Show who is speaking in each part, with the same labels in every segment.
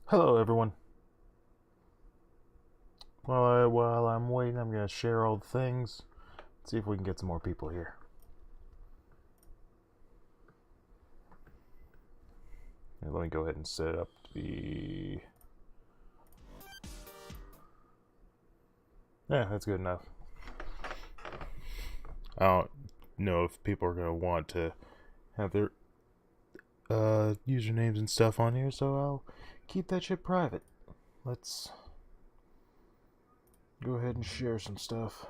Speaker 1: Hello, everyone. While I'm waiting, I'm gonna share all the things. See if we can get some more people here. Here, let me go ahead and set up the. Yeah, that's good enough. I don't know if people are gonna want to have their usernames and stuff on here, so I'll keep that shit private. Let's go ahead and share some stuff.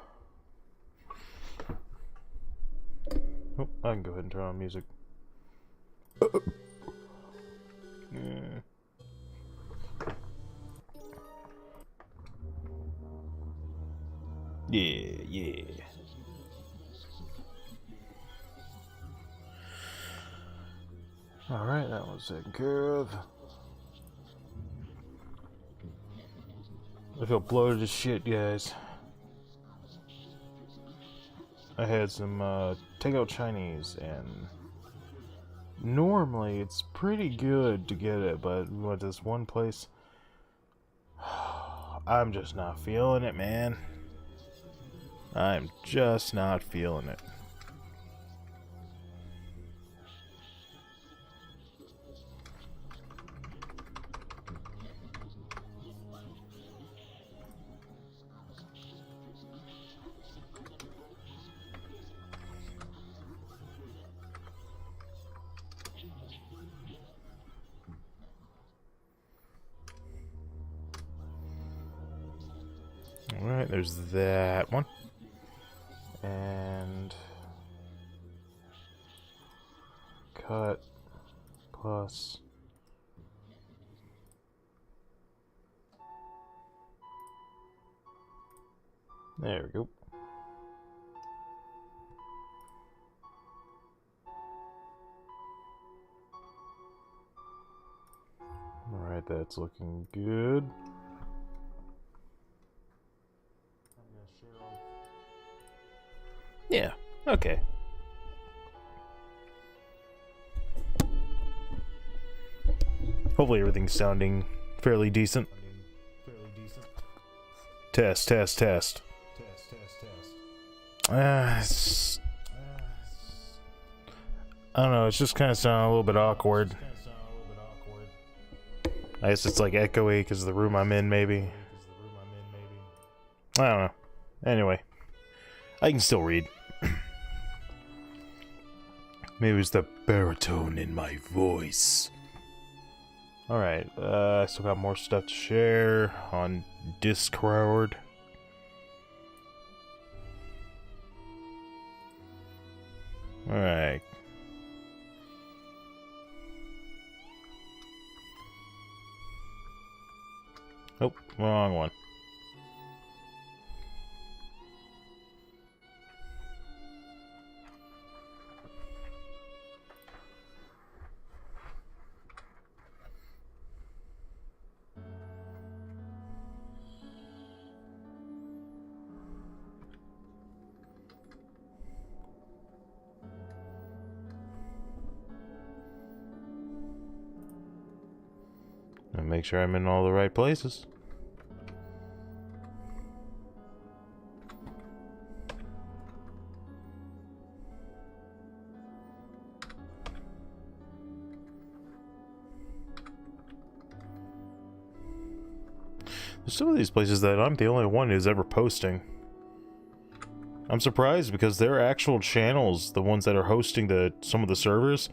Speaker 1: Oh, I can go ahead and turn on music. Yeah. Yeah. Alright, that was taken care of. I feel bloated as shit, guys. I had some takeout Chinese, and normally it's pretty good to get it, but with this one place, I'm just not feeling it, man. I'm just not feeling it. Alright, there's that one. And cut plus there we go. Alright, that's looking good. Yeah, okay. Hopefully everything's sounding fairly decent. Test. I don't know, it's just kind of sounding a little bit awkward. I guess it's like echoey because of the room I'm in, maybe. I don't know. Anyway, I can still read. Maybe it's the baritone in my voice. Alright, I still got more stuff to share on Discord. Alright. Oh, wrong one. And make sure I'm in all the right places. There's some of these places that I'm the only one who's ever posting. I'm surprised because their actual channels, the ones that are hosting some of the servers,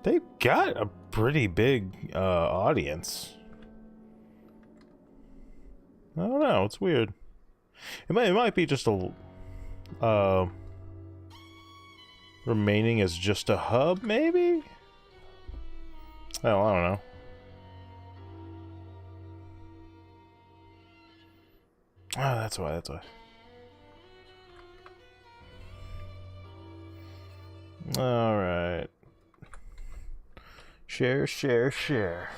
Speaker 1: they've got a pretty big audience. I don't know, it's weird. It might be just a remaining as just a hub, maybe? Well, I don't know. Oh, that's why. Alright. Share.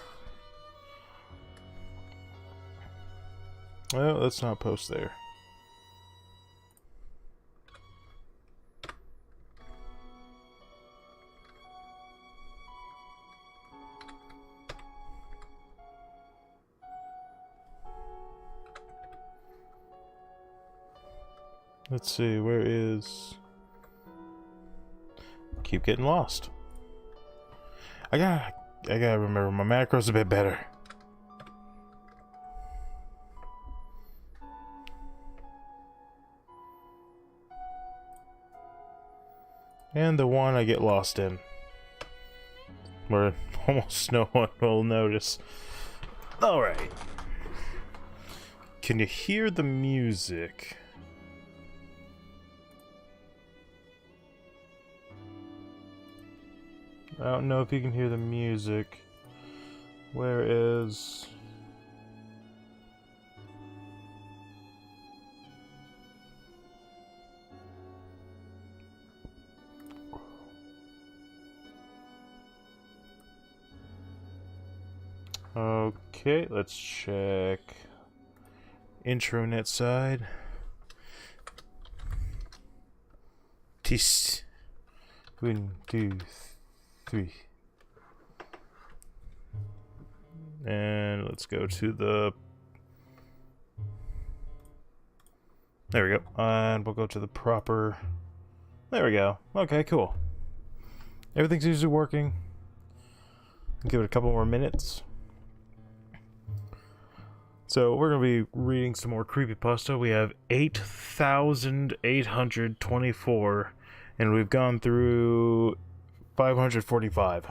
Speaker 1: Well, let's not post there. Let's see, where is... Keep getting lost. I gotta remember my macros a bit better. And the one I get lost in, where almost no one will notice. Alright. Can you hear the music? I don't know if you can hear the music. Where is... Okay, let's check intranet side. Tis 1, 2, 3. And let's go to the... There we go. And we'll go to the proper... There we go. Okay, cool. Everything's usually working. Give it a couple more minutes. So we're going to be reading some more CreepyPasta. We have 8,824, and we've gone through 545.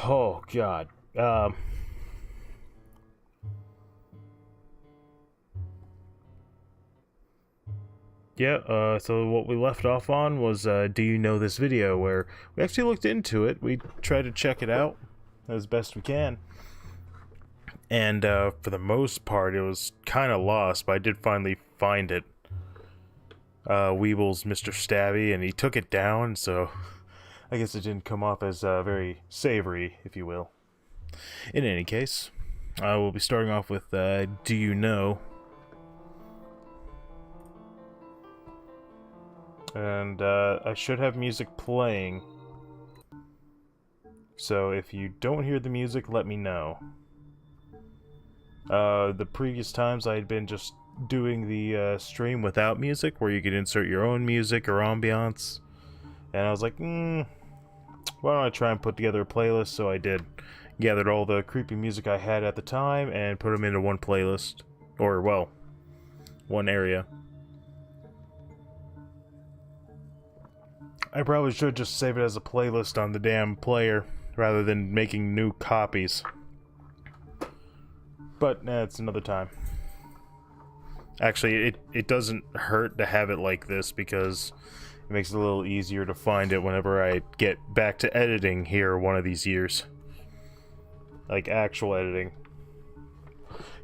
Speaker 1: Oh, God. So what we left off on was, Do You Know This Video, where we actually looked into it. We tried to check it out as best we can. And for the most part, it was kind of lost, but I did finally find it. Weeble's Mr. Stabby, and he took it down, so I guess it didn't come off as very savory, if you will. In any case, we'll be starting off with Do You Know? And I should have music playing. So if you don't hear the music, let me know. The previous times I had been just doing the stream without music, where you could insert your own music or ambiance. And I was like, why don't I try and put together a playlist? So I did. Gathered all the creepy music I had at the time and put them into one playlist. Or, well, one area. I probably should just save it as a playlist on the damn player, rather than making new copies. But it's another time. Actually, it doesn't hurt to have it like this, because it makes it a little easier to find it whenever I get back to editing here one of these years. Like actual editing.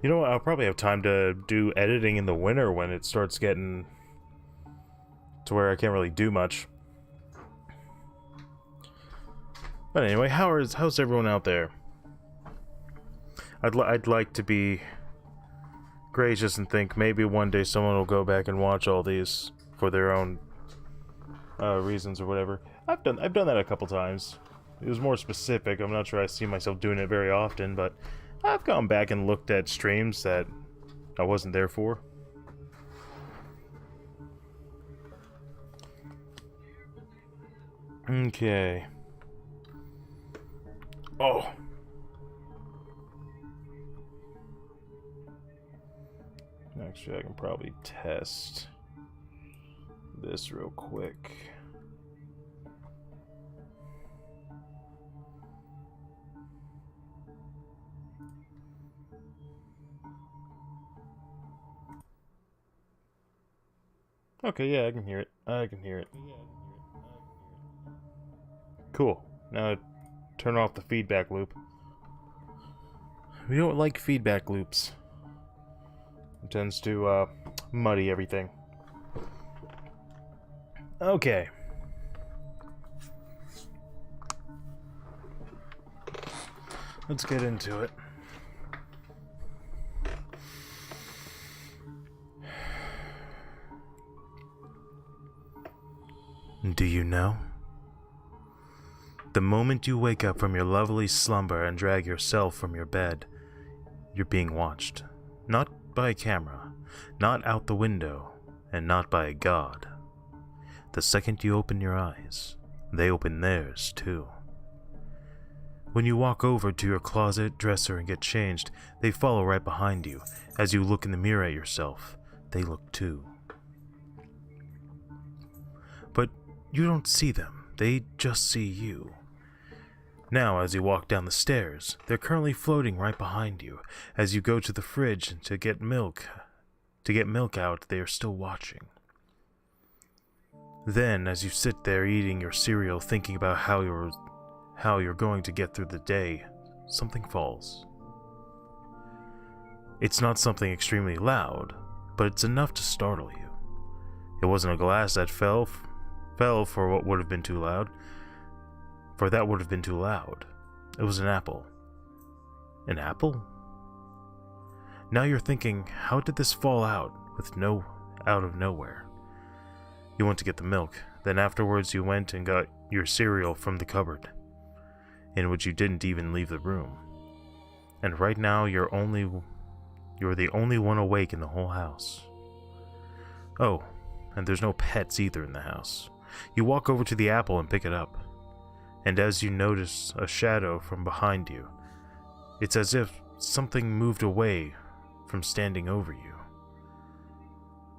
Speaker 1: You know what, I'll probably have time to do editing in the winter when it starts getting to where I can't really do much. But anyway, how's everyone out there? I'd like to be gracious and think maybe one day someone will go back and watch all these for their own reasons or whatever. I've done that a couple times. It was more specific. I'm not sure I see myself doing it very often, but I've gone back and looked at streams that I wasn't there for. Okay. Oh. Actually, I can probably test this real quick. Okay, yeah, I can hear it. I can hear it. Cool. Now turn off the feedback loop. We don't like feedback loops. It tends to muddy everything. Okay. Let's get into it. Do you know? The moment you wake up from your lovely slumber and drag yourself from your bed, you're being watched. Not by a camera, not out the window, and not by a god. The second you open your eyes, they open theirs too. When you walk over to your closet, dresser, and get changed, they follow right behind you. As you look in the mirror at yourself, they look too. But you don't see them, they just see you. Now, as you walk down the stairs, they're currently floating right behind you. As you go to the fridge to get milk out, they are still watching. Then, as you sit there eating your cereal, thinking about how you're going to get through the day, something falls. It's not something extremely loud, but it's enough to startle you. It wasn't a glass that fell for what would have been too loud. For that would have been too loud. It was an apple. An apple? Now you're thinking, how did this fall out of nowhere? You went to get the milk, then afterwards you went and got your cereal from the cupboard, in which you didn't even leave the room. And right now you're the only one awake in the whole house. Oh, and there's no pets either in the house. You walk over to the apple and pick it up. And as you notice a shadow from behind you, it's as if something moved away from standing over you.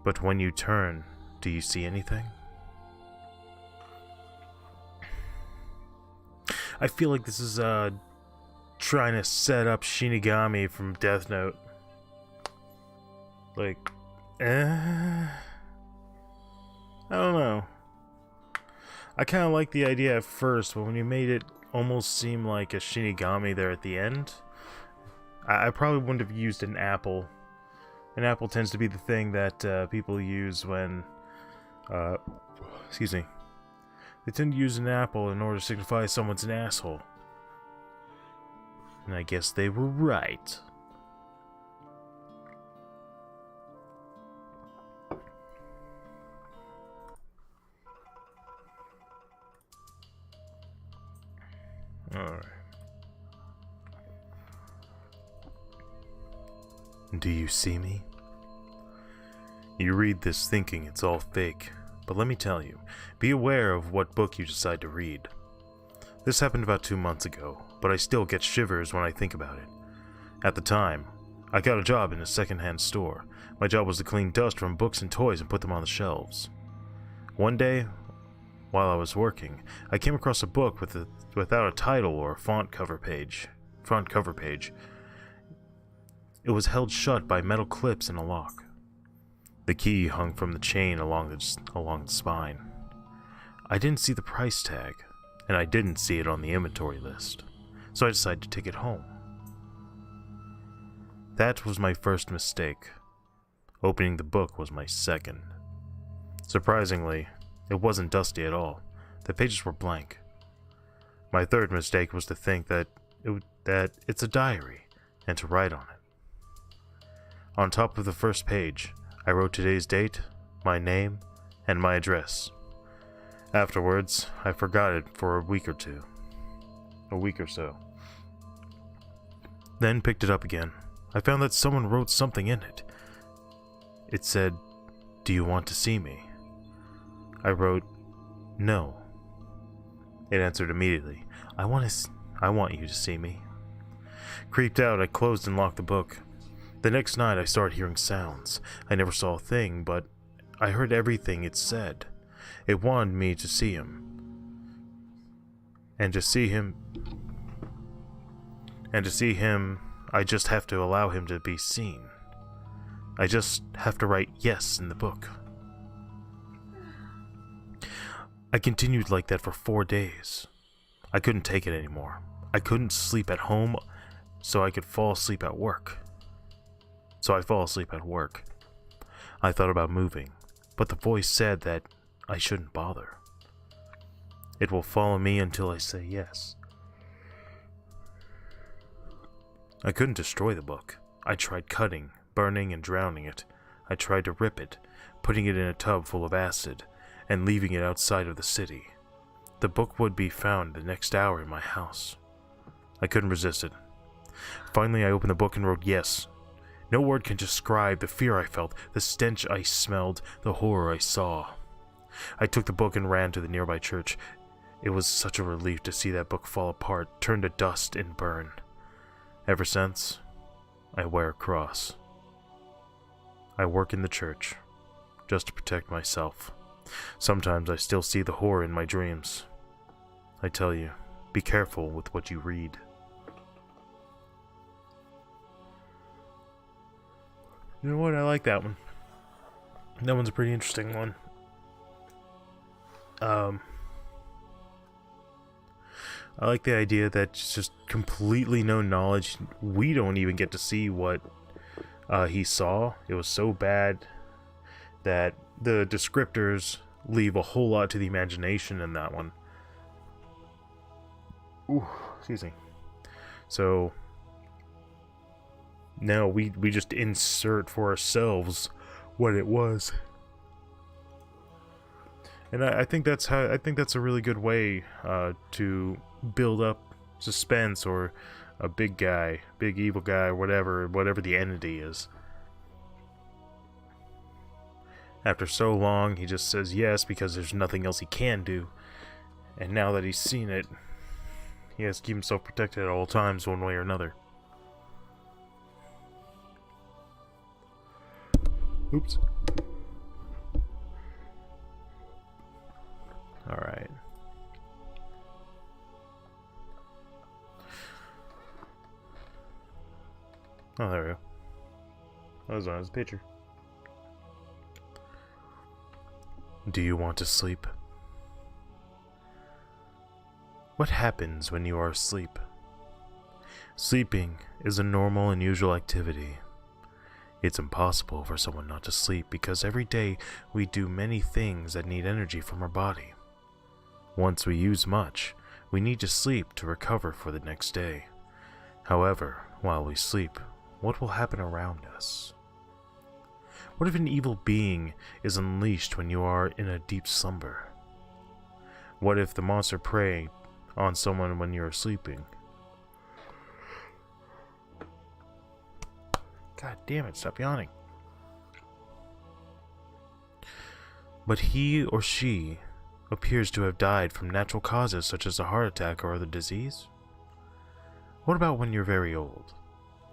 Speaker 1: But when you turn, do you see anything? I feel like this is trying to set up Shinigami from Death Note. Like, I don't know. I kind of like the idea at first, but when you made it almost seem like a Shinigami there at the end, I probably wouldn't have used an apple. An apple tends to be the thing that people use when, excuse me. They tend to use an apple in order to signify someone's an asshole. And I guess they were right. Alright. Do you see me? You read this thinking it's all fake, but let me tell you, be aware of what book you decide to read. This happened about 2 months ago, but I still get shivers when I think about it. At the time, I got a job in a second-hand store. My job was to clean dust from books and toys and put them on the shelves. One day, while I was working, I came across a book without a title or front cover page. It was held shut by metal clips and a lock. The key hung from the chain along the spine. I didn't see the price tag, and I didn't see it on the inventory list, so I decided to take it home. That was my first mistake. Opening the book was my second. Surprisingly, it wasn't dusty at all. The pages were blank. My third mistake was to think that it's a diary, and to write on it. On top of the first page, I wrote today's date, my name, and my address. Afterwards, I forgot it for a week or so. Then picked it up again. I found that someone wrote something in it. It said, "Do you want to see me?" I wrote, "No." It answered immediately, I want you to see me." Creeped out, I closed and locked the book. The next night I started hearing sounds. I never saw a thing, but I heard everything it said. It wanted me to see him. And to see him, I just have to allow him to be seen. I just have to write yes in the book. I continued like that for 4 days. I couldn't take it anymore. I couldn't sleep at home, so I fall asleep at work. I thought about moving, but the voice said that I shouldn't bother. It will follow me until I say yes. I couldn't destroy the book. I tried cutting, burning, and drowning it. I tried to rip it, putting it in a tub full of acid, and leaving it outside of the city. The book would be found the next hour in my house. I couldn't resist it. Finally, I opened the book and wrote yes. No word can describe the fear I felt, the stench I smelled, the horror I saw. I took the book and ran to the nearby church. It was such a relief to see that book fall apart, turn to dust, and burn. Ever since, I wear a cross. I work in the church, just to protect myself. Sometimes I still see the horror in my dreams. I tell you, be careful with what you read. You know what? I like that one. That one's a pretty interesting one. I like the idea that it's just completely no knowledge. We don't even get to see what he saw. It was so bad that the descriptors leave a whole lot to the imagination in that one. Ooh, excuse me. So now we just insert for ourselves what it was. And I think that's a really good way to build up suspense, or a big guy, big evil guy, or whatever the entity is. After so long, he just says yes because there's nothing else he can do. And now that he's seen it, he has to keep himself protected at all times, one way or another. Oops. Alright. Oh, there we go. That was on his picture. Do you want to sleep? What happens when you are asleep? Sleeping is a normal and usual activity. It's impossible for someone not to sleep because every day we do many things that need energy from our body. Once we use much, we need to sleep to recover for the next day. However, while we sleep, what will happen around us? What if an evil being is unleashed when you are in a deep slumber? What if the monster prey on someone when you are sleeping? God damn it, stop yawning. But he or she appears to have died from natural causes such as a heart attack or other disease? What about when you're very old?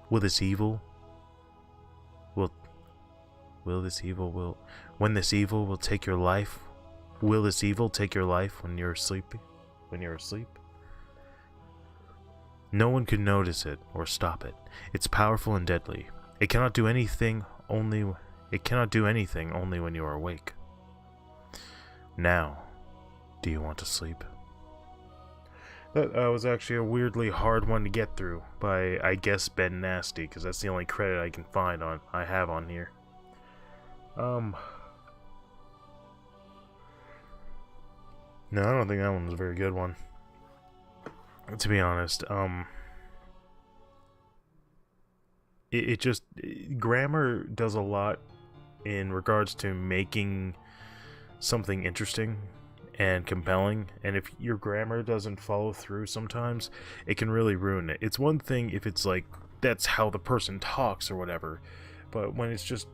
Speaker 1: Will this evil take your life? Will this evil take your life when you're asleep? No one can notice it or stop it. It's powerful and deadly. It cannot do anything only when you are awake. Now, do you want to sleep? That was actually a weirdly hard one to get through by, I guess, Ben Nasty, because that's the only credit I have on here. No, I don't think that one was a very good one. To be honest, grammar does a lot in regards to making something interesting and compelling, and if your grammar doesn't follow through sometimes, it can really ruin it. It's one thing if it's like, that's how the person talks or whatever, but when it's just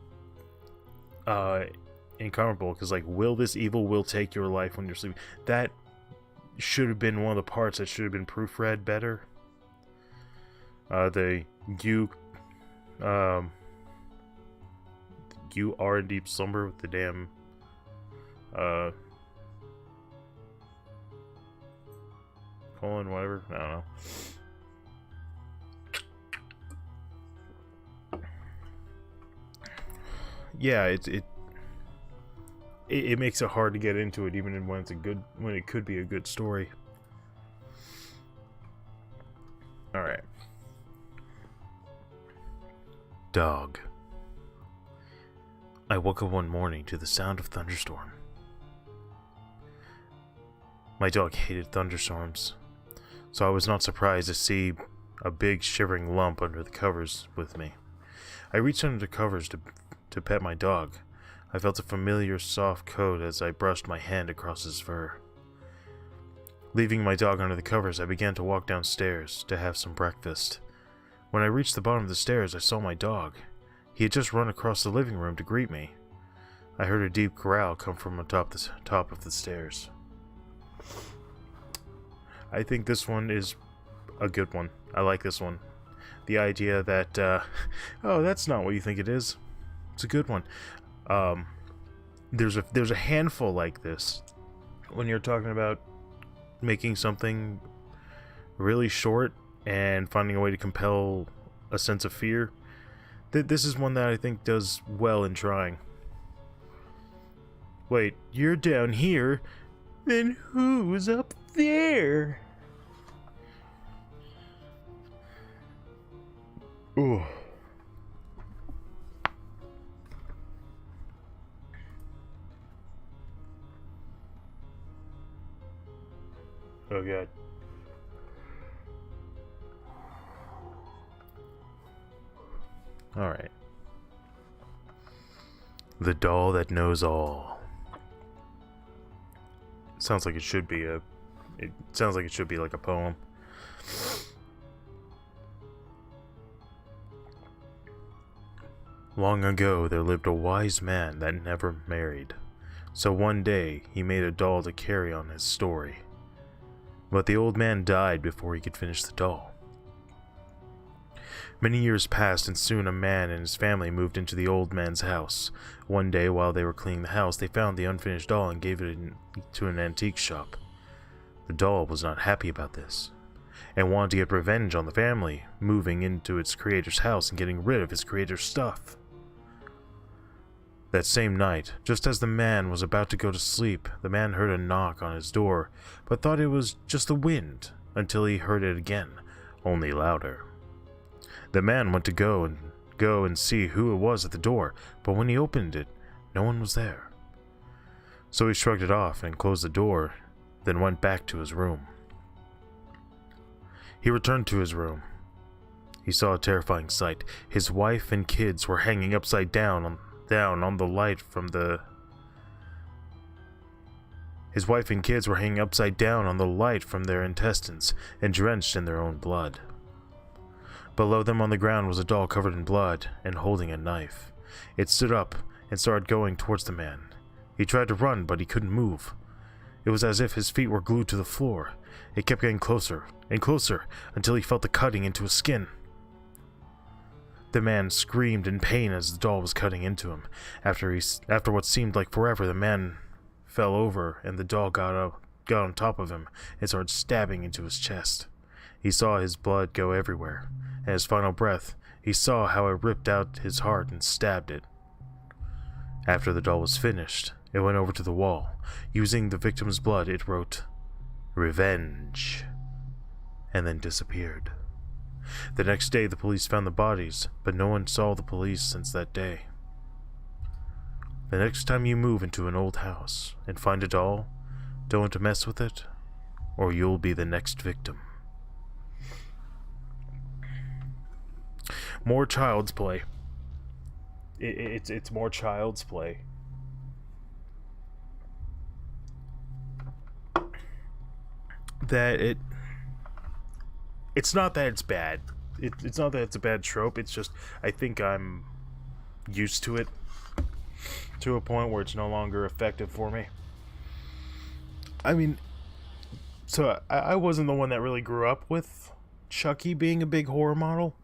Speaker 1: incomparable, because like, this evil will take your life when you're sleeping, that should have been one of the parts that should have been proofread better. You are in deep slumber with the damn colon, whatever, I don't know. Yeah, it makes it hard to get into it, even when it could be a good story. Alright. Dog. I woke up one morning to the sound of thunderstorm. My dog hated thunderstorms, so I was not surprised to see a big shivering lump under the covers with me. I reached under the covers to pet my dog. I felt a familiar soft coat as I brushed my hand across his fur. Leaving my dog under the covers, I began to walk downstairs to have some breakfast. When I reached the bottom of the stairs, I saw my dog. He had just run across the living room to greet me. I heard a deep growl come from atop the top of the stairs. I think this one is a good one. I like this one. The idea that, oh, that's not what you think it is. It's a good one. There's a handful like this. When you're talking about making something really short and finding a way to compel a sense of fear, this is one that I think does well in trying. Wait, you're down here? Then who's up there? Ooh. Oh god. Alright. The doll that knows all. Sounds like it should be a... It sounds like it should be like a poem. Long ago, there lived a wise man that never married. So one day, he made a doll to carry on his story. But the old man died before he could finish the doll. Many years passed, and soon a man and his family moved into the old man's house. One day, while they were cleaning the house, they found the unfinished doll and gave it to an antique shop. The doll was not happy about this, and wanted to get revenge on the family, moving into its creator's house and getting rid of his creator's stuff. That same night, just as the man was about to go to sleep, the man heard a knock on his door, but thought it was just the wind, until he heard it again, only louder. The man went to go and see who it was at the door, but when he opened it, no one was there. So he shrugged it off and closed the door, then went back to his room. He returned to his room. He saw a terrifying sight. His wife and kids were hanging upside down on the light from the... His wife and kids were hanging upside down on the light from their intestines and drenched in their own blood. Below them on the ground was a doll covered in blood and holding a knife. It stood up and started going towards the man. He tried to run, but he couldn't move. It was as if his feet were glued to the floor. It kept getting closer and closer until he felt the cutting into his skin. The man screamed in pain as the doll was cutting into him. After what seemed like forever, the man fell over and the doll got on top of him and started stabbing into his chest. He saw his blood go everywhere, and his final breath, he saw how it ripped out his heart and stabbed it. After the doll was finished, it went over to the wall. Using the victim's blood, it wrote, "Revenge," and then disappeared. The next day, the police found the bodies, but no one saw the police since that day. The next time you move into an old house and find a doll, don't mess with it, or you'll be the next victim. More child's play. It's more child's play. It's not that it's bad. It's not that it's a bad trope. It's just I think I'm used to it to a point where it's no longer effective for me. I mean, so I wasn't the one that really grew up with Chucky being a big horror model,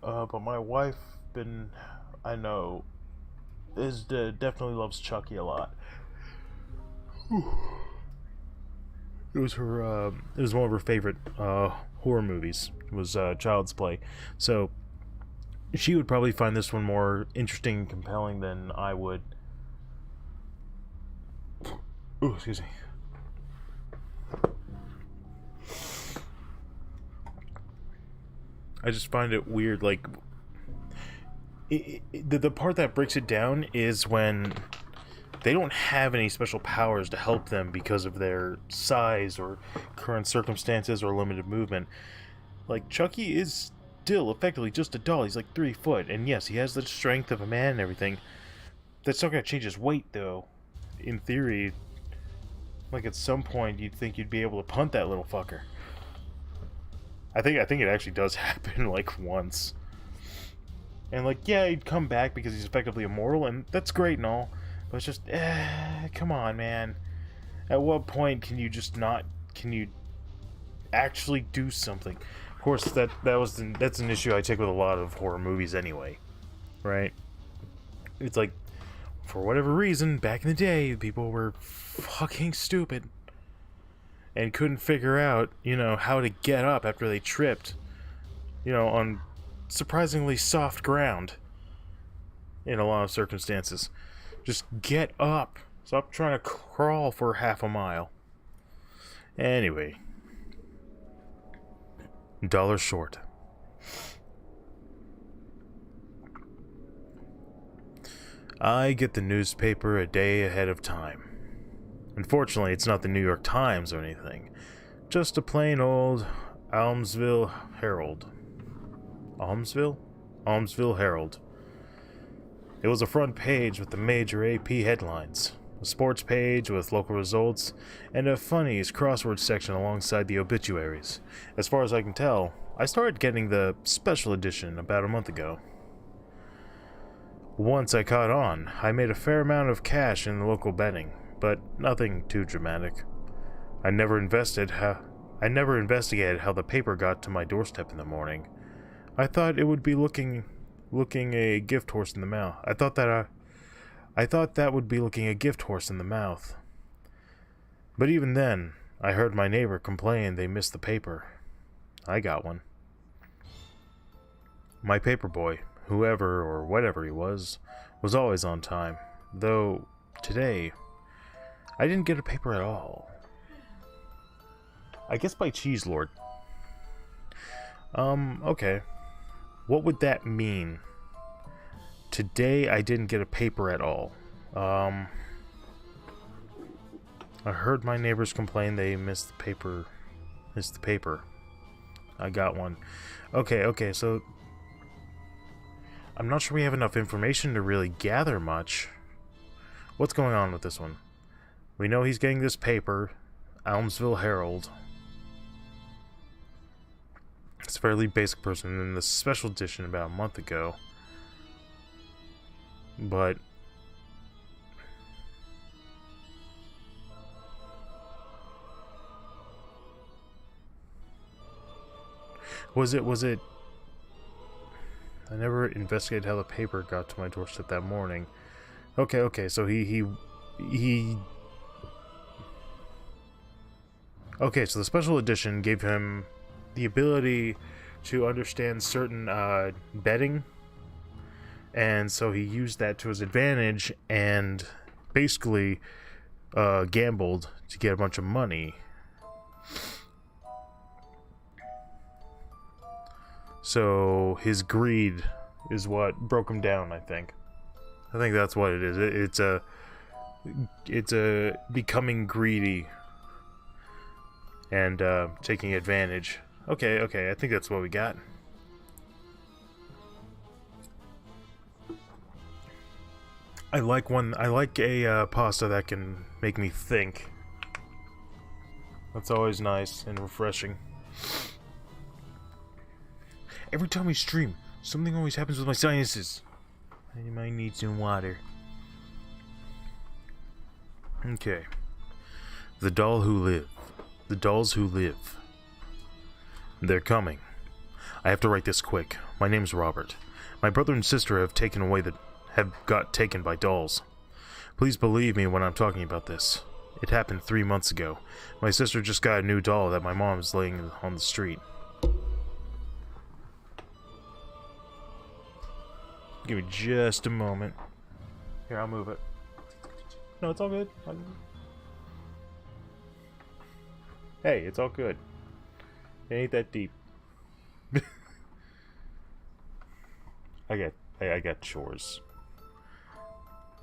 Speaker 1: but my wife, I know, definitely loves Chucky a lot. It was one of her favorite horror movies. It was Child's Play. So she would probably find this one more interesting and compelling than I would. Ooh, excuse me. I just find it weird, like the part that breaks it down is when they don't have any special powers to help them because of their size or current circumstances or limited movement. Like, Chucky is still effectively just a doll. He's like 3 foot, and yes, he has the strength of a man and everything. That's not going to change his weight, though. In theory, like, at some point, you'd think you'd be able to punt that little fucker. I think it actually does happen, like, once. And, like, yeah, he'd come back because he's effectively immortal, and that's great and all. But it's just, come on, man. At what point can you just not... Can you actually do something? Of course, that's an issue I take with a lot of horror movies anyway. Right? It's like, for whatever reason, back in the day, people were fucking stupid. And couldn't figure out, you know, how to get up after they tripped. You know, on surprisingly soft ground. In a lot of circumstances. Just get up. Stop trying to crawl for half a mile. Anyway. $1 short. I get the newspaper a day ahead of time. Unfortunately, it's not the New York Times or anything. Just a plain old Almsville Herald. Almsville? Almsville Herald. It was a front page with the major AP headlines, a sports page with local results, and a funnies crossword section alongside the obituaries. As far as I can tell, I started getting the special edition about a month ago. Once I caught on, I made a fair amount of cash in the local betting, but nothing too dramatic. I never investigated how the paper got to my doorstep in the morning. I thought it would be looking a gift horse in the mouth. I thought that would be looking a gift horse in the mouth. But even then, I heard my neighbor complain they missed the paper. I got one. My paper boy, whoever or whatever he was always on time. Though, today, I didn't get a paper at all. I guess by Cheese Lord. Okay. What would that mean? Today I didn't get a paper at all. I heard my neighbors complain they missed the paper. I got one. Okay, so I'm not sure we have enough information to really gather much. What's going on with this one? We know he's getting this paper, Almsville Herald. It's a fairly basic person in the special edition about a month ago. But was it I never investigated how the paper got to my doorstep that morning. Okay, so he okay, so the special edition gave him the ability to understand certain betting, and so he used that to his advantage and basically gambled to get a bunch of money. So his greed is what broke him down, I think. I think that's what it is. It's a becoming greedy and taking advantage. Okay, I think that's what we got. I like a pasta that can make me think. That's always nice and refreshing. Every time we stream, something always happens with my sinuses. I might need some water. Okay. The dolls who live. They're coming. I have to write this quick. My name's Robert. My brother and sister have got taken by dolls. Please believe me when I'm talking about this. It happened 3 months ago. My sister just got a new doll that my mom is laying on the street. Give me just a moment. Here, I'll move it. No, it's all good. Hey, it's all good. It ain't that deep. I got chores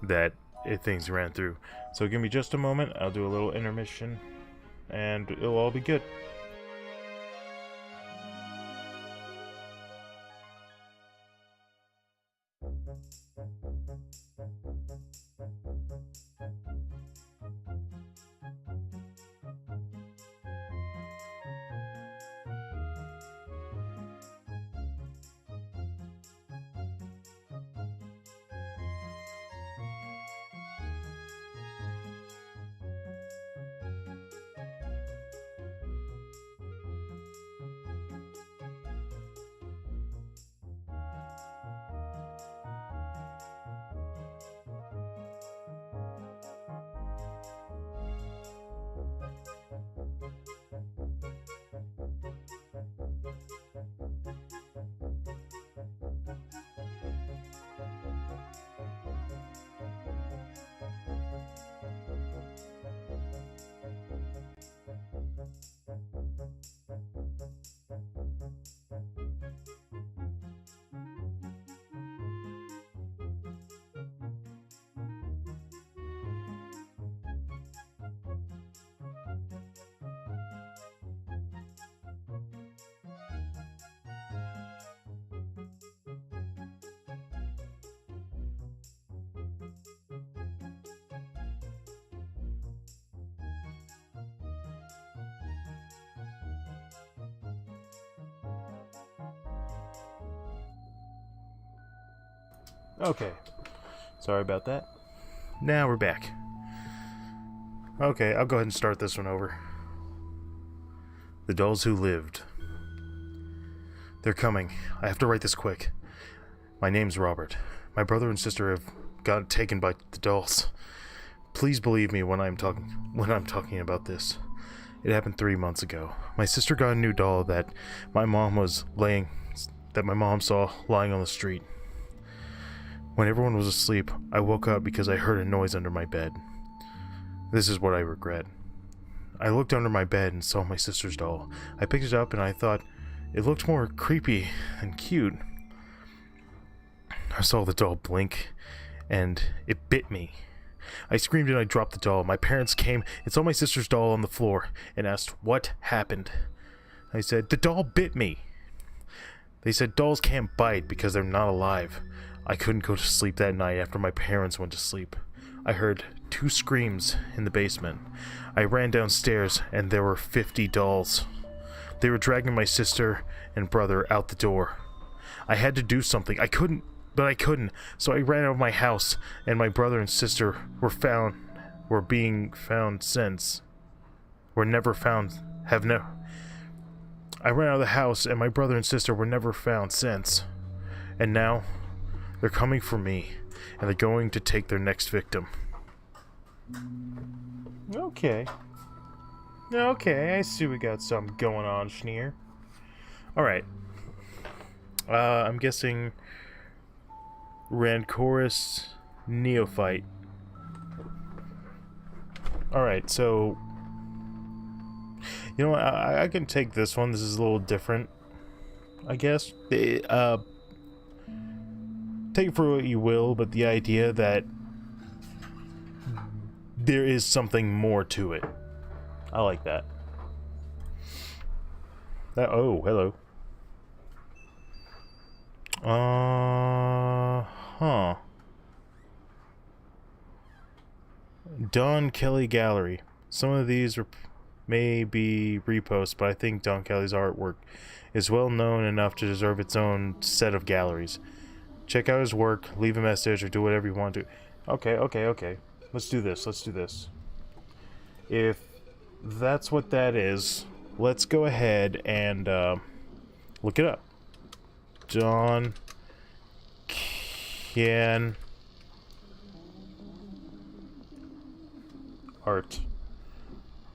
Speaker 1: that things ran through. So give me just a moment. I'll do a little intermission, and it'll all be good. Okay. Sorry about that. Now we're back. Okay, I'll go ahead and start this one over. The dolls who lived. They're coming. I have to write this quick. My name's Robert. My brother and sister have got taken by the dolls. Please believe me when I'm talking about this. It happened 3 months ago. My sister got a new doll that my mom saw lying on the street. When everyone was asleep, I woke up because I heard a noise under my bed. This is what I regret. I looked under my bed and saw my sister's doll. I picked it up and I thought it looked more creepy and cute. I saw the doll blink and it bit me. I screamed and I dropped the doll. My parents came and saw my sister's doll on the floor and asked what happened. I said, the doll bit me. They said dolls can't bite because they're not alive. I couldn't go to sleep that night after my parents went to sleep. I heard 2 screams in the basement. I ran downstairs and there were 50 dolls. They were dragging my sister and brother out the door. I had to do something. I couldn't, so I ran out of my house and my brother and sister were being found since. I ran out of the house and my brother and sister were never found since. And now, they're coming for me, and they're going to take their next victim. Okay. Okay, I see we got something going on, Schneer. Alright. I'm guessing Rancorous Neophyte. Alright, so... You know what, I can take this one. This is a little different, I guess. Take it for what you will, but the idea that there is something more to it. I like that. Oh, hello. Huh. Don Kelly Gallery. Some of these may be reposts, but I think Don Kelly's artwork is well known enough to deserve its own set of galleries. Check out his work, leave a message, or do whatever you want to. Okay. Let's do this. If that's what that is, let's go ahead and look it up. Don Can Art.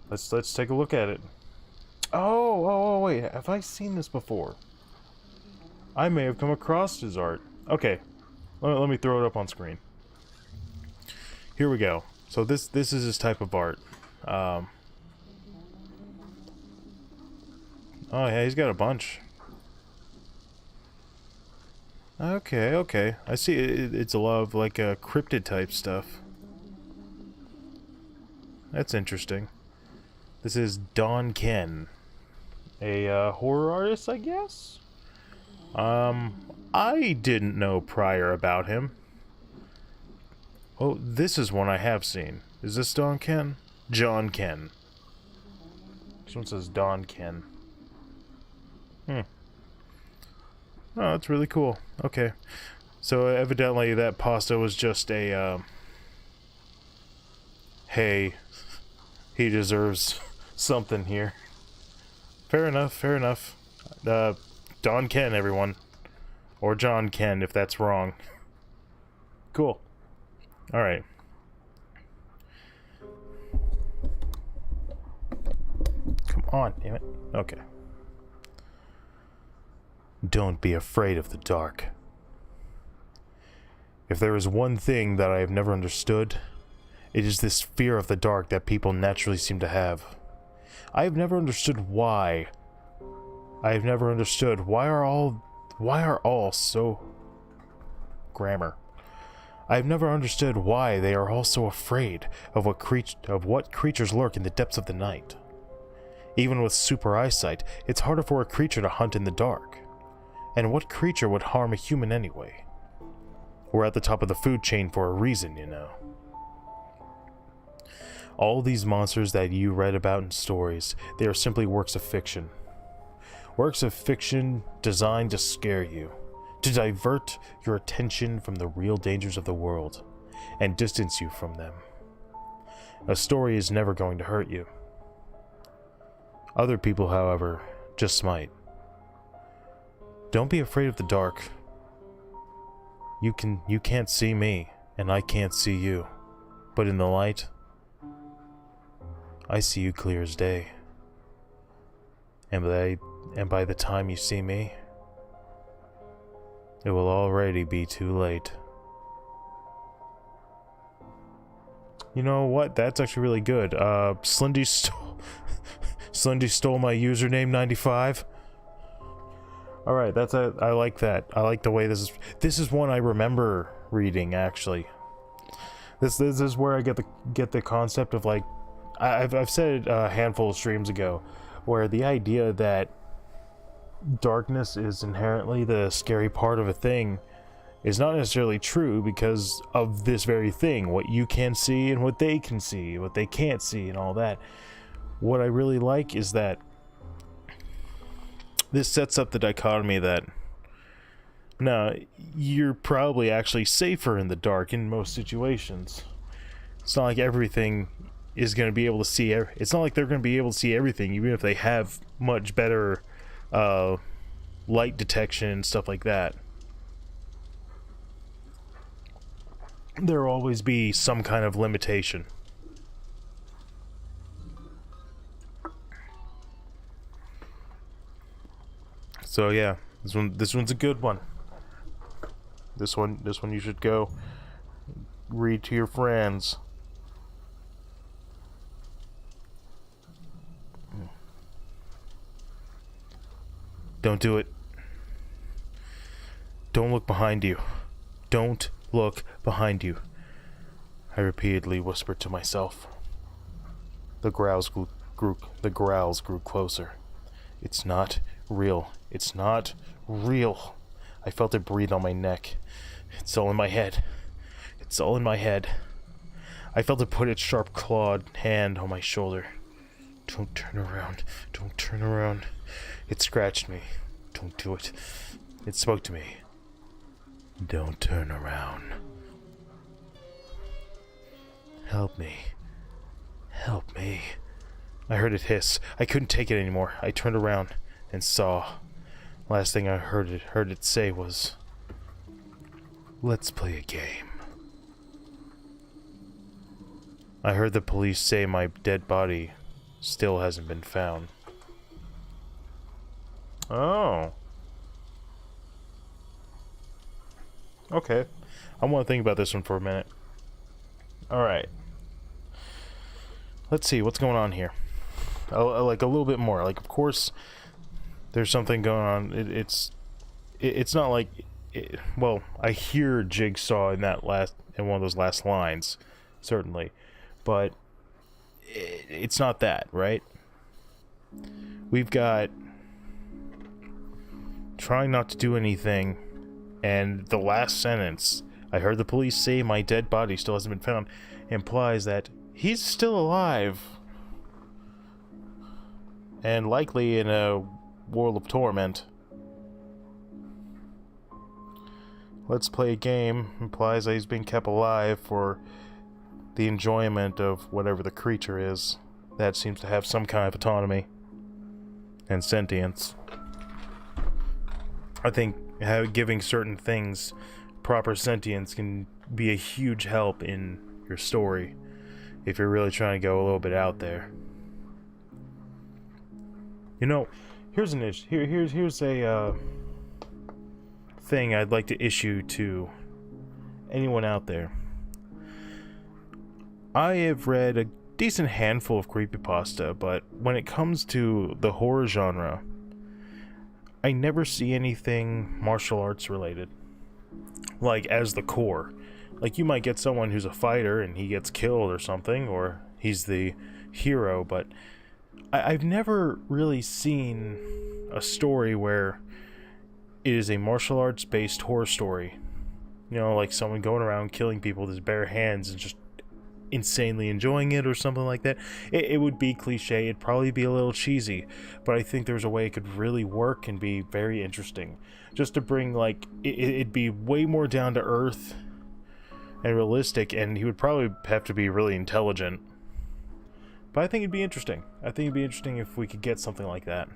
Speaker 1: Let's take a look at it. Oh, wait, have I seen this before? I may have come across his art. Okay, let me throw it up on screen. Here we go. So this is his type of art. Oh yeah, he's got a bunch. Okay. I see. It's a lot of like cryptid type stuff. That's interesting. This is Don Ken, a horror artist, I guess. I didn't know prior about him. Oh, this is one I have seen. Is this Don Ken? John Ken. This one says Don Ken. Oh, that's really cool. Okay. So evidently that pasta was just a, hey, he deserves something here. Fair enough. Don Ken, everyone. Or John Ken, if that's wrong. Cool. Alright. Come on, damn it. Okay. Don't be afraid of the dark. If there is one thing that I have never understood, it is this fear of the dark that people naturally seem to have. I have never understood why. Why are all so... Grammar. I have never understood why they are all so afraid of what creatures lurk in the depths of the night. Even with super eyesight, it's harder for a creature to hunt in the dark. And what creature would harm a human anyway? We're at the top of the food chain for a reason, you know. All these monsters that you read about in stories, they are simply works of fiction. Works of fiction designed to scare you, to divert your attention from the real dangers of the world and distance you from them. A story is never going to hurt you. Other people, however, just might. Don't be afraid of the dark. You can't see me, and I can't see you. But in the light, I see you clear as day. And by the time you see me, it will already be too late. You know what? That's actually really good. Slendy stole my username 95. Alright, I like that. I like the way this is one I remember reading, actually. This is where I get the concept of, like, I've said it a handful of streams ago, where the idea that darkness is inherently the scary part of a thing is not necessarily true because of this very thing. What you can see and what they can see, what they can't see and all that. What I really like is that this sets up the dichotomy that, no, you're probably actually safer in the dark in most situations. It's not like everything is going to be able to see. It's not like they're going to be able to see everything, even if they have much better light detection and stuff like that. There'll always be some kind of limitation. So yeah, this one's a good one. This one you should go read to your friends. Don't do it. Don't look behind you. Don't look behind you. I repeatedly whispered to myself. The growls grew closer. It's not real. It's not real. I felt it breathe on my neck. It's all in my head. It's all in my head. I felt it put its sharp clawed hand on my shoulder. Don't turn around. Don't turn around. It scratched me. Don't do it. It spoke to me. Don't turn around. Help me. Help me. I heard it hiss. I couldn't take it anymore. I turned around and saw. Last thing I heard it say was, "Let's play a game." I heard the police say my dead body still hasn't been found. Oh. Okay. I want to think about this one for a minute. Alright. Let's see, what's going on here? Like a little bit more. Like, of course, there's something going on. It's not like... well, I hear Jigsaw in one of those last lines, certainly. But it's not that, right? We've got trying not to do anything, and the last sentence, I heard the police say my dead body still hasn't been found, implies that he's still alive. And likely in a world of torment. Let's play a game implies that he's being kept alive for the enjoyment of whatever the creature is that seems to have some kind of autonomy and sentience. I think giving certain things proper sentience can be a huge help in your story if you're really trying to go a little bit out there. You know, here's an issue. Here's a thing I'd like to issue to anyone out there. I have read a decent handful of CreepyPasta, but when it comes to the horror genre, I never see anything martial arts related, like as the core. Like, you might get someone who's a fighter and he gets killed or something, or he's the hero, but I've never really seen a story where it is a martial arts based horror story. You know, like someone going around killing people with his bare hands and just insanely enjoying it or something like that. It would be cliche, it'd probably be a little cheesy, but I think there's a way it could really work and be very interesting. Just to bring, like, it'd be way more down to earth and realistic, and he would probably have to be really intelligent. But I think it'd be interesting. I think it'd be interesting if we could get something like that.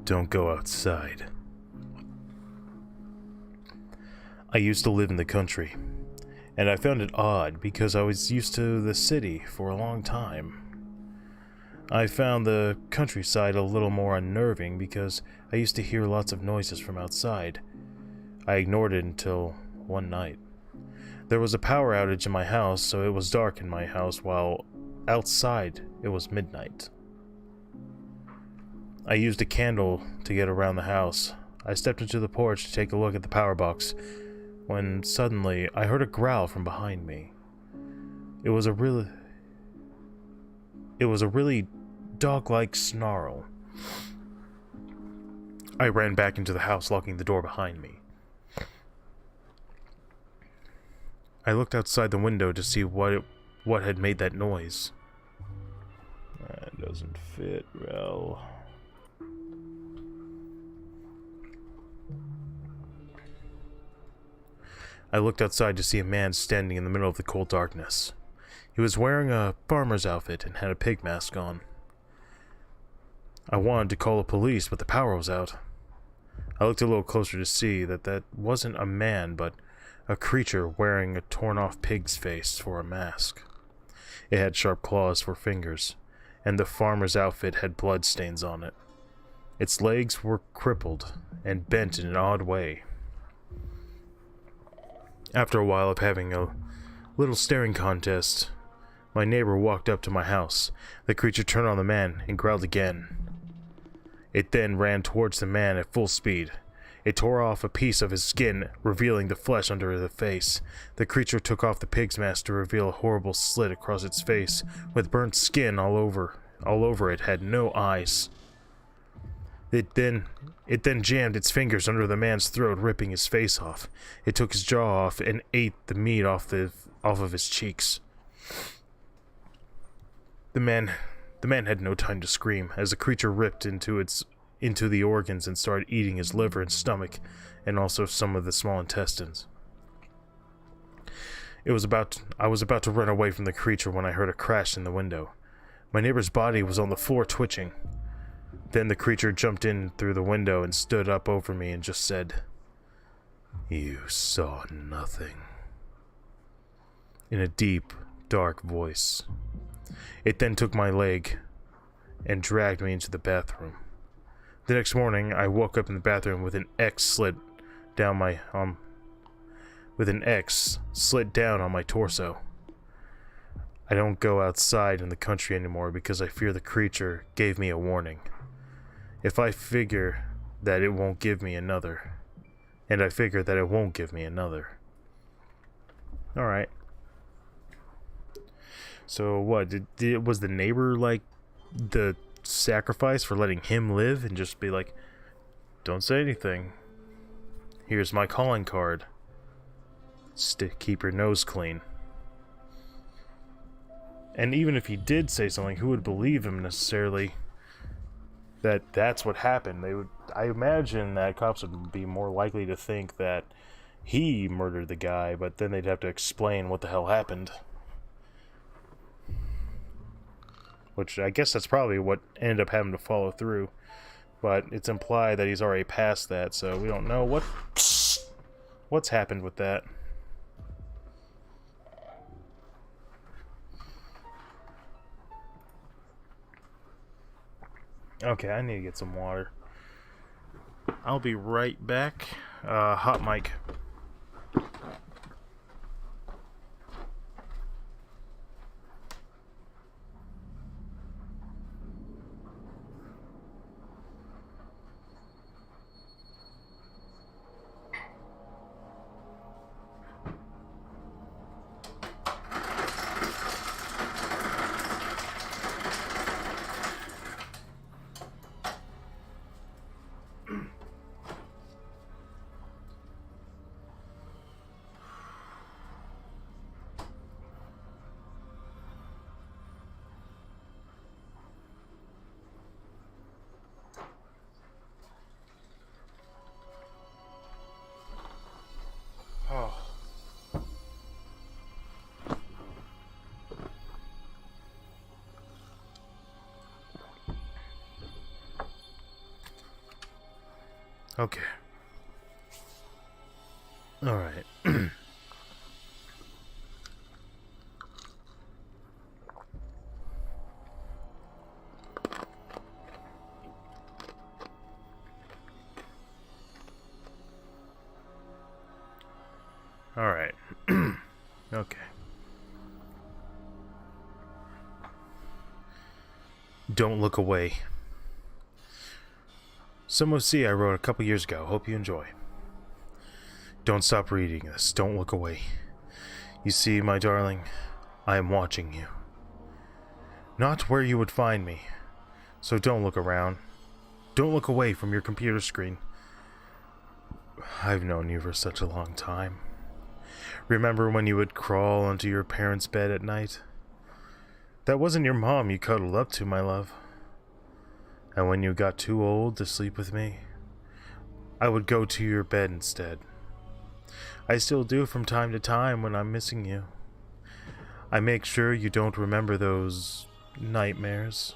Speaker 1: Don't go outside. I used to live in the country, and I found it odd because I was used to the city for a long time. I found the countryside a little more unnerving because I used to hear lots of noises from outside. I ignored it until one night. There was a power outage in my house, so it was dark in my house while outside it was midnight. I used a candle to get around the house. I stepped into the porch to take a look at the power box, when suddenly I heard a growl from behind me. It was a really dog-like snarl. I ran back into the house, locking the door behind me. I looked outside the window to see what had made that noise. That doesn't fit well. I looked outside to see a man standing in the middle of the cold darkness. He was wearing a farmer's outfit and had a pig mask on. I wanted to call the police, but the power was out. I looked a little closer to see that wasn't a man, but a creature wearing a torn-off pig's face for a mask. It had sharp claws for fingers, and the farmer's outfit had bloodstains on it. Its legs were crippled and bent in an odd way. After a while of having a little staring contest, my neighbor walked up to my house. The creature turned on the man and growled again. It then ran towards the man at full speed. It tore off a piece of his skin, revealing the flesh under the face. The creature took off the pig's mask to reveal a horrible slit across its face, with burnt skin all over it, had no eyes. It then jammed its fingers under the man's throat, ripping his face off. It took his jaw off and ate the meat off of his cheeks. The man had no time to scream, as the creature ripped into the organs and started eating his liver and stomach, and also some of the small intestines. I was about to run away from the creature when I heard a crash in the window. My neighbor's body was on the floor twitching. Then the creature jumped in through the window and stood up over me and just said, "You saw nothing," in a deep, dark voice. It then took my leg and dragged me into the bathroom. The next morning, I woke up in the bathroom with an X slit down on my torso. I don't go outside in the country anymore because I fear the creature gave me a warning. If I figure that it won't give me another, and I figure that it won't give me another. Alright. So what, was the neighbor like the sacrifice for letting him live and just be like, don't say anything. Here's my calling card. Keep your nose clean. And even if he did say something, who would believe him necessarily that that's what happened? I imagine that cops would be more likely to think that he murdered the guy, but then they'd have to explain what the hell happened. Which I guess that's probably what ended up having to follow through. But it's implied that he's already past that, so we don't know what's happened with that. Okay, I need to get some water. I'll be right back. Hot mic. Okay. Alright. Alright. Okay. Don't look away. Some OC I wrote a couple years ago. Hope you enjoy. Don't stop reading this. Don't look away. You see, my darling, I am watching you. Not where you would find me. So don't look around. Don't look away from your computer screen. I've known you for such a long time. Remember when you would crawl onto your parents' bed at night? That wasn't your mom you cuddled up to, my love. And when you got too old to sleep with me, I would go to your bed instead. I still do from time to time when I'm missing you. I make sure you don't remember those nightmares.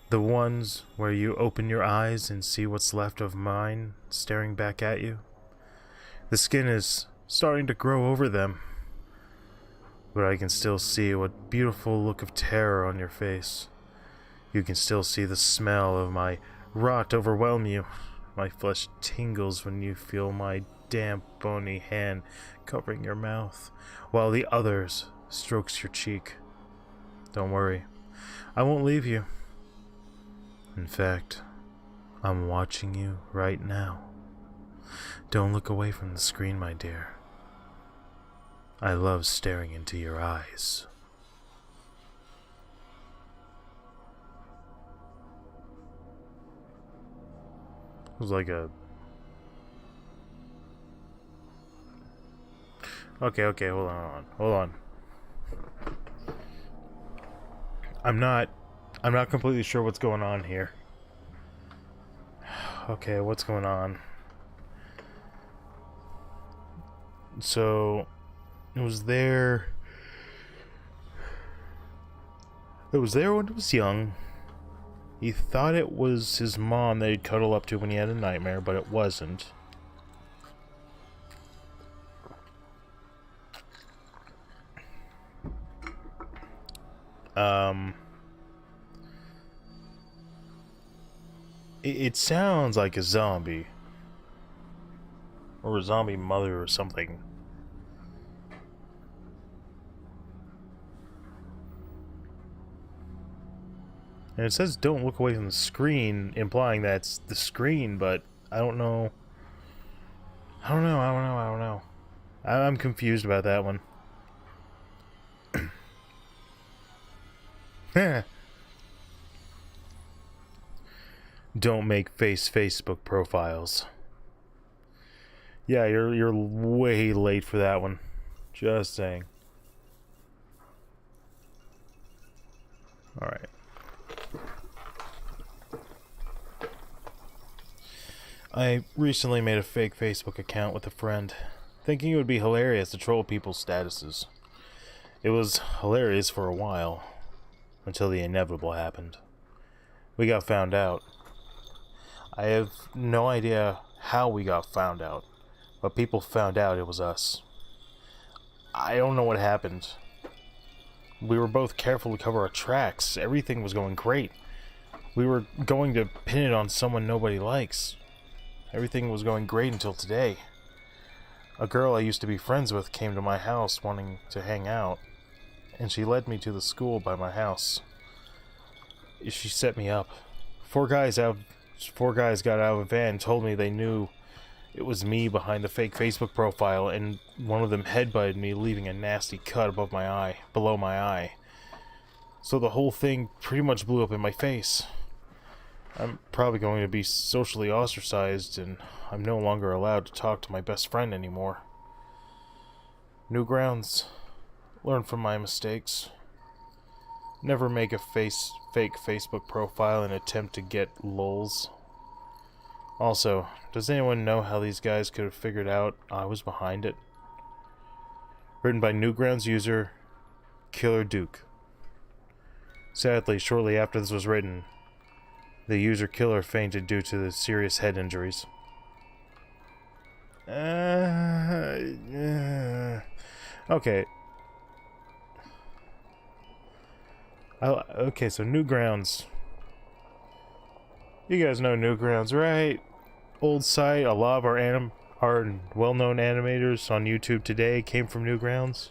Speaker 1: The ones where you open your eyes and see what's left of mine staring back at you. The skin is starting to grow over them, but I can still see what beautiful look of terror on your face. You can still see the smell of my rot overwhelm you. My flesh tingles when you feel my damp, bony hand covering your mouth, while the others strokes your cheek. Don't worry, I won't leave you. In fact, I'm watching you right now. Don't look away from the screen, my dear. I love staring into your eyes. It was like a... Okay, hold on. I'm not completely sure what's going on here. Okay, what's going on? So, it was there when he was young. He thought it was his mom that he'd cuddle up to when he had a nightmare, but it wasn't. It sounds like a zombie. Or a zombie mother or something. And it says don't look away from the screen, implying that's the screen, but I don't know. I don't know. I'm confused about that one. Don't make Facebook profiles. Yeah, you're way late for that one. Just saying. Alright. I recently made a fake Facebook account with a friend, thinking it would be hilarious to troll people's statuses. It was hilarious for a while, until the inevitable happened. We got found out. I have no idea how we got found out, but people found out it was us. I don't know what happened. We were both careful to cover our tracks. Everything was going great. We were going to pin it on someone nobody likes. Everything was going great until today. A girl I used to be friends with came to my house wanting to hang out, and she led me to the school by my house. She set me up. Four guys got out of a van and told me they knew it was me behind the fake Facebook profile, and one of them headbutted me, leaving a nasty cut below my eye. So the whole thing pretty much blew up in my face. I'm probably going to be socially ostracized, and I'm no longer allowed to talk to my best friend anymore. Newgrounds. Learn from my mistakes. Never make a fake Facebook profile and attempt to get lols. Also, does anyone know how these guys could have figured out I was behind it? Written by Newgrounds user Killer Duke. Sadly, shortly after this was written, The user killer fainted due to the serious head injuries. Okay. Okay, so Newgrounds. You guys know Newgrounds, right? Old site. A lot of our well-known animators on YouTube today came from Newgrounds.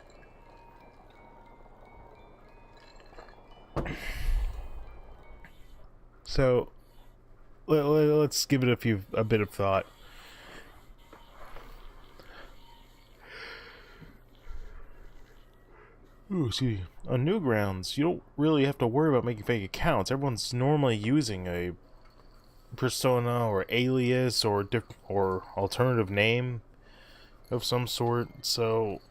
Speaker 1: So let's give it a bit of thought. Ooh, excuse me. On Newgrounds, you don't really have to worry about making fake accounts. Everyone's normally using a persona or alias or alternative name of some sort. So,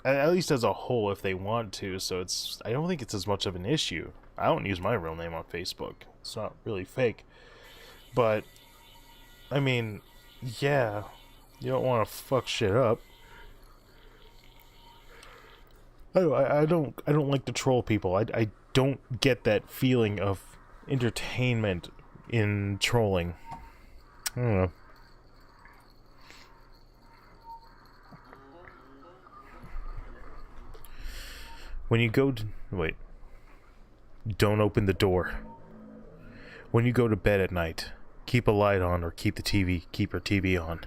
Speaker 1: at least as a whole, if they want to. So I don't think it's as much of an issue. I don't use my real name on Facebook. It's not really fake. But, I mean, yeah, you don't want to fuck shit up. I don't like to troll people. I don't get that feeling of entertainment in trolling. I don't know. When you go to... Wait. Don't open the door. When you go to bed at night, keep a light on or keep your TV on.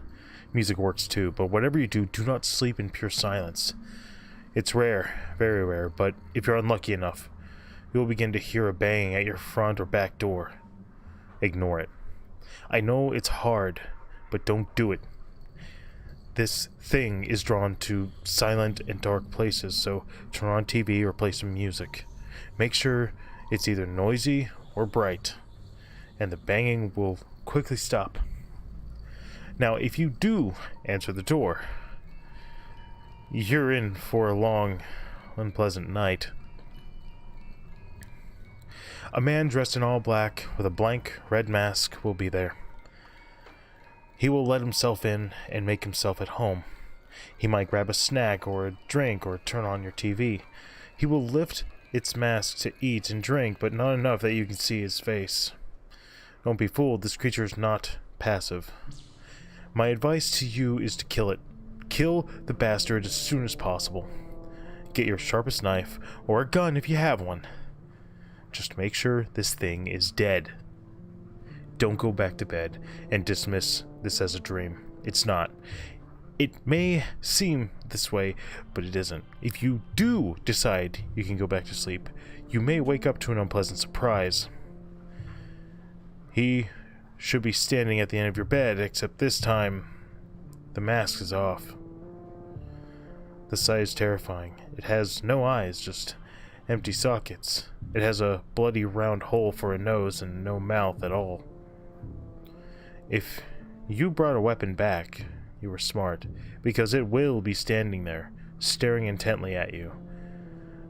Speaker 1: Music works too, but whatever you do, do not sleep in pure silence. It's rare, very rare, but if you're unlucky enough, you will begin to hear a banging at your front or back door. Ignore it. I know it's hard, but don't do it. This thing is drawn to silent and dark places, so turn on TV or play some music. Make sure it's either noisy or bright, and the banging will quickly stop. Now, if you do answer the door, you're in for a long, unpleasant night. A man dressed in all black with a blank red mask will be there. He will let himself in and make himself at home. He might grab a snack or a drink or turn on your TV. He will lift its mask to eat and drink, but not enough that you can see his face. Don't be fooled, this creature is not passive. My advice to you is to kill it. Kill the bastard as soon as possible. Get your sharpest knife, or a gun if you have one. Just make sure this thing is dead. Don't go back to bed and dismiss this as a dream. It's not. It may seem this way, but it isn't. If you do decide you can go back to sleep, you may wake up to an unpleasant surprise. He should be standing at the end of your bed, except this time, the mask is off. The sight is terrifying. It has no eyes, just empty sockets. It has a bloody round hole for a nose and no mouth at all. If you brought a weapon back, you were smart, because it will be standing there, staring intently at you,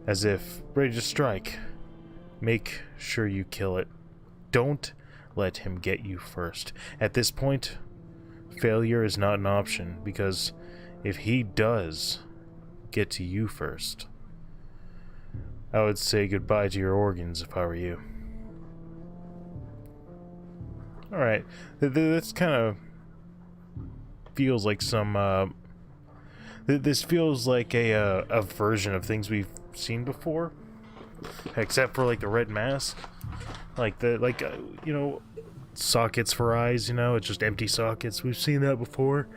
Speaker 1: as if ready to strike. Make sure you kill it. Don't let him get you first. At this point, failure is not an option, because if he does get to you first, I would say goodbye to your organs if I were you. Alright, this kind of feels like some, this feels like a version of things we've seen before, except for like the red mask, you know, sockets for eyes, you know, it's just empty sockets. We've seen that before.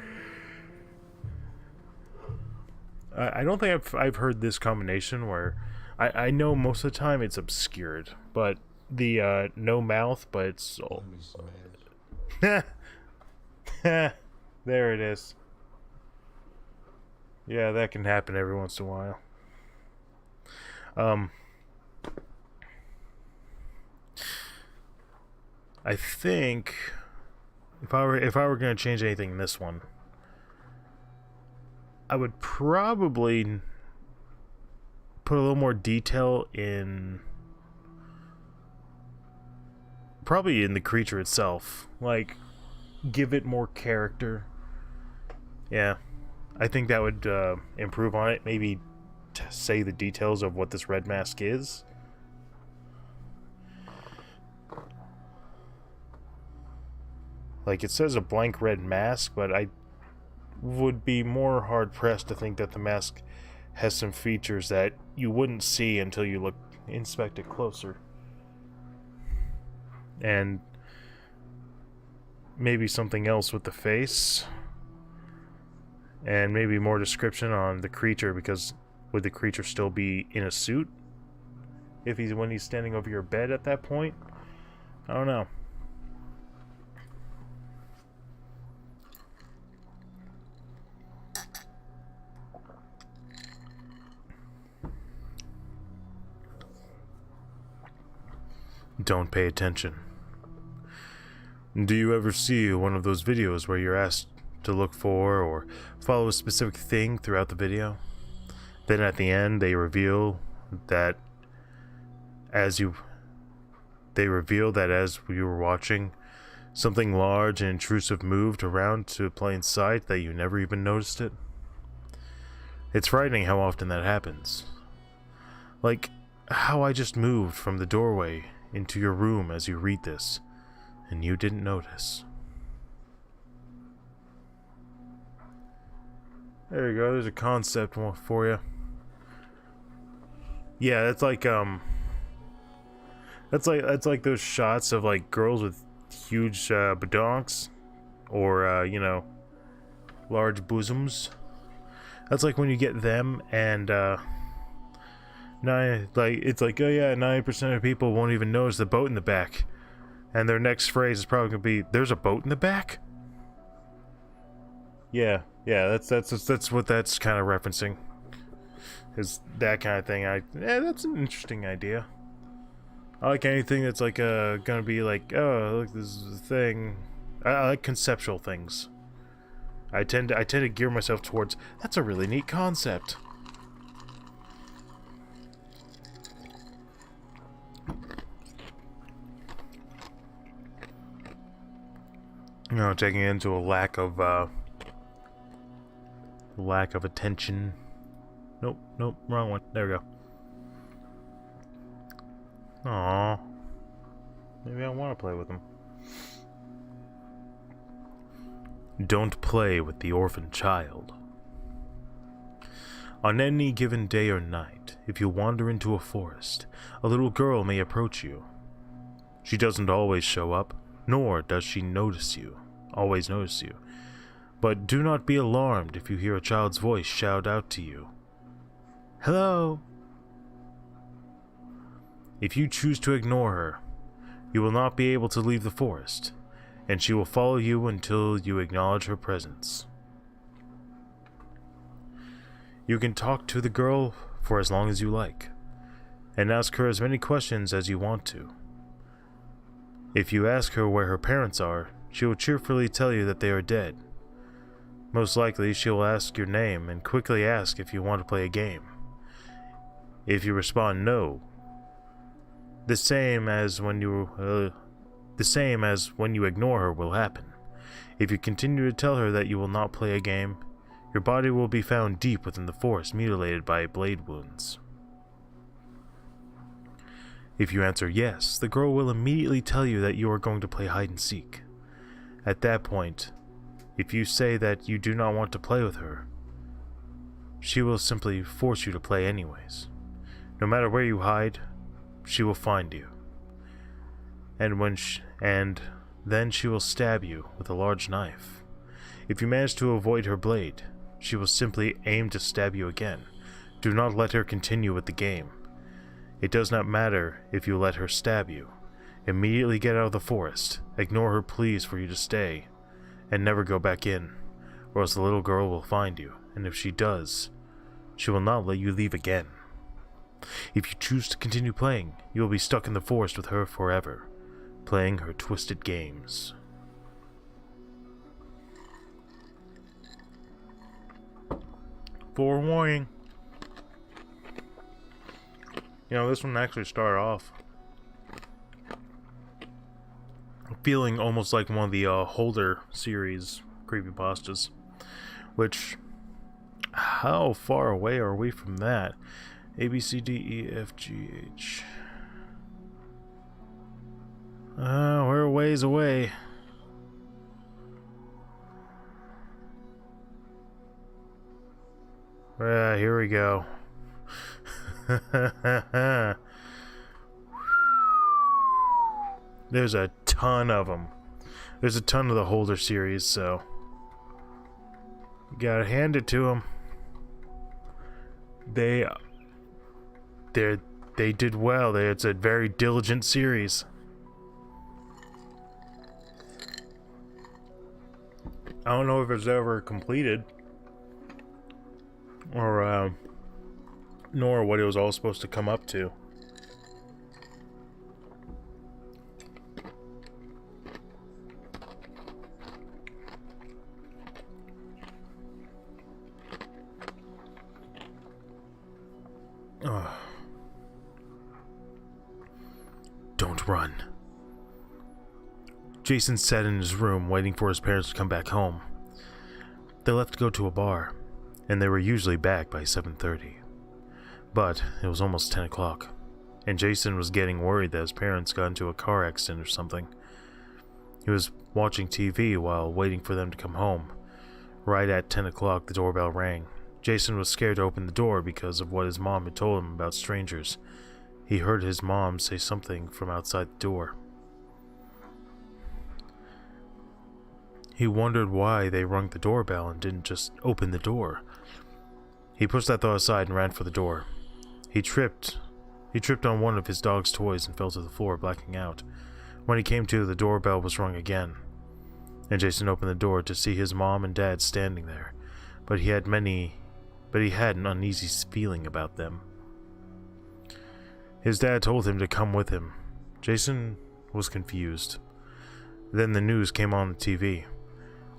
Speaker 1: I don't think I've heard this combination where I know most of the time it's obscured, but the no mouth, but it's there it is. Yeah, that can happen every once in a while. I think if I were going to change anything in this one, I would probably put a little more detail in, probably in the creature itself, like give it more character. Yeah, I think that would improve on it. Maybe say the details of what this red mask is. Like, it says a blank red mask, but I would be more hard-pressed to think that the mask has some features that you wouldn't see until you inspect it closer. And maybe something else with the face. And maybe more description on the creature, because would the creature still be in a suit? When he's standing over your bed at that point? I don't know. Don't pay attention. Do you ever see one of those videos where you're asked to look for or follow a specific thing throughout the video? Then at the end they reveal that as you were watching, something large and intrusive moved around to plain sight that you never even noticed it? It's frightening how often that happens. Like how I just moved from the doorway into your room as you read this, and you didn't notice. There you go, there's a concept one for you. Yeah, that's like those shots of like girls with huge badonks or you know, large bosoms. That's like when you get them and it's like, oh yeah, 90% of people won't even notice the boat in the back. And their next phrase is probably gonna be, "There's a boat in the back?" Yeah, that's what that's kind of referencing. Is that kind of thing. That's an interesting idea. I like anything that's like gonna be like, oh look, this is a thing. I like conceptual things. I tend to gear myself towards, that's a really neat concept. You know, taking into a lack of attention. Nope, wrong one. There we go. Aww. Maybe I want to play with him. Don't play with the orphan child. On any given day or night, if you wander into a forest, a little girl may approach you. She doesn't always show up, nor does she always notice you. But do not be alarmed if you hear a child's voice shout out to you. Hello! If you choose to ignore her, you will not be able to leave the forest, and she will follow you until you acknowledge her presence. You can talk to the girl for as long as you like, and ask her as many questions as you want to. If you ask her where her parents are, she will cheerfully tell you that they are dead. Most likely, she will ask your name and quickly ask if you want to play a game. If you respond no, the same as when you ignore her will happen. If you continue to tell her that you will not play a game, your body will be found deep within the forest, mutilated by blade wounds. If you answer yes, the girl will immediately tell you that you are going to play hide and seek. At that point, if you say that you do not want to play with her, she will simply force you to play anyways. No matter where you hide, she will find you. And then she will stab you with a large knife. If you manage to avoid her blade, she will simply aim to stab you again. Do not let her continue with the game. It does not matter if you let her stab you. Immediately get out of the forest, ignore her pleas for you to stay, and never go back in, or else the little girl will find you, and if she does, she will not let you leave again. If you choose to continue playing, you will be stuck in the forest with her forever, playing her twisted games. Forewarning. You know, this one actually started off feeling almost like one of the Holder series creepypastas, which, how far away are we from that? A, B, C, D, E, F, G, H. We're a ways away. Here we go. There's a ton of them. There's a ton of the Holder series, so you gotta hand it to them. They did well. It's a very diligent series. I don't know if it's ever completed, or nor what it was all supposed to come up to. Don't run. Jason sat in his room waiting for his parents to come back home. They left to go to a bar, and they were usually back by 7:30. But it was almost 10 o'clock, and Jason was getting worried that his parents got into a car accident or something. He was watching TV while waiting for them to come home. Right at 10 o'clock, the doorbell rang. Jason was scared to open the door because of what his mom had told him about strangers. He heard his mom say something from outside the door. He wondered why they rung the doorbell and didn't just open the door. He pushed that thought aside and ran for the door. He tripped on one of his dog's toys and fell to the floor, blacking out. When he came to, the doorbell was rung again, and Jason opened the door to see his mom and dad standing there, but he had an uneasy feeling about them. His dad told him to come with him. Jason was confused. Then the news came on the TV.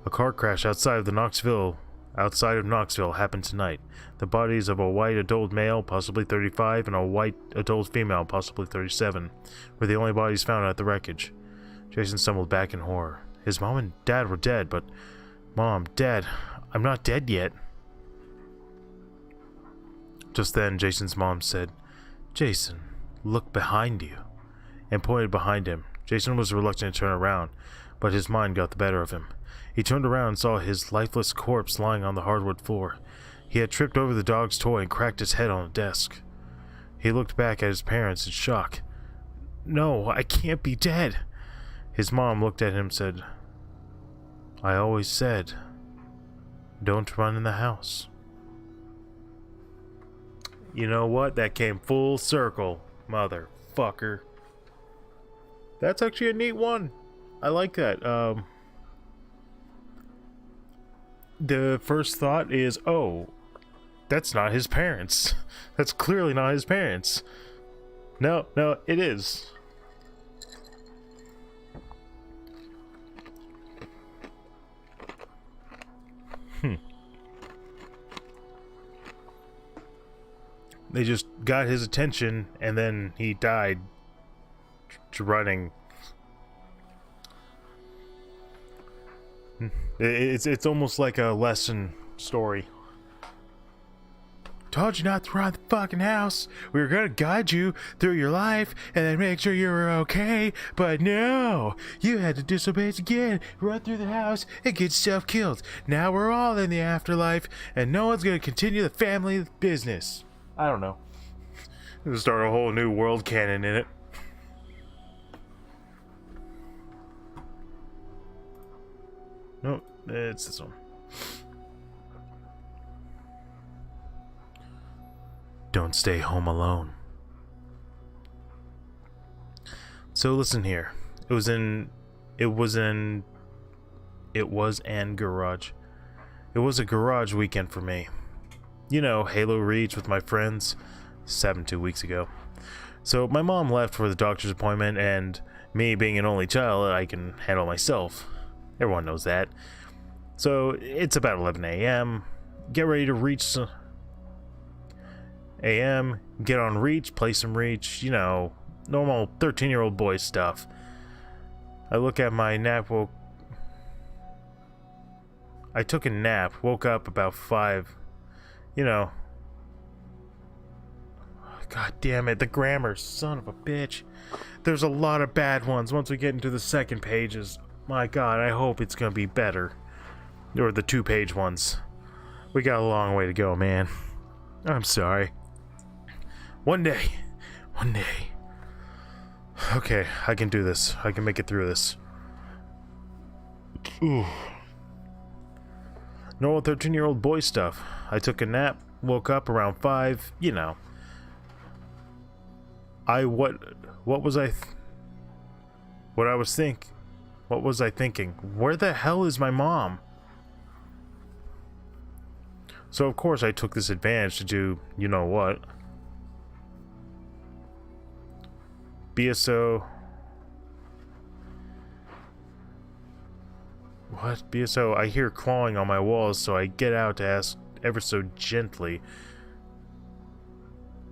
Speaker 1: A car crash outside of Knoxville happened tonight. The bodies of a white adult male, possibly 35, and a white adult female, possibly 37, were the only bodies found at the wreckage. Jason stumbled back in horror. His mom and dad were dead, but Mom, Dad, I'm not dead yet. Just then, Jason's mom said, "Jason, look behind you," and pointed behind him. Jason was reluctant to turn around, but his mind got the better of him. He turned around and saw his lifeless corpse lying on the hardwood floor. He had tripped over the dog's toy and cracked his head on a desk. He looked back at his parents in shock. "No, I can't be dead." His mom looked at him and said, "I always said, don't run in the house." You know what? That came full circle, motherfucker. That's actually a neat one. I like that. The first thought is, oh, that's not his parents. That's clearly not his parents. No, it is. They just got his attention, and then he died running. It's almost like a lesson story. Told you not to run the fucking house. We were gonna guide you through your life and then make sure you were okay, but no, you had to disobey us again, run through the house, and get yourself killed. Now we're all in the afterlife, and no one's gonna continue the family business. I don't know. We'll start a whole new world canon in it. No, it's this one. Don't stay home alone. So listen here. It was an garage. It was a garage weekend for me. You know, Halo Reach with my friends. This happened 2 weeks ago. So my mom left for the doctor's appointment, and me being an only child, I can handle myself. Everyone knows that. So it's about 11 a.m. Get ready to reach a.m. Get on Reach, play some Reach, you know, normal 13-year-old boy stuff. I look at my nap. I took a nap, woke up about 5. You know. God damn it, the grammar, son of a bitch. There's a lot of bad ones once we get into the second pages. My God, I hope it's gonna be better. Or the 2-page ones. We got a long way to go, man. I'm sorry. One day. Okay, I can do this. I can make it through this. Ooh. Normal 13-year-old boy stuff. I took a nap, woke up around 5, you know. What was I thinking? Where the hell is my mom? So of course I took this advantage to do, you know what. BSO. What? BSO, I hear clawing on my walls, so I get out to ask ever so gently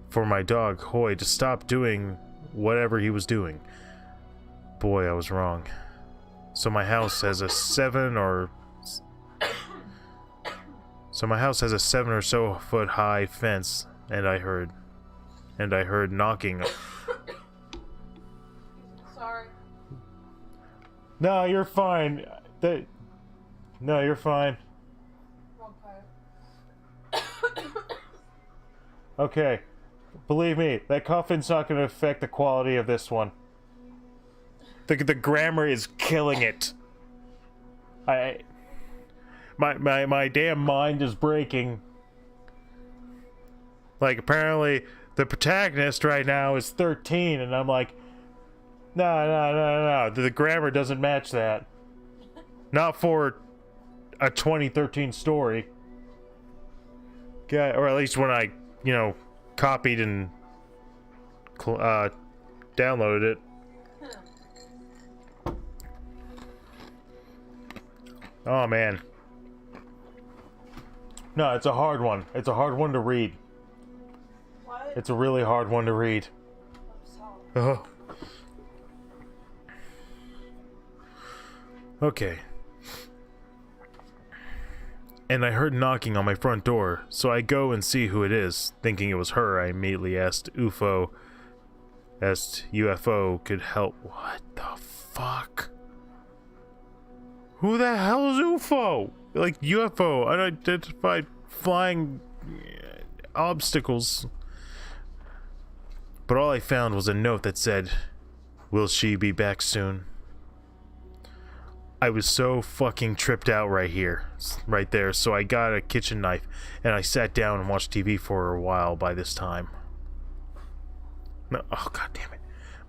Speaker 1: for my dog, Hoy, to stop doing whatever he was doing. Boy, I was wrong. So my house has a 7 or so foot high fence, and I heard knocking.
Speaker 2: Sorry.
Speaker 1: No, you're fine. No, you're fine. Okay. Believe me, that coffin's not going to affect the quality of this one. The grammar is killing it. My damn mind is breaking. Like, apparently the protagonist right now is 13, and I'm like, no. The grammar doesn't match that. Not for a 2013 story. Yeah, or at least when I, you know, copied and downloaded it. Oh man. No, it's a hard one. It's a hard one to read.
Speaker 2: What?
Speaker 1: It's a really hard one to read.
Speaker 2: I'm sorry.
Speaker 1: Okay. And I heard knocking on my front door, so I go and see who it is. Thinking it was her, I immediately asked UFO could help. What the fuck? Who the hell is UFO? Like UFO, unidentified flying obstacles. But all I found was a note that said, "Will she be back soon?" I was so fucking tripped out right there, so I got a kitchen knife and I sat down and watched TV for a while by this time. No, oh god damn it.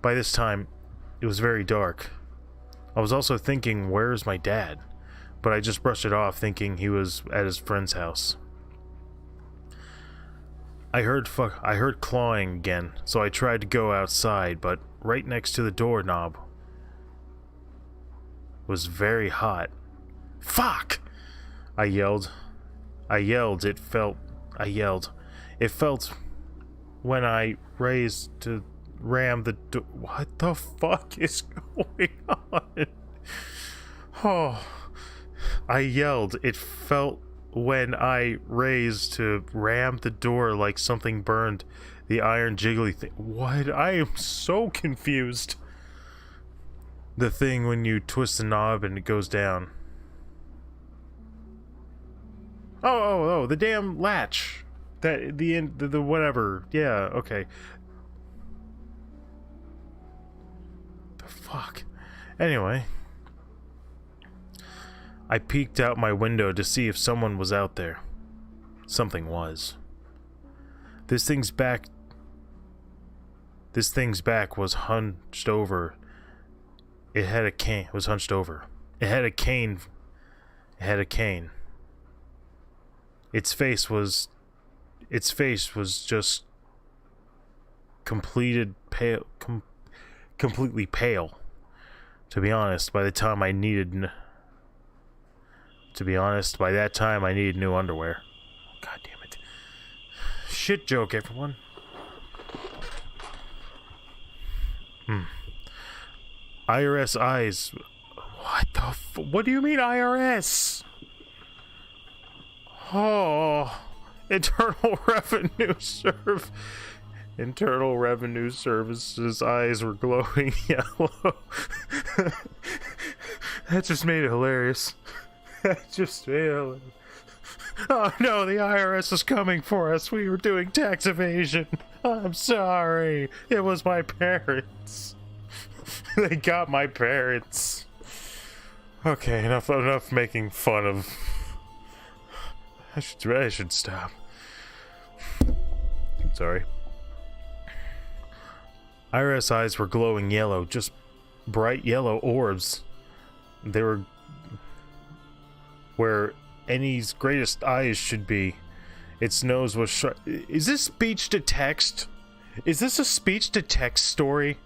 Speaker 1: By this time, it was very dark. I was also thinking, where's my dad? But I just brushed it off thinking he was at his friend's house. I heard clawing again, so I tried to go outside, but right next to the doorknob was very hot. Fuck! I yelled. It felt when I raised to ram the door. What the fuck is going on? Oh. I yelled. It felt when I raised to ram the door like something burned the iron jiggly thing. What? I am so confused. The thing when you twist the knob and it goes down. Oh, the damn latch. That, the whatever. Yeah, okay. The fuck? Anyway. I peeked out my window to see if someone was out there. Something was. This thing's back was hunched over. It had a cane. Was hunched over. It had a cane. Its face was just completely pale. To be honest, by that time I needed new underwear. God damn it. Shit joke, everyone. IRS eyes. What the what do you mean IRS? Oh, Internal Revenue Service's eyes were glowing yellow. That just made it hilarious. That just made it hilarious. Oh no, the IRS is coming for us. We were doing tax evasion. I'm sorry. It was my parents. They got my parents. Okay, enough making fun of. I should stop. I'm sorry. IRS eyes were glowing yellow, just bright yellow orbs. They were where Annie's greatest eyes should be. Its nose was sharp. Is this speech to text? Is this a speech to text story?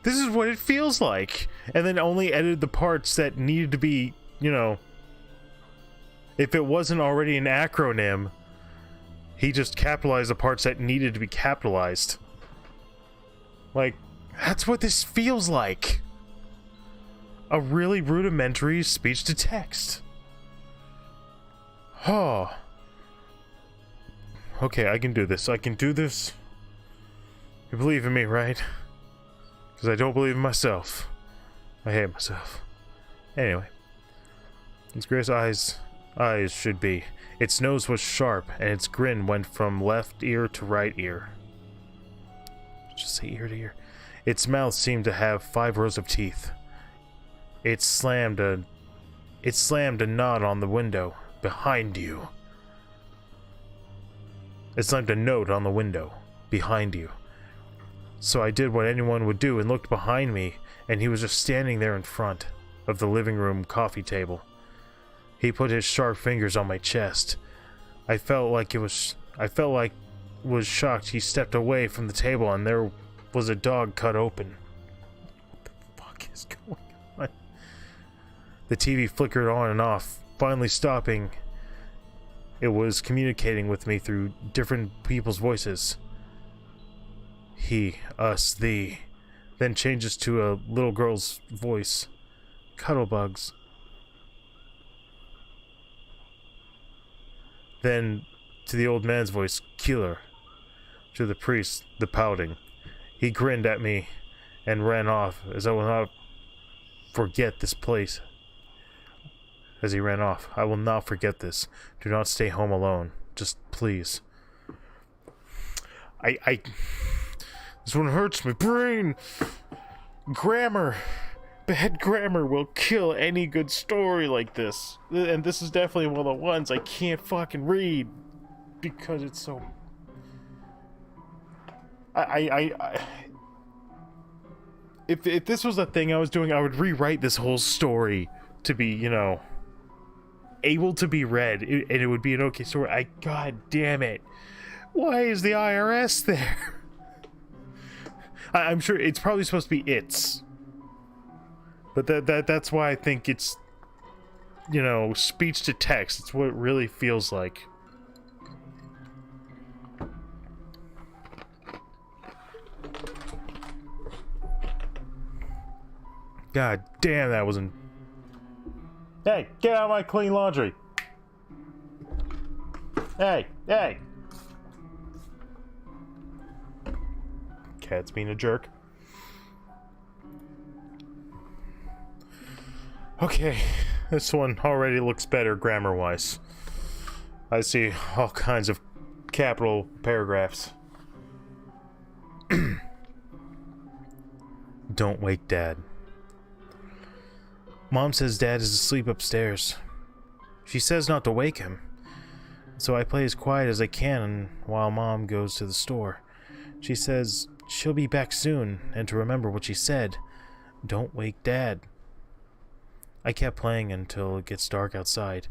Speaker 1: This is what it feels like. And then only edited the parts that needed to be, you know, if it wasn't already an acronym, he just capitalized the parts that needed to be capitalized. Like, that's what this feels like. A really rudimentary speech to text. Oh. Okay, I can do this. I can do this. You believe in me, right? Because I don't believe in myself. I hate myself. Anyway. Its greatest eyes should be. Its nose was sharp, and its grin went from left ear to right ear. Just say ear to ear. Its mouth seemed to have 5 rows of teeth. It slammed a knot on the window behind you. It slammed a note on the window behind you. So I did what anyone would do and looked behind me, and he was just standing there in front of the living room coffee table. He put his sharp fingers on my chest. I felt like was shocked. He stepped away from the table and there was a dog cut open. What the fuck is going on? The TV flickered on and off, finally stopping. It was communicating with me through different people's voices. He, us, thee. Then changes to a little girl's voice. Cuddlebugs. Then to the old man's voice, killer. To the priest, the pouting. He grinned at me and ran off, as I will not forget this place. As he ran off, I will not forget this. Do not stay home alone. Just please. This one hurts my brain. Grammar. Bad grammar will kill any good story like this. And this is definitely one of the ones I can't fucking read. Because it's so... If this was a thing I was doing, I would rewrite this whole story to be, you know, able to be read, and it would be an okay story. God damn it. Why is the IRS there? I'm sure it's probably supposed to be it's. But that's why I think it's, you know, speech to text. It's what it really feels like. God damn, that wasn't... Hey, get out of my clean laundry! Hey, hey! Cat's being a jerk. Okay, this one already looks better grammar-wise. I see all kinds of capital paragraphs. Don't wake Dad. Mom says Dad is asleep upstairs. She says not to wake him. So I play as quiet as I can while Mom goes to the store. She says she'll be back soon and to remember what she said. Don't wake Dad. I kept playing until it gets dark outside.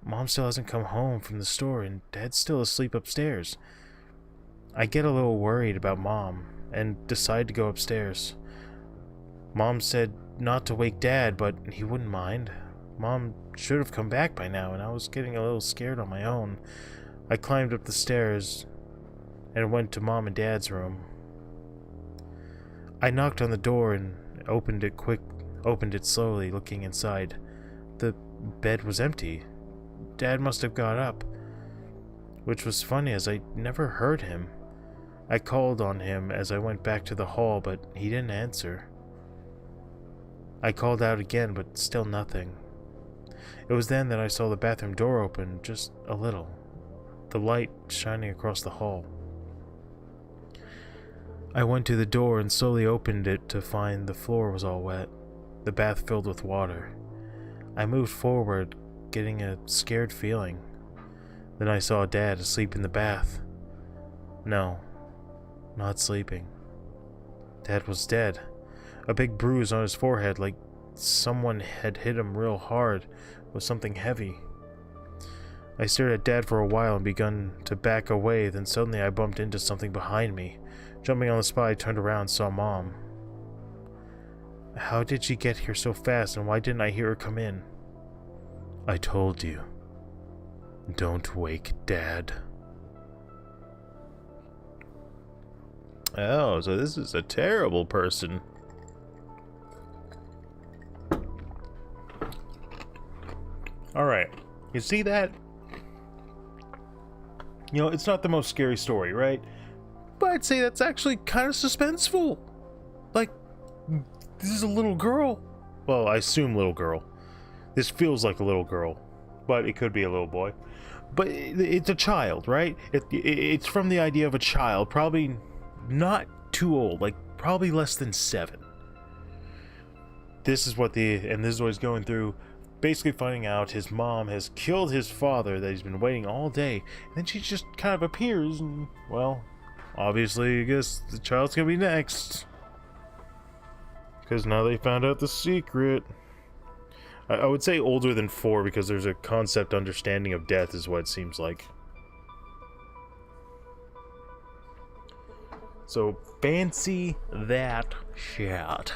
Speaker 1: Mom still hasn't come home from the store and Dad's still asleep upstairs. I get a little worried about Mom and decide to go upstairs. Mom said not to wake Dad, but he wouldn't mind. Mom should have come back by now, and I was getting a little scared on my own. I climbed up the stairs and went to Mom and Dad's room. I knocked on the door and opened it slowly, looking inside. The bed was empty. Dad must have got up, which was funny as I never heard him. I called on him as I went back to the hall, but he didn't answer. I called out again, but still nothing. It was then that I saw the bathroom door open just a little, the light shining across the hall. I went to the door and slowly opened it to find the floor was all wet, the bath filled with water. I moved forward, getting a scared feeling. Then I saw Dad asleep in the bath. No, not sleeping. Dad was dead. A big bruise on his forehead, like someone had hit him real hard with something heavy. I stared at Dad for a while and begun to back away, then suddenly I bumped into something behind me. Jumping on the spot, I turned around and saw Mom. How did she get here so fast, and why didn't I hear her come in? I told you. Don't wake Dad. Oh, so this is a terrible person. Alright, you see that? You know, it's not the most scary story, right? But I'd say that's actually kind of suspenseful. Like, this is a little girl. Well, I assume little girl. This feels like a little girl, but it could be a little boy. But it's a child, right? It's from the idea of a child, probably not too old, like probably less than 7. This is what he's going through, basically finding out his mom has killed his father, that he's been waiting all day, and then she just kind of appears, and, well, obviously, I guess the child's gonna be next. Because now they found out the secret. I would say older than 4 because there's a concept understanding of death is what it seems like. So, fancy that shit.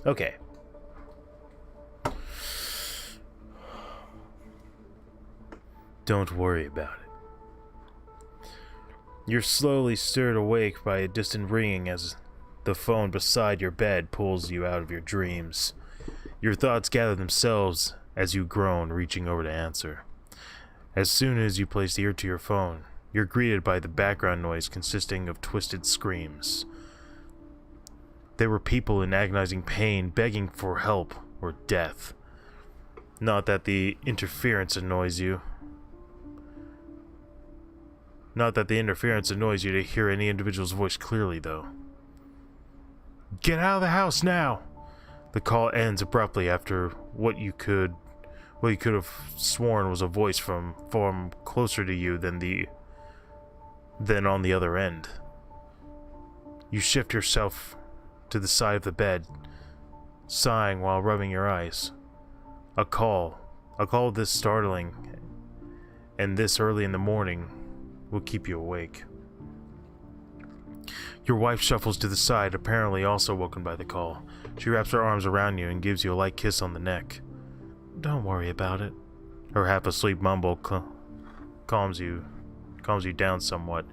Speaker 1: Okay. Don't worry about it. You're slowly stirred awake by a distant ringing as the phone beside your bed pulls you out of your dreams. Your thoughts gather themselves as you groan, reaching over to answer. As soon as you place the ear to your phone, you're greeted by the background noise consisting of twisted screams. There were people in agonizing pain begging for help or death. Not that the interference annoys you. Not that the interference annoys you to hear any individual's voice clearly, though. Get out of the house now! The call ends abruptly after what you could have sworn was a voice from closer to you than on the other end. You shift yourself to the side of the bed, sighing while rubbing your eyes. A call this startling and this early in the morning will keep you awake. Your wife shuffles to the side, apparently also woken by the call. She wraps her arms around you and gives you a light kiss on the neck. Don't worry about it. Her half-asleep mumble calms you down somewhat.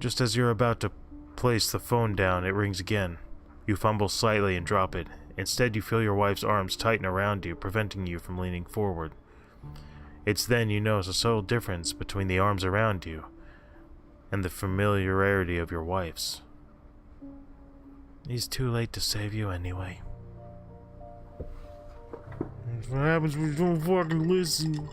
Speaker 1: Just as you're about to place the phone down, it rings again. You fumble slightly and drop it. Instead, you feel your wife's arms tighten around you, preventing you from leaning forward. It's then you notice a subtle difference between the arms around you and the familiarity of your wife's. He's too late to save you anyway. What happens when you don't fucking listen?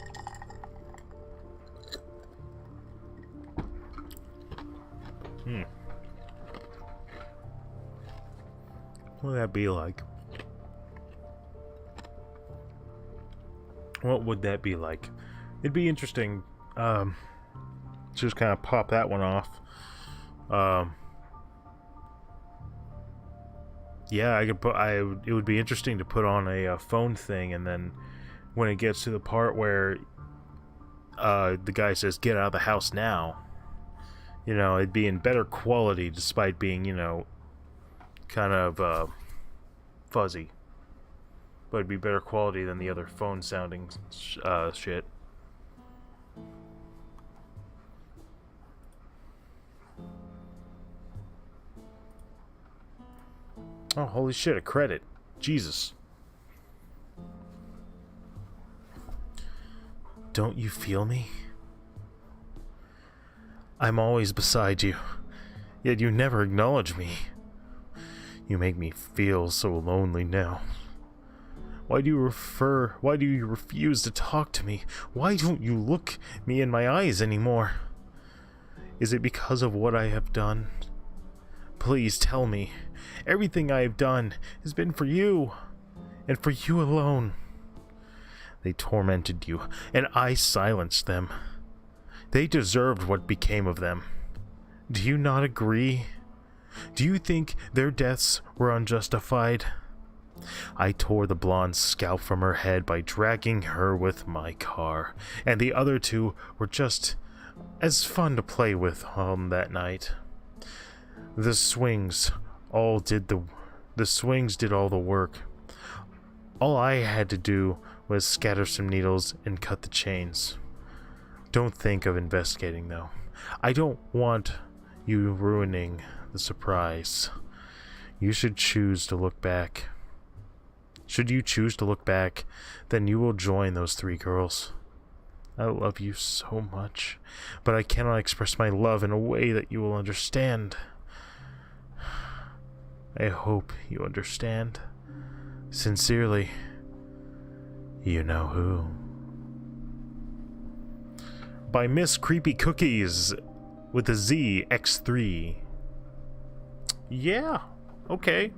Speaker 1: What would that be like? What would that be like? It'd be interesting. Just kind of pop that one off. Yeah, it would be interesting to put on a phone thing, and then when it gets to the part where the guy says, "Get out of the house now," you know, it'd be in better quality despite being, you know, kind of fuzzy. But it'd be better quality than the other phone sounding shit. Oh, holy shit, a credit. Jesus. Don't you feel me? I'm always beside you, yet you never acknowledge me. You make me feel so lonely now. Why do you refuse to talk to me? Why don't you look me in my eyes anymore? Is it because of what I have done? Please tell me. Everything I have done has been for you, and for you alone. They tormented you, and I silenced them. They deserved what became of them. Do you not agree? Do you think their deaths were unjustified? I tore the blonde's scalp from her head by dragging her with my car, and the other two were just as fun to play with on that night. The swings did all the work. All I had to do was scatter some needles and cut the chains. Don't think of investigating, though. I don't want you ruining the surprise. You should choose to look back. Should you choose to look back, then you will join those 3 girls. I love you so much, but I cannot express my love in a way that you will understand. I hope you understand. Sincerely, you know who. By Miss Creepy Cookies with a Z X3. Yeah, okay.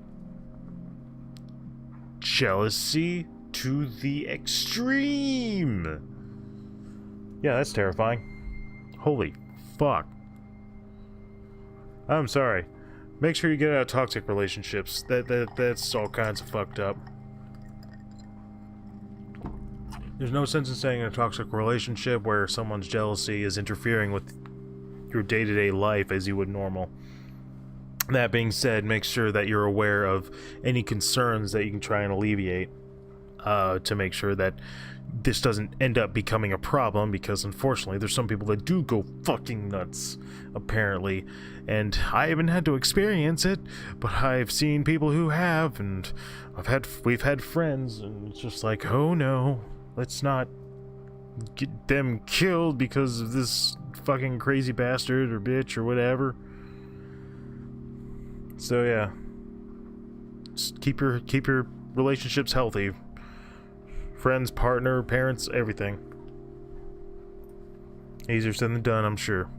Speaker 1: Jealousy to the extreme. Yeah, that's terrifying. Holy fuck. I'm sorry. Make sure you get out of toxic relationships. That's all kinds of fucked up. There's no sense in staying in a toxic relationship where someone's jealousy is interfering with your day-to-day life as you would normal. That being said, make sure that you're aware of any concerns that you can try and alleviate to make sure that this doesn't end up becoming a problem, because unfortunately there's some people that do go fucking nuts, apparently, and I haven't had to experience it, but I've seen people who have, and we've had friends, and it's just like, oh no, let's not get them killed because of this fucking crazy bastard or bitch or whatever. So yeah, just keep your relationships healthy. Friends, partner, parents, everything. Easier said than done, I'm sure.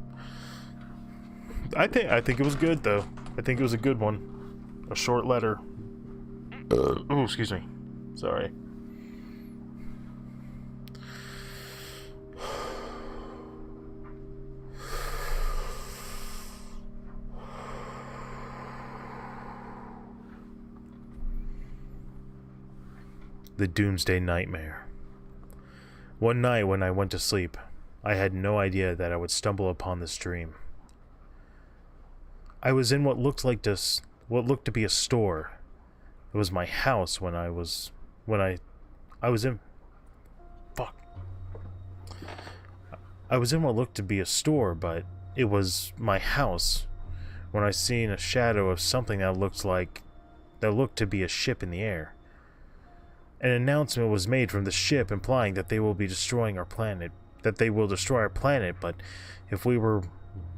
Speaker 1: I think it was good though. I think it was a good one. A short letter. Oh, excuse me. Sorry. The Doomsday Nightmare. One night when I went to sleep, I had no idea that I would stumble upon this dream. I was in what looked to be a store. It was my house when I was in what looked to be a store, but it was my house when I seen a shadow of something that looked to be a ship in the air. An announcement was made from the ship implying that they will be destroying our planet. That they will destroy our planet, but if we were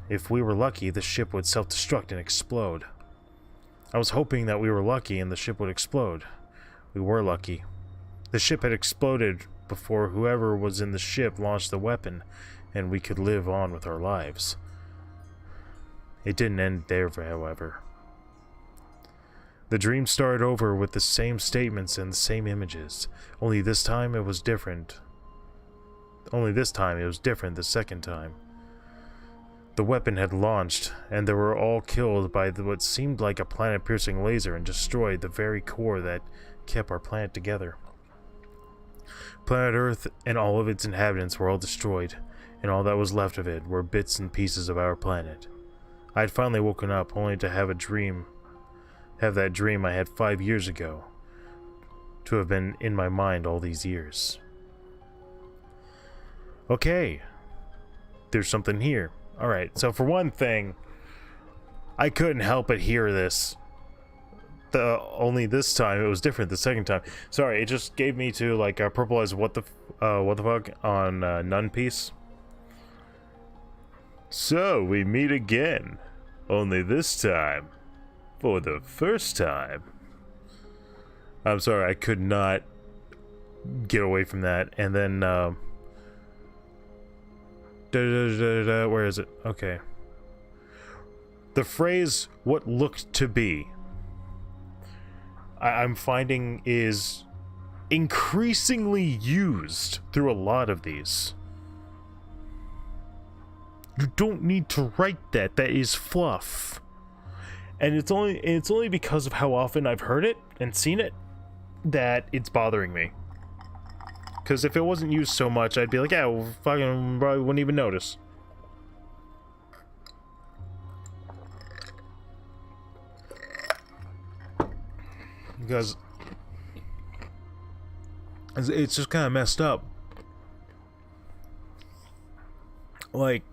Speaker 1: lucky, the ship would self-destruct and explode. I was hoping that we were lucky and the ship would explode. We were lucky. The ship had exploded before whoever was in the ship launched the weapon, and we could live on with our lives. It didn't end there, however. The dream started over with the same statements and the same images, only this time it was different. The second time. The weapon had launched, and they were all killed by what seemed like a planet-piercing laser and destroyed the very core that kept our planet together. Planet Earth and all of its inhabitants were all destroyed, and all that was left of it were bits and pieces of our planet. I had finally woken up only to have that dream I had 5 years ago to have been in my mind all these years. Okay, there's something here. Alright, so for one thing, I couldn't help but hear this. Only this time it was different the second time. Sorry, it just gave me to like a purpleized what the fuck on Nun Piece. So we meet again, only this time for the first time. I'm sorry, I could not get away from that. And then, where is it? Okay. The phrase, what looked to be, I'm finding is increasingly used through a lot of these. You don't need to write that. That is fluff. And it's only because of how often I've heard it and seen it that it's bothering me. Because if it wasn't used so much, I'd be like, yeah, well, fucking probably wouldn't even notice. Because it's just kind of messed up. Like,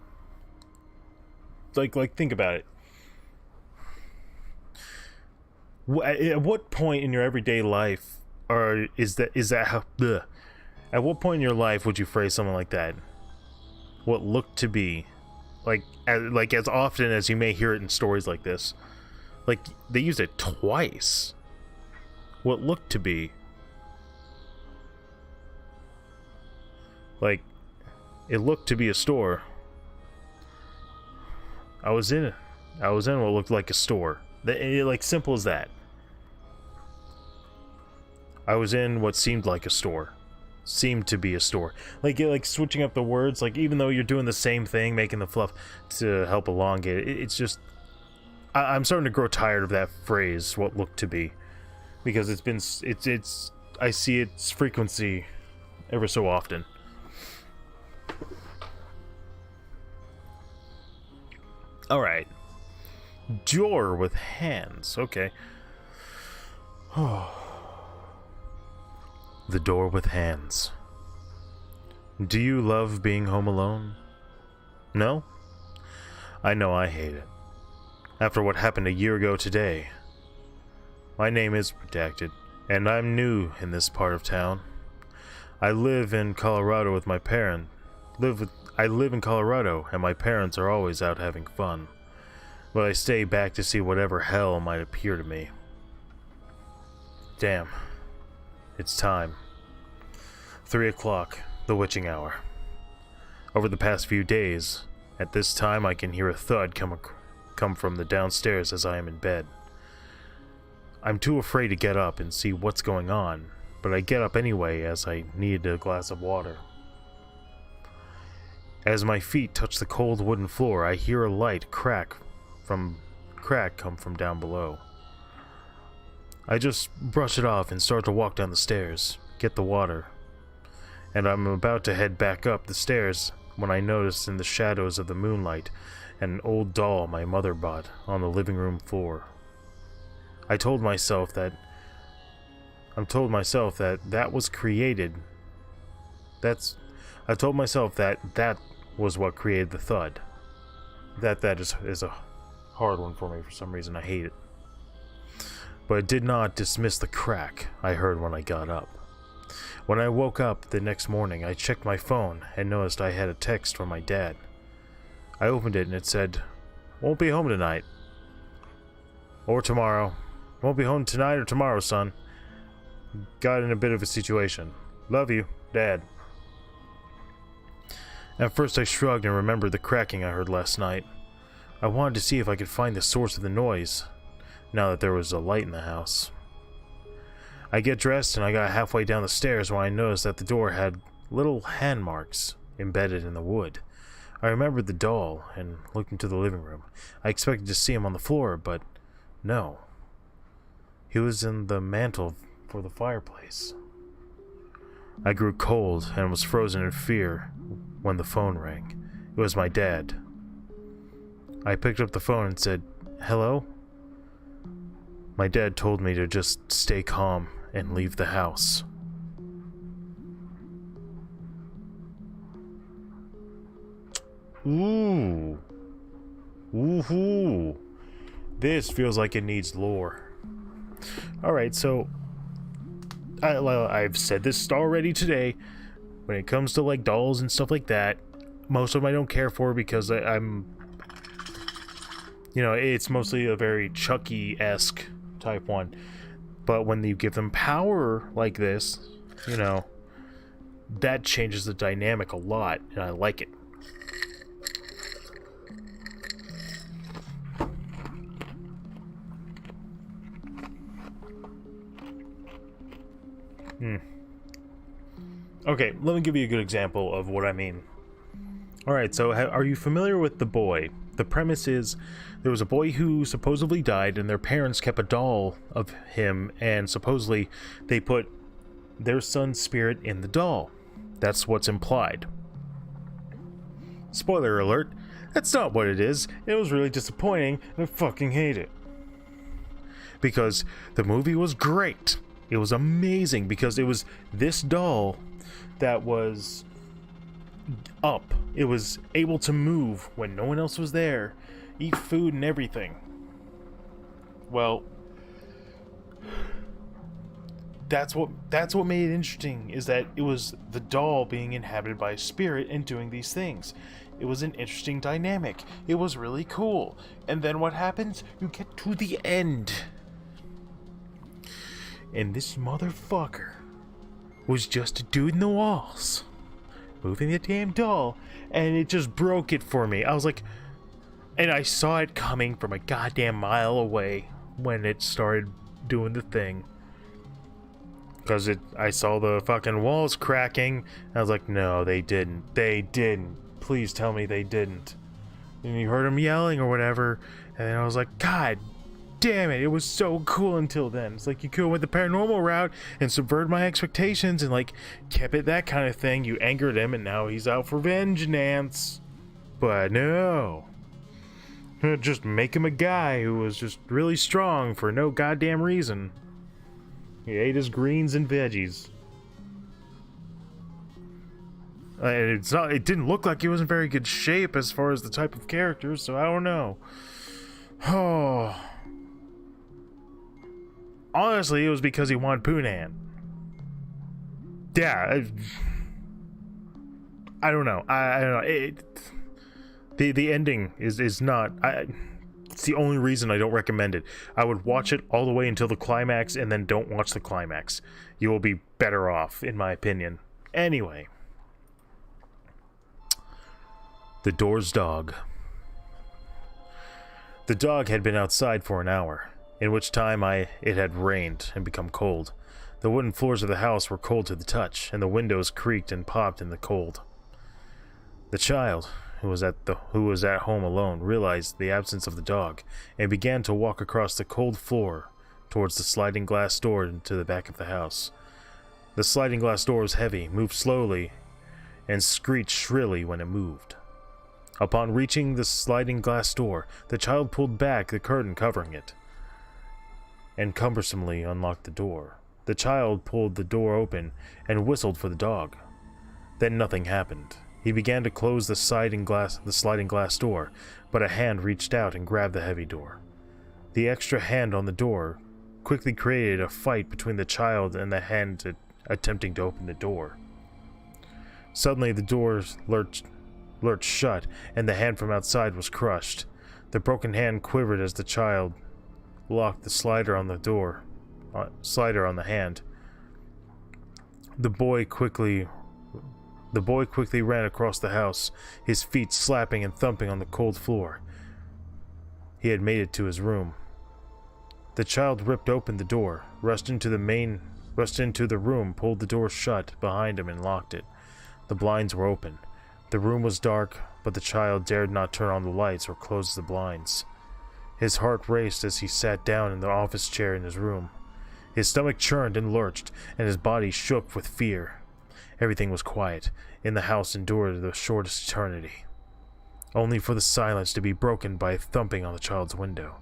Speaker 1: think about it. At what point in your everyday life, or is that how? Ugh. At what point in your life would you phrase something like that? What looked to be, like as often as you may hear it in stories like this, like they used it twice. What looked to be, like, it looked to be a store. I was in what looked like a store. Like, simple as that. I was in what seemed like a store. Seemed to be a store. Like switching up the words, like, even though you're doing the same thing, making the fluff to help elongate it, it's just... I'm starting to grow tired of that phrase, what looked to be. Because I see its frequency ever so often. Alright. Door with hands. Okay. The door with hands. Do you love being home alone? No? I know I hate it. After what happened a year ago today. My name is redacted, and I'm new in this part of town. I live in Colorado with my parents. I live in Colorado, and my parents are always out having fun. But I stay back to see whatever hell might appear to me. Damn. It's time. 3 o'clock, the witching hour. Over the past few days, at this time I can hear a thud come from the downstairs as I am in bed. I'm too afraid to get up and see what's going on, but I get up anyway as I need a glass of water. As my feet touch the cold wooden floor, I hear a light crack come from down below. I just brush it off and start to walk down the stairs, get the water. And I'm about to head back up the stairs when I notice in the shadows of the moonlight an old doll my mother bought on the living room floor. I told myself that that was created. I told myself that was what created the thud. That is a hard one for me for some reason. I hate it. But it did not dismiss the crack I heard when I got up. When I woke up the next morning, I checked my phone and noticed I had a text from my dad. I opened it and it said, "Won't be home tonight. Or tomorrow. Won't be home tonight or tomorrow, son. Got in a bit of a situation. Love you, Dad." At first I shrugged and remembered the cracking I heard last night. I wanted to see if I could find the source of the noise, now that there was a light in the house. I get dressed and I got halfway down the stairs when I noticed that the door had little hand marks embedded in the wood. I remembered the doll and looked into the living room. I expected to see him on the floor, but no. He was in the mantel for the fireplace. I grew cold and was frozen in fear when the phone rang. It was my dad. I picked up the phone and said, "Hello?" My dad told me to just stay calm and leave the house. Ooh. Woohoo. This feels like it needs lore. Alright, so I've said this already today. When it comes to like dolls and stuff like that, most of them I don't care for because I'm, you know, it's mostly a very Chucky-esque type one. But when you give them power like this, you know, that changes the dynamic a lot, and I like it. Okay, let me give you a good example of what I mean. Alright, so are you familiar with The Boy? The premise is there was a boy who supposedly died, and their parents kept a doll of him, and supposedly they put their son's spirit in the doll. That's what's implied. Spoiler alert, that's not what it is. It was really disappointing, and I fucking hate it. Because the movie was great. It was amazing, because it was this doll that was up. It was able to move when no one else was there, eat food and everything. Well, that's what made it interesting, is that it was the doll being inhabited by a spirit and doing these things. It was an interesting dynamic. It was really cool. And then what happens? You get to the end, and this motherfucker was just a dude in the walls moving the damn doll, and it just broke it for me. I was like, and I saw it coming from a goddamn mile away when it started doing the thing, because I saw the fucking walls cracking. I was like, no, they didn't, please tell me they didn't. And you heard him yelling or whatever, and then I was like, god damn it, it was so cool until then. It's like, you could have went the paranormal route and subverted my expectations and like kept it that kind of thing. You angered him and now he's out for vengeance. But no, just make him a guy who was just really strong for no goddamn reason. He ate his greens and veggies. And it didn't look like he was in very good shape as far as the type of character, so I don't know. Oh, honestly, it was because he wanted Poonan. Yeah, I don't know. I don't know. The ending is not. It's the only reason I don't recommend it. I would watch it all the way until the climax, and then don't watch the climax. You will be better off, in my opinion. Anyway, the Door's dog. The dog had been outside for an hour, in which time it had rained and become cold. The wooden floors of the house were cold to the touch, and the windows creaked and popped in the cold. The child, who was at home alone, realized the absence of the dog, and began to walk across the cold floor towards the sliding glass door into the back of the house. The sliding glass door was heavy, moved slowly, and screeched shrilly when it moved. Upon reaching the sliding glass door, the child pulled back the curtain covering it, and cumbersomely unlocked the door. The child pulled the door open and whistled for the dog. Then nothing happened. He began to close the sliding glass door, but a hand reached out and grabbed the heavy door. The extra hand on the door quickly created a fight between the child and the hand attempting to open the door. Suddenly the door lurched shut, and the hand from outside was crushed. The broken hand quivered as the child locked the slider on the hand. The boy quickly ran across the house, his feet slapping and thumping on the cold floor. He had made it to his room. The child ripped open the door, rushed into the room, pulled the door shut behind him and locked it. The blinds were open. The room was dark, but the child dared not turn on the lights or close the blinds. His heart raced as he sat down in the office chair in his room. His stomach churned and lurched, and his body shook with fear. Everything was quiet. In the house endured the shortest eternity, only for the silence to be broken by thumping on the child's window.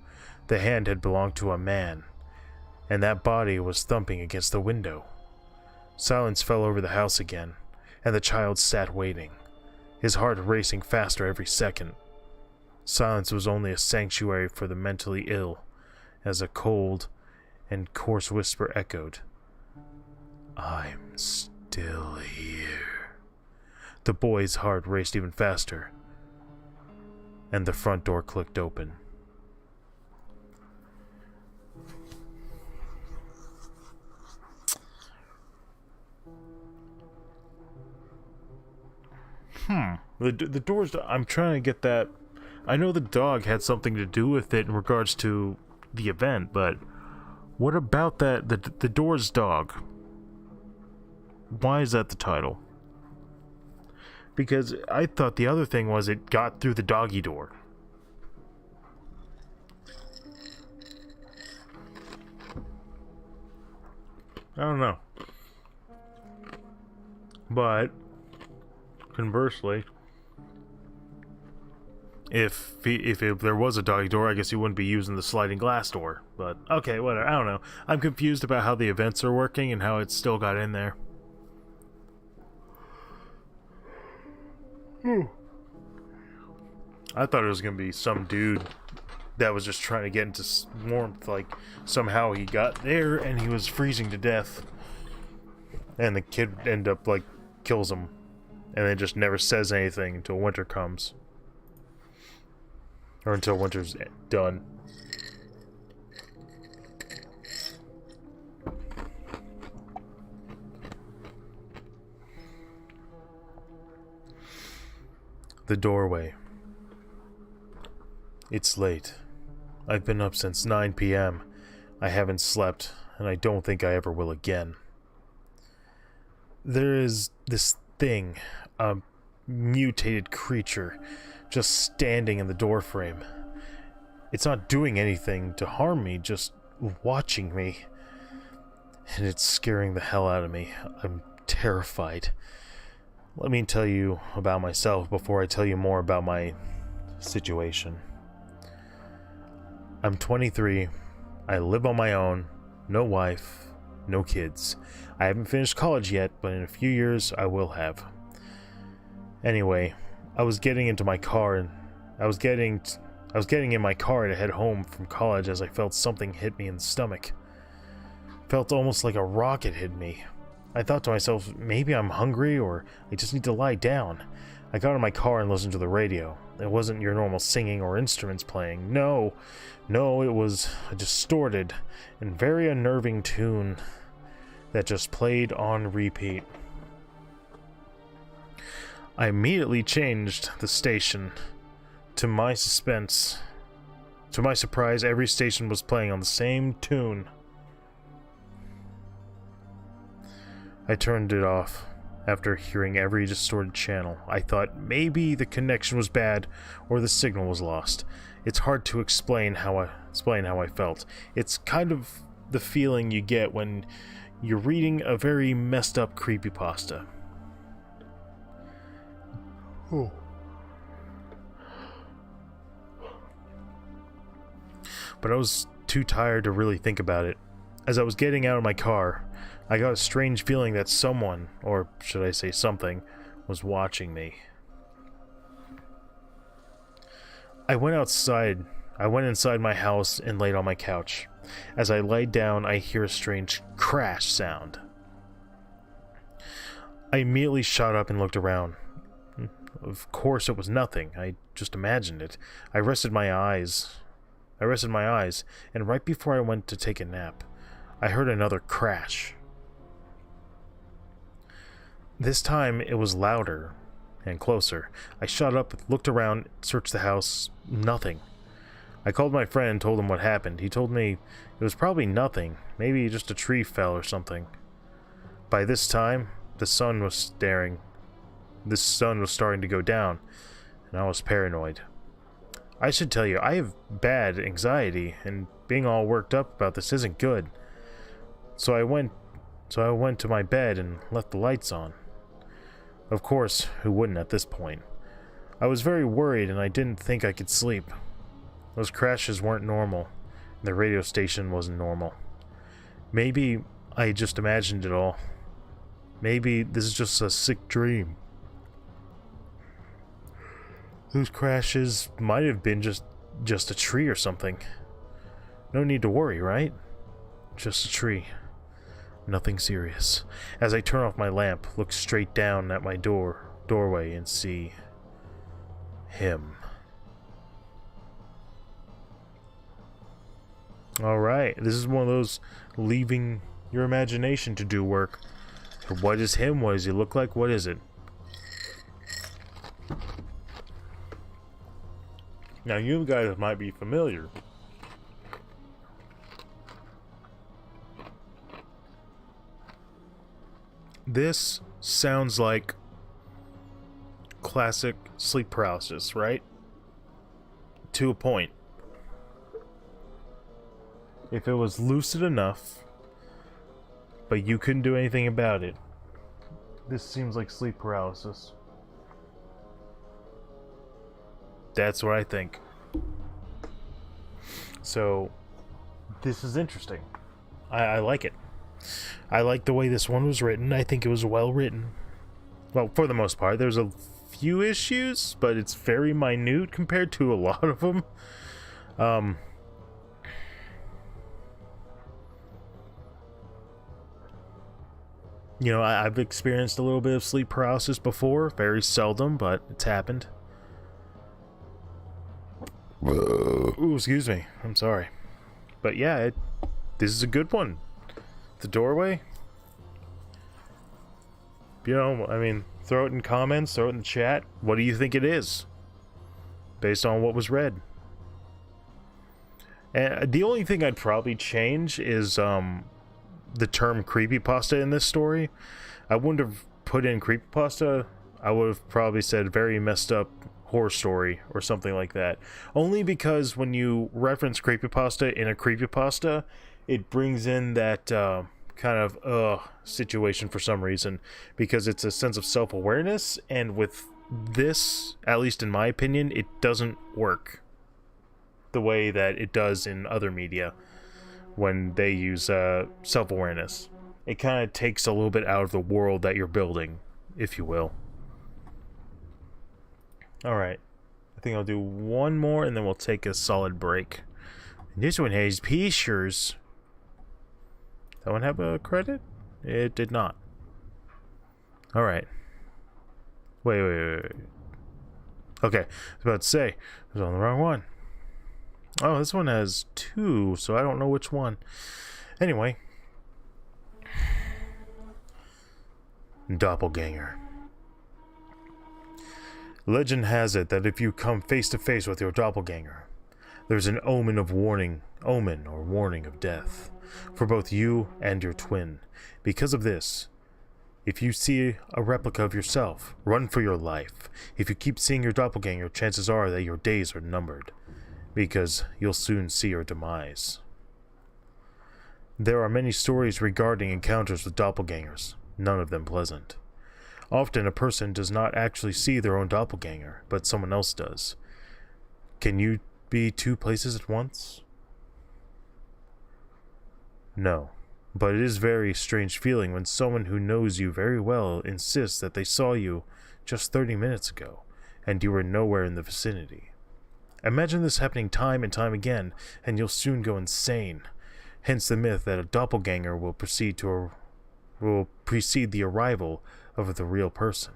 Speaker 1: The hand had belonged to a man, and that body was thumping against the window. Silence fell over the house again, and the child sat waiting, his heart racing faster every second. Silence was only a sanctuary for the mentally ill, as a cold and coarse whisper echoed, "I'm still here." The boy's heart raced even faster, and the front door clicked open. The doors, I'm trying to get that. I know the dog had something to do with it in regards to the event, but what about that, the doors dog? Why is that the title? Because I thought the other thing was it got through the doggy door. I don't know. But conversely, if there was a doggy door, I guess he wouldn't be using the sliding glass door. But okay, whatever. I don't know. I'm confused about how the events are working and how it still got in there. I thought it was gonna be some dude that was just trying to get into warmth. Like somehow he got there and he was freezing to death, and the kid ended up like kills him, and then just never says anything until winter comes, or until winter's done. The doorway. It's late. I've been up since 9 p.m. I haven't slept, and I don't think I ever will again. There is this thing, a mutated creature, just standing in the doorframe. It's not doing anything to harm me, just watching me. And it's scaring the hell out of me. I'm terrified. Let me tell you about myself before I tell you more about my situation. I'm 23. I live on my own. No wife. No kids. I haven't finished college yet, but in a few years I will have. Anyway, I was getting into my car and I was getting in my car to head home from college as I felt something hit me in the stomach. Felt almost like a rocket hit me. I thought to myself, maybe I'm hungry or I just need to lie down. I got in my car and listened to the radio. It wasn't your normal singing or instruments playing. No, it was a distorted and very unnerving tune that just played on repeat. I immediately changed the station. To my suspense, to my surprise, every station was playing on the same tune. I turned it off after hearing every distorted channel. I thought maybe the connection was bad or the signal was lost. It's hard to explain how I felt. It's kind of the feeling you get when you're reading a very messed up CreepyPasta. Oh. But I was too tired to really think about it. As I was getting out of my car, I got a strange feeling that someone, or should I say something, was watching me. I went inside my house and laid on my couch. As I laid down, I hear a strange crash sound. I immediately shot up and looked around. Of course it was nothing, I just imagined it. I rested my eyes, and right before I went to take a nap, I heard another crash. This time it was louder and closer. I shot up, looked around, searched the house. Nothing. I called my friend and told him what happened. He told me it was probably nothing. Maybe just a tree fell or something. By this time, the sun was starting to go down, and I was paranoid. I should tell you, I have bad anxiety, and being all worked up about this isn't good. So I went to my bed and left the lights on. Of course, who wouldn't at this point? I was very worried and I didn't think I could sleep. Those crashes weren't normal, and the radio station wasn't normal. Maybe I just imagined it all. Maybe this is just a sick dream. Those crashes might have been just a tree or something. No need to worry, right? Just a tree. Nothing serious. As I turn off my lamp, look straight down at my doorway and see him. Alright, this is one of those leaving your imagination to do work. What is him? What does he look like? What is it? Now, you guys might be familiar. This sounds like classic sleep paralysis, right? To a point. If it was lucid enough, but you couldn't do anything about it, this seems like sleep paralysis. That's what I think. So, this is interesting. I like it. I like the way this one was written. I think it was well written. Well, for the most part. There's a few issues, but it's very minute compared to a lot of them. You know, I've experienced a little bit of sleep paralysis before. Very seldom, but it's happened. Ooh, excuse me. I'm sorry. But yeah, this is a good one. The doorway. You know, I mean, throw it in comments, throw it in the chat. What do you think it is? Based on what was read. And the only thing I'd probably change is the term creepypasta in this story. I wouldn't have put in creepypasta. I would have probably said very messed up horror story or something like that. Only because when you reference creepypasta in a creepypasta, it brings in that kind of situation for some reason, because it's a sense of self-awareness, and with this, at least in my opinion, it doesn't work the way that it does in other media when they use self-awareness. It kind of takes a little bit out of the world that you're building, if you will. Alright, I think I'll do one more and then we'll take a solid break. And this one has pictures. That one have a credit? It did not. Alright. Wait. Okay, I was about to say, I was on the wrong one. Oh, this one has 2, so I don't know which one. Anyway. Doppelganger. Legend has it that if you come face to face with your doppelganger, there's an omen or warning of death for both you and your twin. Because of this, if you see a replica of yourself, run for your life. If you keep seeing your doppelganger, chances are that your days are numbered, because you'll soon see your demise. There are many stories regarding encounters with doppelgangers, none of them pleasant. Often a person does not actually see their own doppelganger, but someone else does. Can you be 2 places at once? No, but it is a very strange feeling when someone who knows you very well insists that they saw you just 30 minutes ago, and you were nowhere in the vicinity. Imagine this happening time and time again, and you'll soon go insane. Hence the myth that a doppelganger will precede the arrival of the real person.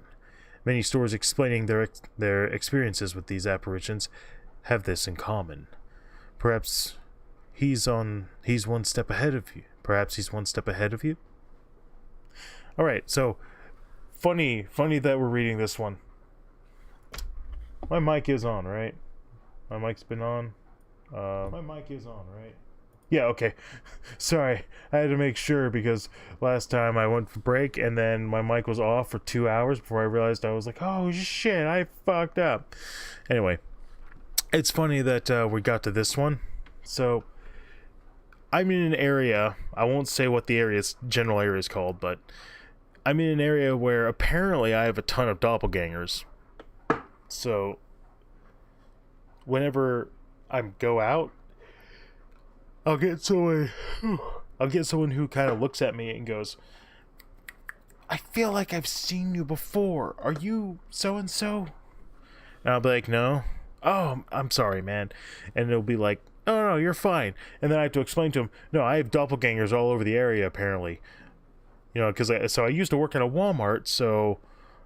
Speaker 1: Many stories explaining their experiences with these apparitions have this in common. Perhaps he's one step ahead of you. Perhaps he's one step ahead of you. All right, so funny that we're reading this one. My mic is on, right? My mic's been on. My mic is on, right? Yeah, okay. Sorry, I had to make sure because last time I went for break and then my mic was off for 2 hours before I realized I was like, oh shit, I fucked up. Anyway, it's funny that we got to this one. So, I'm in an area, I won't say what the general area is called, but I'm in an area where apparently I have a ton of doppelgangers. So, whenever I go out, I'll get someone who kind of looks at me and goes, I feel like I've seen you before. Are you so-and-so? And I'll be like, no. Oh, I'm sorry, man. And it'll be like, oh, no, you're fine. And then I have to explain to him, no, I have doppelgangers all over the area, apparently. You know, because I used to work at a Walmart, so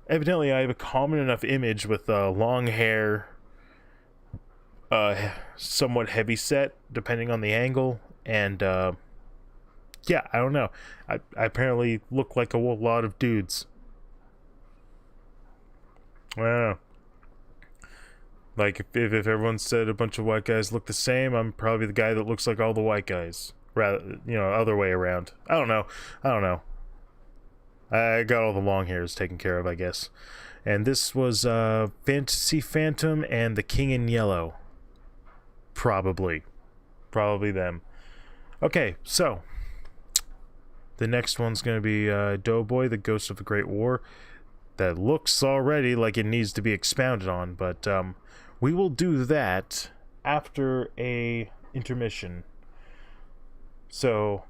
Speaker 1: evidently I have a common enough image with long hair, somewhat heavy set depending on the angle, and yeah, I don't know, I apparently look like a lot of dudes. I don't know. Like, if everyone said a bunch of white guys look the same, I'm probably the guy that looks like all the white guys. Rather, other way around. I don't know. I got all the long hairs taken care of, I guess. And this was Fantasy Phantom and the King in Yellow. Probably them. Okay, so the next one's going to be Doughboy, the Ghost of the Great War. That looks already like it needs to be expounded on, but we will do that after a intermission. So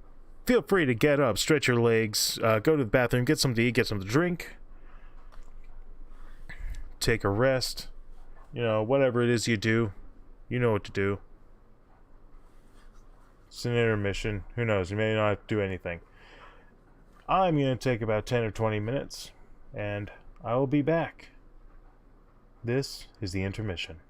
Speaker 1: feel free to get up, stretch your legs, go to the bathroom, get something to eat, get something to drink, take a rest, whatever it is you do, you know what to do. It's an intermission. Who knows? You may not have to do anything. I'm going to take about 10 or 20 minutes, and I will be back. This is the intermission.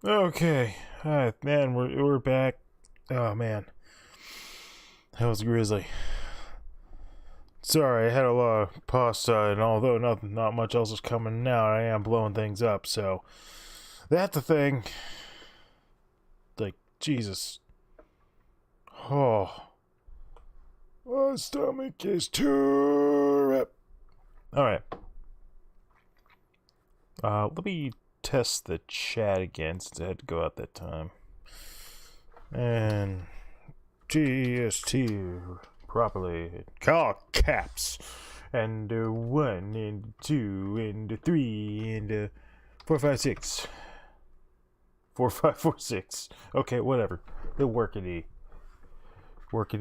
Speaker 1: Okay, man, we're back. Oh man, that was grisly. Sorry, I had a lot of pasta, and although not much else is coming out, I am blowing things up. So that's the thing. Like Jesus. Oh, my stomach is too rip. All right. Let me test the chat again since I had to go out that time. And GST properly. Call caps. And 1 and 2 and 3 and 4, 5, 6. 4, 5, 4, 6. Okay, whatever. The workity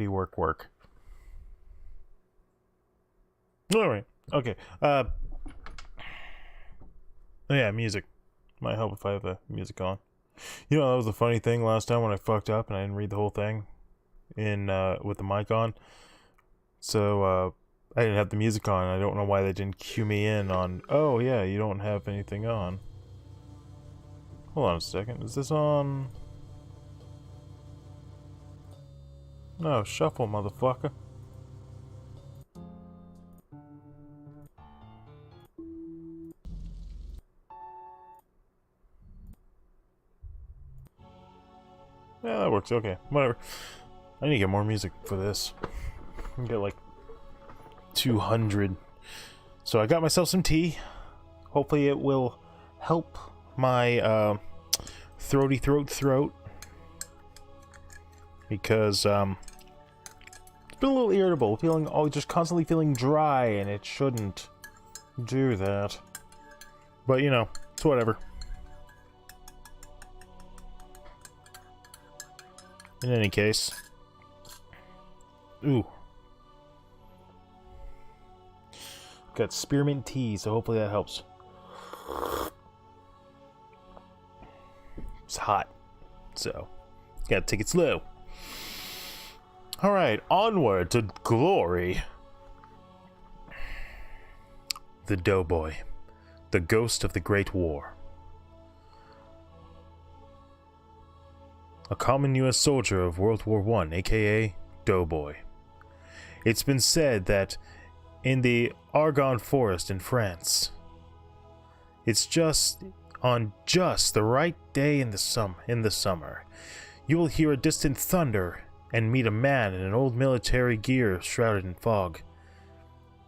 Speaker 1: work. Alright. Okay. Oh yeah, music. Might help if I have the music on. You know, that was the funny thing last time when I fucked up and I didn't read the whole thing in with the mic on. So I didn't have the music on. I don't know why they didn't cue me in on, oh yeah, you don't have anything on. Hold on a second. Is this on? No, shuffle, motherfucker. Yeah, that works. Okay, whatever. I need to get more music for this. I can get like 200. So I got myself some tea. Hopefully it will help my throat. Because it's been a little irritable, just constantly feeling dry, and it shouldn't do that. But you know, it's whatever. In any case. Ooh. Got spearmint tea, so hopefully that helps. It's hot, so gotta take it slow. Alright, onward to glory. The Doughboy, the ghost of the Great War. A common U.S. soldier of World War I, aka Doughboy. It's been said that in the Argonne Forest in France, It's just on just the right day in the summer. You will hear a distant thunder and meet a man in an old military gear shrouded in fog.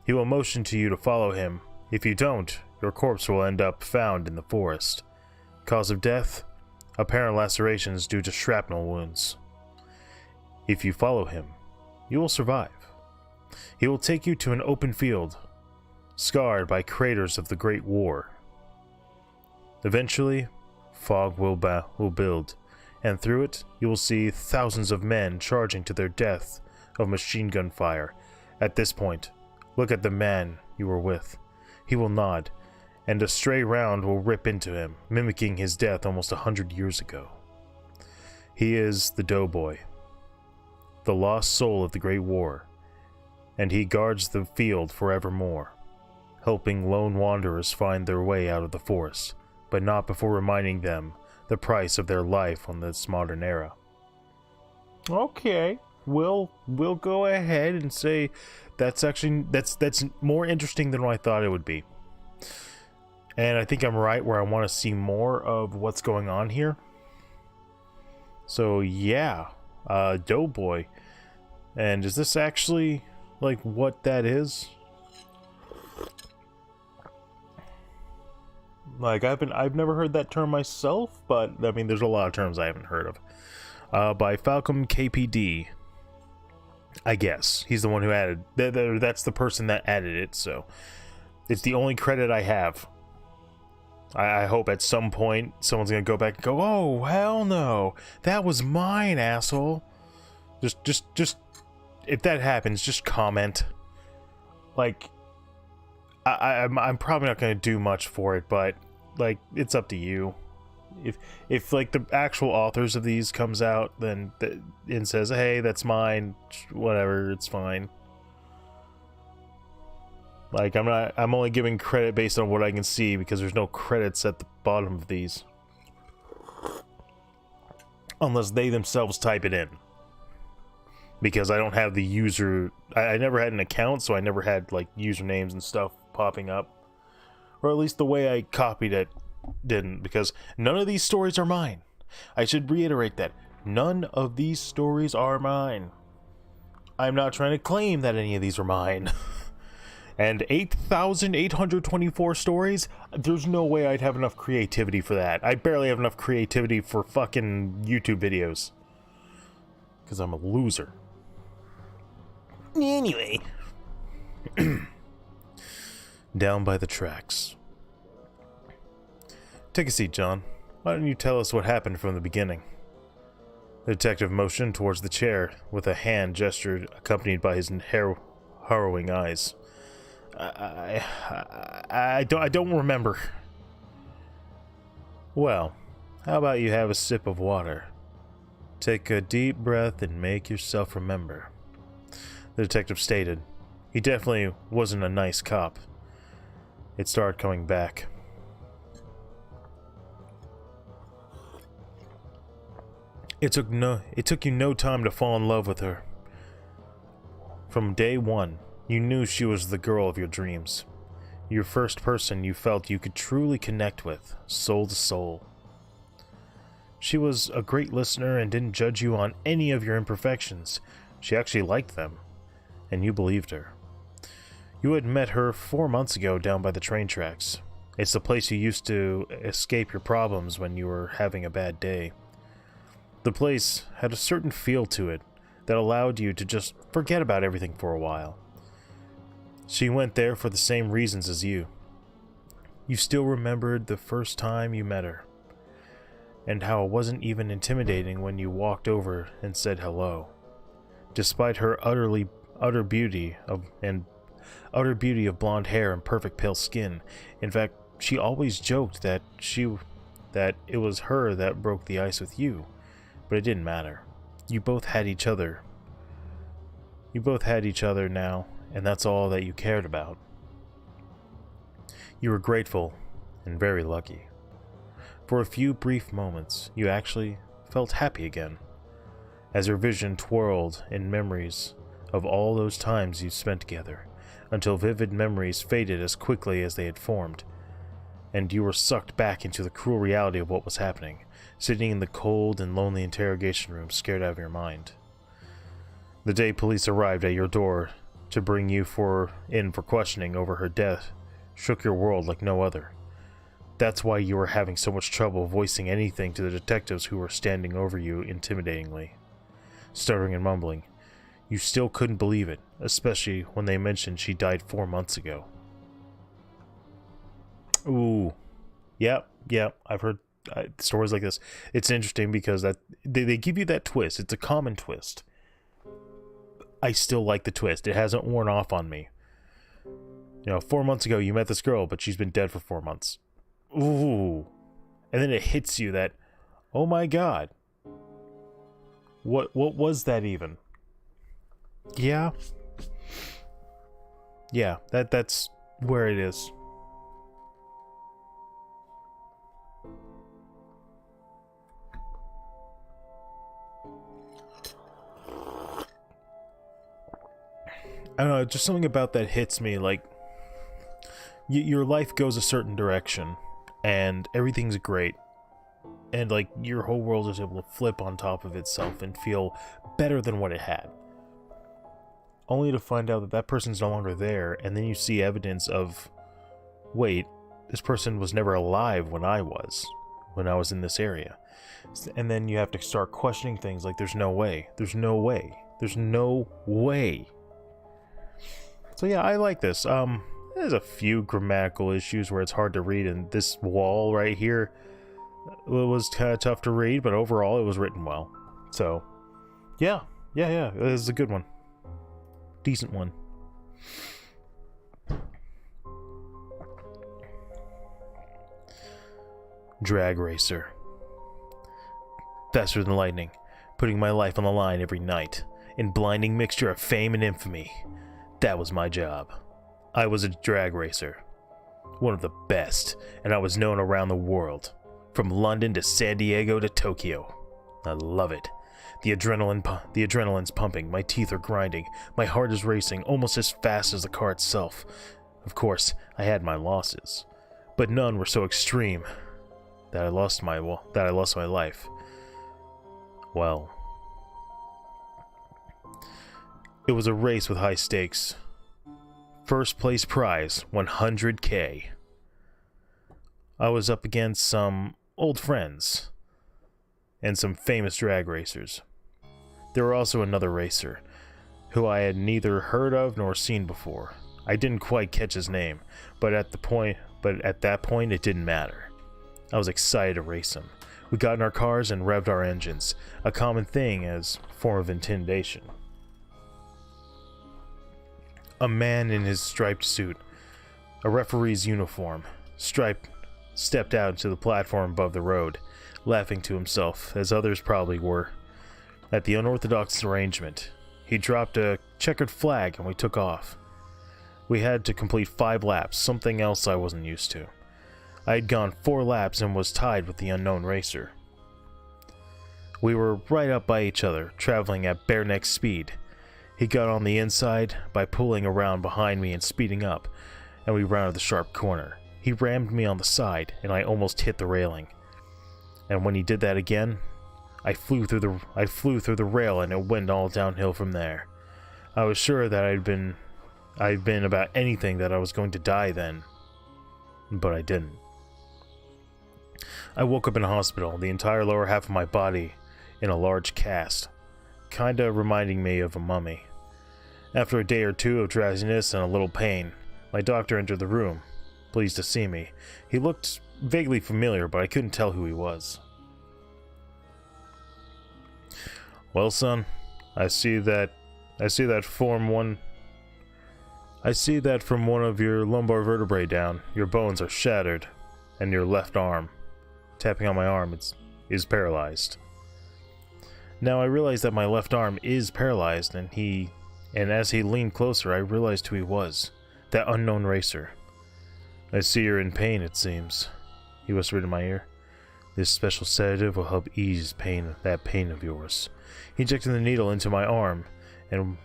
Speaker 1: He will motion to you to follow him. If you don't, your corpse will end up found in the forest. Cause of death? Apparent lacerations due to shrapnel wounds. If you follow him, you will survive. He will take you to an open field, scarred by craters of the Great War. Eventually, fog will build, and through it you will see thousands of men charging to their death of machine gun fire. At this point, look at the man you were with. He will nod, and a stray round will rip into him, mimicking his death almost 100 years ago. He is the Doughboy, the lost soul of the Great War, and he guards the field forevermore, helping lone wanderers find their way out of the forest, but not before reminding them the price of their life on this modern era. Okay, we'll go ahead and say that's more interesting than what I thought it would be. And I think I'm right where I want to see more of what's going on here. So yeah, Doughboy. And is this actually like what that is? Like I've never heard that term myself, but I mean there's a lot of terms I haven't heard of. By Falcom KPD. I guess he's the one who added. That's the person that added it, so it's the only credit I have. I hope at some point someone's gonna go back and go, "Oh hell no, that was mine, asshole." Just if that happens, just comment. Like, I'm probably not gonna do much for it, but like it's up to you. If like the actual authors of these comes out then and says, "Hey, that's mine," whatever, it's fine. Like I'm only giving credit based on what I can see because there's no credits at the bottom of these. Unless they themselves type it in. Because I don't have the user, I never had an account, so I never had like usernames and stuff popping up. Or at least the way I copied it didn't, because none of these stories are mine. I should reiterate that. None of these stories are mine. I'm not trying to claim that any of these are mine. And 8,824 stories? There's no way I'd have enough creativity for that. I barely have enough creativity for fucking YouTube videos. Because I'm a loser. Anyway. Down by the tracks. Take a seat, John. Why don't you tell us what happened from the beginning? The detective motioned towards the chair with a hand gesture accompanied by his harrowing eyes. I don't remember. Well, how about you have a sip of water? Take a deep breath and make yourself remember. The detective stated. He definitely wasn't a nice cop. It started coming back. It took you no time to fall in love with her. From day one, you knew she was the girl of your dreams. Your first person you felt you could truly connect with, soul to soul. She was a great listener and didn't judge you on any of your imperfections. She actually liked them, and you believed her. You had met her 4 months ago down by the train tracks. It's the place you used to escape your problems when you were having a bad day. The place had a certain feel to it that allowed you to just forget about everything for a while. She went there for the same reasons as you. You still remembered the first time you met her, and how it wasn't even intimidating when you walked over and said hello. Despite her utter beauty of blonde hair and perfect pale skin. In fact, she always joked that it was her that broke the ice with you, but it didn't matter. You both had each other. You both had each other now, and that's all that you cared about. You were grateful and very lucky. For a few brief moments, you actually felt happy again, as your vision twirled in memories of all those times you spent together, until vivid memories faded as quickly as they had formed. and you were sucked back into the cruel reality of what was happening, sitting in the cold and lonely interrogation room, scared out of your mind. The day police arrived at your door to bring you in for questioning over her death shook your world like no other. That's why you were having so much trouble voicing anything to the detectives who were standing over you intimidatingly. Stuttering and mumbling, you still couldn't believe it, especially when they mentioned she died 4 months ago. Ooh. Yep, I've heard stories like this. It's interesting because they give you that twist. It's a common twist. I still like the twist. It hasn't worn off on me. 4 months ago you met this girl, but she's been dead for 4 months. Ooh. And then it hits you that, oh my god. What was that even? Yeah. Yeah, that's where it is. I don't know, just something about that hits me, like, your life goes a certain direction, and everything's great, and, like, your whole world is able to flip on top of itself and feel better than what it had. Only to find out that that person's no longer there, and then you see evidence of, wait, this person was never alive when I was in this area. And then you have to start questioning things like, there's no way. So yeah, I like this. There's a few grammatical issues where it's hard to read, and this wall right here was kind of tough to read, but overall it was written well. So, yeah, it was a good one. Decent one. Drag racer. Faster than lightning, putting my life on the line every night, in blinding mixture of fame and infamy. That was my job. I was a drag racer. One of the best, and I was known around the world. From London to San Diego to Tokyo. I love it. The adrenaline's pumping, my teeth are grinding, my heart is racing almost as fast as the car itself. Of course, I had my losses, but none were so extreme that I lost my life. Well, it was a race with high stakes. First place prize, 100K. I was up against some old friends and some famous drag racers. There were also another racer, who I had neither heard of nor seen before. I didn't quite catch his name, but at that point it didn't matter. I was excited to race him. We got in our cars and revved our engines, a common thing as a form of intimidation. A man in his striped suit, a referee's uniform, stepped out into the platform above the road, laughing to himself, as others probably were, at the unorthodox arrangement. He dropped a checkered flag and we took off. We had to complete 5 laps, something else I wasn't used to. I had gone 4 laps and was tied with the unknown racer. We were right up by each other, traveling at bare-neck speed. He got on the inside by pulling around behind me and speeding up, and we rounded the sharp corner. He rammed me on the side, and I almost hit the railing. And when he did that again, I flew through the rail, and it went all downhill from there. I was sure that I'd been about anything that I was going to die then, but I didn't. I woke up in a hospital, the entire lower half of my body in a large cast, kinda reminding me of a mummy. After a day or two of drowsiness and a little pain, my doctor entered the room, pleased to see me. He looked vaguely familiar, but I couldn't tell who he was. Well, son, I see that from one of your lumbar vertebrae down. Your bones are shattered, and your left arm, tapping on my arm, is paralyzed. Now I realize that my left arm is paralyzed, and as he leaned closer, I realized who he was. That unknown racer. I see you're in pain, it seems, he whispered in my ear. This special sedative will help ease that pain of yours. He injected the needle into my arm, and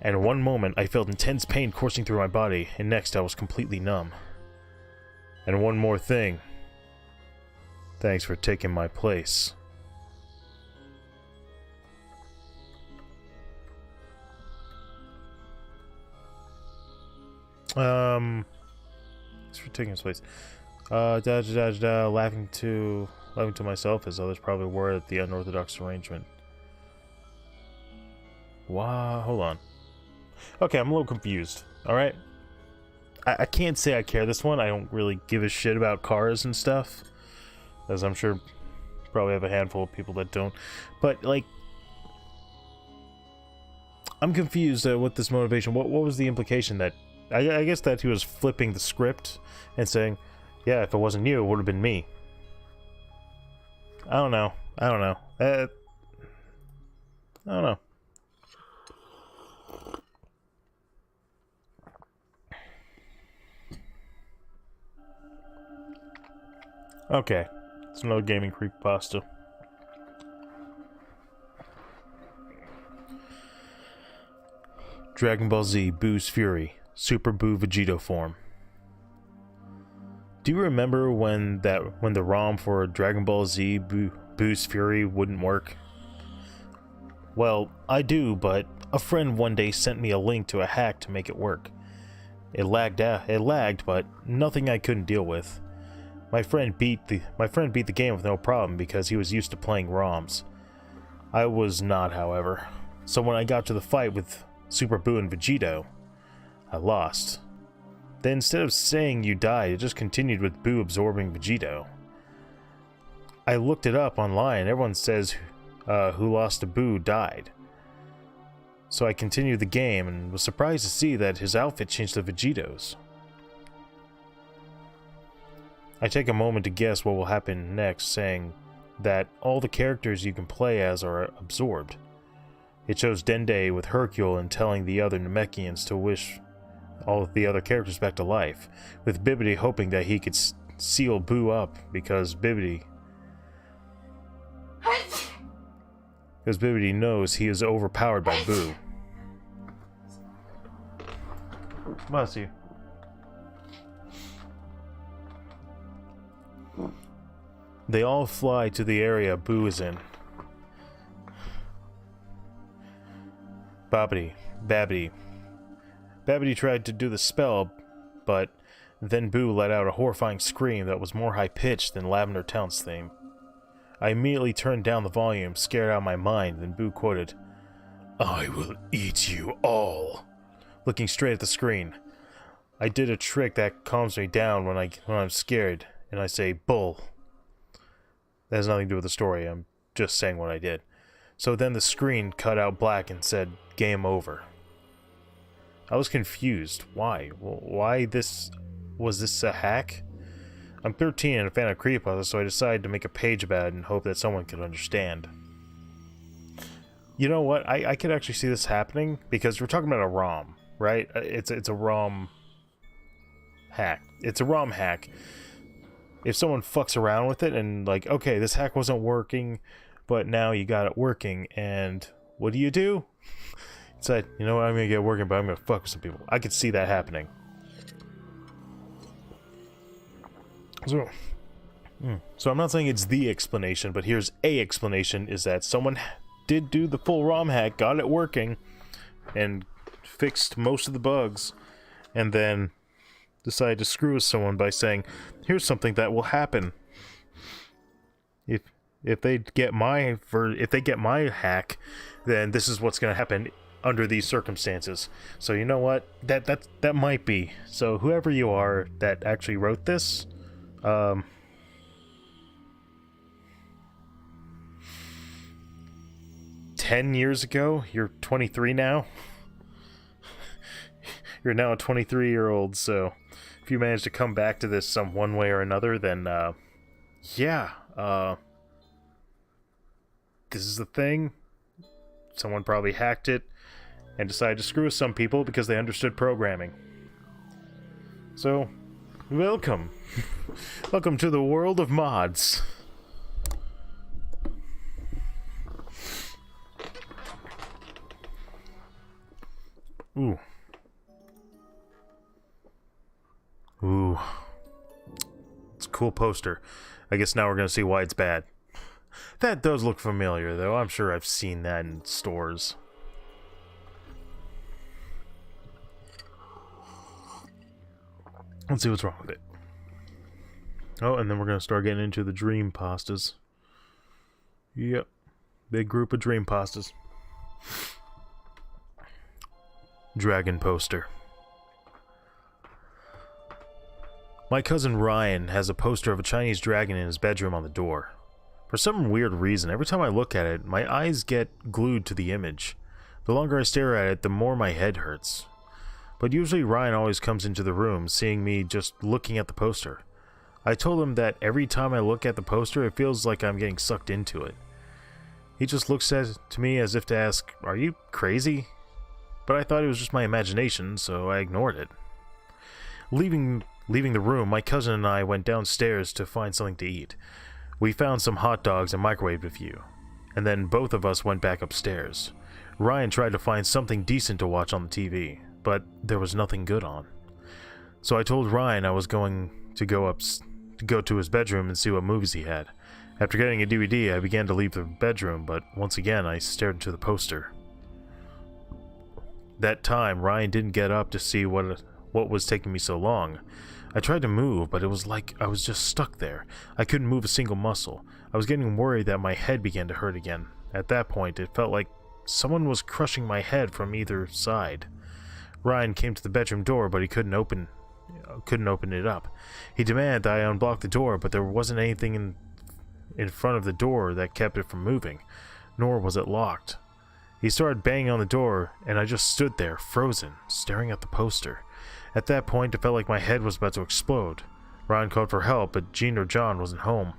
Speaker 1: and one moment I felt intense pain coursing through my body, and next I was completely numb. And one more thing. Thanks for taking my place. Thanks for taking his place. Laughing to myself as others probably were at the unorthodox arrangement. Wow, hold on. Okay, I'm a little confused. Alright? I can't say I care this one. I don't really give a shit about cars and stuff. As I'm sure probably have a handful of people that don't. But, like, I'm confused with this motivation. What was the implication that... I guess that he was flipping the script and saying, yeah, if it wasn't you, it would have been me. I don't know. I don't know. I don't know. Okay. It's another gaming creepypasta. Dragon Ball Z Boo's Fury. Super Boo Vegito form. Do you remember when the ROM for Dragon Ball Z Boo's Fury wouldn't work? Well, I do, but a friend one day sent me a link to a hack to make it work. It lagged, but nothing I couldn't deal with. My friend beat the game with no problem because he was used to playing ROMs. I was not, however. So when I got to the fight with Super Boo and Vegito, I lost. Then instead of saying you died, it just continued with Boo absorbing Vegito. I looked it up online. Everyone says who lost to Boo died. So I continued the game and was surprised to see that his outfit changed to Vegito's. I take a moment to guess what will happen next, saying that all the characters you can play as are absorbed. It shows Dende with Hercule and telling the other Namekians to wish all of the other characters back to life, with Bibbidi hoping that he could seal Boo up because Bibbidi knows he is overpowered by Boo. Bless you. They all fly to the area Boo is in. Babbidi tried to do the spell, but then Boo let out a horrifying scream that was more high-pitched than Lavender Town's theme. I immediately turned down the volume, scared out of my mind, then Boo quoted, "I will eat you all," looking straight at the screen. I did a trick that calms me down when I'm scared, and I say, "Bull." That has nothing to do with the story, I'm just saying what I did. So then the screen cut out black and said, "Game over." I was confused. Why? Why this? Was this a hack? I'm 13 and a fan of creepypasta, so I decided to make a page about it and hope that someone could understand. You know what? I could actually see this happening because we're talking about a ROM, right? It's a ROM hack. It's a ROM hack. If someone fucks around with it and like, okay, this hack wasn't working, but now you got it working, and what do? It's like, you know what, I'm gonna get it working, but I'm gonna fuck with some people. I could see that happening. So I'm not saying it's the explanation, but here's a explanation, is that someone did do the full ROM hack, got it working, and fixed most of the bugs, and then decided to screw with someone by saying, here's something that will happen. If they get my hack, then this is what's gonna happen under these circumstances. So you know what? That might be. So whoever you are that actually wrote this, 10 years ago, you're 23 now. You're now a 23-year-old, so if you manage to come back to this some one way or another, then yeah, this is the thing. Someone probably hacked it and decided to screw with some people because they understood programming. So, welcome. Welcome to the world of mods. Ooh. It's a cool poster. I guess now we're gonna see why it's bad. That does look familiar, though. I'm sure I've seen that in stores. Let's see what's wrong with it. Oh, and then we're gonna start getting into the dream pastas. Yep. Big group of dream pastas. Dragon poster. My cousin Ryan has a poster of a Chinese dragon in his bedroom on the door. For some weird reason, every time I look at it, my eyes get glued to the image. The longer I stare at it, the more my head hurts. But usually Ryan always comes into the room, seeing me just looking at the poster. I told him that every time I look at the poster, it feels like I'm getting sucked into it. He just looks at it to me as if to ask, "Are you crazy?" But I thought it was just my imagination, so I ignored it. Leaving the room, my cousin and I went downstairs to find something to eat. We found some hot dogs and microwaved a few, and then both of us went back upstairs. Ryan tried to find something decent to watch on the TV, but there was nothing good on. So I told Ryan I was going to go to his bedroom and see what movies he had. After getting a DVD, I began to leave the bedroom, but once again I stared into the poster. That time, Ryan didn't get up to see what was taking me so long. I tried to move, but it was like I was just stuck there. I couldn't move a single muscle. I was getting worried that my head began to hurt again. At that point, it felt like someone was crushing my head from either side. Ryan came to the bedroom door, but he couldn't open it up. He demanded that I unblock the door, but there wasn't anything in front of the door that kept it from moving, nor was it locked. He started banging on the door, and I just stood there, frozen, staring at the poster. At that point, it felt like my head was about to explode. Ryan called for help, but Jean or John wasn't home.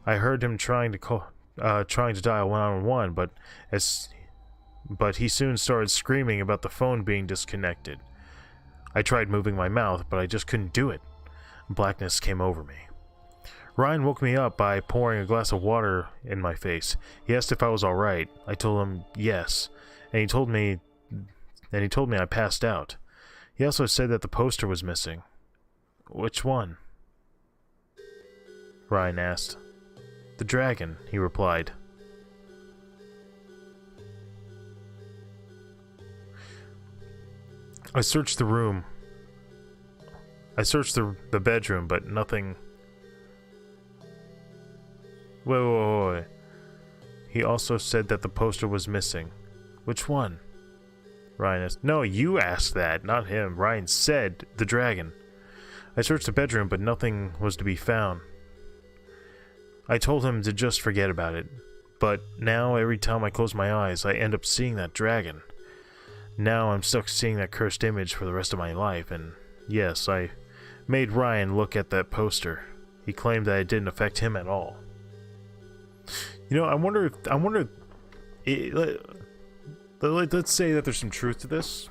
Speaker 1: I heard him trying to dial 111, but he soon started screaming about the phone being disconnected. I tried moving my mouth, but I just couldn't do it. Blackness came over me. Ryan woke me up by pouring a glass of water in my face. He asked if I was alright. I told him yes, and he told me I passed out. He also said that the poster was missing. Which one? Ryan asked. The dragon, he replied. I searched the room. I searched the bedroom, but nothing. Wait. He also said that the poster was missing. Which one? Ryan asked. No, you asked that, not him. Ryan said the dragon. I searched the bedroom, but nothing was to be found. I told him to just forget about it, but now every time I close my eyes, I end up seeing that dragon. Now I'm stuck seeing that cursed image for the rest of my life, and yes, I made Ryan look at that poster. He claimed that it didn't affect him at all. You know, I wonder if let's say that there's some truth to this.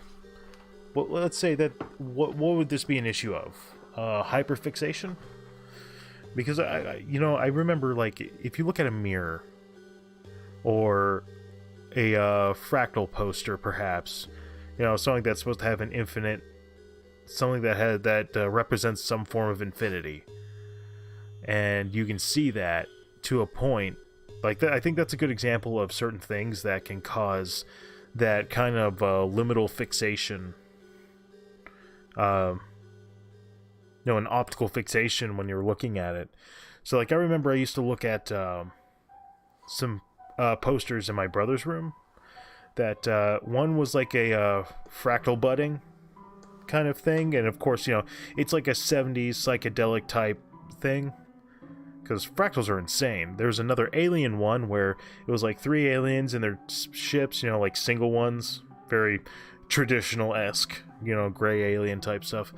Speaker 1: Well, let's say that what would this be an issue of? Hyperfixation? Because I remember, like, if you look at a mirror or a fractal poster, perhaps, something that's supposed to have an infinite, something that represents some form of infinity, and you can see that to a point like that. I think that's a good example of certain things that can cause that kind of liminal fixation, an optical fixation when you're looking at it. So, like, I remember I used to look at some posters in my brother's room. That one was like a fractal budding kind of thing, and of course, it's like a 70s psychedelic type thing, because fractals are insane. There's another alien one where it was like 3 aliens in their ships, like single ones, very traditional-esque, gray alien type stuff.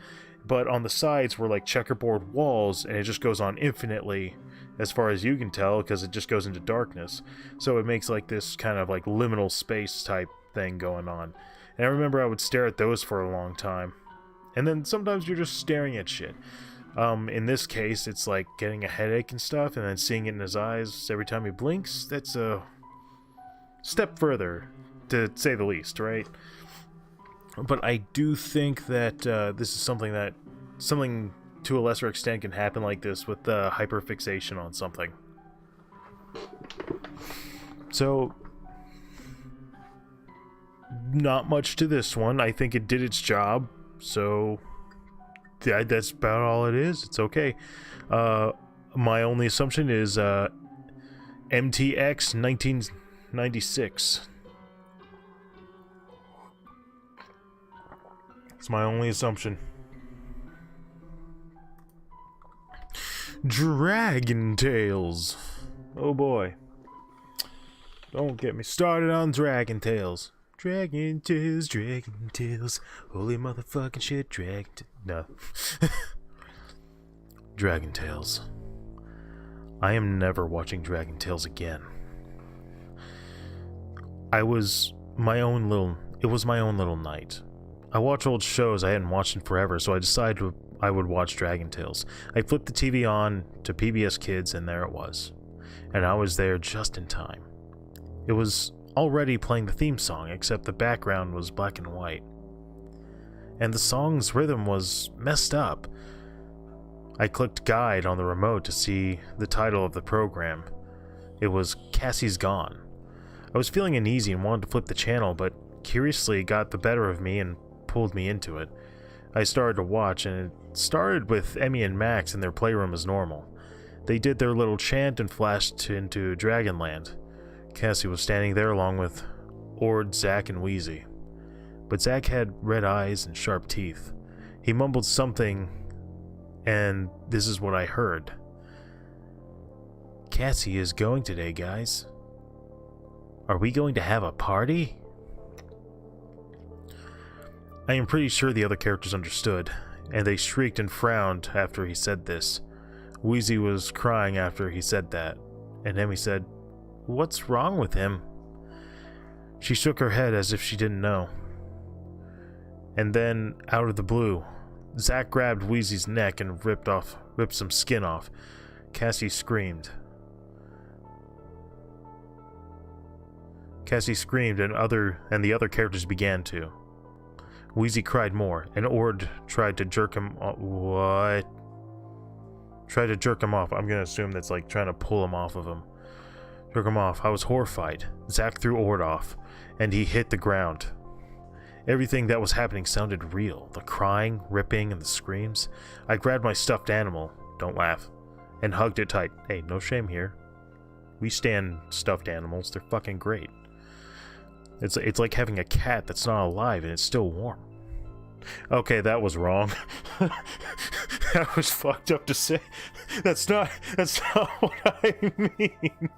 Speaker 1: But on the sides were like checkerboard walls, and it just goes on infinitely, as far as you can tell, because it just goes into darkness. So it makes like this kind of like liminal space type thing going on. And I remember I would stare at those for a long time. And then sometimes you're just staring at shit. In this case, it's like getting a headache and stuff, and then seeing it in his eyes every time he blinks. That's a step further, to say the least, right? But I do think that this is something that something to a lesser extent can happen like this with the hyperfixation on something. So, not much to this one. I think it did its job, so that's about all it is. It's okay. My only assumption is MTX 1996. It's my only assumption. Dragon Tales. Oh boy. Don't get me started on Dragon Tales. Dragon Tales, Dragon Tales. Holy motherfucking shit, no. Dragon Tales. I am never watching Dragon Tales again. It was my own little night. I watch old shows I hadn't watched in forever, so I decided I would watch Dragon Tales. I flipped the TV on to PBS Kids, and there it was. And I was there just in time. It was already playing the theme song, except the background was black and white. And the song's rhythm was messed up. I clicked guide on the remote to see the title of the program. It was Cassie's Gone. I was feeling uneasy and wanted to flip the channel, but curiously got the better of me and pulled me into it. I started to watch, and it started with Emmy and Max in their playroom as normal. They did their little chant and flashed into Dragonland. Cassie was standing there along with Ord, Zack, and Wheezy. But Zack had red eyes and sharp teeth. He mumbled something, and this is what I heard. Cassie is going today, guys. Are we going to have a party? I am pretty sure the other characters understood, and they shrieked and frowned after he said this. Wheezy was crying after he said that, and Emmy said, "What's wrong with him?" She shook her head as if she didn't know. And then, out of the blue, Zack grabbed Wheezy's neck and ripped some skin off. Cassie screamed. And the other characters began to. Wheezy cried more, and Ord tried to jerk him off. What? Tried to jerk him off. I'm gonna assume that's like trying to pull him off of him. Jerk him off. I was horrified. Zack threw Ord off, and he hit the ground. Everything that was happening sounded real. The crying, ripping, and the screams. I grabbed my stuffed animal, don't laugh, and hugged it tight. Hey, no shame here. We stand stuffed animals. They're fucking great. It's like having a cat that's not alive and it's still warm. Okay, that was wrong. That was fucked up to say. That's not what I mean.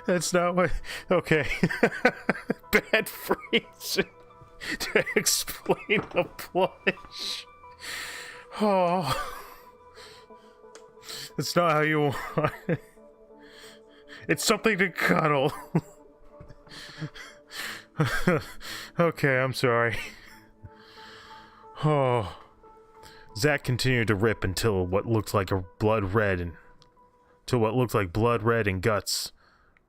Speaker 1: That's not what... Okay. Bad phrasing to explain a plush. Oh. That's not how you want it. It's something to cuddle. Okay, I'm sorry. Oh. Zack continued to rip until what looked like blood red and guts.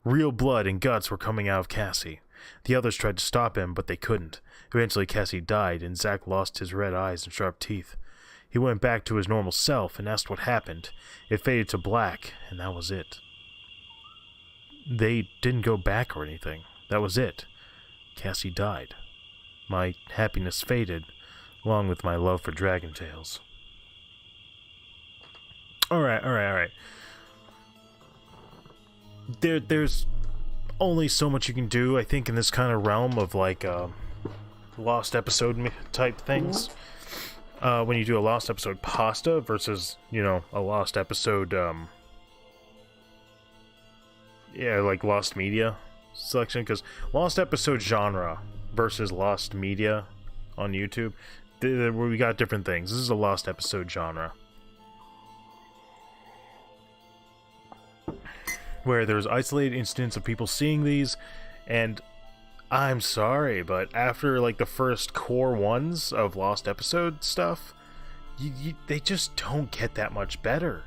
Speaker 1: Real blood and guts were coming out of Cassie. The others tried to stop him, but they couldn't. Eventually Cassie died, and Zack lost his red eyes and sharp teeth. He went back to his normal self and asked what happened. It faded to black, and that was it. They didn't go back or anything. That was it. Cassie died. My happiness faded, along with my love for Dragon Tales. Alright. There's only so much you can do, I think, in this kind of realm of, like, lost episode type things. When you do a lost episode pasta versus, a lost episode, like lost media selection, because lost episode genre versus lost media on YouTube, we got different things. This is a lost episode genre, where there's isolated incidents of people seeing these, and I'm sorry, but after like the first core ones of lost episode stuff, they just don't get that much better.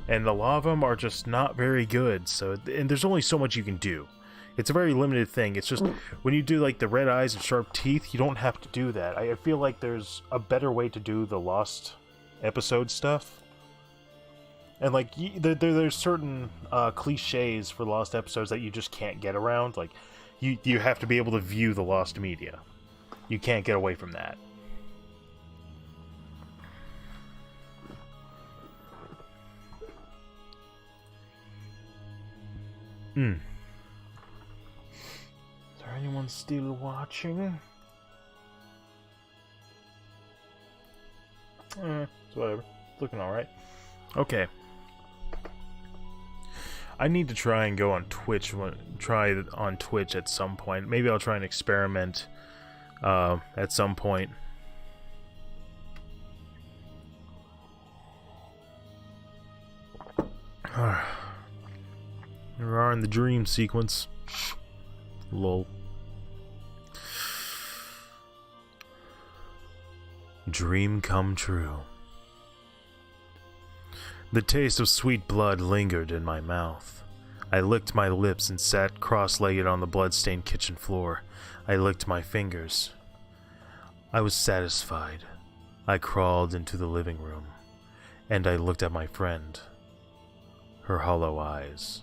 Speaker 1: And a lot of them are just not very good, and there's only so much you can do. It's a very limited thing. It's just when you do like the red eyes and sharp teeth, you don't have to do that. I feel like there's a better way to do the Lost episode stuff. And like there's certain cliches for Lost episodes that you just can't get around. Like you have to be able to view the Lost media. You can't get away from that. Is there anyone still watching? It's whatever. It's looking alright. Okay. I need to try and go on Twitch. Try on Twitch at some point. Maybe I'll try and experiment at some point. We are in the dream sequence. Lol. Dream come true. The taste of sweet blood lingered in my mouth. I licked my lips and sat cross-legged on the blood-stained kitchen floor. I licked my fingers. I was satisfied. I crawled into the living room, and I looked at my friend. Her hollow eyes.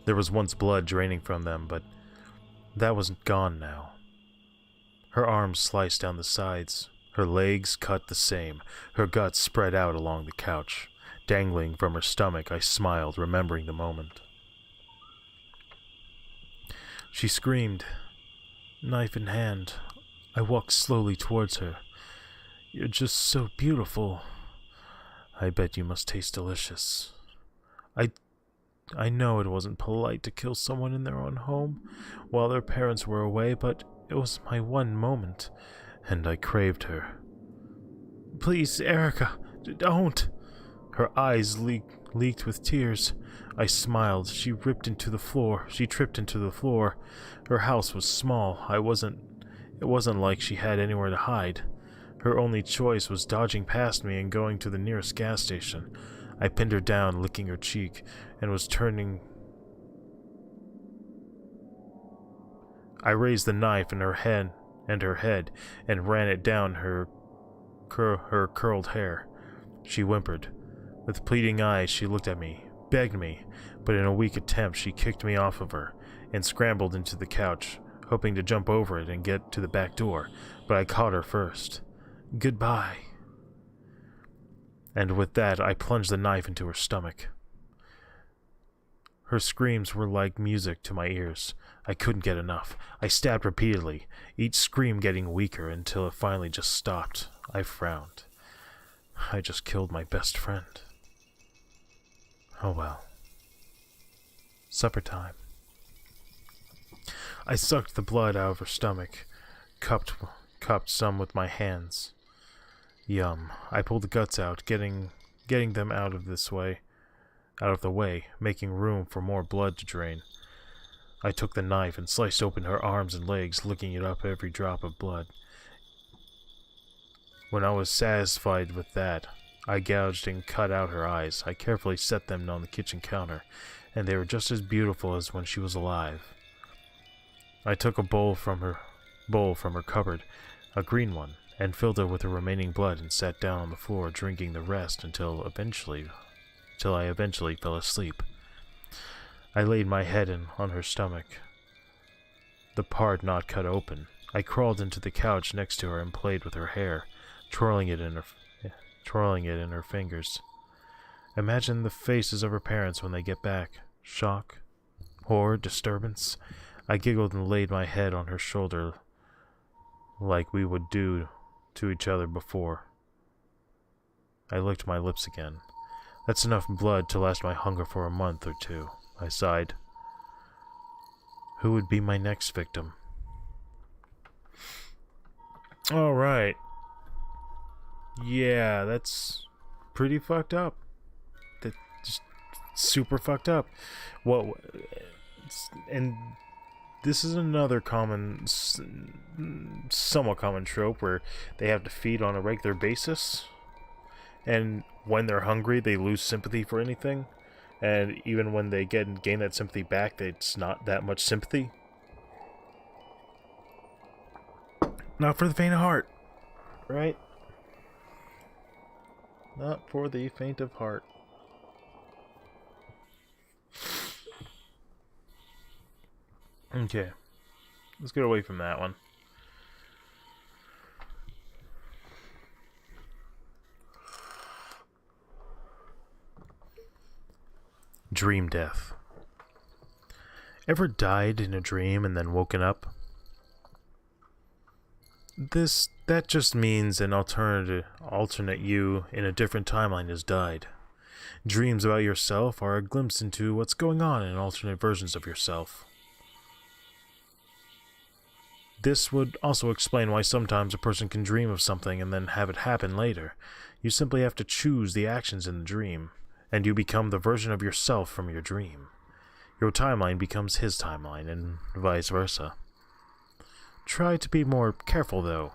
Speaker 1: There was once blood draining from them, but that wasn't gone now. Her arms sliced down the sides. Her legs cut the same. Her guts spread out along the couch. Dangling from her stomach, I smiled, remembering the moment. She screamed. Knife in hand, I walked slowly towards her. You're just so beautiful. I bet you must taste delicious. I know it wasn't polite to kill someone in their own home while their parents were away, but it was my one moment, and I craved her. Please, Erica, don't! Her eyes leaked with tears. I smiled. She tripped into the floor. Her house was small. It wasn't like she had anywhere to hide. Her only choice was dodging past me and going to the nearest gas station. I pinned her down, licking her cheek, and was turning. I raised the knife in her head and ran it down her curled hair. She whimpered. With pleading eyes, she looked at me, begged me, but in a weak attempt, she kicked me off of her and scrambled into the couch, hoping to jump over it and get to the back door, but I caught her first. Goodbye. And with that, I plunged the knife into her stomach. Her screams were like music to my ears. I couldn't get enough. I stabbed repeatedly, each scream getting weaker until it finally just stopped. I frowned. I just killed my best friend. Oh well. Supper time. I sucked the blood out of her stomach, cupped some with my hands. Yum. I pulled the guts out, getting them out of the way, making room for more blood to drain. I took the knife and sliced open her arms and legs, licking it up every drop of blood. When I was satisfied with that, I gouged and cut out her eyes. I carefully set them on the kitchen counter, and they were just as beautiful as when she was alive. I took a bowl from her cupboard, a green one, and filled it with the remaining blood and sat down on the floor, drinking the rest until I eventually fell asleep. I laid my head on her stomach, the part not cut open. I crawled into the couch next to her and played with her hair, twirling it in her fingers. Imagine the faces of her parents when they get back. Shock, horror, disturbance. I giggled and laid my head on her shoulder like we would do to each other before. I licked my lips again. That's enough blood to last my hunger for a month or two, I sighed. Who would be my next victim? Alright. Yeah, that's pretty fucked up. That's just super fucked up. Well, and this is another somewhat common trope where they have to feed on a regular basis, and when they're hungry, they lose sympathy for anything. And even when they gain that sympathy back, it's not that much sympathy. Not for the faint of heart, right? Not for the faint of heart. Okay. Let's get away from that one. Dream death. Ever died in a dream and then woken up? That just means an alternate you in a different timeline has died. Dreams about yourself are a glimpse into what's going on in alternate versions of yourself. This would also explain why sometimes a person can dream of something and then have it happen later. You simply have to choose the actions in the dream, and you become the version of yourself from your dream. Your timeline becomes his timeline, and vice versa. Try to be more careful, though.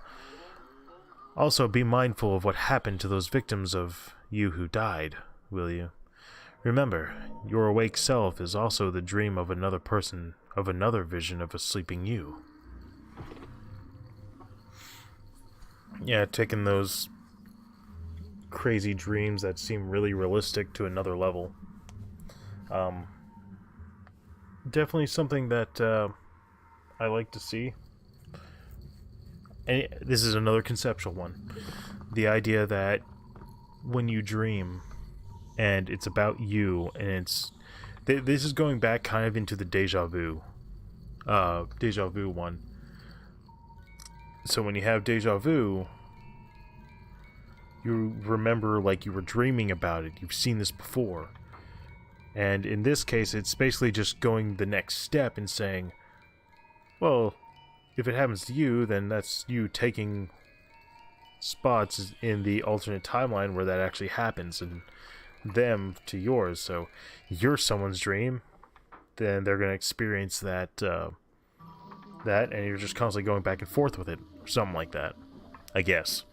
Speaker 1: Also, be mindful of what happened to those victims of you who died, will you? Remember, your awake self is also the dream of another person, of another vision of a sleeping you. Yeah, taking those crazy dreams that seem really realistic to another level. Definitely something that I like to see. And this is another conceptual one. The idea that when you dream and it's about you, and it's... This is going back kind of into the deja vu one. So when you have deja vu, you remember like you were dreaming about it. You've seen this before. And in this case, it's basically just going the next step and saying, well, if it happens to you, then that's you taking spots in the alternate timeline where that actually happens, and them to yours. So you're someone's dream, then they're going to experience that, and you're just constantly going back and forth with it, or something like that, I guess.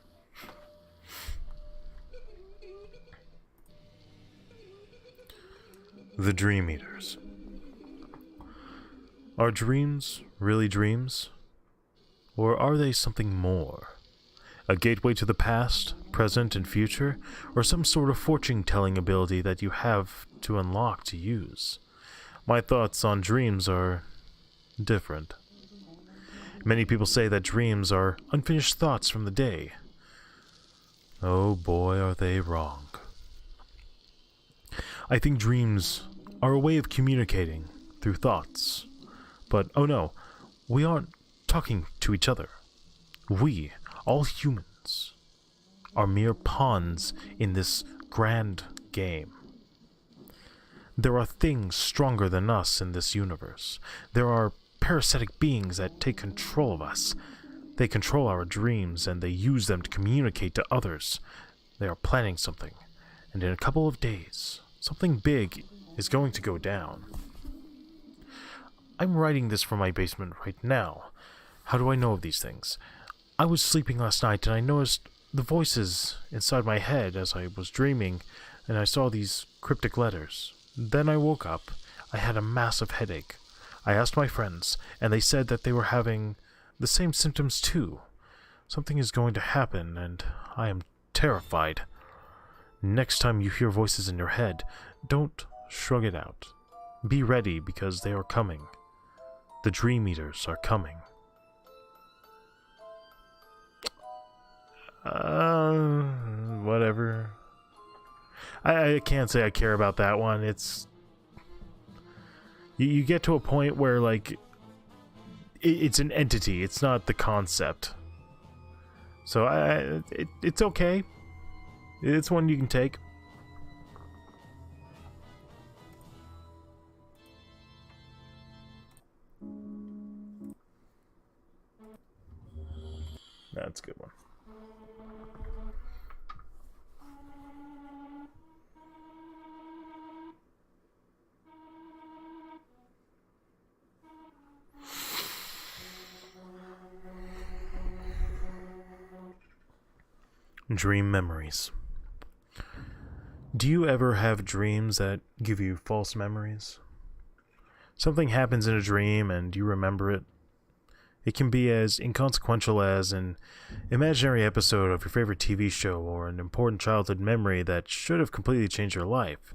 Speaker 1: The Dream Eaters. Are dreams really dreams? Or are they something more? A gateway to the past, present, and future? Or some sort of fortune-telling ability that you have to unlock to use? My thoughts on dreams are different. Many people say that dreams are unfinished thoughts from the day. Oh boy, are they wrong. I think dreams are a way of communicating through thoughts. But, oh no, we aren't talking to each other. We, all humans, are mere pawns in this grand game. There are things stronger than us in this universe. There are parasitic beings that take control of us. They control our dreams, and they use them to communicate to others. They are planning something, and in a couple of days, something big is going to go down. I'm writing this from my basement right now. How do I know of these things? I was sleeping last night and I noticed the voices inside my head as I was dreaming, and I saw these cryptic letters. Then I woke up. I had a massive headache. I asked my friends, and they said that they were having the same symptoms too. Something is going to happen, and I am terrified. Next time you hear voices in your head, don't shrug it out. Be ready, because they are coming. The Dream Eaters are coming. Whatever. I can't say I care about that one. It's... You get to a point where, like, it's an entity. It's not the concept. So, it's okay. It's one you can take. That's a good one. Dream memories. Do you ever have dreams that give you false memories? Something happens in a dream and you remember it. It can be as inconsequential as an imaginary episode of your favorite TV show or an important childhood memory that should have completely changed your life.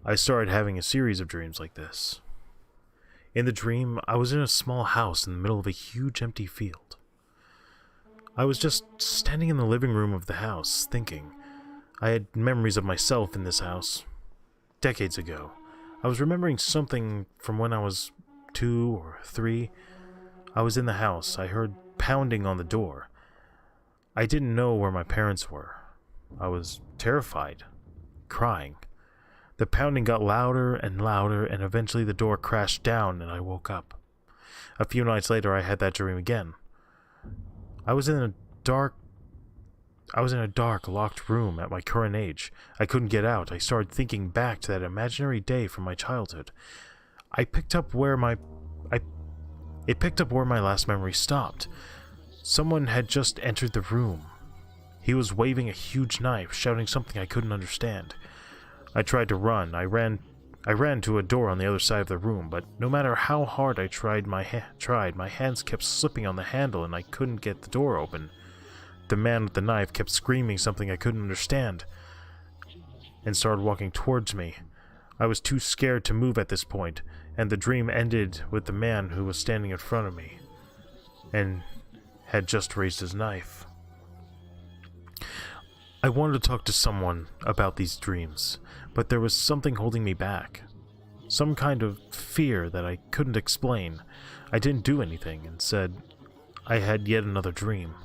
Speaker 1: I started having a series of dreams like this. In the dream, I was in a small house in the middle of a huge empty field. I was just standing in the living room of the house, thinking. I had memories of myself in this house. Decades ago, I was remembering something from when I was 2 or 3. I was in the house. I heard pounding on the door. I didn't know where my parents were. I was terrified, crying. The pounding got louder and louder, and eventually the door crashed down and I woke up. A few nights later, I had that dream again. I was in a dark, locked room at my current age. I couldn't get out. I started thinking back to that imaginary day from my childhood. It picked up where my last memory stopped. Someone had just entered the room. He was waving a huge knife, shouting something I couldn't understand. I tried to run. I ran to a door on the other side of the room, but no matter how hard I tried, my hands kept slipping on the handle and I couldn't get the door open. The man with the knife kept screaming something I couldn't understand and started walking towards me. I was too scared to move at this point, and the dream ended with the man who was standing in front of me and had just raised his knife. I wanted to talk to someone about these dreams, but there was something holding me back. Some kind of fear that I couldn't explain. I didn't do anything and said I had yet another dream.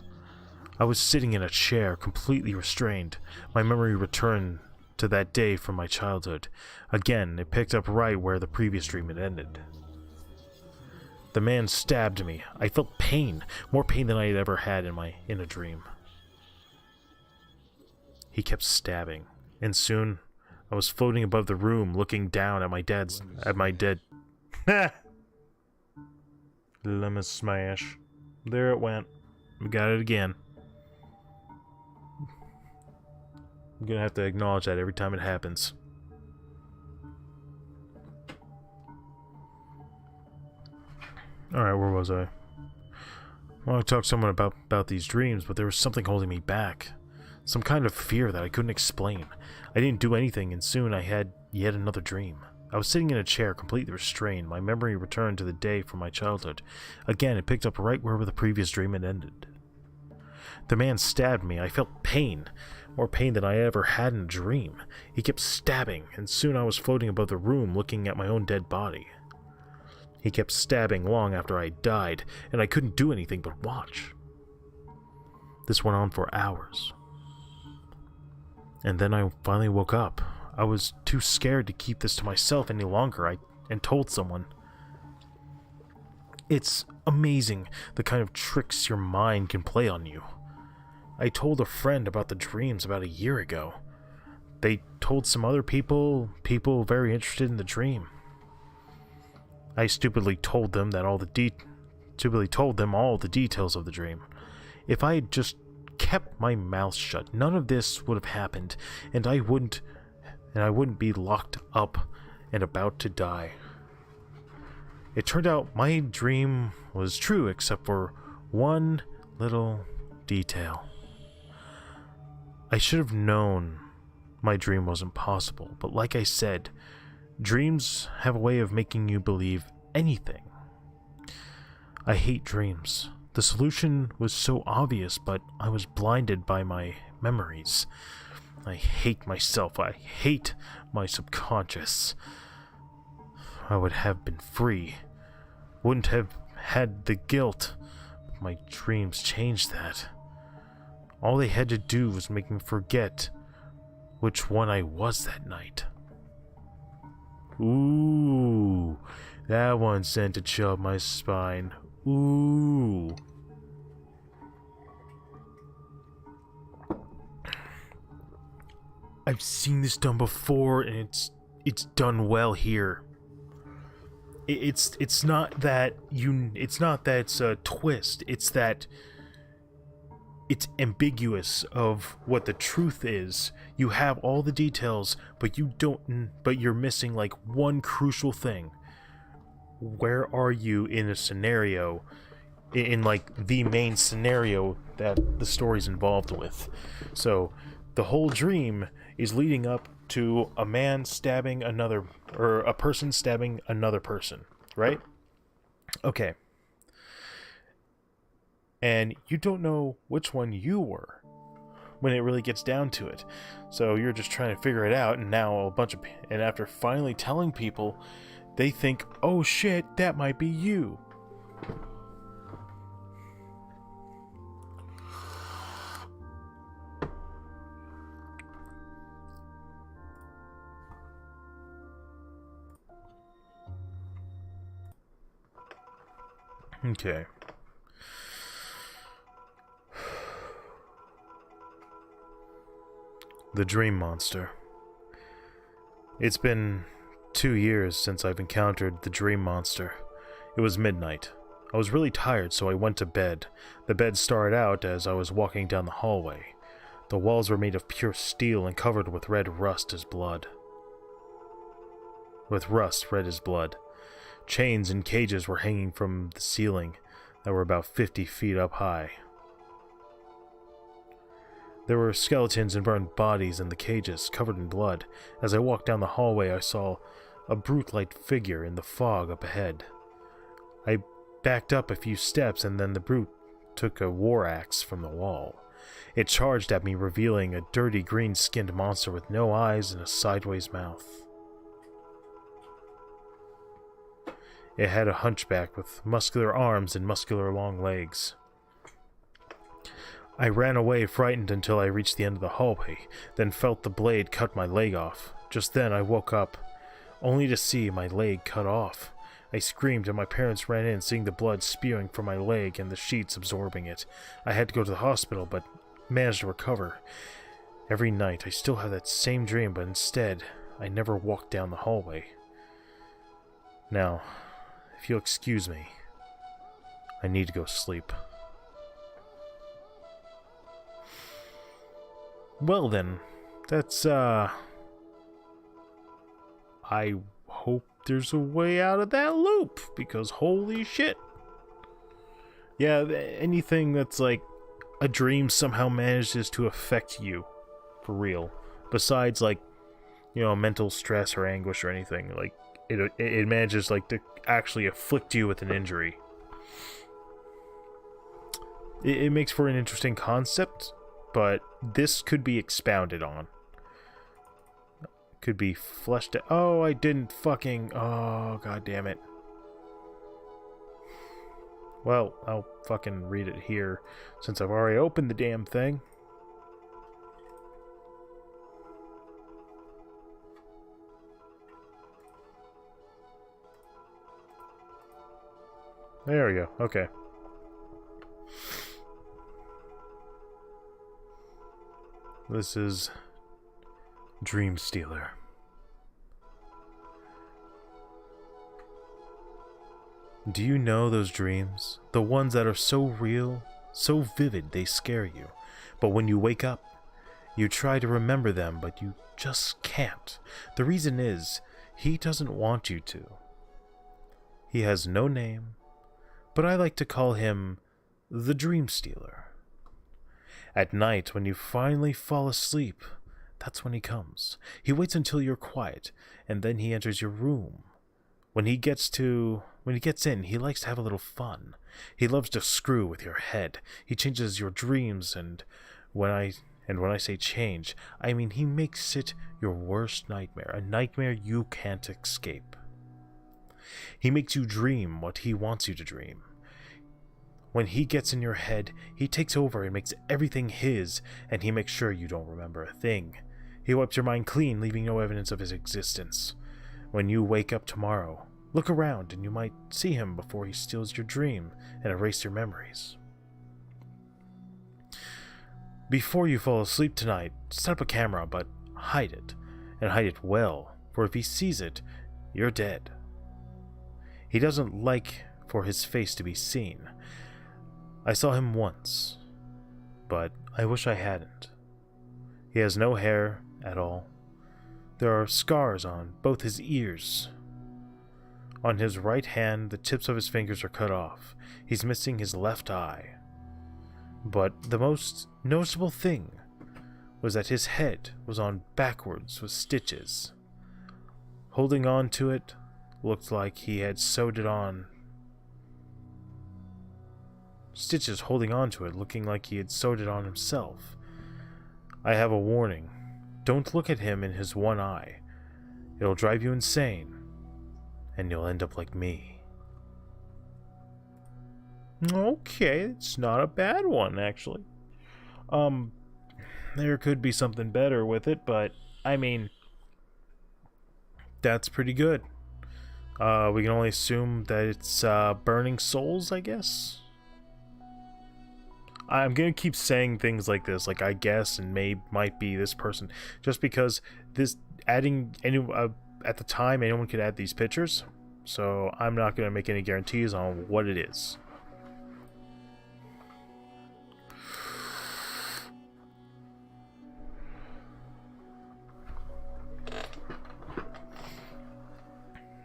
Speaker 1: I was sitting in a chair, completely restrained. My memory returned to that day from my childhood. Again, it picked up right where the previous dream had ended. The man stabbed me. I felt pain, more pain than I had ever had in a dream. He kept stabbing, and soon I was floating above the room, looking down at my dead. Lemon smash. There it went. We got it again. I'm gonna have to acknowledge that every time it happens. Alright, where was I? I want to talk to someone about these dreams, but there was something holding me back. Some kind of fear that I couldn't explain. I didn't do anything, and soon I had yet another dream. I was sitting in a chair, completely restrained. My memory returned to the day from my childhood. Again, it picked up right where the previous dream had ended. The man stabbed me. I felt pain. More pain than I ever had in a dream. He kept stabbing, and soon I was floating above the room, looking at my own dead body. He kept stabbing long after I died, and I couldn't do anything but watch. This went on for hours. And then I finally woke up. I was too scared to keep this to myself any longer, and told someone. It's amazing the kind of tricks your mind can play on you. I told a friend about the dreams about a year ago. They told some other people very interested in the dream. I stupidly told them all the details of the dream. If I had just kept my mouth shut, none of this would have happened, and I wouldn't be locked up and about to die. It turned out my dream was true, except for one little detail. I should have known my dream wasn't possible, but like I said, dreams have a way of making you believe anything. I hate dreams. The solution was so obvious, but I was blinded by my memories. I hate myself. I hate my subconscious. I would have been free. Wouldn't have had the guilt. My dreams changed that. All they had to do was make me forget which one I was that night. Ooh, that one sent a chill up my spine. Ooh. I've seen this done before, and it's done well here. It's not that it's a twist. It's that it's ambiguous of what the truth is. You have all the details, but you're missing like one crucial thing. Where are you in a scenario, in like the main scenario that the story's involved with? So the whole dream is leading up to a man stabbing another, or a person stabbing another person, right? Okay. And you don't know which one you were when it really gets down to it. So you're just trying to figure it out, and now and after finally telling people, they think, oh shit, that might be you. Okay. The Dream Monster. It's been 2 years since I've encountered the Dream Monster. It was midnight. I was really tired, so I went to bed. The bed started out as I was walking down the hallway. The walls were made of pure steel and covered with red rust as blood. With rust red as blood. Chains and cages were hanging from the ceiling that were about 50 feet up high. There were skeletons and burned bodies in the cages, covered in blood. As I walked down the hallway, I saw a brute-like figure in the fog up ahead. I backed up a few steps, and then the brute took a war axe from the wall. It charged at me, revealing a dirty green-skinned monster with no eyes and a sideways mouth. It had a hunchback with muscular arms and muscular long legs. I ran away, frightened, until I reached the end of the hallway, then felt the blade cut my leg off. Just then I woke up, only to see my leg cut off. I screamed, and my parents ran in, seeing the blood spewing from my leg and the sheets absorbing it. I had to go to the hospital, but managed to recover. Every night I still have that same dream, but instead I never walked down the hallway. Now, if you'll excuse me, I need to go sleep. Well then, that's, I hope there's a way out of that loop, because holy shit. Yeah, anything that's like a dream somehow manages to affect you, for real. Besides, like, you know, mental stress or anguish or anything, like, it manages, like, to actually afflict you with an injury. It makes for an interesting concept, but this could be expounded on. Could be fleshed out. Oh, I didn't fucking... Oh, god damn it. Well, I'll fucking read it here, since I've already opened the damn thing. There we go. Okay. This is Dream Stealer. Do you know those dreams? The ones that are so real, so vivid they scare you. But when you wake up, you try to remember them, but you just can't. The reason is, he doesn't want you to. He has no name, but I like to call him the Dream Stealer. At night, when you finally fall asleep, that's when he comes. He waits until you're quiet, and then he enters your room. When he gets in, he likes to have a little fun. He loves to screw with your head. He changes your dreams, and when I say change, I mean he makes it your worst nightmare, a nightmare you can't escape. He makes you dream what he wants you to dream. When he gets in your head, he takes over and makes everything his, and he makes sure you don't remember a thing. He wipes your mind clean, leaving no evidence of his existence. When you wake up tomorrow, look around and you might see him before he steals your dream and erases your memories. Before you fall asleep tonight, set up a camera, but hide it, and hide it well, for if he sees it, you're dead. He doesn't like for his face to be seen. I saw him once. but I wish I hadn't. He has no hair at all. There are scars on both his ears. On his right hand, the tips of his fingers are cut off. He's missing his left eye. But the most noticeable thing was that his head was on backwards with stitches. Holding on to it looked like he had sewed it on. Stitches holding on to it, looking like he had sewed it on himself. I have a warning. Don't look at him in his one eye. It'll drive you insane, and you'll end up like me. Okay, it's not a bad one, actually. There could be something better with it, but, I mean, that's pretty good. We can only assume that it's, burning souls, I guess? I'm gonna keep saying things like this, like I guess and might be this person, just because this adding at the time anyone could add these pictures, so I'm not gonna make any guarantees on what it is.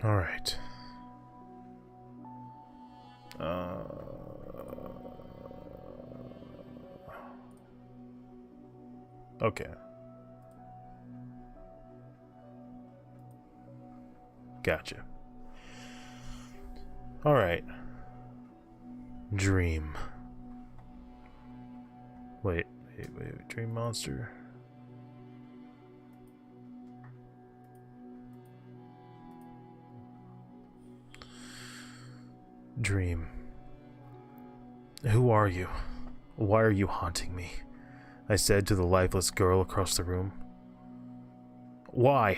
Speaker 1: All right. Okay. Gotcha. Alright. Dream. Wait. Dream monster. Dream. Who are you? Why are you haunting me? I said to the lifeless girl across the room. Why?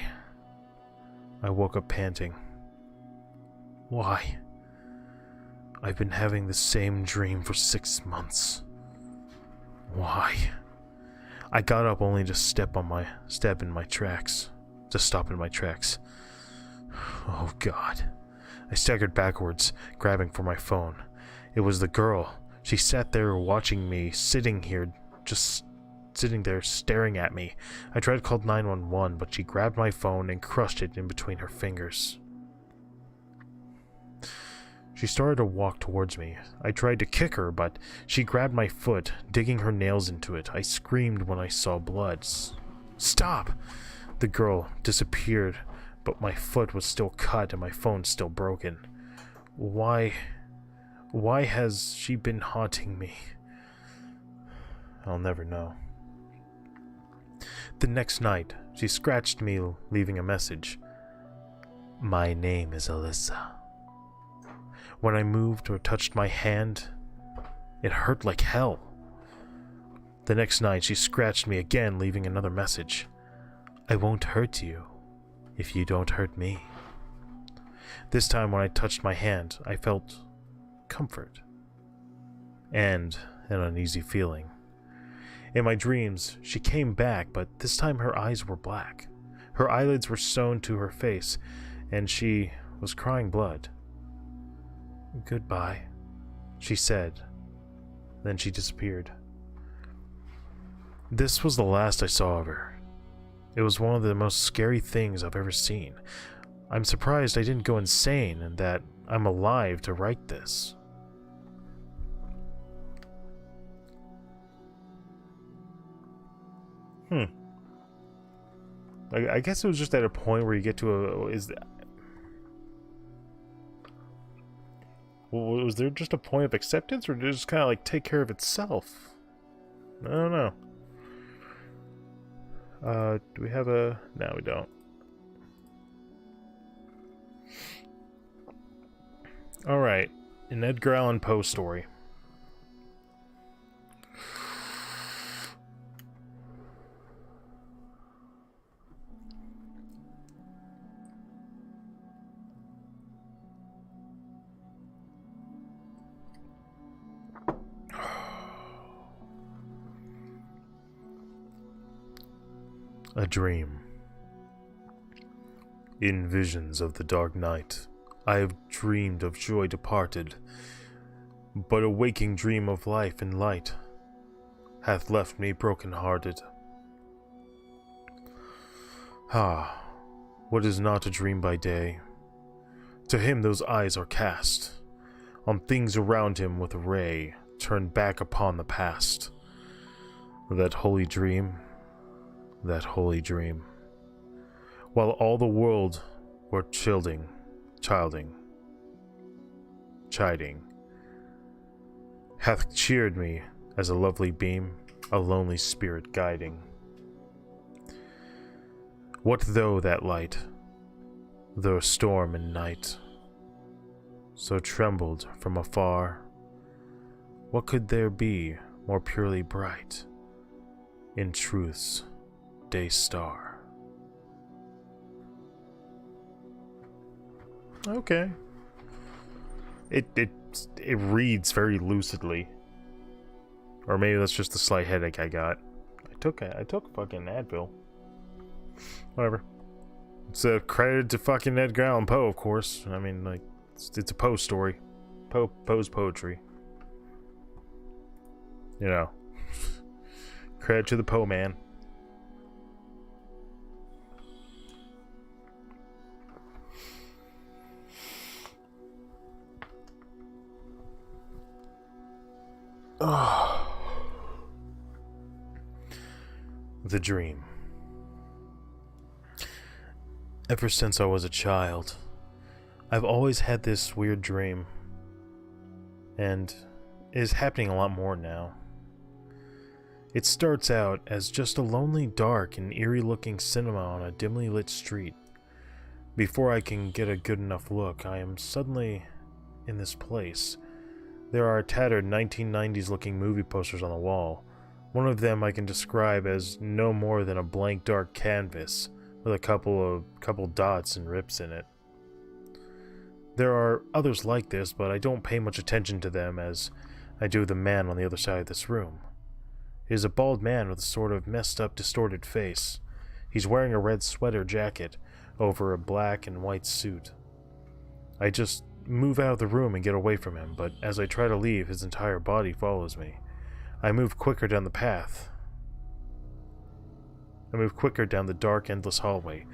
Speaker 1: I woke up panting. Why? I've been having the same dream for 6 months. Why? I got up only to stop in my tracks. Oh God. I staggered backwards, grabbing for my phone. It was the girl. She sat there watching me, sitting there staring at me. I tried to call 911, but she grabbed my phone and crushed it in between her fingers. She started to walk towards me. I tried to kick her, but she grabbed my foot, digging her nails into it. I screamed when I saw blood. Stop! The girl disappeared, but my foot was still cut and my phone still broken. Why has she been haunting me? I'll never know. The next night, she scratched me, leaving a message. My name is Alyssa. When I moved or touched my hand, it hurt like hell. The next night, she scratched me again, leaving another message. I won't hurt you if you don't hurt me. This time when I touched my hand, I felt comfort and an uneasy feeling. In my dreams, she came back, but this time her eyes were black. Her eyelids were sewn to her face, and she was crying blood. Goodbye, she said. Then she disappeared. This was the last I saw of her. It was one of the most scary things I've ever seen. I'm surprised I didn't go insane and that I'm alive to write this. I guess it was just at a point where you get to was there just a point of acceptance, or did it just kind of like take care of itself? I don't know. Do we have a... No, we don't. Alright, an Edgar Allan Poe story. A dream. In visions of the dark night, I have dreamed of joy departed, but a waking dream of life and light hath left me broken-hearted. Ah, what is not a dream by day? To him those eyes are cast on things around him with a ray turned back upon the past. That holy dream, while all the world were chiding, hath cheered me as a lovely beam, a lonely spirit guiding. What though that light, though storm and night, so trembled from afar, what could there be more purely bright in truth's day star? Okay. It reads very lucidly. Or maybe that's just the slight headache I got. I took fucking Advil. Whatever. It's a credit to fucking Edgar Allan Poe, of course. I mean, like, it's a Poe story. Poe's poetry. You know. Credit to the Poe man. Oh. The dream. Ever since I was a child, I've always had this weird dream, and it is happening a lot more now. It starts out as just a lonely, dark, and eerie-looking cinema on a dimly lit street. Before I can get a good enough look, I am suddenly in this place. There are tattered 1990s-looking movie posters on the wall. One of them I can describe as no more than a blank dark canvas with a couple dots and rips in it. There are others like this, but I don't pay much attention to them as I do the man on the other side of this room. He is a bald man with a sort of messed up, distorted face. He's wearing a red sweater jacket over a black and white suit. I just move out of the room and get away from him, but as I try to leave, his entire body follows me. I move quicker down the path. I move quicker down the dark, endless hallway.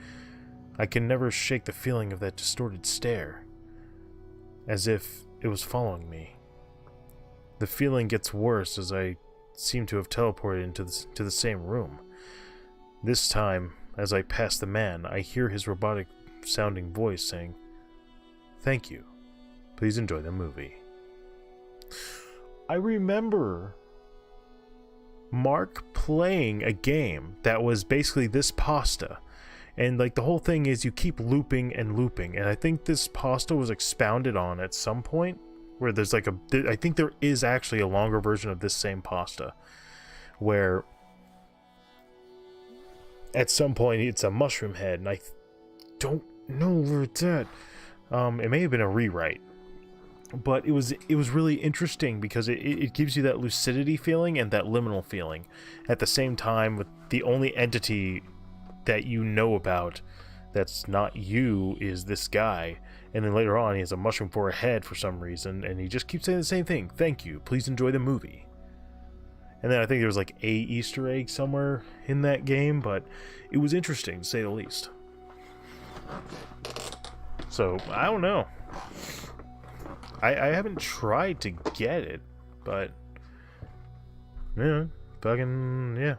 Speaker 1: I can never shake the feeling of that distorted stare, as if it was following me. The feeling gets worse as I seem to have teleported into the same room. This time, as I pass the man, I hear his robotic-sounding voice saying, "Thank you. Please enjoy the movie." I remember Mark playing a game that was basically this pasta, and like the whole thing is you keep looping and looping, and I think this pasta was expounded on at some point where there's like I think there is actually a longer version of this same pasta where at some point it's a mushroom head, and I don't know where it's at. It may have been a rewrite, but it was really interesting because it gives you that lucidity feeling and that liminal feeling at the same time, with the only entity that you know about that's not you is this guy, and then later on he has a mushroom for a head for some reason, and he just keeps saying the same thing: "Thank you, please enjoy the movie." And then I think there was like a Easter egg somewhere in that game, but it was interesting to say the least. So I don't know. I haven't tried to get it, but yeah, fucking yeah.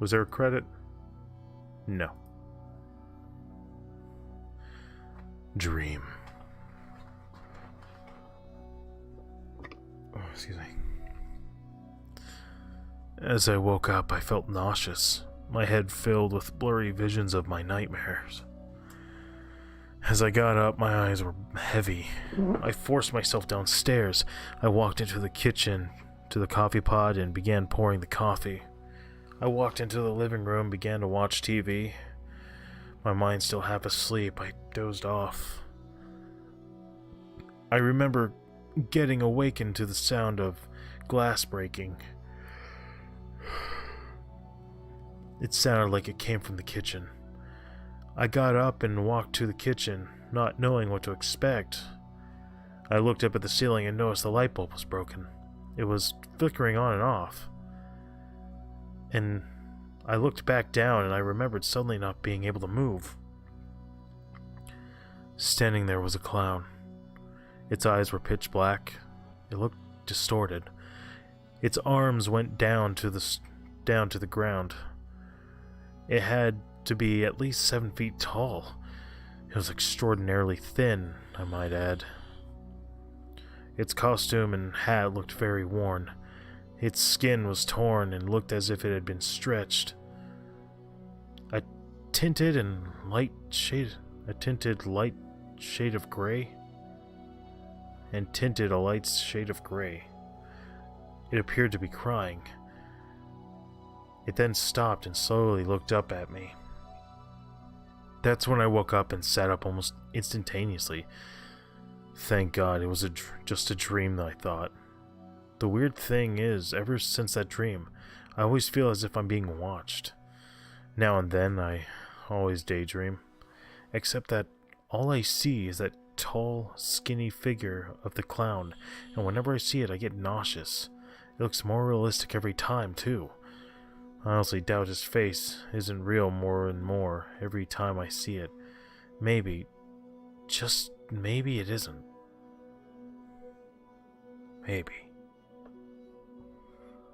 Speaker 1: Was there a credit? No. Dream. Oh, excuse me. As I woke up, I felt nauseous, my head filled with blurry visions of my nightmares. As I got up, my eyes were heavy. I forced myself downstairs. I walked into the kitchen, to the coffee pot, and began pouring the coffee. I walked into the living room, began to watch TV. My mind still half asleep, I dozed off. I remember getting awakened to the sound of glass breaking. It sounded like it came from the kitchen. I got up and walked to the kitchen, not knowing what to expect. I looked up at the ceiling and noticed the light bulb was broken. It was flickering on and off. And I looked back down and I remembered suddenly not being able to move. Standing there was a clown. Its eyes were pitch black. It looked distorted. Its arms went down to the ground. It had to be at least 7 feet tall. It was extraordinarily thin, I might add. Its costume and hat looked very worn. Its skin was torn and looked as if it had been stretched. A tinted light shade of gray. And tinted a light shade of gray. It appeared to be crying. It then stopped and slowly looked up at me. That's when I woke up and sat up almost instantaneously. Thank God it was just a dream, I thought. The weird thing is, ever since that dream, I always feel as if I'm being watched. Now and then, I always daydream. Except that all I see is that tall, skinny figure of the clown, and whenever I see it, I get nauseous. It looks more realistic every time, too. I honestly doubt his face isn't real more and more every time I see it. Maybe, just maybe it isn't. Maybe.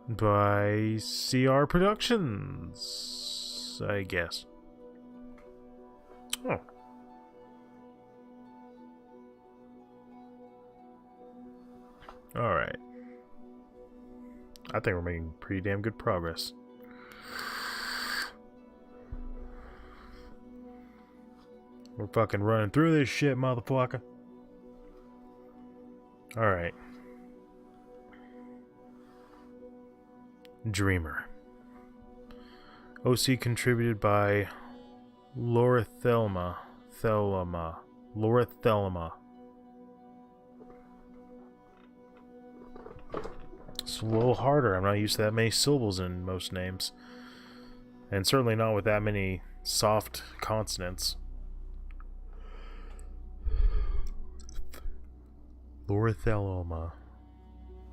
Speaker 1: By CR Productions, I guess. Oh. Alright. I think we're making pretty damn good progress. We're fucking running through this shit, motherfucker. Alright. Dreamer. OC contributed by Laura Thelma. Laura Thelma. It's a little harder. I'm not used to that many syllables in most names. And certainly not with that many soft consonants. Laura Thelma.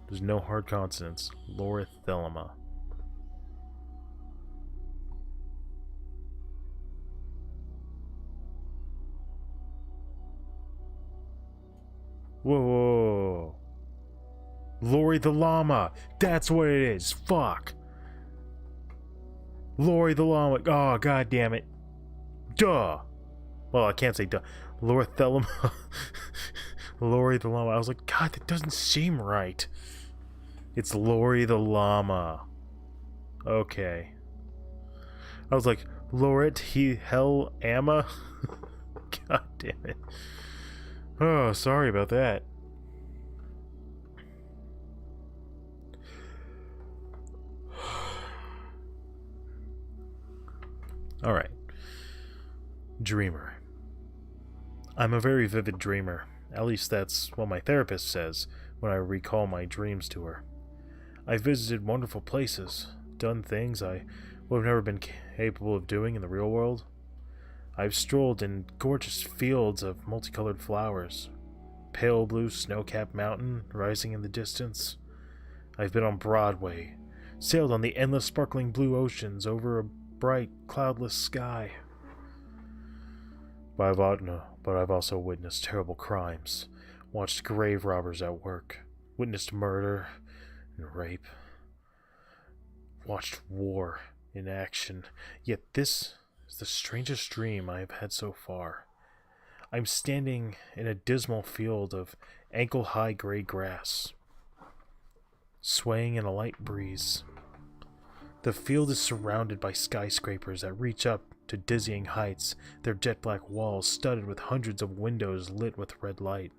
Speaker 1: There's no hard consonants. Laura Thelma. Whoa. Lori the Llama. That's what it is. Fuck. Lori the Llama. Oh, god damn it. Duh. Well, I can't say duh. Laura Thelma. Lori the Llama. I was like, God, that doesn't seem right. It's Lori the Llama. Okay. I was like, Lorit Hell Amma? God damn it. Oh, sorry about that. Alright. Dreamer. I'm a very vivid dreamer. At least that's what my therapist says when I recall my dreams to her. I've visited wonderful places, done things I would have never been capable of doing in the real world. I've strolled in gorgeous fields of multicolored flowers, pale blue snow-capped mountain rising in the distance. I've been on Broadway, sailed on the endless sparkling blue oceans over a bright, cloudless sky. But I've also witnessed terrible crimes, watched grave robbers at work, witnessed murder and rape, watched war in action. Yet this is the strangest dream I have had so far. I'm standing in a dismal field of ankle-high gray grass, swaying in a light breeze. The field is surrounded by skyscrapers that reach up to dizzying heights, their jet-black walls studded with hundreds of windows lit with red light.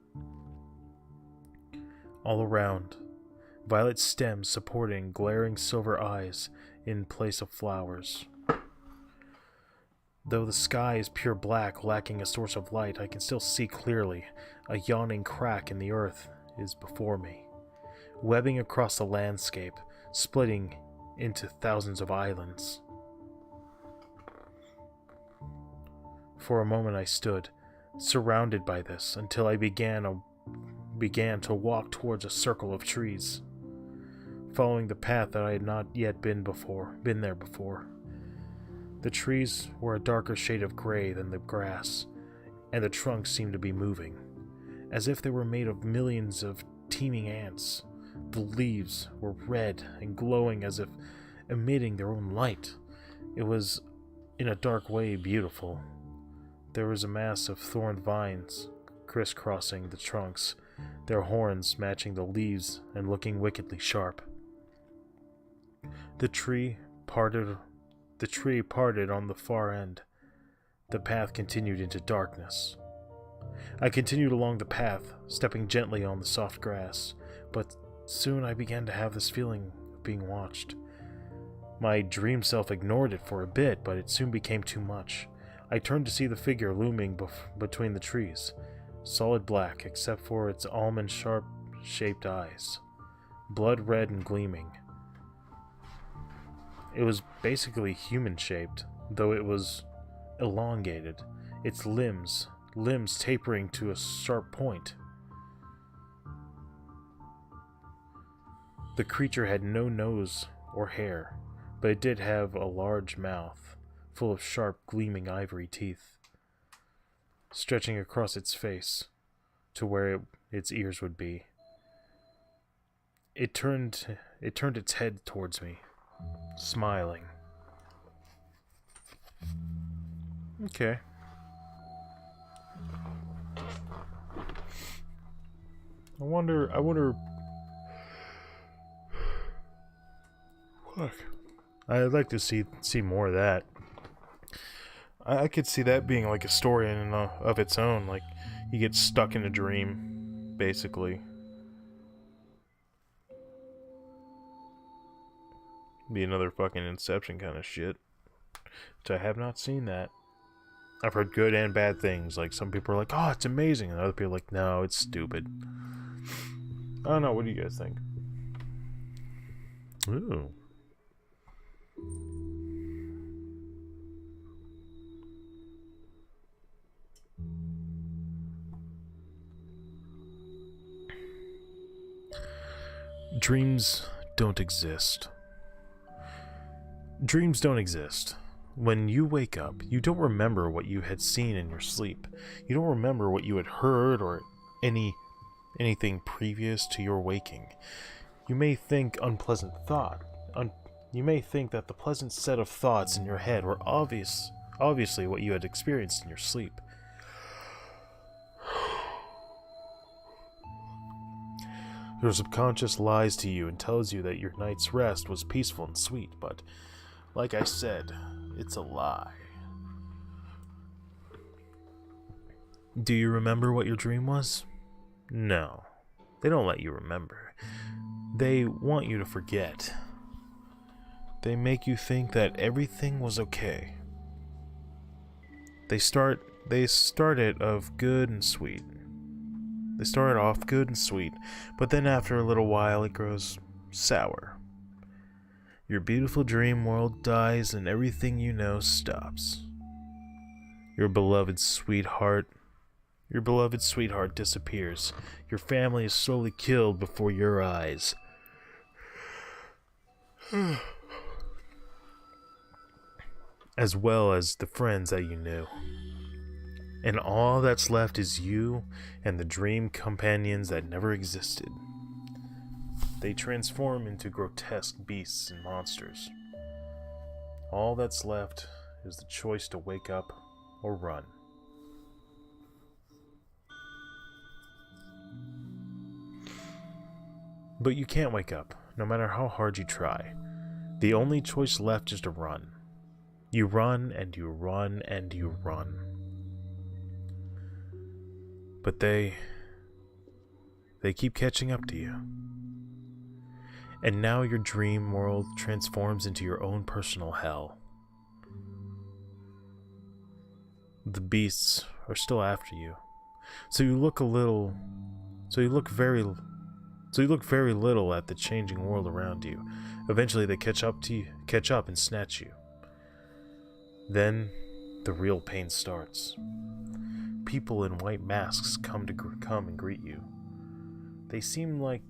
Speaker 1: All around, violet stems supporting glaring silver eyes in place of flowers. Though the sky is pure black, lacking a source of light, I can still see clearly. A yawning crack in the earth is before me, webbing across the landscape, splitting into thousands of islands. For a moment I stood, surrounded by this, until I began a began to walk towards a circle of trees, following the path that I had not yet been there before. The trees were a darker shade of gray than the grass, and the trunks seemed to be moving, as if they were made of millions of teeming ants. The leaves were red and glowing as if emitting their own light. It was, in a dark way, beautiful. There was a mass of thorned vines crisscrossing the trunks, their horns matching the leaves and looking wickedly sharp. The tree parted on the far end. The path continued into darkness. I continued along the path, stepping gently on the soft grass, but soon I began to have this feeling of being watched. My dream self ignored it for a bit, but it soon became too much. I turned to see the figure looming between the trees, solid black except for its almond-shaped eyes, blood red and gleaming. It was basically human-shaped, though it was elongated, its limbs tapering to a sharp point. The creature had no nose or hair, but it did have a large mouth, full of sharp, gleaming ivory teeth, stretching across its face to where its ears would be. It turned its head towards me, smiling. Okay. I wonder... Fuck. I'd like to see more of that. I could see that being like a story in and of its own. Like, you get stuck in a dream, basically. Be another fucking Inception kind of shit. Which I have not seen that. I've heard good and bad things. Like, some people are like, oh, it's amazing. And other people are like, no, it's stupid. I don't know. What do you guys think? Ooh. Dreams don't exist. Dreams don't exist. When you wake up, you don't remember what you had seen in your sleep. You don't remember what you had heard or anything previous to your waking. You may think unpleasant thought. You may think that the pleasant set of thoughts in your head were obviously what you had experienced in your sleep. Your subconscious lies to you and tells you that your night's rest was peaceful and sweet, but, like I said, it's a lie. Do you remember what your dream was? No. They don't let you remember. They want you to forget. They make you think that everything was okay. They start it of good and sweet. They start off good and sweet, but then after a little while it grows sour. Your beautiful dream world dies and everything you know stops. Your beloved sweetheart disappears. Your family is slowly killed before your eyes. As well as the friends that you knew. And all that's left is you and the dream companions that never existed. They transform into grotesque beasts and monsters. All that's left is the choice to wake up or run. But you can't wake up, no matter how hard you try. The only choice left is to run. You run and you run and you run. But they keep catching up to you. And now your dream world transforms into your own personal hell. The beasts are still after you. So you look very little at the changing world around you. Eventually they catch up and snatch you. Then the real pain starts. People in white masks come and greet you. They seem like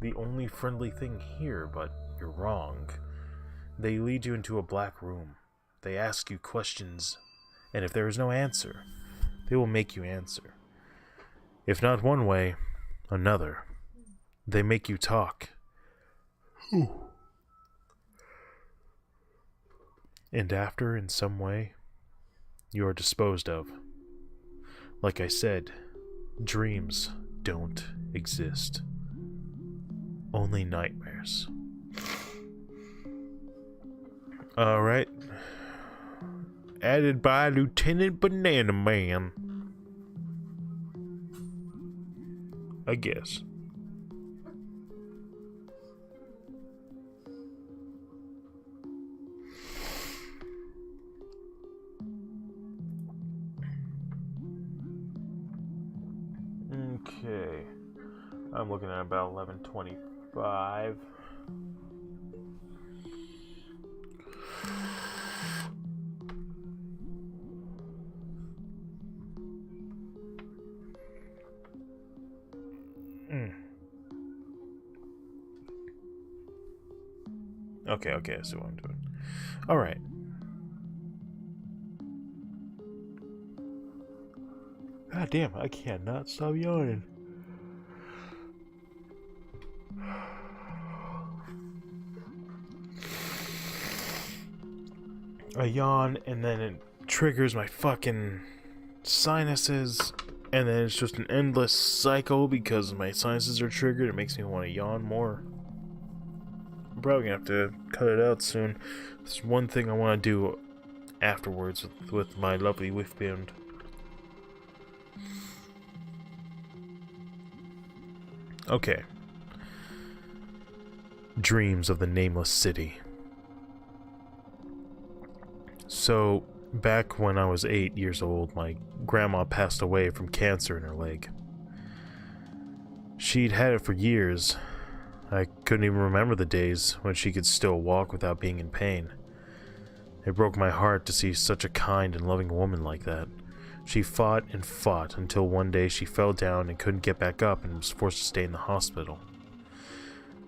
Speaker 1: the only friendly thing here, but you're wrong. They lead you into a black room. They ask you questions, and if there is no answer, they will make you answer. If not one way, another. They make you talk. And after, in some way, you are disposed of. Like I said, dreams don't exist. Only nightmares. Alright. Added by Lieutenant Banana Man. I guess. Okay. I'm looking at about 11:25. Okay, I see what I'm doing. Alright. God damn, I cannot stop yawning. I yawn, and then it triggers my fucking sinuses, and then it's just an endless cycle because my sinuses are triggered. It makes me want to yawn more. I'm probably gonna have to cut it out soon. There's one thing I want to do afterwards with my lovely whiff band. Okay. Dreams of the Nameless City. So, back when I was 8 years old, my grandma passed away from cancer in her leg. She'd had it for years. I couldn't even remember the days when she could still walk without being in pain. It broke my heart to see such a kind and loving woman like that. She fought and fought until one day she fell down and couldn't get back up and was forced to stay in the hospital.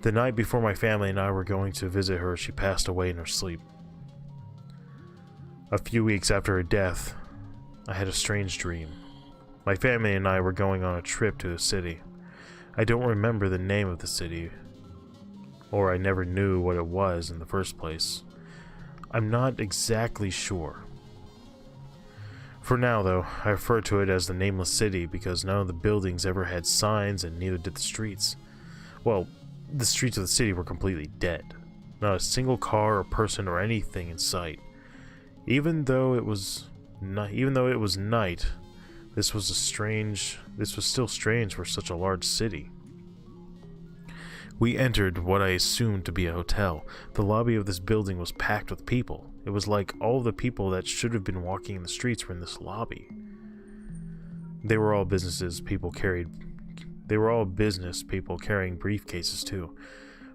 Speaker 1: The night before my family and I were going to visit her, she passed away in her sleep. A few weeks after her death, I had a strange dream. My family and I were going on a trip to the city. I don't remember the name of the city, or I never knew what it was in the first place. I'm not exactly sure. For now, though, I refer to it as the Nameless City because none of the buildings ever had signs and neither did the streets. Well, the streets of the city were completely dead. Not a single car or person or anything in sight. Even though it was night, this was still strange for such a large city. We entered what I assumed to be a hotel. The lobby of this building was packed with people. It was like all the people that should have been walking in the streets were in this lobby. They were all business people carrying briefcases too.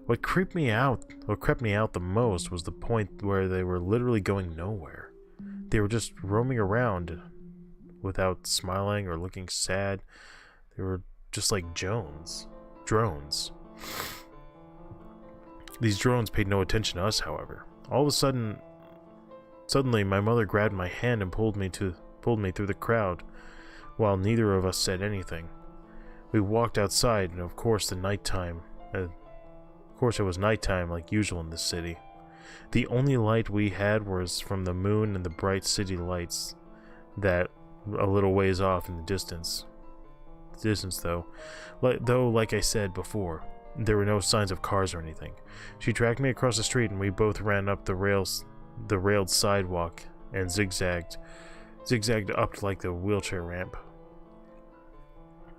Speaker 1: What crept me out the most was the point where they were literally going nowhere. They were just roaming around without smiling or looking sad. They were just like drones. These drones paid no attention to us, however. All of a sudden, my mother grabbed my hand and pulled me through the crowd, while neither of us said anything. We walked outside, and of course it was nighttime like usual in this city. The only light we had was from the moon and the bright city lights that a little ways off in the distance. Though, like I said before, there were no signs of cars or anything. She dragged me across the street and we both ran up the railed sidewalk and zigzagged up like the wheelchair ramp.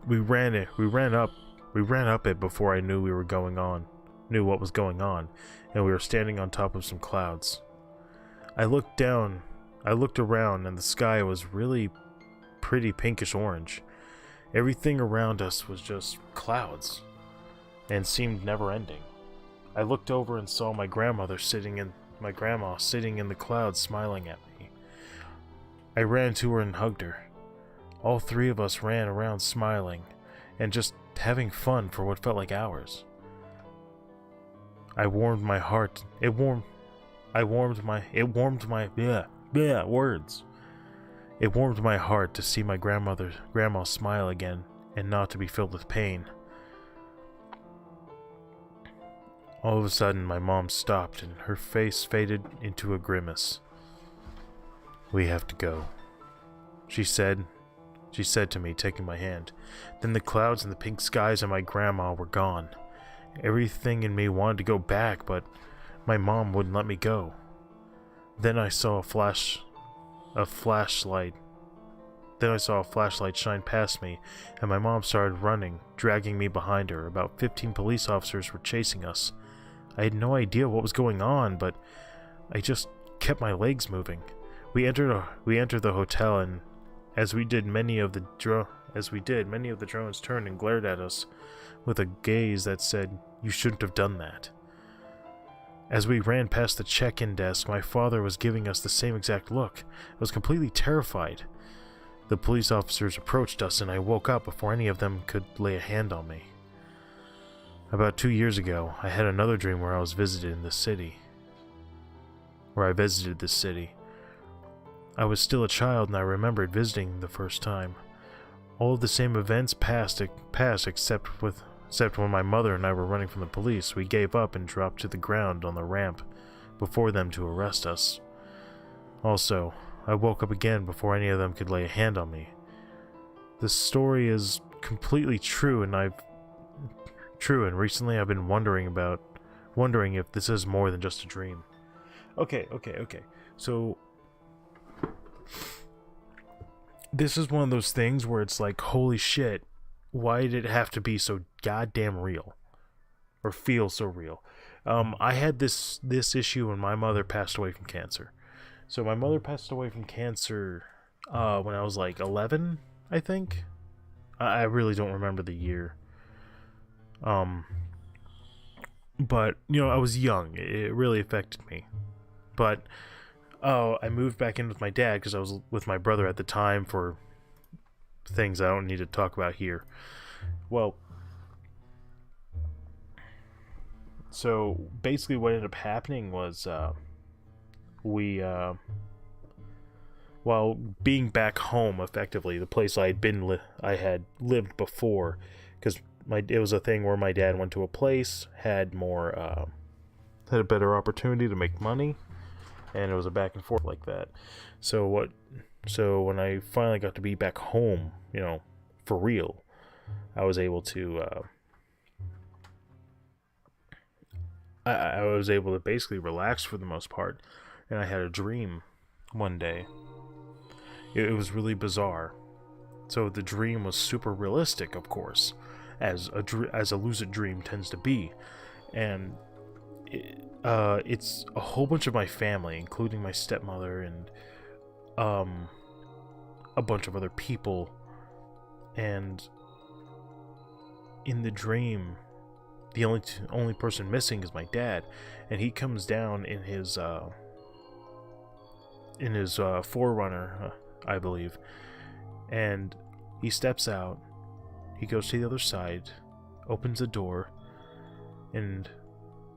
Speaker 1: We ran up it before I knew what was going on, and we were standing on top of some clouds. I looked around, and the sky was really pretty pinkish orange. Everything around us was just clouds, and seemed never-ending. I looked over and saw my grandma sitting in the clouds, smiling at me. I ran to her and hugged her. All three of us ran around smiling, and just having fun for what felt like hours. I warmed my heart. It warmed my words. It warmed my heart to see my grandma smile again and not to be filled with pain. All of a sudden, my mom stopped and her face faded into a grimace. "We have to go," she said to me, taking my hand. Then the clouds and the pink skies and my grandma were gone. Everything in me wanted to go back, but my mom wouldn't let me go. Then I saw a flashlight shine past me, and my mom started running, dragging me behind her. About 15 police officers were chasing us. I had no idea what was going on, but I just kept my legs moving. We entered the hotel, and as we did, many of the drones turned and glared at us with a gaze that said, "You shouldn't have done that." As we ran past the check-in desk, my father was giving us the same exact look. I was completely terrified. The police officers approached us, and I woke up before any of them could lay a hand on me. About 2 years ago, I had another dream where I visited this city. I was still a child, and I remembered visiting the first time. All of the same events passed except when my mother and I were running from the police. We gave up and dropped to the ground on the ramp before them to arrest us. Also, I woke up again before any of them could lay a hand on me. This story is completely true, and recently I've been wondering if this is more than just a dream. Okay. So this is one of those things where it's like, holy shit, why did it have to be so goddamn real? Or feel so real? I had this issue when my mother passed away from cancer. So my mother passed away from cancer when I was like 11, I think. I really don't remember the year. But, I was young. It really affected me. But I moved back in with my dad because I was with my brother at the time for things I don't need to talk about here. Well, so basically what ended up happening was while being back home, effectively the place I had lived before, because it was a thing where my dad went to a place, had a better opportunity to make money, and it was a back and forth like that. So when I finally got to be back home, for real, I was able to I was able to basically relax for the most part. And I had a dream one day. It was really bizarre. So the dream was super realistic, of course, as a lucid dream tends to be. And it's a whole bunch of my family, including my stepmother and a bunch of other people. And in the dream, the only person missing is my dad, and he comes down in his 4Runner, I believe, and he steps out. He goes to the other side, opens the door, and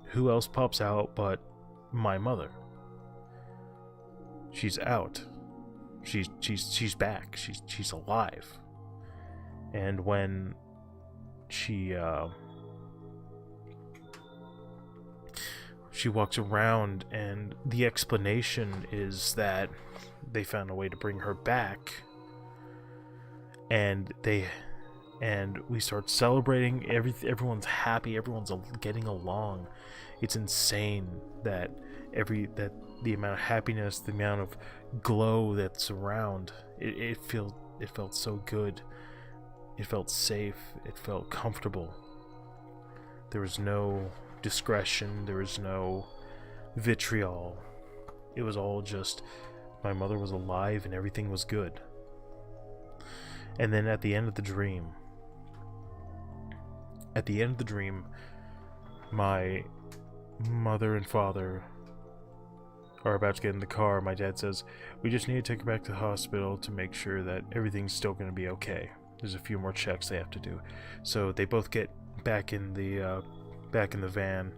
Speaker 1: who else pops out but my mother? She's out. She's back. She's alive. And when she walks around, and the explanation is that they found a way to bring her back, and we start celebrating. Everyone's happy, everyone's getting along. It's insane that the amount of happiness, the amount of glow that's around it felt so good. It felt safe, it felt comfortable. There was no discretion, there was no vitriol. It was all just, my mother was alive and everything was good. And then at the end of the dream, my mother and father are about to get in the car. My dad says, "We just need to take her back to the hospital to make sure that everything's still going to be okay." There's a few more checks they have to do. So they both get back in the van,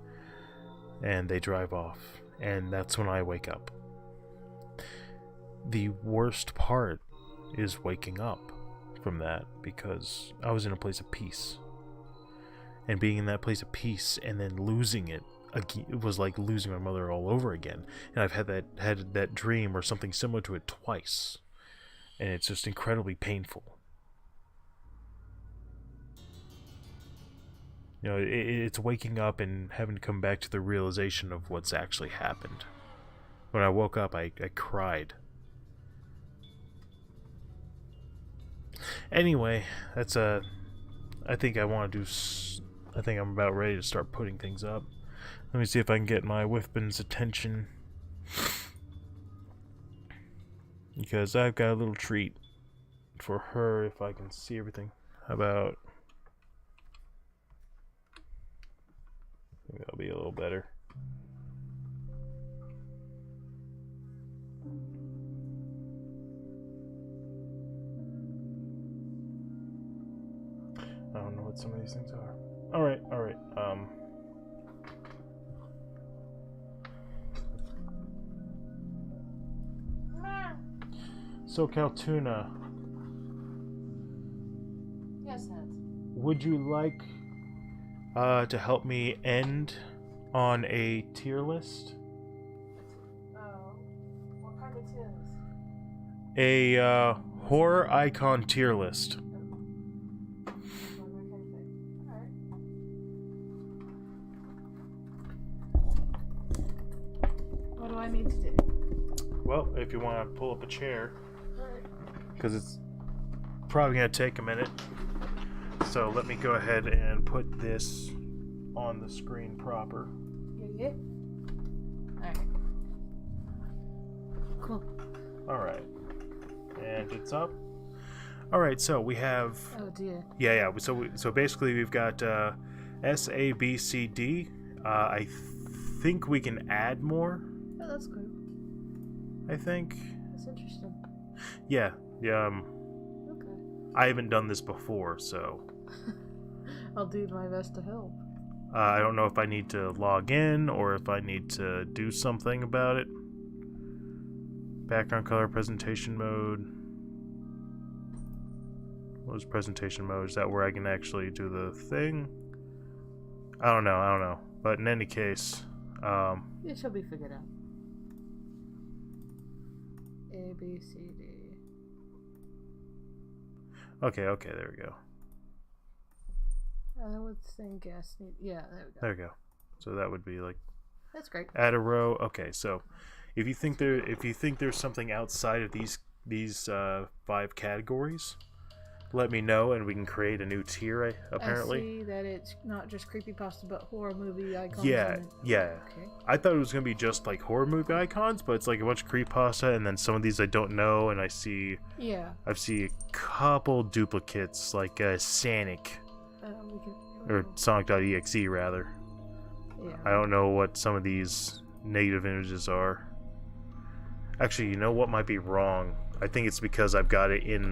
Speaker 1: and they drive off. And that's when I wake up. The worst part is waking up from that, because I was in a place of peace. And being in that place of peace and then losing it was like losing my mother all over again. And I've had that dream or something similar to it twice. And it's just incredibly painful. You know, it's waking up and having to come back to the realization of what's actually happened. When I woke up, I cried. Anyway, that's I think I'm about ready to start putting things up. Let me see if I can get my Whiffbin's attention. Because I've got a little treat for her if I can see everything. How about... Maybe that'll be a little better. I don't know what some of these things are. Alright. SoCal Tuna.
Speaker 2: Yes, Ned.
Speaker 1: Would you like to help me end on a tier list?
Speaker 2: Oh. What kind of tier list?
Speaker 1: A horror icon tier list.
Speaker 2: What do I need to do?
Speaker 1: Well, if you want to pull up a chair, because it's probably going to take a minute. So let me go ahead and put this on the screen proper.
Speaker 2: Yeah. Alright. Cool.
Speaker 1: Alright. And it's up. Alright, so we have...
Speaker 2: Oh dear.
Speaker 1: Yeah. So basically we've got S, A, B, C, D. I think we can add more.
Speaker 2: Oh, that's cool.
Speaker 1: I think.
Speaker 2: That's interesting.
Speaker 1: Yeah.
Speaker 2: Okay.
Speaker 1: I haven't done this before, so...
Speaker 2: I'll do my best to help.
Speaker 1: I don't know if I need to log in or if I need to do something about it. Background color, presentation mode. What is presentation mode? Is that where I can actually do the thing? I don't know. But in any case,
Speaker 2: It shall be figured out. A, B, C, D.
Speaker 1: Okay, there we go.
Speaker 2: I would think gas need. Yeah, there we go.
Speaker 1: There we go. So that would be like
Speaker 2: That's great.
Speaker 1: add a row. Okay, so if you think there's something outside of these 5 categories, let me know and we can create a new tier. Apparently,
Speaker 2: I see that it's not just creepypasta but horror movie icons.
Speaker 1: Yeah.
Speaker 2: Okay.
Speaker 1: I thought it was gonna be just like horror movie icons, but it's like a bunch of creepypasta, and then some of these I don't know, and I see a couple duplicates like Sonic or Sonic.exe rather.
Speaker 2: Yeah.
Speaker 1: I don't know what some of these negative images are. Actually, you know what might be wrong? I think it's because I've got it in.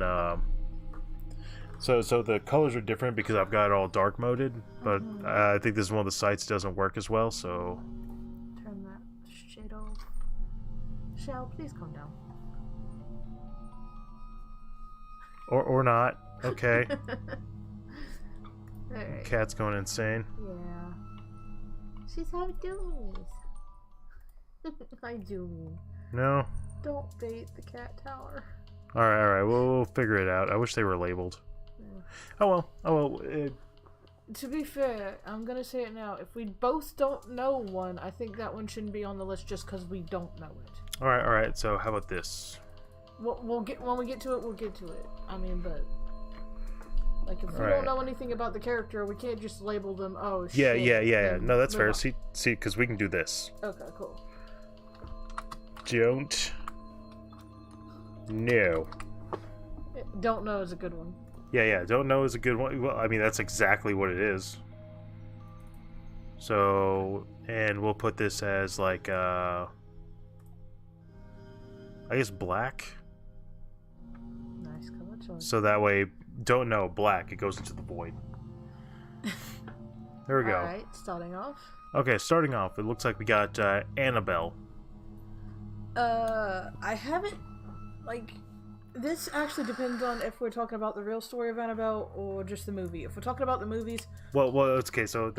Speaker 1: So the colors are different because I've got it all dark moded, but I think this is one of the sites doesn't work as well. So
Speaker 2: Turn that shit off. Shall please calm down.
Speaker 1: or not. Okay.
Speaker 2: Alright.
Speaker 1: Cat's going insane.
Speaker 2: Yeah. She's having doomies. I do mean.
Speaker 1: No.
Speaker 2: Don't bait the cat tower.
Speaker 1: All right. We'll figure it out. I wish they were labeled.
Speaker 2: Yeah.
Speaker 1: Oh well.
Speaker 2: To be fair, I'm gonna say it now. If we both don't know one, I think that one shouldn't be on the list just because we don't know it.
Speaker 1: All right. So how about this?
Speaker 2: We'll get when we get to it. We'll get to it. I mean, but like if we
Speaker 1: Right.
Speaker 2: don't know anything about the character, we can't just label them. Oh
Speaker 1: Yeah.
Speaker 2: shit.
Speaker 1: No, that's fair.
Speaker 2: on.
Speaker 1: See, because we can do this.
Speaker 2: Okay, cool.
Speaker 1: Don't. No.
Speaker 2: Don't know is a good one.
Speaker 1: Yeah. Don't know is a good one. Well, I mean, that's exactly what it is. So, and we'll put this as like, I guess black.
Speaker 2: Nice color choice.
Speaker 1: So that way Don't know. Black. It goes into the void. There we go.
Speaker 2: Alright, starting off.
Speaker 1: Okay, starting off, it looks like we got Annabelle.
Speaker 2: I haven't, like, this actually depends on if we're talking about the real story of Annabelle or just the movie. If we're talking about the movies...
Speaker 1: Well, it's okay, so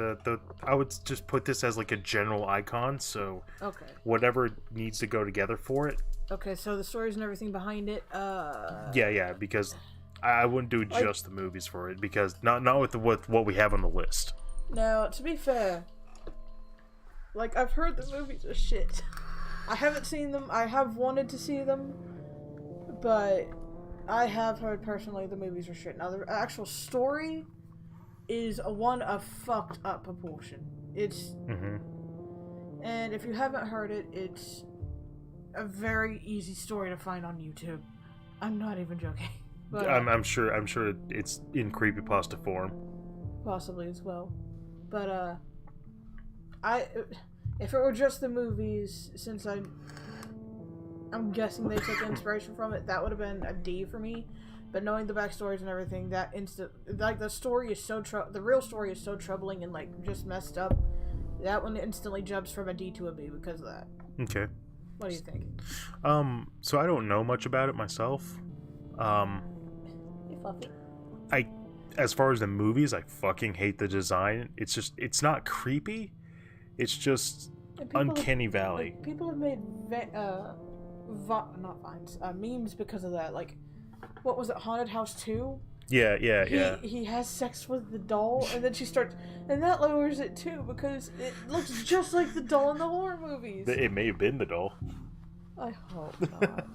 Speaker 1: I would just put this as, like, a general icon, so...
Speaker 2: Okay.
Speaker 1: Whatever needs to go together for it.
Speaker 2: Okay, so the stories and everything behind it,
Speaker 1: Yeah, because I wouldn't do just the movies for it, because not with what we have on the list.
Speaker 2: Now, to be fair, like, I've heard the movies are shit. I haven't seen them, I have wanted to see them, but I have heard personally the movies are shit. Now, the actual story is one of fucked up proportion. It's... And if you haven't heard it, it's a very easy story to find on YouTube. I'm not even joking. But,
Speaker 1: I'm sure it's in CreepyPasta form.
Speaker 2: Possibly as well. But, if it were just the movies, since I'm guessing they took inspiration from it, that would have been a D for me. But knowing the backstories and everything, the story is so the real story is so troubling and, like, just messed up. That one instantly jumps from a D to a B because of that.
Speaker 1: Okay.
Speaker 2: What do you think?
Speaker 1: So I don't know much about it myself.
Speaker 2: Hey, Fluffy.
Speaker 1: As far as the movies, I fucking hate the design. It's not creepy. It's just uncanny valley.
Speaker 2: Like, people have made memes because of that. Like, what was it, Haunted House 2?
Speaker 1: Yeah.
Speaker 2: He has sex with the doll, and then she starts... And that lowers it, too, because it looks just like the doll in the horror movies.
Speaker 1: It may have been the doll.
Speaker 2: I hope not.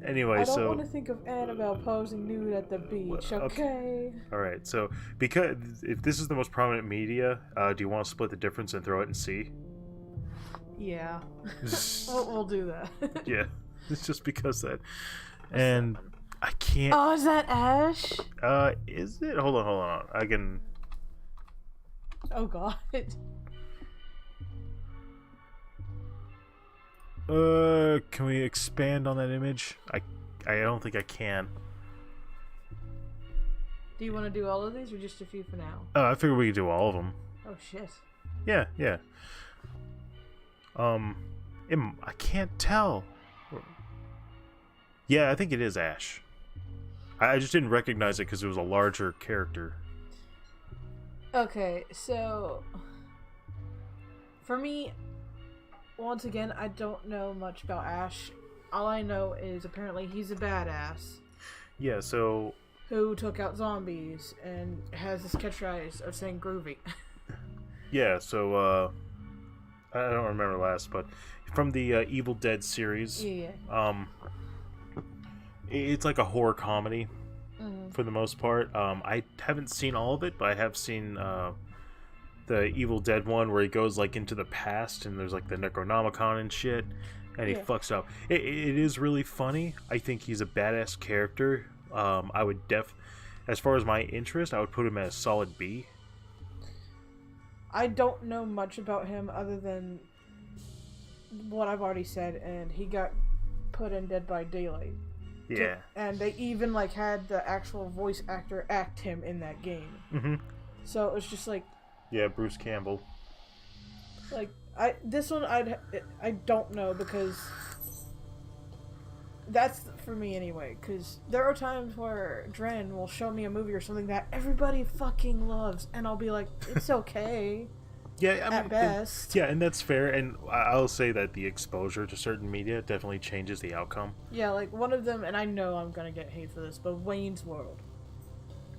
Speaker 1: Anyway,
Speaker 2: I don't want to think of Annabelle posing nude at the beach, okay?
Speaker 1: Alright, so, because if this is the most prominent media, do you want to split the difference and throw it in C?
Speaker 2: Yeah. we'll do that.
Speaker 1: Yeah, it's just because that... And... I can't...
Speaker 2: Oh, is that Ash?
Speaker 1: Is it? Hold on. I can...
Speaker 2: Oh, God.
Speaker 1: Can we expand on that image? I don't think I can.
Speaker 2: Do you want to do all of these, or just a few for now?
Speaker 1: I figured we could do all of them.
Speaker 2: Oh, shit.
Speaker 1: Yeah. I can't tell. Yeah, I think it is Ash. I just didn't recognize it because it was a larger character.
Speaker 2: Okay, so... For me, once again, I don't know much about Ash. All I know is apparently he's a badass.
Speaker 1: Yeah, so...
Speaker 2: Who took out zombies and has this catchphrase of saying groovy.
Speaker 1: Yeah, so, I don't remember last, but from the Evil Dead series, it's like a horror comedy for the most part. I haven't seen all of it, but I have seen the Evil Dead one where he goes like into the past and there's like the Necronomicon and shit, and he fucks up. It is really funny. I think he's a badass character. I would as far as my interest, I would put him at a solid B.
Speaker 2: I don't know much about him other than what I've already said, and he got put in Dead by Daylight.
Speaker 1: Yeah.
Speaker 2: And they even, like, had the actual voice actor act him in that game.
Speaker 1: Mm-hmm.
Speaker 2: So it was just like...
Speaker 1: Yeah, Bruce Campbell.
Speaker 2: Like, this one I don't know, because... That's for me anyway, because there are times where Dren will show me a movie or something that everybody fucking loves, and I'll be like, it's okay.
Speaker 1: Yeah, I mean,
Speaker 2: at best.
Speaker 1: And that's fair, and I'll say that the exposure to certain media definitely changes the outcome.
Speaker 2: Yeah, like one of them, and I know I'm gonna get hate for this, but Wayne's World.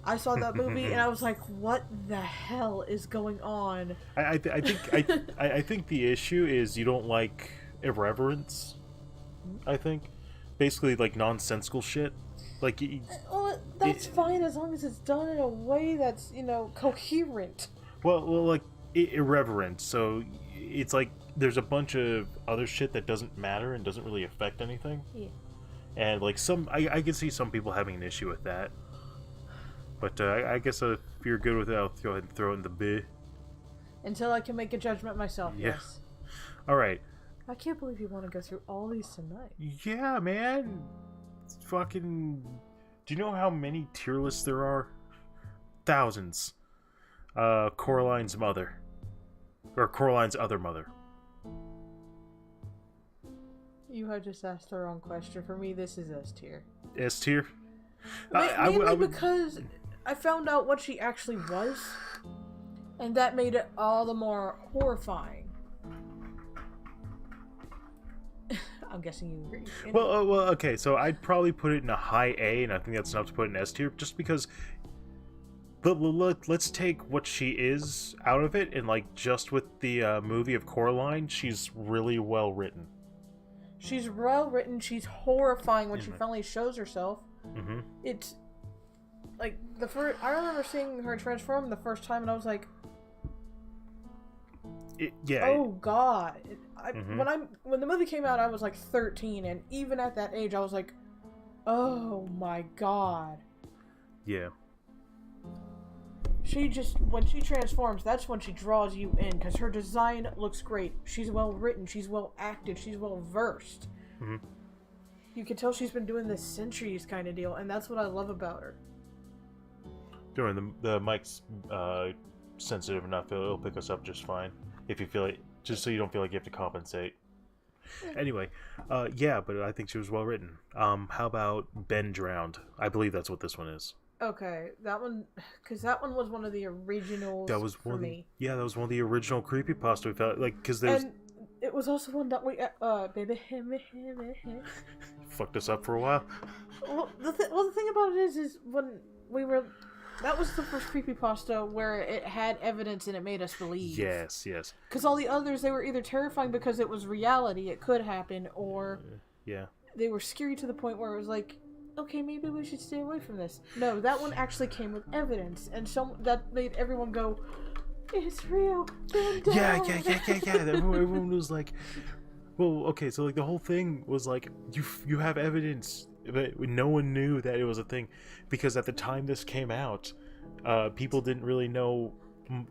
Speaker 2: I saw that movie and I was like, what the hell is going on?
Speaker 1: I think the issue is you don't like irreverence. I think. Basically, like, nonsensical shit. Like,
Speaker 2: well, that's fine as long as it's done in a way that's, coherent.
Speaker 1: Well, like, irreverent. So, it's like, there's a bunch of other shit that doesn't matter and doesn't really affect anything.
Speaker 2: Yeah.
Speaker 1: And, like, I can see some people having an issue with that. But, I guess if you're good with it, I'll go ahead and throw it in the B.
Speaker 2: Until I can make a judgment myself, yes.
Speaker 1: Alright.
Speaker 2: I can't believe you want to go through all these tonight.
Speaker 1: Yeah, man. It's fucking Do you know how many tier lists there are? Thousands. Coraline's mother. Or Coraline's other mother.
Speaker 2: You have just asked the wrong question. For me, this is S tier.
Speaker 1: S tier?
Speaker 2: Mainly because I found out what she actually was, and that made it all the more horrifying. I'm guessing you agree.
Speaker 1: Well, okay, so I'd probably put it in a high A, and I think that's enough to put it in S tier, just because. But let's take what she is out of it, and like just with the movie of Coraline, she's really well written.
Speaker 2: She's well written. She's horrifying when she finally shows herself.
Speaker 1: Mm-hmm.
Speaker 2: It's like the first. I remember seeing her transform the first time, and I was like, "Oh God!" When the movie came out, I was like 13, and even at that age, I was like, "Oh my God!"
Speaker 1: Yeah.
Speaker 2: When she transforms, that's when she draws you in, because her design looks great. She's well written, she's well acted, she's well versed.
Speaker 1: Mm-hmm.
Speaker 2: You can tell she's been doing this centuries kind of deal, and that's what I love about her.
Speaker 1: During the mic's sensitive enough, it'll pick us up just fine. If you feel it, just so you don't feel like you have to compensate. Anyway, yeah, but I think she was well written. How about Ben Drowned? I believe that's what this one is.
Speaker 2: Okay, that one, because that one was one of the originals. That was
Speaker 1: one
Speaker 2: for me.
Speaker 1: Yeah, that was one of the original creepypasta we felt like, because there's.
Speaker 2: And it was also one that we baby
Speaker 1: fucked us up for a while.
Speaker 2: Well, the thing about it is when we were. That was the first creepypasta where it had evidence and it made us believe.
Speaker 1: Yes.
Speaker 2: Because all the others, they were either terrifying because it was reality, it could happen, or
Speaker 1: yeah,
Speaker 2: they were scary to the point where it was like, okay, maybe we should stay away from this. No, that one actually came with evidence, and that made everyone go, it's real.
Speaker 1: Yeah. Everyone was like, well, okay, so like the whole thing was like, you have evidence. But no one knew that it was a thing, because at the time this came out, people didn't really know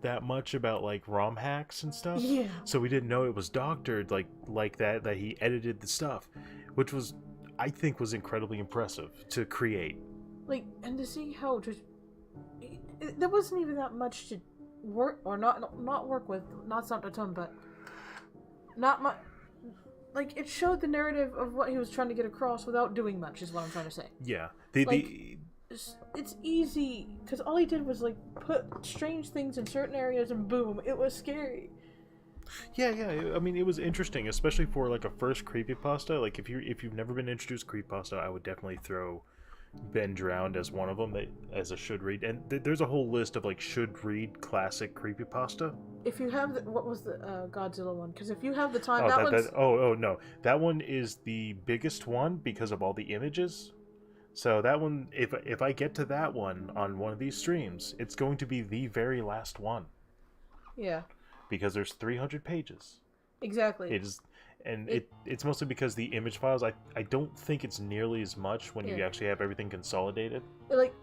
Speaker 1: that much about like ROM hacks and stuff.
Speaker 2: Yeah.
Speaker 1: So we didn't know it was doctored like that he edited the stuff, which was, I think, was incredibly impressive to create. Like,
Speaker 2: and to see how just there wasn't even that much to work or not work with, not sound to tone, but not much. Like, it showed the narrative of what he was trying to get across without doing much, is what I'm trying to say.
Speaker 1: Yeah.
Speaker 2: It's easy, because all he did was, like, put strange things in certain areas and boom, it was scary.
Speaker 1: Yeah. I mean, it was interesting, especially for, like, a first creepypasta. Like, if you've never been introduced to creepypasta, I would definitely throw Ben Drowned as one of them as a should read, and there's a whole list of like should read classic creepypasta. If you have what was the Godzilla one? Because if you have the time, that one is the biggest one because of all the images. So that one, if I get to that one on one of these streams, it's going to be the very last one. Yeah. Because there's 300 pages. Exactly. It is. And it's mostly because the image files, I don't think it's nearly as much when you actually have everything consolidated.
Speaker 2: Like,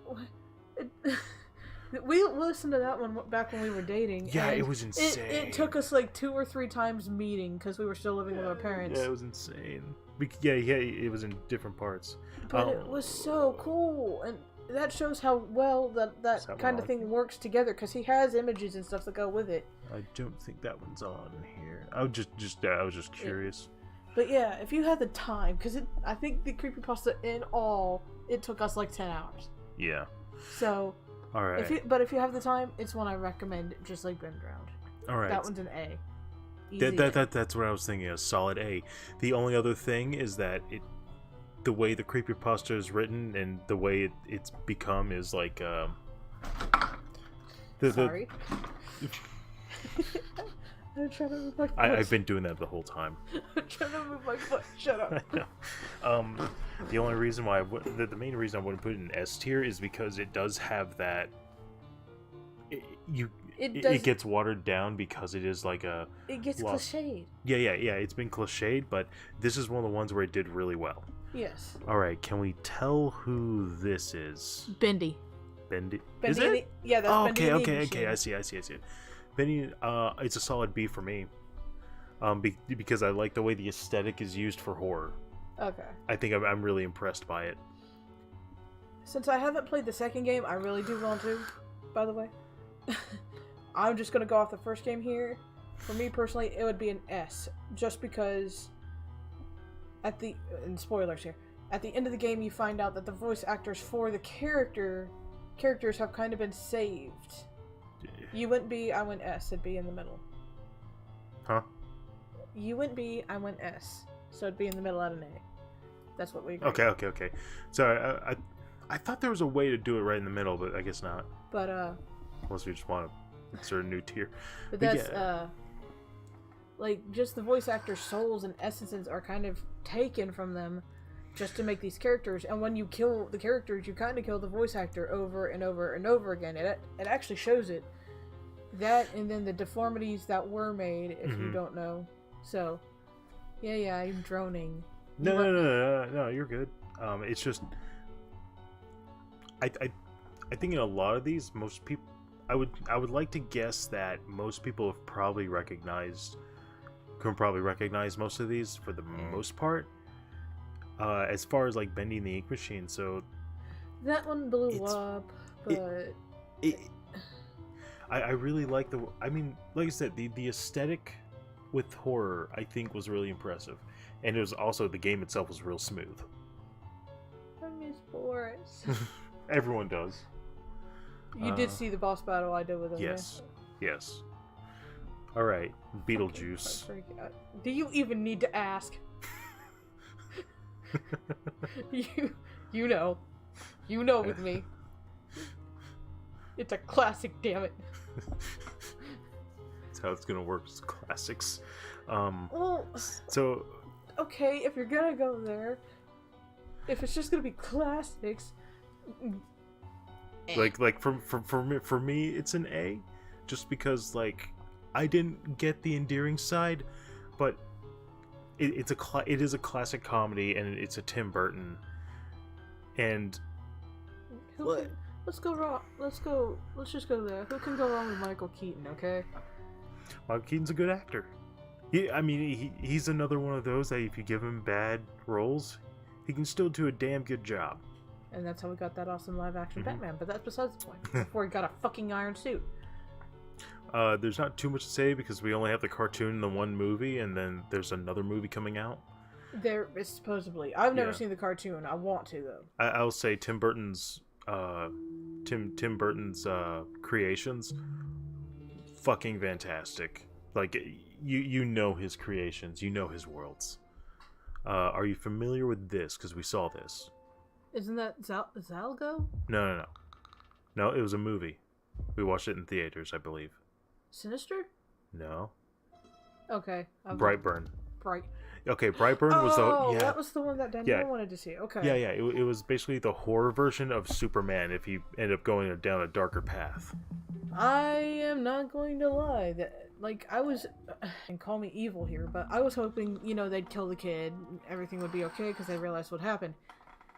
Speaker 2: we listened to that one back when we were dating.
Speaker 1: Yeah, it was insane.
Speaker 2: It took us like 2 or 3 times meeting because we were still living with our parents.
Speaker 1: Yeah, it was insane. Yeah, it was in different parts.
Speaker 2: But it was so cool, and that shows how well that kind of thing works together, because he has images and stuff that go with it.
Speaker 1: I don't think that one's on here. I was just curious.
Speaker 2: Yeah. But yeah, if you had the time, because I think the creepypasta in all, it took us like 10 hours. Yeah. So. All right. If you have the time, it's one I recommend, just like Ben Drowned.
Speaker 1: All right.
Speaker 2: That one's an A.
Speaker 1: That's what I was thinking. A solid A. The only other thing is that the way the creepypasta is written and the way it's become is like
Speaker 2: Sorry. I'm trying to move my foot.
Speaker 1: I've been doing that the whole time.
Speaker 2: I'm trying to move my foot. Shut up.
Speaker 1: The only reason why the main reason I wouldn't put it in S tier is because it does have that. It gets watered down because it is like a.
Speaker 2: It gets cliched.
Speaker 1: Yeah. It's been cliched, but this is one of the ones where it did really well. Yes. All right. Can we tell who this is?
Speaker 2: Bendy.
Speaker 1: Is it?
Speaker 2: Yeah, that's Bendy.
Speaker 1: Okay. I see it. Bendy, it's a solid B for me. Because I like the way the aesthetic is used for horror. Okay. I think I'm really impressed by it.
Speaker 2: Since I haven't played the second game, I really do want to, by the way. I'm just gonna go off the first game here. For me personally, it would be an S, just because and spoilers here, at the end of the game you find out that the voice actors for the characters have kind of been saved. You went B, I went S, it'd be in the middle.
Speaker 1: Huh?
Speaker 2: You went B, I went S, so it'd be in the middle at an A. That's what we agreed.
Speaker 1: Okay. Sorry, I thought there was a way to do it right in the middle, but I guess not.
Speaker 2: But
Speaker 1: unless we just want to insert a new tier.
Speaker 2: But that's like just the voice actors' souls and essences are kind of taken from them just to make these characters, and when you kill the characters, you kind of kill the voice actor over and over and over again. It actually shows it. That and then the deformities that were made, if you don't know. So, yeah, I'm droning.
Speaker 1: No, you're good. It's just, I think in a lot of these, most people, I would like to guess that most people have can probably recognize most of these for the most part. As far as like bending the ink machine, so
Speaker 2: that one blew up, but
Speaker 1: I really like like I said, the aesthetic with horror I think was really impressive, and it was also, the game itself was real smooth.
Speaker 2: I miss Boris.
Speaker 1: Everyone does.
Speaker 2: You did see the boss battle I did with him.
Speaker 1: Yes. All right, Beetlejuice.
Speaker 2: Do you even need to ask? you know with me. It's a classic, damn it.
Speaker 1: That's how it's gonna work. It's classics.
Speaker 2: Well,
Speaker 1: so
Speaker 2: okay, if you're gonna go there, if it's just gonna be classics,
Speaker 1: like for me, it's an A, just because like I didn't get the endearing side, but it is a classic comedy, and it's a Tim Burton, and let's just go there. Who can go wrong with Michael Keaton? Okay. Michael Keaton's a good actor. He's another one of those that if you give him bad roles, he can still do a damn good job.
Speaker 2: And that's how we got that awesome live-action Batman. But that's besides the point. Before he got a fucking iron suit.
Speaker 1: There's not too much to say because we only have the cartoon in the one movie, and then there's another movie coming out.
Speaker 2: There is supposedly. I've never seen the cartoon. I want to though.
Speaker 1: I'll say Tim Burton's creations, fucking fantastic. Like you know his creations, you know his worlds. Are you familiar with this? Because we saw this.
Speaker 2: Isn't that Zalgo?
Speaker 1: No, it was a movie. We watched it in theaters, I believe.
Speaker 2: Sinister?
Speaker 1: No.
Speaker 2: Okay.
Speaker 1: Brightburn. Okay, Brightburn was
Speaker 2: that was the one that Danielle wanted to see. Okay.
Speaker 1: Yeah. It was basically the horror version of Superman if he ended up going down a darker path.
Speaker 2: I am not going to lie. Like, I was, and call me evil here, but I was hoping, they'd kill the kid and everything would be okay because they realized what happened.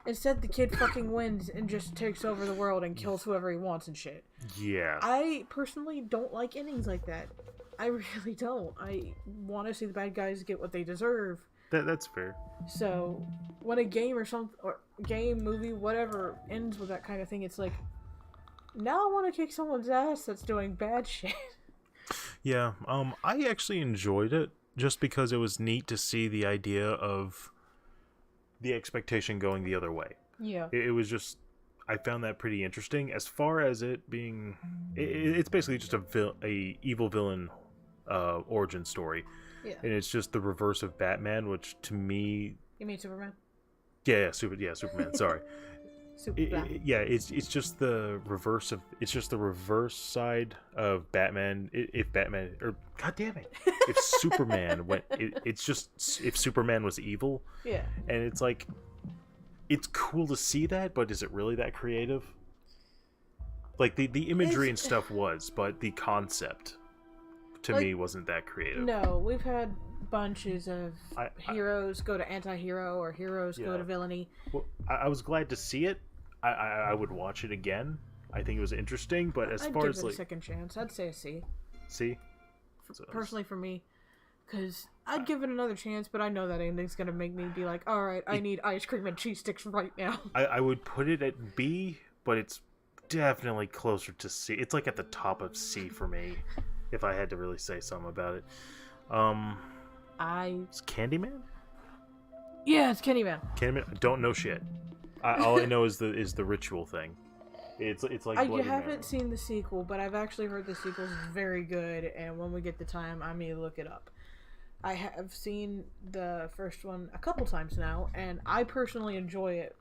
Speaker 2: Instead, the kid fucking wins and just takes over the world and kills whoever he wants and shit.
Speaker 1: Yeah.
Speaker 2: I personally don't like endings like that. I really don't. I want to see the bad guys get what they deserve.
Speaker 1: That's fair.
Speaker 2: So, when a game or game, movie, whatever, ends with that kind of thing, it's like, now I want to kick someone's ass that's doing bad shit.
Speaker 1: Yeah, I actually enjoyed it just because it was neat to see the idea of the expectation going the other way.
Speaker 2: Yeah.
Speaker 1: It was just, I found that pretty interesting. As far as it being, it's basically just a evil villain origin story.
Speaker 2: Yeah.
Speaker 1: And it's just the reverse of Batman, which to me...
Speaker 2: You mean Superman?
Speaker 1: Yeah, Superman, sorry. It's just the reverse of, it's just the reverse side of Batman. If Batman, or god damn it, if Superman went, it's just if Superman was evil.
Speaker 2: Yeah.
Speaker 1: And it's like, it's cool to see that, but is it really that creative? Like the imagery and stuff was, but the concept to me wasn't that creative.
Speaker 2: No, we've had bunches of heroes go to anti-hero or heroes go to villainy.
Speaker 1: Well, I was glad to see it. I would watch it again. I think it was interesting, but as far as
Speaker 2: a second chance, I'd say a C.
Speaker 1: C?
Speaker 2: Personally for me, Because I'd give it another chance, but I know that ending's gonna make me be like, alright, I need ice cream and cheese sticks right now.
Speaker 1: I would put it at B, but it's definitely closer to C. It's like at the top of C for me, if I had to really say something about it. It's Candyman?
Speaker 2: Yeah, it's Candyman.
Speaker 1: Candyman? I don't know shit. All I know is the ritual thing. It's like
Speaker 2: I haven't seen the sequel, but I've actually heard the sequel's very good, and when we get the time, I may look it up. I have seen the first one a couple times now, and I personally enjoy it.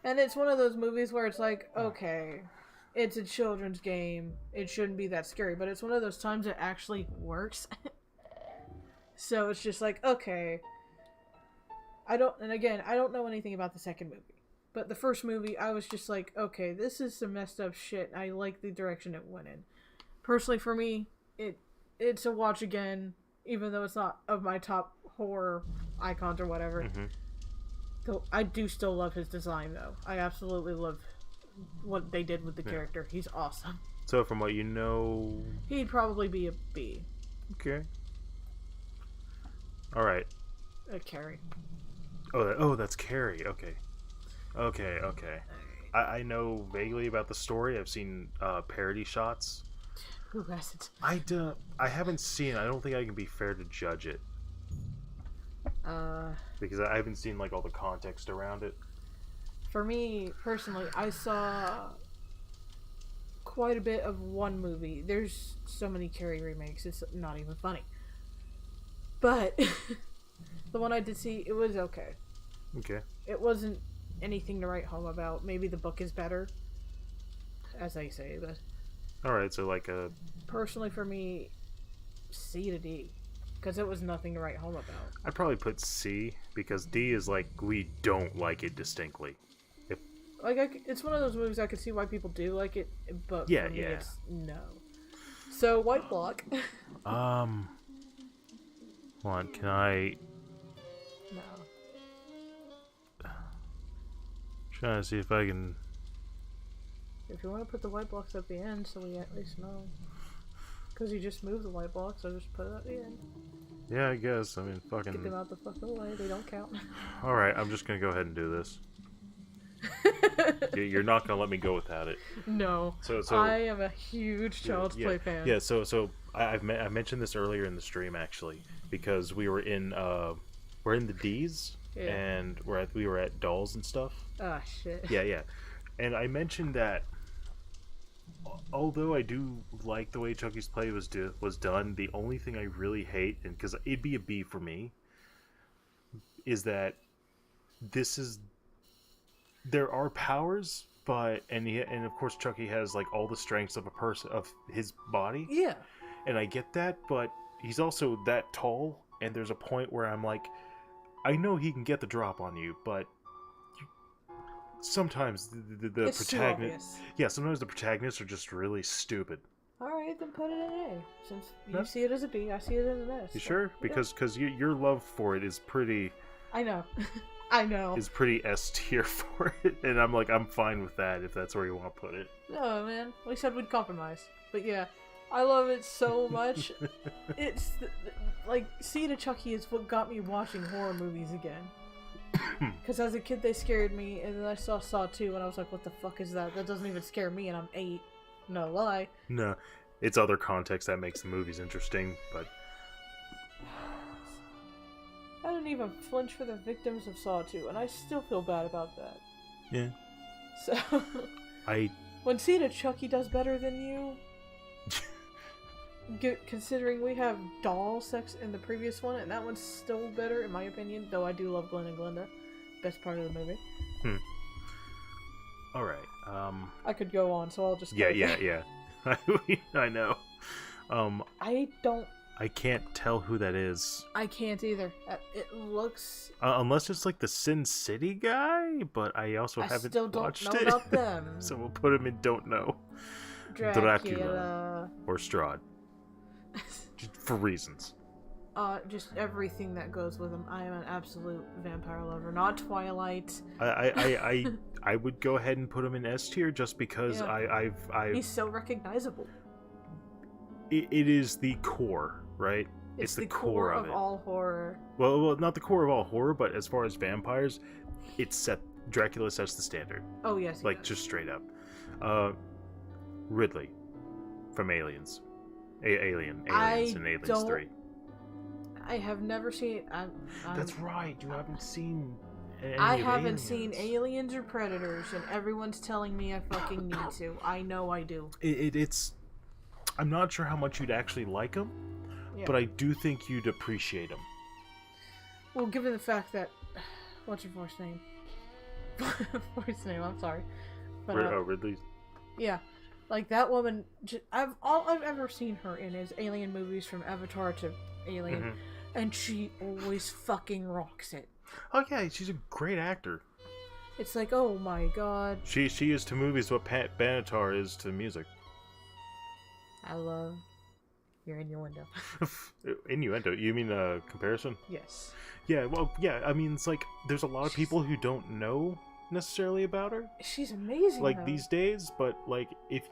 Speaker 2: And it's one of those movies where it's like, okay, it's a children's game, it shouldn't be that scary, but it's one of those times it actually works. So it's just like, okay. I don't know anything about the second movie. But the first movie, I was just like, okay, this is some messed up shit. I like the direction it went in. Personally, for me, it's a watch again, even though it's not of my top horror icons or whatever.
Speaker 1: Mm-hmm.
Speaker 2: Though I do still love his design, though. I absolutely love what they did with the character. He's awesome.
Speaker 1: So from what you know...
Speaker 2: He'd probably be a B.
Speaker 1: Okay. Alright.
Speaker 2: Carrie.
Speaker 1: Oh, that's Carrie. Okay. I know vaguely about the story. I've seen parody shots.
Speaker 2: Who hasn't?
Speaker 1: I haven't seen it. I don't think I can be fair to judge it. Because I haven't seen like all the context around it.
Speaker 2: For me, personally, I saw quite a bit of one movie. There's so many Carrie remakes, it's not even funny. But the one I did see, it was okay.
Speaker 1: Okay.
Speaker 2: It wasn't anything to write home about. Maybe the book is better, as I say, but...
Speaker 1: Alright, so like a...
Speaker 2: Personally, for me, C to D. Because it was nothing to write home about.
Speaker 1: I'd probably put C, because D is like, we don't like it distinctly.
Speaker 2: It's one of those movies I could see why people do like it, but
Speaker 1: yeah,
Speaker 2: for me, it's no. So, White Block.
Speaker 1: Hold on, can I...
Speaker 2: No.
Speaker 1: Trying to see if I can...
Speaker 2: If you want to put the white blocks at the end, so we at least know. Because you just moved the white blocks, so just put it at the end.
Speaker 1: Yeah, I guess. I mean, fucking...
Speaker 2: Get them out the fuck away, they don't count.
Speaker 1: Alright, I'm just gonna go ahead and do this. You're not gonna let me go without it.
Speaker 2: No. So I am a huge Child's Play fan.
Speaker 1: Yeah, so I mentioned this earlier in the stream, actually. Because we were in, we're in the D's. Yeah. And we were at Dolls and stuff.
Speaker 2: Ah, shit.
Speaker 1: Yeah. And I mentioned that although I do like the way Chucky's Play was done, the only thing I really hate, and because it'd be a B for me, is that there are powers, but and of course Chucky has like all the strengths of a person of his body.
Speaker 2: Yeah.
Speaker 1: And I get that, but he's also that tall, and there's a point where I'm like, I know he can get the drop on you, but sometimes the protagonists... Yeah, sometimes the protagonists are just really stupid.
Speaker 2: Alright, then put it in A. Since you see it as a B, I see it as an S.
Speaker 1: You sure? Because your love for it is pretty...
Speaker 2: I know. I know.
Speaker 1: Is pretty S tier for it, and I'm like, I'm fine with that if that's where you want to put it.
Speaker 2: No, man. We said we'd compromise. But yeah, I love it so much. It's... like, Seed of Chucky is what got me watching horror movies again. Because as a kid they scared me, and then I saw Saw 2 and I was like, what the fuck is that? That doesn't even scare me and I'm 8. No lie.
Speaker 1: No, it's other context that makes the movies interesting, but...
Speaker 2: I didn't even flinch for the victims of Saw 2, and I still feel bad about that.
Speaker 1: Yeah.
Speaker 2: So... When Seed of Chucky does better than you... Considering we have doll sex in the previous one, and that one's still better in my opinion, though I do love Glenn and Glenda. Best part of the movie.
Speaker 1: Alright,
Speaker 2: I could go on, so I'll just
Speaker 1: Yeah. I know. I can't tell who that is.
Speaker 2: I can't either. It looks...
Speaker 1: unless it's like the Sin City guy, but I also haven't watched it.
Speaker 2: I still don't know about them.
Speaker 1: So we'll put him in Don't Know. Dracula. Or Strahd. Just for reasons.
Speaker 2: Just everything that goes with him. I am an absolute vampire lover. Not Twilight.
Speaker 1: I would go ahead and put him in S tier just because I've
Speaker 2: He's so recognizable.
Speaker 1: It is the core right?
Speaker 2: It's the core of all horror.
Speaker 1: Well, not the core of all horror, but as far as vampires, Dracula sets the standard.
Speaker 2: Oh yes,
Speaker 1: like just straight up. Ridley from Aliens, Aliens and Aliens 3.
Speaker 2: I have never seen.
Speaker 1: That's right. You haven't seen.
Speaker 2: I haven't seen Aliens or Predators, and everyone's telling me I fucking need to. I know I do.
Speaker 1: It's. I'm not sure how much you'd actually like them, but I do think you'd appreciate them.
Speaker 2: Well, given the fact that, what's your voice name? Voice name. I'm sorry. But,
Speaker 1: Ridley.
Speaker 2: Yeah, like that woman. All I've ever seen her in is alien movies, from Avatar to Alien, and she always fucking rocks it.
Speaker 1: Oh yeah, she's a great actor.
Speaker 2: It's like, oh my god.
Speaker 1: She is to movies what Pat Benatar is to music.
Speaker 2: I love your innuendo.
Speaker 1: Innuendo? You mean comparison?
Speaker 2: Yes.
Speaker 1: Yeah, well, yeah, I mean, it's like, there's a lot of people who don't know necessarily about her.
Speaker 2: She's amazing,
Speaker 1: like, these days, but, like, if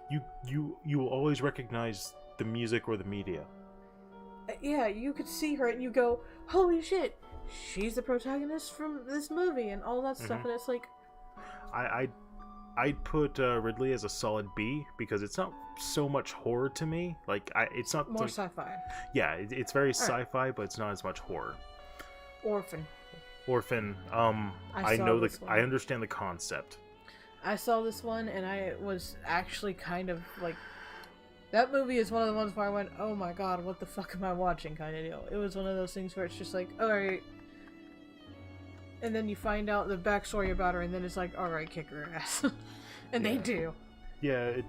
Speaker 1: you will always recognize the music or the media.
Speaker 2: Yeah, you could see her and you go, holy shit, she's the protagonist from this movie and all that stuff, and it's like...
Speaker 1: I'd put Ridley as a solid B, because it's not so much horror to me. Like, it's not...
Speaker 2: More
Speaker 1: like,
Speaker 2: sci-fi.
Speaker 1: Yeah, it's very sci-fi, but it's not as much horror.
Speaker 2: Orphan.
Speaker 1: I understand the concept.
Speaker 2: I saw this one, and I was actually kind of, like... That movie is one of the ones where I went, oh my god, what the fuck am I watching, kind of deal. It was one of those things where it's just like, alright... And then you find out the backstory about her, and then it's like, alright, kick her ass. And they do.
Speaker 1: Yeah,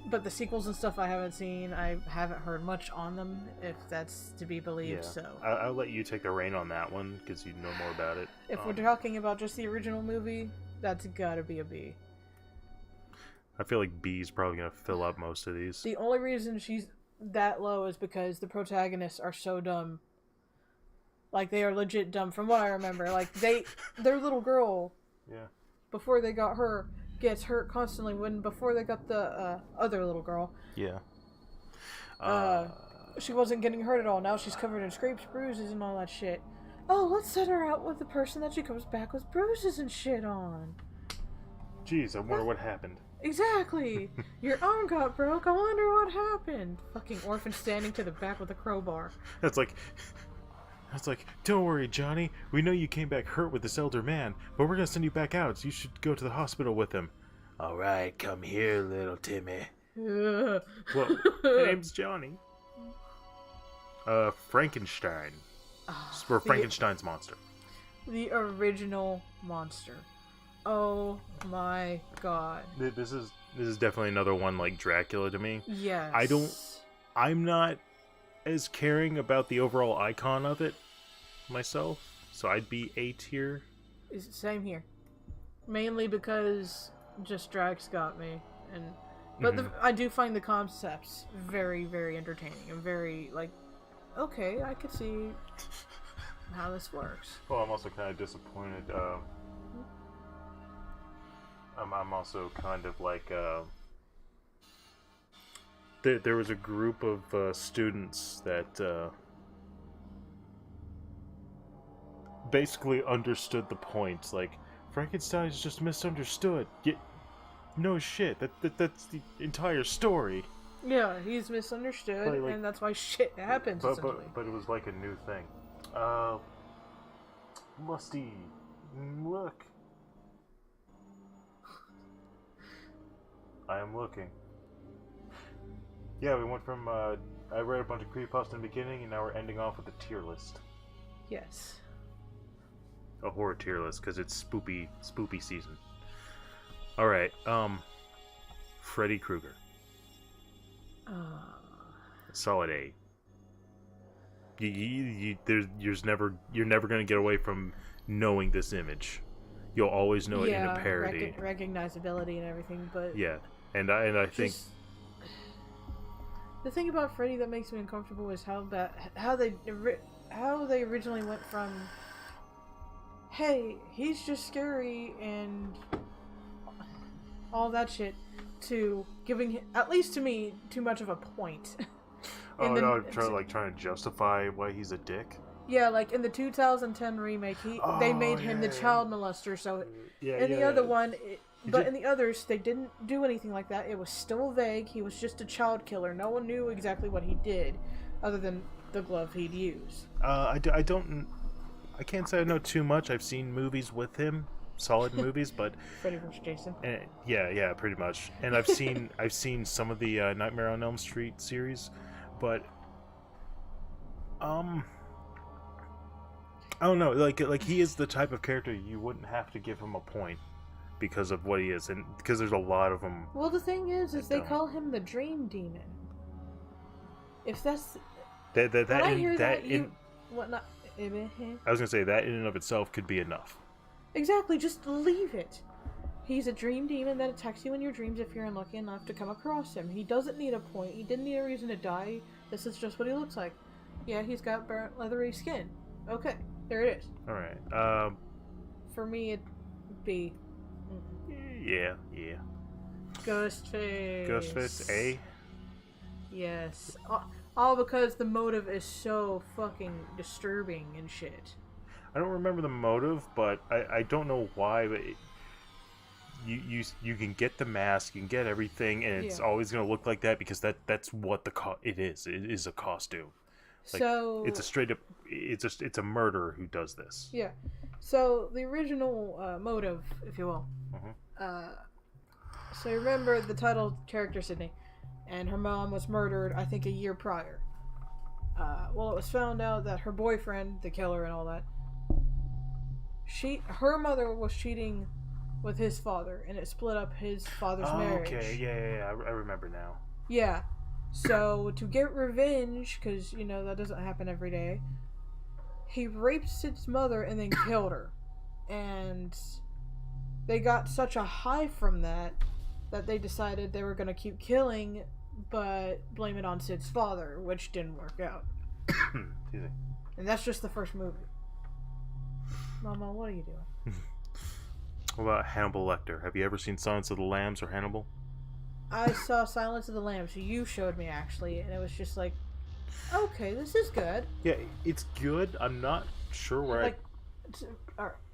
Speaker 2: but the sequels and stuff I haven't seen. I haven't heard much on them, if that's to be believed, so...
Speaker 1: I'll let you take the reign on that one, because you know more about it.
Speaker 2: If we're talking about just the original movie, that's gotta be a B.
Speaker 1: I feel like B's probably gonna fill up most of these.
Speaker 2: The only reason she's that low is because the protagonists are so dumb. Like, they are legit dumb, from what I remember. Like, their little girl, before they got her, gets hurt constantly. Before they got the other little girl, she wasn't getting hurt at all. Now she's covered in scrapes, bruises, and all that shit. Oh, let's set her out with the person that she comes back with bruises and shit on.
Speaker 1: Jeez, I wonder what happened.
Speaker 2: Exactly. Your arm got broke. I wonder what happened. Fucking orphan standing to the back with a crowbar.
Speaker 1: That's like, don't worry, Johnny. We know you came back hurt with this elder man, but we're gonna send you back out, so you should go to the hospital with him. Alright, come here, little Timmy. Well, my name's Johnny. Frankenstein. Or Frankenstein's monster.
Speaker 2: The original monster. Oh my god.
Speaker 1: This is definitely another one like Dracula to me.
Speaker 2: Yes.
Speaker 1: I'm not as caring about the overall icon of it myself, so I'd be A tier.
Speaker 2: Same here. Mainly because just Drax got me, but I do find the concepts very, very entertaining and very, like, okay, I could see how this works.
Speaker 1: Well, I'm also kind of disappointed. I'm also kind of like there was a group of students that basically understood the point. Like, Frankenstein is just misunderstood. No shit. That's the entire story.
Speaker 2: Yeah, he's misunderstood, and that's why shit happens.
Speaker 1: But it was like a new thing. Musty, look. I am looking. Yeah, we went from, I read a bunch of CreepyPasta in the beginning, and now we're ending off with a tier list.
Speaker 2: Yes.
Speaker 1: A horror tier list, because it's spoopy season. Alright, Freddy Krueger. Solid A. You're never gonna get away from knowing this image. You'll always know it in a parody.
Speaker 2: Recognizability and everything, but...
Speaker 1: Yeah, and I think...
Speaker 2: The thing about Freddy that makes me uncomfortable is how they originally went from, hey, he's just scary and all that shit, to giving, at least to me, too much of a point.
Speaker 1: Oh no, trying to justify why he's a dick.
Speaker 2: Yeah, like in the 2010 remake, they made him the child molester. So in the other one, in the others, they didn't do anything like that. It was still vague. He was just a child killer. No one knew exactly what he did, other than the glove he'd use.
Speaker 1: I can't say I know too much. I've seen movies with him, solid movies, but
Speaker 2: Freddy vs. Jason.
Speaker 1: Yeah, pretty much. And I've seen some of the Nightmare on Elm Street series, but I don't know. Like he is the type of character you wouldn't have to give him a point because of what he is, and because there's a lot of them.
Speaker 2: Well, the thing is they call him the Dream Demon. If that's I
Speaker 1: was gonna say that in and of itself could be enough.
Speaker 2: Exactly, just leave it. He's a dream demon that attacks you in your dreams if you're unlucky enough to come across him. He doesn't need a point. He didn't need a reason to die. This is just what he looks like. Yeah, he's got burnt, leathery skin. Okay, there it is.
Speaker 1: Alright,
Speaker 2: For me, it'd be...
Speaker 1: Yeah.
Speaker 2: Ghostface.
Speaker 1: Ghostface, A?
Speaker 2: Yes. All because the motive is so fucking disturbing and shit.
Speaker 1: I don't remember the motive, but I don't know why, but you can get the mask, you can get everything, and it's always going to look like that because that's what it is. It is a costume. Like,
Speaker 2: so
Speaker 1: it's a straight up, it's a murderer who does this.
Speaker 2: Yeah. So the original motive, if you will. So you remember the title character Sydney, and her mom was murdered, I think, a year prior. Well, it was found out that her boyfriend, the killer and all that, her mother was cheating with his father, and it split up his father's marriage.
Speaker 1: Okay, yeah, I remember now.
Speaker 2: Yeah. So, to get revenge, because, that doesn't happen every day, he raped Sid's mother and then killed her. And they got such a high from that they decided they were going to keep killing, but blame it on Sid's father, which didn't work out. And that's just the first movie. Mama, what are you doing?
Speaker 1: What about Hannibal Lecter? Have you ever seen Silence of the Lambs or Hannibal?
Speaker 2: I saw Silence of the Lambs. You showed me, actually, and it was just like, okay, this is good.
Speaker 1: Yeah, it's good. I'm not sure where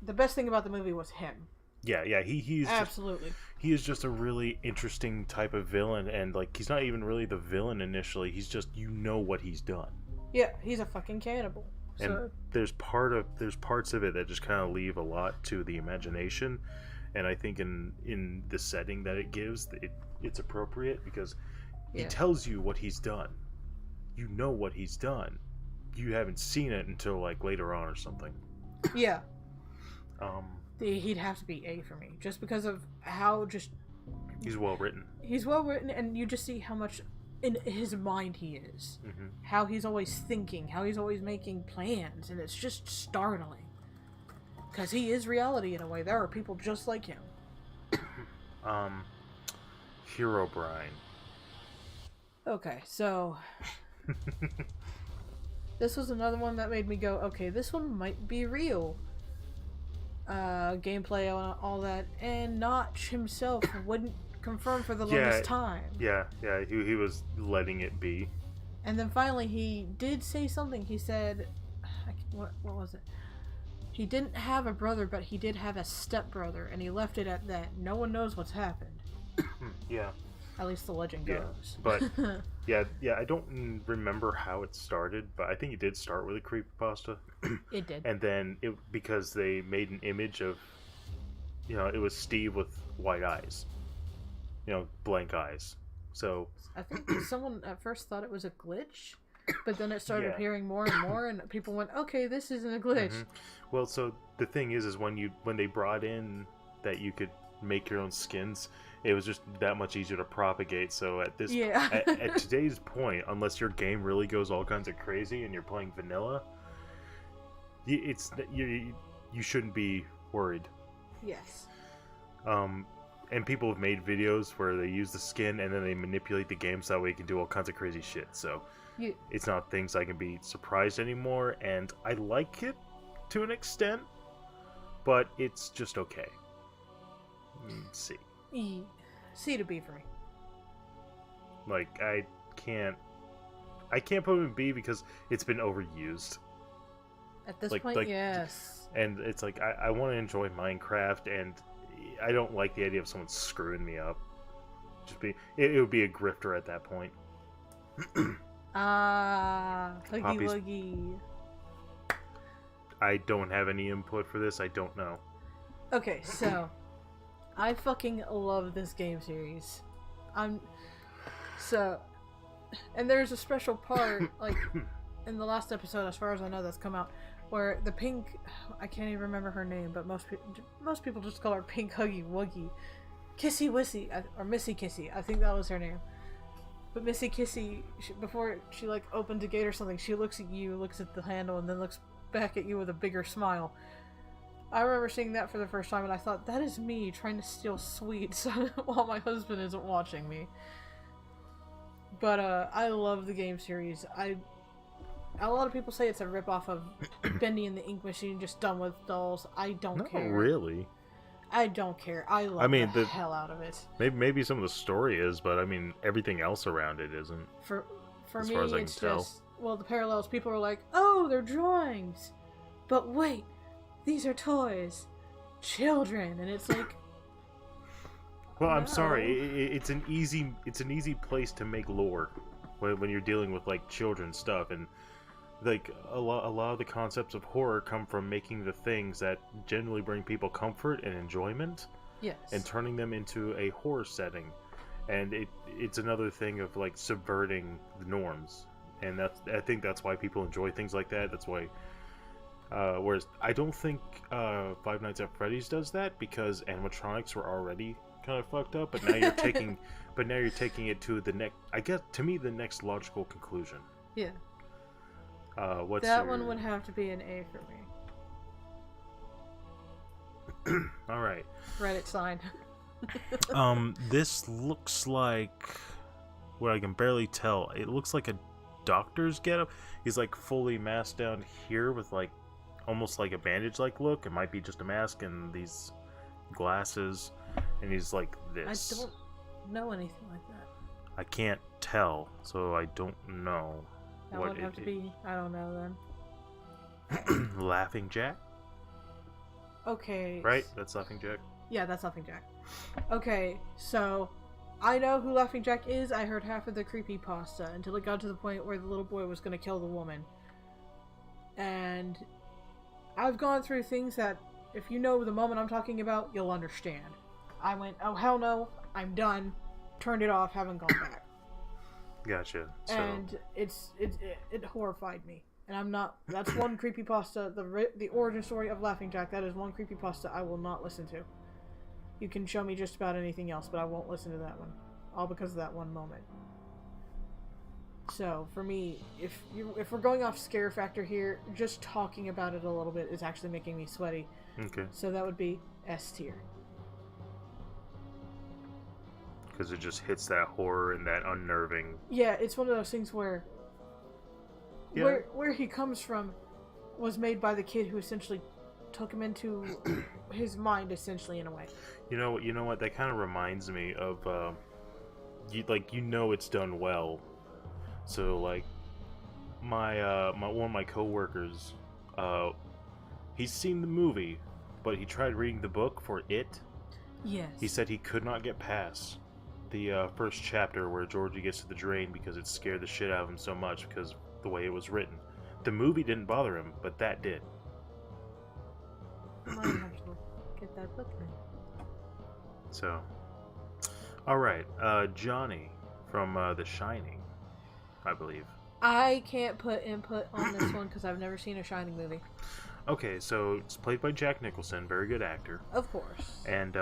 Speaker 2: the best thing about the movie was him.
Speaker 1: Yeah, he's
Speaker 2: absolutely.
Speaker 1: He is just a really interesting type of villain, and he's not even really the villain initially. He's just what he's done.
Speaker 2: Yeah, he's a fucking cannibal.
Speaker 1: And there's parts of it that just kind of leave a lot to the imagination, and I think in the setting that it gives, it's appropriate because he tells you what he's done. You know what he's done. You haven't seen it until later on or something.
Speaker 2: Yeah. He'd have to be A for me, just because of how
Speaker 1: he's well written.
Speaker 2: He's well written, and you just see how much in his mind he is.
Speaker 1: Mm-hmm.
Speaker 2: How he's always thinking, how he's always making plans, and it's just startling. Because he is reality in a way. There are people just like him.
Speaker 1: Herobrine.
Speaker 2: Okay, so this was another one that made me go, okay, this one might be real. Gameplay and all that, and Notch himself wouldn't confirm for the longest time.
Speaker 1: Yeah, he was letting it be.
Speaker 2: And then finally he did say something. He said, what was it? He didn't have a brother, but he did have a stepbrother, and he left it at that. No one knows what's happened.
Speaker 1: Yeah.
Speaker 2: At least the legend goes.
Speaker 1: But yeah, I don't remember how it started, but I think it did start with a creepypasta.
Speaker 2: It did.
Speaker 1: And then because they made an image of, it was Steve with white eyes, blank eyes. So
Speaker 2: I think someone at first thought it was a glitch, but then it started appearing more and more, and people went, "Okay, this isn't a glitch."
Speaker 1: Mm-hmm. Well, so the thing is when they brought in that you could make your own skins, it was just that much easier to propagate. So at this at today's point, unless your game really goes all kinds of crazy and you're playing vanilla, you shouldn't be worried.
Speaker 2: Yes.
Speaker 1: And people have made videos where they use the skin and then they manipulate the game so that way you can do all kinds of crazy shit. So it's not things I can be surprised anymore, and I like it to an extent, but it's just okay. C.
Speaker 2: C to B for me.
Speaker 1: I I can't put him in B because it's been overused.
Speaker 2: At this point, yes.
Speaker 1: And it's like, I want to enjoy Minecraft, and I don't like the idea of someone screwing me up. It would be a grifter at that point.
Speaker 2: Huggy Wuggy.
Speaker 1: I don't have any input for this. I don't know.
Speaker 2: Okay, so I fucking love this game series. And there's a special part, like, in the last episode, as far as I know, that's come out, where the pink, I can't even remember her name, but most people just call her Pink Huggy Wuggy. Kissy Wissy, or Missy Kissy, I think that was her name. But Missy Kissy, before she, like, opens a gate or something, she looks at you, looks at the handle, and then looks back at you with a bigger smile. I remember seeing that for the first time, and I thought, that is me trying to steal sweets while my husband isn't watching me. But, I love the game series. A lot of people say it's a ripoff of Bendy and the Ink Machine, just done with dolls. I don't care.
Speaker 1: Not really.
Speaker 2: I don't care. I love the hell out of it.
Speaker 1: Maybe some of the story is, but I mean, everything else around it isn't.
Speaker 2: For
Speaker 1: as
Speaker 2: me,
Speaker 1: far as I
Speaker 2: it's
Speaker 1: can tell.
Speaker 2: just, well, the parallels, people are like, oh, they're drawings. But wait, these are toys. Children. And it's like...
Speaker 1: Well, I'm sorry. It's an easy place to make lore when you're dealing with, like, children's stuff, and like a lot of the concepts of horror come from making the things that generally bring people comfort and enjoyment,
Speaker 2: yes,
Speaker 1: and turning them into a horror setting, and it's another thing of, like, subverting the norms, and I think that's why people enjoy things like that. That's why. Whereas I don't think Five Nights at Freddy's does that, because animatronics were already kind of fucked up, but now you're taking it to the next, I guess, to me, the next logical conclusion.
Speaker 2: Yeah.
Speaker 1: That
Speaker 2: one would have to be an A for
Speaker 1: me. All right.
Speaker 2: Reddit sign.
Speaker 1: This looks like, what I can barely tell, it looks like a doctor's getup. He's, like, fully masked down here with, like, almost like a bandage-like look. It might be just a mask and these glasses, and he's like this.
Speaker 2: I don't know anything like that.
Speaker 1: I can't tell, so I don't know.
Speaker 2: That would have to be, I don't know then.
Speaker 1: Laughing Jack?
Speaker 2: Okay.
Speaker 1: Right? That's Laughing Jack?
Speaker 2: Yeah, that's Laughing Jack. Okay, so I know who Laughing Jack is. I heard half of the CreepyPasta until it got to the point where the little boy was going to kill the woman. And I've gone through things that, if you know the moment I'm talking about, you'll understand. I went, oh hell no, I'm done. Turned it off, haven't gone back.
Speaker 1: Gotcha. So...
Speaker 2: And it horrified me. And I'm not... That's one creepypasta, the origin story of Laughing Jack, that is one creepypasta I will not listen to. You can show me just about anything else, but I won't listen to that one. All because of that one moment. So, for me, if we're going off scare factor here, just talking about it a little bit is actually making me sweaty.
Speaker 1: Okay.
Speaker 2: So that would be S tier.
Speaker 1: Because it just hits that horror and that unnerving.
Speaker 2: Yeah, it's one of those things where where he comes from was made by the kid who essentially took him into his mind, essentially, in a way.
Speaker 1: You know what? That kind of reminds me of it's done well. So, like, my one of my coworkers, he's seen the movie, but he tried reading the book for it.
Speaker 2: Yes.
Speaker 1: He said he could not get past the first chapter where Georgie gets to the drain because it scared the shit out of him so much because of the way it was written. The movie didn't bother him, but that did.
Speaker 2: Might have to get that book then.
Speaker 1: So, all right, Johnny from The Shining, I believe.
Speaker 2: I can't put input on this one because I've never seen a Shining movie.
Speaker 1: Okay, so it's played by Jack Nicholson, very good actor.
Speaker 2: Of course.
Speaker 1: And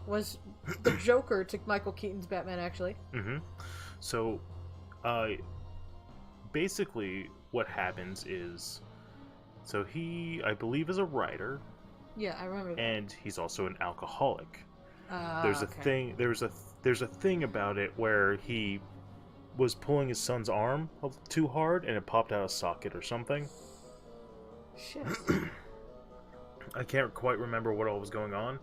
Speaker 2: was the Joker to Michael Keaton's Batman, actually.
Speaker 1: Mm-hmm. So, basically, what happens is, so he, I believe, is a writer.
Speaker 2: Yeah, I remember that.
Speaker 1: And he's also an alcoholic. There's a thing. There's a thing about it where he was pulling his son's arm too hard, and it popped out of socket or something.
Speaker 2: Shit.
Speaker 1: I can't quite remember what all was going on,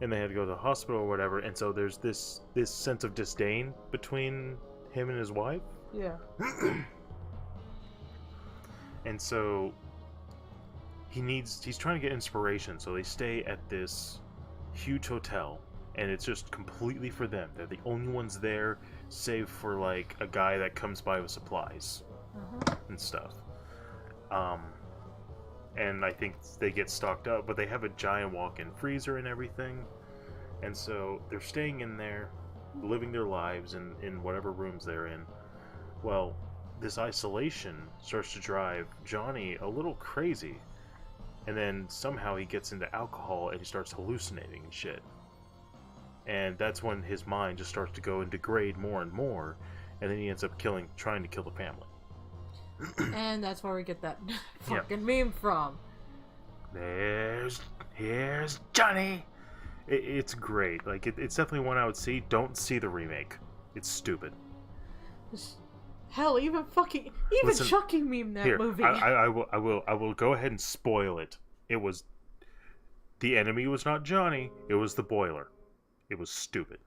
Speaker 1: and they had to go to the hospital or whatever. And so there's this sense of disdain between him and his wife,
Speaker 2: Yeah.
Speaker 1: And so he's trying to get inspiration, so they stay at this huge hotel, and it's just completely for them. They're the only ones there, save for like a guy that comes by with supplies and stuff. And I think they get stocked up, but they have a giant walk-in freezer and everything, and so they're staying in there, living their lives in whatever rooms they're in. Well, this isolation starts to drive Johnny a little crazy, and then somehow he gets into alcohol and he starts hallucinating and shit. And that's when his mind just starts to go and degrade more and more, and then he ends up trying to kill the family.
Speaker 2: And that's where we get that fucking meme from.
Speaker 1: Here's Johnny. It's great. Like it's definitely one I would see. Don't see the remake. It's stupid.
Speaker 2: Hell, even
Speaker 1: Listen,
Speaker 2: Chucky memed that movie.
Speaker 1: I will go ahead and spoil it. The enemy was not Johnny. It was the boiler. It was stupid,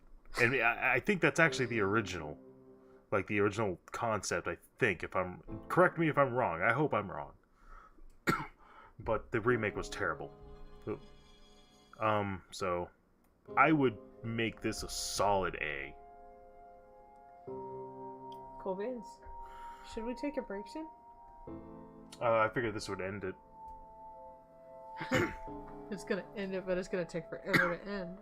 Speaker 1: and I think that's actually the original. Like the original concept, I think. Correct me if I'm wrong. I hope I'm wrong. But the remake was terrible. So I would make this a solid A.
Speaker 2: Cool beans. Should we take a break soon?
Speaker 1: I figured this would end it.
Speaker 2: It's gonna end it, but it's gonna take forever to end.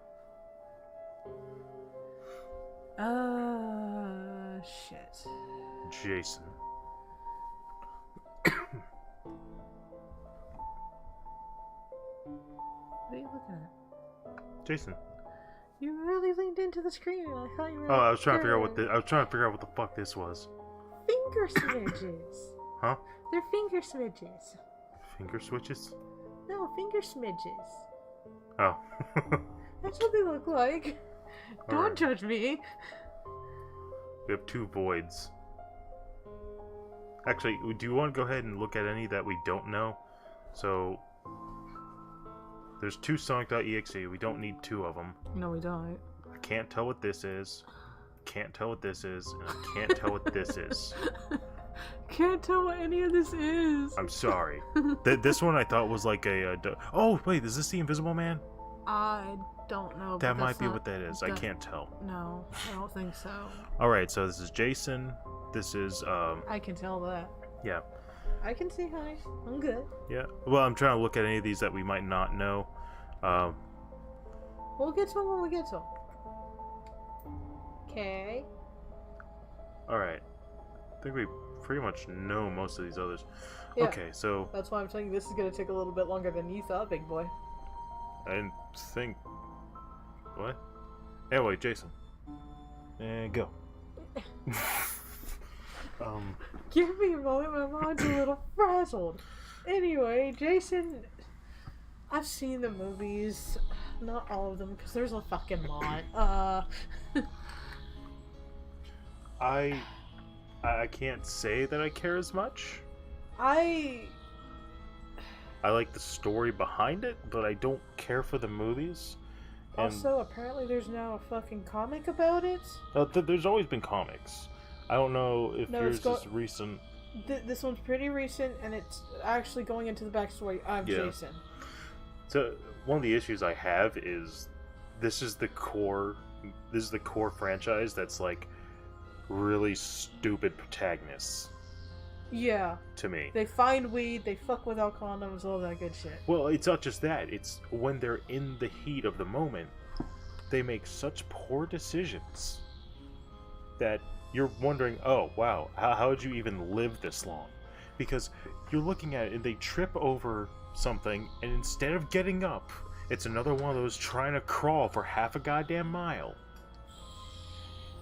Speaker 2: Shit.
Speaker 1: Jason.
Speaker 2: What are you looking at?
Speaker 1: Jason.
Speaker 2: You really leaned into the screen, and I thought you were.
Speaker 1: Oh, I was trying to figure out what the fuck this was.
Speaker 2: Finger smidges.
Speaker 1: Huh?
Speaker 2: They're finger smidges.
Speaker 1: Finger switches?
Speaker 2: No, finger smidges.
Speaker 1: Oh.
Speaker 2: That's what they look like. Don't judge me.
Speaker 1: We have 2 voids. Actually, do you want to go ahead and look at any that we don't know? So, there's 2 Sonic.exe. We don't need 2 of them.
Speaker 2: No, we don't.
Speaker 1: I can't tell what this is. Can't tell what this is. And I can't tell what this is.
Speaker 2: Can't tell what any of this is.
Speaker 1: I'm sorry. This one I thought was like a... oh, wait, is this the Invisible Man?
Speaker 2: I don't know.
Speaker 1: That might be what that is. I can't tell.
Speaker 2: No, I don't think so.
Speaker 1: Alright, so this is Jason. This is,
Speaker 2: I can tell that.
Speaker 1: Yeah.
Speaker 2: I can say hi. I'm good.
Speaker 1: Yeah. Well, I'm trying to look at any of these that we might not know.
Speaker 2: We'll get to them when we get to them. Okay.
Speaker 1: Alright. I think we pretty much know most of these others.
Speaker 2: Yeah.
Speaker 1: Okay, so...
Speaker 2: That's why I'm saying this is going to take a little bit longer than you thought, big boy.
Speaker 1: I didn't think... What? Anyway, Jason. And go.
Speaker 2: Give me a moment, my mind's a little frazzled. Anyway, Jason... I've seen the movies. Not all of them, because there's a fucking lot.
Speaker 1: I can't say that I care as much.
Speaker 2: I
Speaker 1: like the story behind it, but I don't care for the movies. And
Speaker 2: also, apparently there's now a fucking comic about it.
Speaker 1: There's always been comics. I don't know if yours is recent.
Speaker 2: This one's pretty recent, and it's actually going into the backstory of Jason.
Speaker 1: So one of the issues I have is this is the core franchise that's like really stupid protagonists.
Speaker 2: Yeah.
Speaker 1: To me.
Speaker 2: They find weed, they fuck without condoms, all that good shit.
Speaker 1: Well, it's not just that. It's when they're in the heat of the moment, they make such poor decisions that you're wondering, oh, wow, how did you even live this long? Because you're looking at it and they trip over something, and instead of getting up, it's another one of those trying to crawl for half a goddamn mile.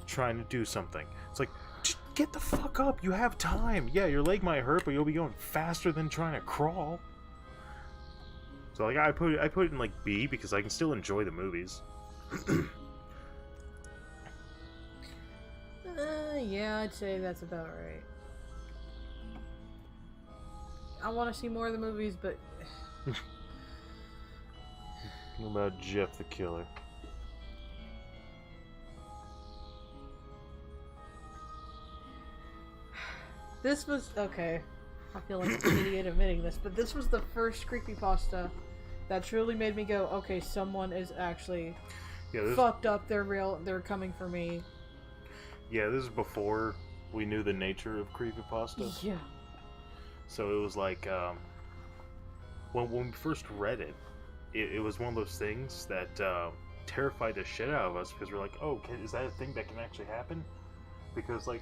Speaker 1: Trying to do something. It's like, just get the fuck up. You have time. Yeah, your leg might hurt, but you'll be going faster than trying to crawl. So like I put it in like B because I can still enjoy the movies.
Speaker 2: Yeah, I'd say that's about right. I want to see more of the movies, but
Speaker 1: What about Jeff the Killer?
Speaker 2: This was okay. I feel like an idiot admitting this, but this was the first creepypasta that truly made me go, okay, someone is actually fucked up. They're real. They're coming for me.
Speaker 1: Yeah, this is before we knew the nature of creepypasta.
Speaker 2: Yeah.
Speaker 1: So it was like, when we first read it, it was one of those things that terrified the shit out of us because we're like, oh, is that a thing that can actually happen? Because, like,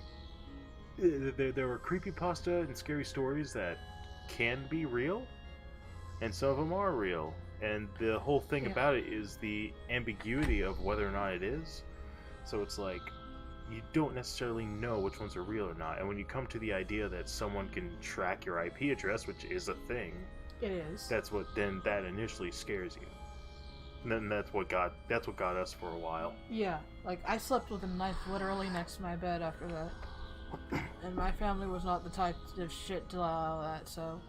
Speaker 1: there were creepypasta and scary stories that can be real, and some of them are real. And the whole thing about it is the ambiguity of whether or not it is. So it's like, you don't necessarily know which ones are real or not. And when you come to the idea that someone can track your IP address, which is a thing,
Speaker 2: it is.
Speaker 1: That initially scares you. And then that's what got us for a while.
Speaker 2: Yeah, like I slept with a knife literally next to my bed after that. And my family was not the type of shit to allow that, so...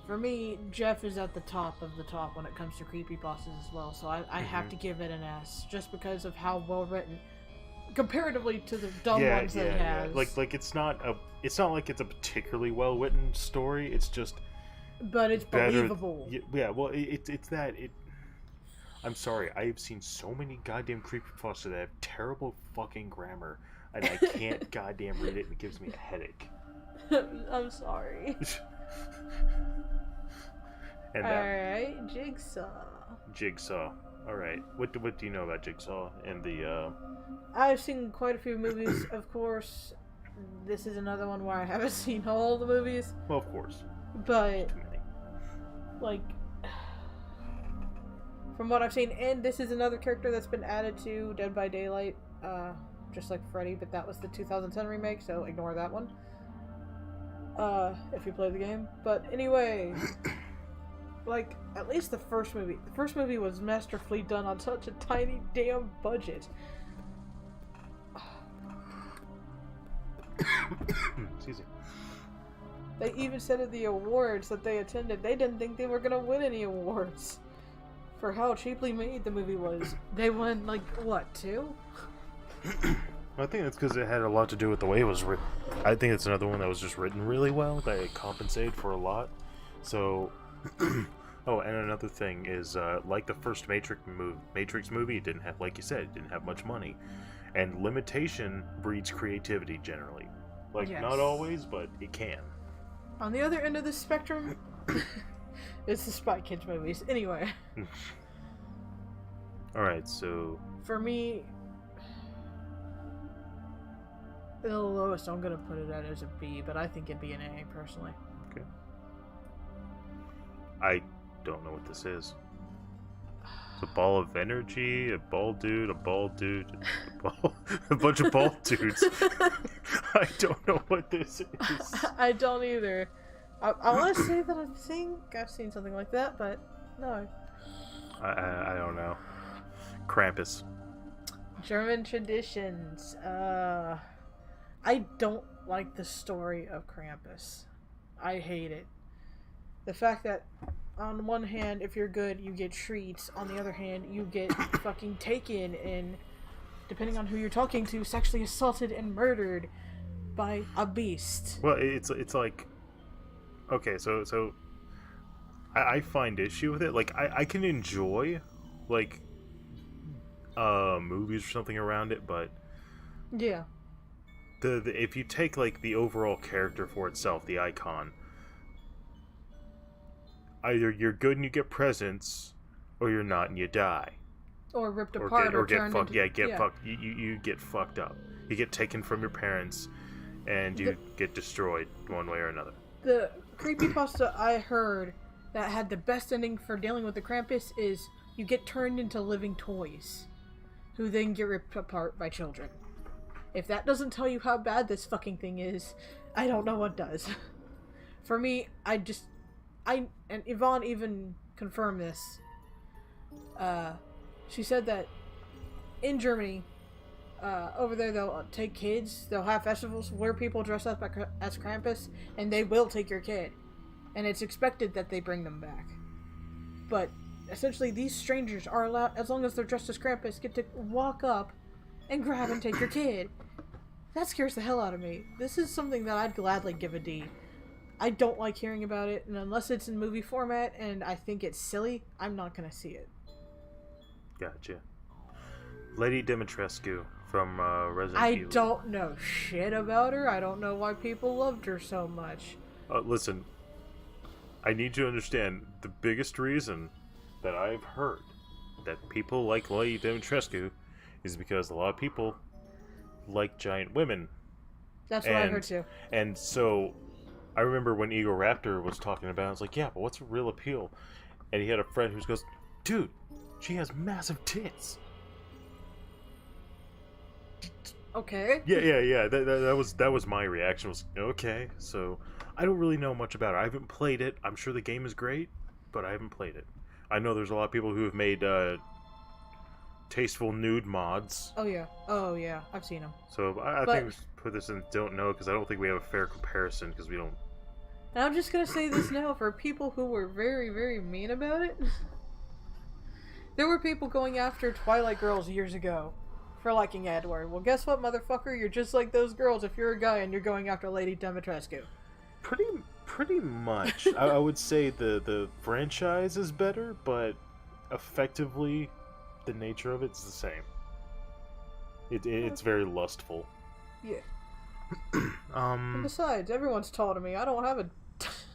Speaker 2: For me, Jeff is at the top of the top when it comes to creepypastas as well, so I have to give it an S, just because of how well written, comparatively to the dumb ones that it has.
Speaker 1: Yeah. Like it's not like it's a particularly well written story. It's just.
Speaker 2: But it's believable.
Speaker 1: Yeah. Well, it's that it. I'm sorry, I have seen so many goddamn creepypastas that have terrible fucking grammar, and I can't goddamn read it, and it gives me a headache.
Speaker 2: I'm sorry. Alright, Jigsaw. Alright,
Speaker 1: what do you know about Jigsaw and the,
Speaker 2: I've seen quite a few movies, of course. This is another one where I haven't seen all the movies.
Speaker 1: Well, of course.
Speaker 2: But, like... From what I've seen, and this is another character that's been added to Dead by Daylight, just like Freddy, but that was the 2010 remake, so ignore that one. If you play the game. But anyway, like, at least the first movie. The first movie was masterfully done on such a tiny damn budget.
Speaker 1: Excuse me.
Speaker 2: They even said at the awards that they attended, they didn't think they were gonna win any awards. For how cheaply made the movie was. They won, like, what, 2?
Speaker 1: I think that's because it had a lot to do with the way it was written. I think it's another one that was just written really well, that it compensated for a lot. So, oh, and another thing is, like the first Matrix movie, it didn't have, like you said, it didn't have much money. And limitation breeds creativity, generally. Like, not always, but it can.
Speaker 2: On the other end of the spectrum... It's the Spy Kids movies. Anyway.
Speaker 1: Alright, so...
Speaker 2: For me... The lowest I'm gonna put it at is a B, but I think it'd be an A, personally.
Speaker 1: Okay. I don't know what this is. It's a ball of energy, a bald dude, a bunch of bald dudes. I don't know what this is.
Speaker 2: I don't either. I want to say that I've seen something like that, but no.
Speaker 1: I don't know. Krampus.
Speaker 2: German traditions. I don't like the story of Krampus. I hate it. The fact that on one hand, if you're good, you get treats. On the other hand, you get fucking taken and, depending on who you're talking to, sexually assaulted and murdered by a beast.
Speaker 1: Well, it's like... Okay, so I find issue with it. Like, I can enjoy, like, movies or something around it, but...
Speaker 2: Yeah.
Speaker 1: The if you take, like, the overall character for itself, the icon, either you're good and you get presents, or you're not and you die.
Speaker 2: Or ripped apart, or
Speaker 1: get fucked. Fucked. You get fucked up. You get taken from your parents, and you get destroyed one way or another.
Speaker 2: The creepypasta I heard that had the best ending for dealing with the Krampus is you get turned into living toys, who then get ripped apart by children. If that doesn't tell you how bad this fucking thing is, I don't know what does. For me, and Yvonne even confirmed this. She said that in Germany, over there they'll take kids, they'll have festivals where people dress up as Krampus, and they will take your kid. And it's expected that they bring them back. But essentially these strangers are allowed, as long as they're dressed as Krampus, get to walk up and grab and take your kid. That scares the hell out of me. This is something that I'd gladly give a D. I don't like hearing about it, and unless it's in movie format and I think it's silly, I'm not gonna see it.
Speaker 1: Gotcha. Lady Dimitrescu from Resident
Speaker 2: I
Speaker 1: Evil.
Speaker 2: don't know shit about her. I don't know why people loved her so much.
Speaker 1: Listen, I need you to understand the biggest reason that I've heard that people like Lady Dimitrescu is because a lot of people like giant women.
Speaker 2: That's what I heard too.
Speaker 1: And so, I remember when Ego Raptor was talking about it, I was like, yeah, but what's a real appeal? And he had a friend who goes, dude, she has massive tits.
Speaker 2: Okay.
Speaker 1: Yeah. That was my reaction. Was okay. So I don't really know much about it. I haven't played it. I'm sure the game is great, but I haven't played it. I know there's a lot of people who have made tasteful nude mods.
Speaker 2: Oh yeah. I've seen them.
Speaker 1: So I think we should put this in don't know because I don't think we have a fair comparison because we don't.
Speaker 2: And I'm just gonna say this now for people who were very, very mean about it. There were people going after Twilight girls years ago for liking Edward. Well, guess what, motherfucker? You're just like those girls if you're a guy and you're going after Lady Dimitrescu.
Speaker 1: Pretty much. I would say the franchise is better, but effectively, the nature of it's the same. It's very lustful.
Speaker 2: Yeah. And besides, everyone's tall to me. I don't have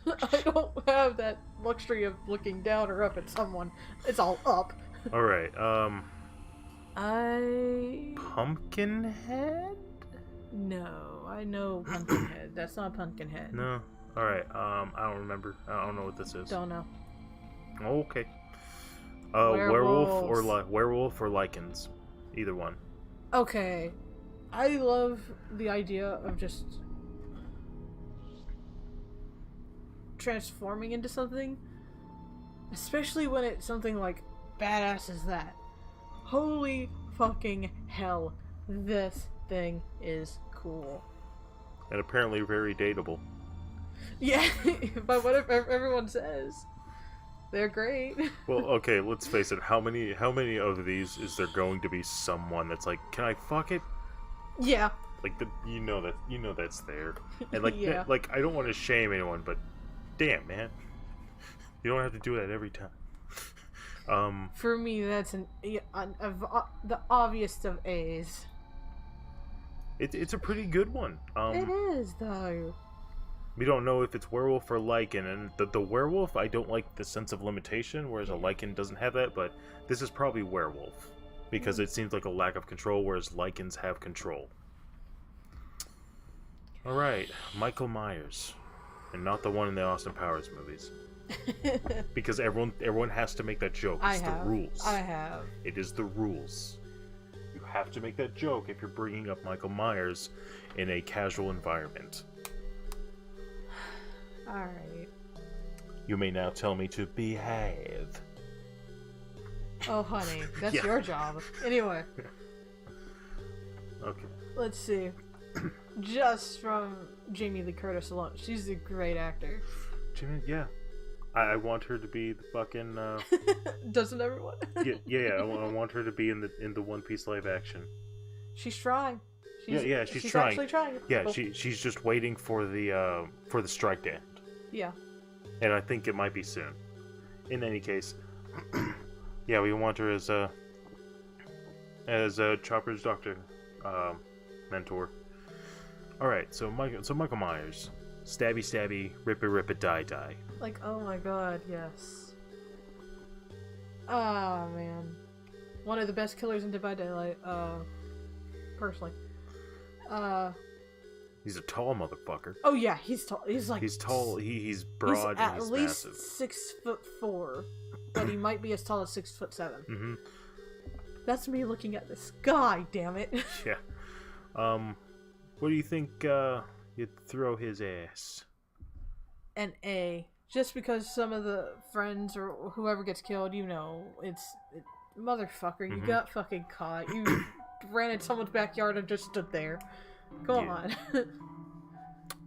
Speaker 2: I don't have that luxury of looking down or up at someone. It's all up.
Speaker 1: All right.
Speaker 2: I...
Speaker 1: Pumpkinhead?
Speaker 2: No, I know Pumpkinhead. That's not Pumpkinhead.
Speaker 1: No. All right. I don't remember. I don't know what this is.
Speaker 2: Don't know.
Speaker 1: Okay. Werewolf or lichens. Either one.
Speaker 2: Okay. I love the idea of just transforming into something, especially when it's something like badass as that. Holy fucking hell, this thing is cool.
Speaker 1: And apparently very dateable.
Speaker 2: Yeah, by what everyone says. They're great.
Speaker 1: Well, okay, let's face it. How many of these is there going to be someone that's like, can I fuck it?
Speaker 2: Yeah.
Speaker 1: Like you know that's there. And like
Speaker 2: yeah.
Speaker 1: I don't want to shame anyone, but damn, man. You don't have to do that every time.
Speaker 2: For me, that's the obvious of A's.
Speaker 1: It's a pretty good one.
Speaker 2: It is, though.
Speaker 1: We don't know if it's werewolf or lichen, and the werewolf, I don't like the sense of limitation, whereas a lichen doesn't have that, but this is probably werewolf, because it seems like a lack of control, whereas lichens have control. Alright, Michael Myers, and not the one in the Austin Powers movies. Because everyone has to make that joke. It's the rules.
Speaker 2: I have.
Speaker 1: It is the rules. You have to make that joke if you're bringing up Michael Myers in a casual environment.
Speaker 2: Alright.
Speaker 1: You may now tell me to behave.
Speaker 2: Oh, honey, that's
Speaker 1: Yeah.
Speaker 2: your job. Anyway.
Speaker 1: Okay.
Speaker 2: Let's see. Just from Jamie Lee Curtis alone, she's a great actor.
Speaker 1: Jimmy, yeah. I want her to be the fucking.
Speaker 2: Doesn't everyone?
Speaker 1: yeah. I want her to be in the One Piece live action.
Speaker 2: She's trying.
Speaker 1: She's trying.
Speaker 2: Actually trying.
Speaker 1: Yeah,
Speaker 2: Oh.
Speaker 1: she's just waiting for the strike to end.
Speaker 2: Yeah.
Speaker 1: And I think it might be soon. In any case, yeah, we want her as Chopper's doctor, mentor. All right, so Michael Myers, stabby, rip it, die.
Speaker 2: Like, oh my god, yes. Ah, man. One of the best killers in Dead by Daylight, personally.
Speaker 1: He's a tall motherfucker.
Speaker 2: Oh yeah, he's tall. He's
Speaker 1: tall. He's broad
Speaker 2: he's
Speaker 1: and he's
Speaker 2: at least
Speaker 1: massive.
Speaker 2: 6'4", but he might be as tall as 6'7".
Speaker 1: Mm-hmm.
Speaker 2: That's me looking at the sky. Damn it.
Speaker 1: Yeah. What do you think? You'd throw his ass.
Speaker 2: An A. Just because some of the friends or whoever gets killed, motherfucker, you got fucking caught. You ran in someone's backyard and just stood there. Go on.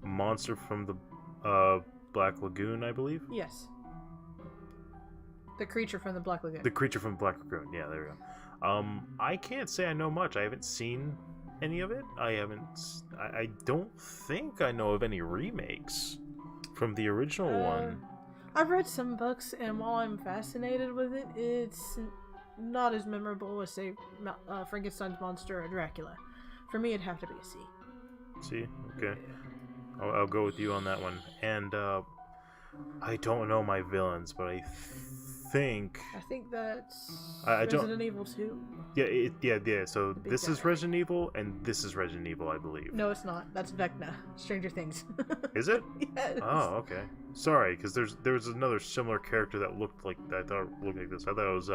Speaker 1: Monster from the Black Lagoon, I believe?
Speaker 2: Yes. The creature from the Black Lagoon.
Speaker 1: The creature from Black Lagoon, yeah, there we go. I can't say I know much. I haven't seen any of it. I don't think I know of any remakes from the original one.
Speaker 2: I've read some books, and while I'm fascinated with it, it's not as memorable as, say, Frankenstein's monster or Dracula. For me, it'd have to be a C.
Speaker 1: See? Okay. I'll go with you on that one. And I don't know my villains, but I think
Speaker 2: that's
Speaker 1: I don't...
Speaker 2: Resident Evil 2.
Speaker 1: Yeah. So this is
Speaker 2: guy.
Speaker 1: Resident Evil, and this is Resident Evil, I believe.
Speaker 2: No, it's not. That's Vecna. Stranger Things.
Speaker 1: Is it?
Speaker 2: Yes.
Speaker 1: Oh, okay. Sorry, because there was another similar character that looked like I thought it looked like this. I thought it was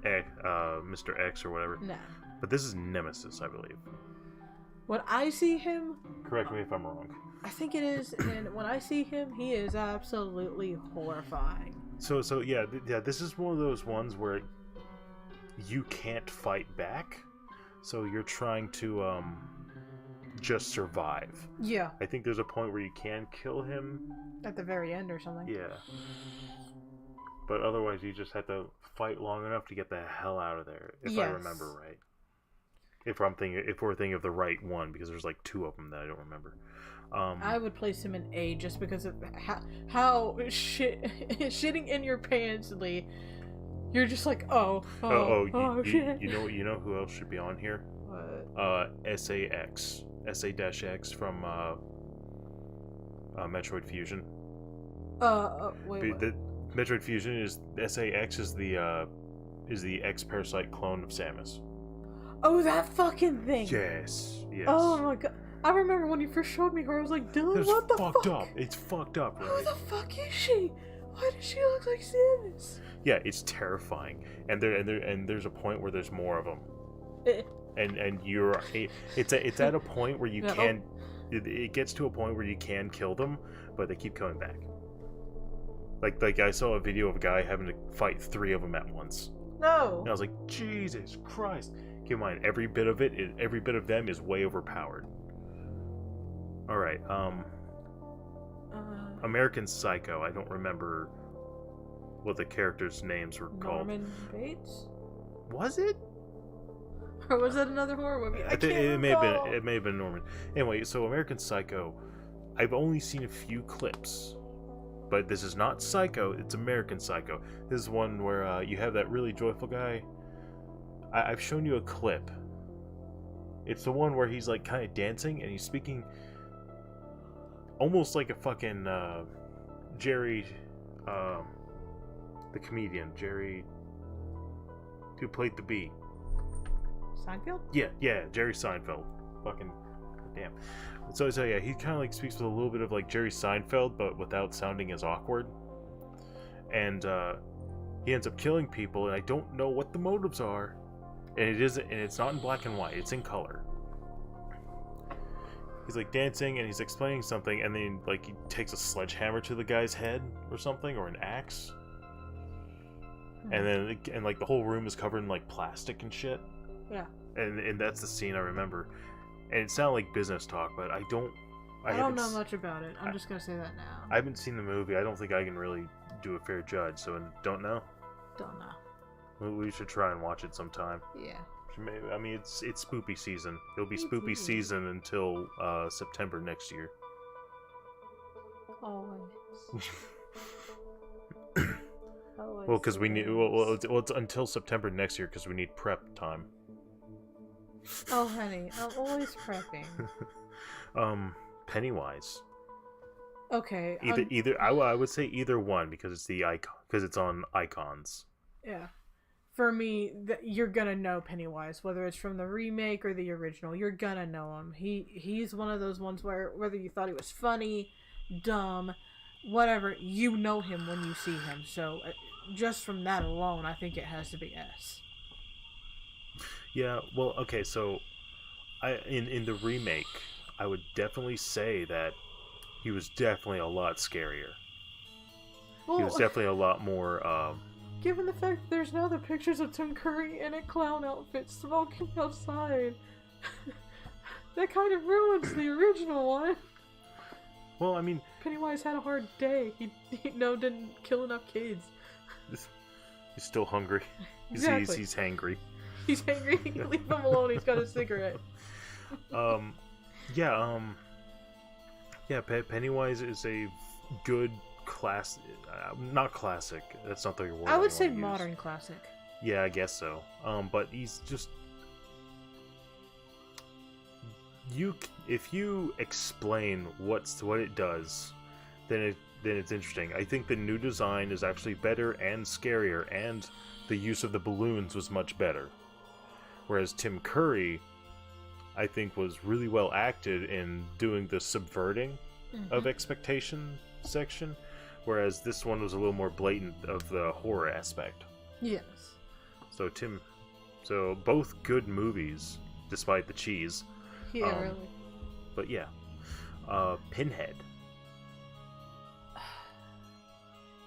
Speaker 1: Mr. X or whatever.
Speaker 2: No.
Speaker 1: But this is Nemesis, I believe.
Speaker 2: When I see him,
Speaker 1: Correct me if I'm wrong.
Speaker 2: I think it is, and when I see him, he is absolutely horrifying.
Speaker 1: So yeah, this is one of those ones where you can't fight back, so you're trying to just survive.
Speaker 2: Yeah.
Speaker 1: I think there's a point where you can kill him
Speaker 2: At the very end or something.
Speaker 1: Yeah. But otherwise, you just have to fight long enough to get the hell out of there, if I remember right. If we're thinking of the right one, because there's like 2 of them that I don't remember.
Speaker 2: I would place him in A just because of how shitting in your pants, Lee. You're just like, shit.
Speaker 1: You know who else should be on here?
Speaker 2: What?
Speaker 1: SA-X from Metroid Fusion.
Speaker 2: Wait.
Speaker 1: The Metroid Fusion is SA-X is the X-Parasite clone of Samus.
Speaker 2: Oh, that fucking thing.
Speaker 1: Yes.
Speaker 2: Oh my god. I remember when you first showed me her, I was like, Dylan, what the fuck?
Speaker 1: Up. It's fucked up, right?
Speaker 2: Who the fuck is she? Why does she look like Samus?
Speaker 1: Yeah, it's terrifying. And there's a point where there's more of them. and it's at a point where you can it gets to a point where you can kill them, but they keep coming back. Like I saw a video of a guy having to fight 3 of them at once.
Speaker 2: No.
Speaker 1: And I was like, Jesus Christ. Keep in mind, every bit of them is way overpowered. All right. American Psycho. I don't remember what the characters' names were called.
Speaker 2: Norman Bates?
Speaker 1: Was it?
Speaker 2: Or was that another horror movie?
Speaker 1: It may have been Norman. Anyway, so American Psycho, I've only seen a few clips. But this is not Psycho, it's American Psycho. This is one where you have that really joyful guy. I've shown you a clip. It's the one where he's like kind of dancing and he's speaking almost like a fucking Jerry, the comedian, Jerry, who played the Bee.
Speaker 2: Seinfeld?
Speaker 1: Yeah, Jerry Seinfeld. Fucking damn. So yeah, he kind of like speaks with a little bit of like Jerry Seinfeld, but without sounding as awkward. And he ends up killing people, and I don't know what the motives are. And it's not in black and white; it's in color. He's like dancing, and he's explaining something, and then like he takes a sledgehammer to the guy's head or something, or an axe. And then like the whole room is covered in like plastic and shit.
Speaker 2: Yeah.
Speaker 1: And that's the scene I remember. And it sounded like business talk, but I don't
Speaker 2: know much about it. I'm just gonna say that now.
Speaker 1: I haven't seen the movie. I don't think I can really do a fair judge, so don't know.
Speaker 2: Don't know.
Speaker 1: We should try and watch it sometime.
Speaker 2: Yeah.
Speaker 1: I mean, it's spoopy season. It'll be spoopy season until September next year.
Speaker 2: Always.
Speaker 1: Well, because we need. Well, it's until September next year because we need prep time.
Speaker 2: Oh, honey, I'm always prepping.
Speaker 1: Pennywise.
Speaker 2: Okay.
Speaker 1: Either I would say either one because it's the icon because it's on icons.
Speaker 2: Yeah. For me, you're gonna know Pennywise, whether it's from the remake or the original. You're gonna know him. He's one of those ones where whether you thought he was funny, dumb, whatever, you know him when you see him. So just from that alone, I think it has to be S.
Speaker 1: Yeah. Well, okay. So, in the remake, I would definitely say that he was definitely a lot scarier. Well, he was definitely a lot more.
Speaker 2: Given the fact that there's now the pictures of Tim Curry in a clown outfit smoking outside, that kind of ruins the original one.
Speaker 1: Well, I mean,
Speaker 2: Pennywise had a hard day. He didn't kill enough kids.
Speaker 1: He's still hungry.
Speaker 2: Exactly.
Speaker 1: He's hangry.
Speaker 2: He's angry. Leave him alone. He's got a cigarette.
Speaker 1: Yeah, Pennywise is a good class, not classic. That's not the word
Speaker 2: I would say
Speaker 1: wanna use.
Speaker 2: modern classic.
Speaker 1: Yeah, I guess so. But he's just if you explain what it does, then it's interesting. I think the new design is actually better and scarier, and the use of the balloons was much better. Whereas Tim Curry, I think, was really well acted in doing the subverting of expectation section, whereas this one was a little more blatant of the horror aspect.
Speaker 2: Yes.
Speaker 1: So both good movies, despite the cheese.
Speaker 2: Yeah, really.
Speaker 1: But yeah, Pinhead.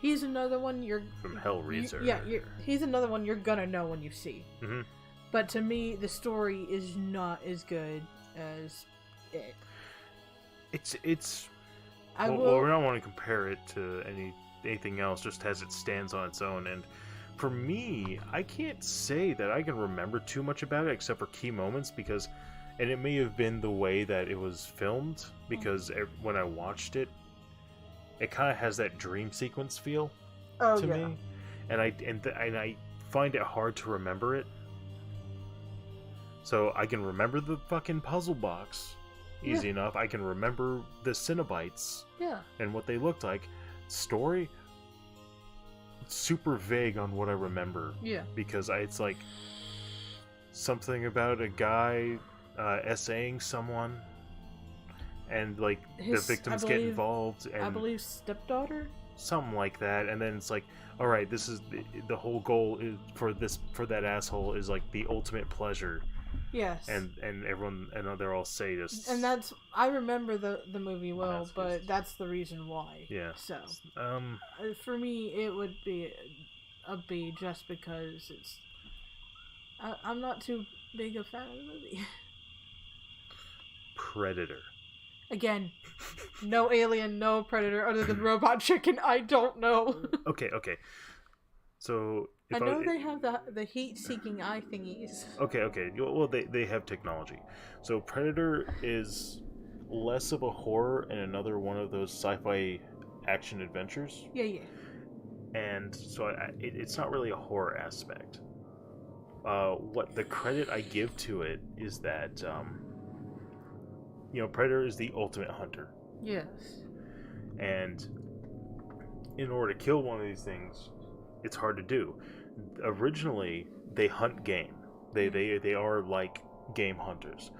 Speaker 2: He's another one you're
Speaker 1: From Hellraiser.
Speaker 2: He's another one you're gonna know when you see.
Speaker 1: Mm-hmm.
Speaker 2: But to me, the story is not as good as it.
Speaker 1: Well, we don't want to compare it to anything else, just as it stands on its own. And for me, I can't say that I can remember too much about it, except for key moments, and it may have been the way that it was filmed, because when I watched it, it kind of has that dream sequence feel to me, and I find it hard to remember it. So I can remember the fucking puzzle box easy enough. I can remember the Cenobites and what they looked like. Story, super vague on what I remember. Yeah. Because it's like something about a guy essaying someone, and like the victims get involved, and
Speaker 2: I believe stepdaughter,
Speaker 1: something like that. And then it's like, all right, this is the whole goal is for that asshole is like the ultimate pleasure. Yes. And everyone, and they're all sadists.
Speaker 2: And I remember the movie well, but that's the reason why. Yeah. So for me, it would be a B, just because I'm not too big a fan of the movie.
Speaker 1: Predator.
Speaker 2: Again, no alien, no predator other than robot chicken. I don't know.
Speaker 1: Okay. So
Speaker 2: I know they have the heat-seeking eye thingies.
Speaker 1: Okay. Well, they have technology. So Predator is less of a horror and another one of those sci-fi action adventures. Yeah. And so it's not really a horror aspect. What the credit I give to it is that, Predator is the ultimate hunter. Yes. And in order to kill one of these things, it's hard to do. Originally, they hunt game. They are like game hunters,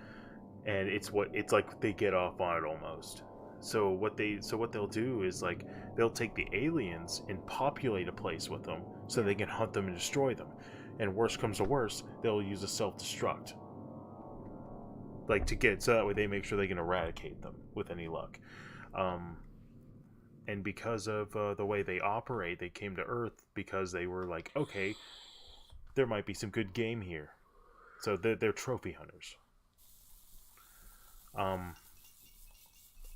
Speaker 1: and it's like they get off on it almost. So what they'll do is like they'll take the aliens and populate a place with them so they can hunt them and destroy them. And worst comes to worst, they'll use a self-destruct, like so that way they make sure they can eradicate them with any luck. And because of the way they operate, they came to Earth because they were like, okay, there might be some good game here. So they're trophy hunters.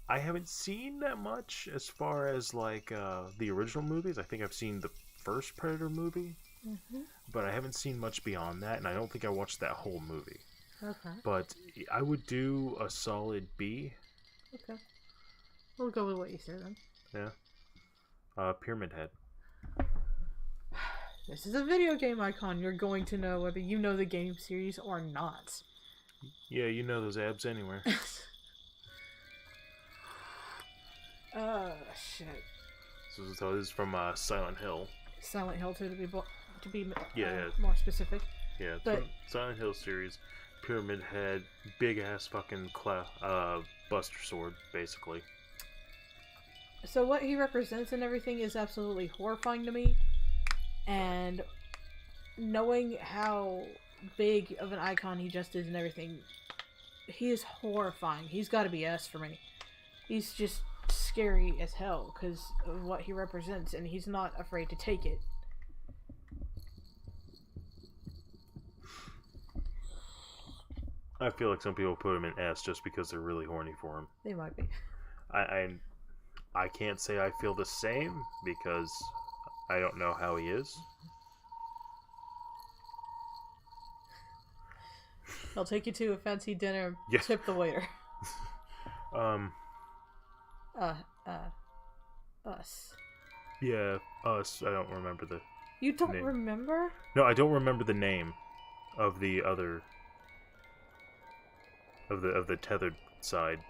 Speaker 1: I haven't seen that much as far as like the original movies. I think I've seen the first Predator movie, but I haven't seen much beyond that, and I don't think I watched that whole movie. Okay. But I would do a solid B.
Speaker 2: Okay. We'll go with what you said then.
Speaker 1: Yeah. Pyramid Head.
Speaker 2: This is a video game icon. You're going to know whether you know the game series or not.
Speaker 1: Yeah, you know those abs anywhere.
Speaker 2: Shit.
Speaker 1: So this is from Silent Hill.
Speaker 2: Silent Hill 2 to be
Speaker 1: yeah.
Speaker 2: more specific.
Speaker 1: Yeah, it's from Silent Hill series. Pyramid Head, big ass fucking Buster Sword, basically.
Speaker 2: So what he represents and everything is absolutely horrifying to me, and knowing how big of an icon he just is and everything, he is horrifying. He's got to be S for me. He's just scary as hell because of what he represents, and he's not afraid to take it.
Speaker 1: I feel like some people put him in S just because they're really horny for him.
Speaker 2: They might be.
Speaker 1: I can't say I feel the same because I don't know how he is.
Speaker 2: I'll take you to a fancy dinner.
Speaker 1: Yeah.
Speaker 2: Tip the waiter. Us.
Speaker 1: Yeah, us. I don't remember the
Speaker 2: You don't
Speaker 1: name.
Speaker 2: remember?
Speaker 1: No, I don't remember the name of the other of the tethered side.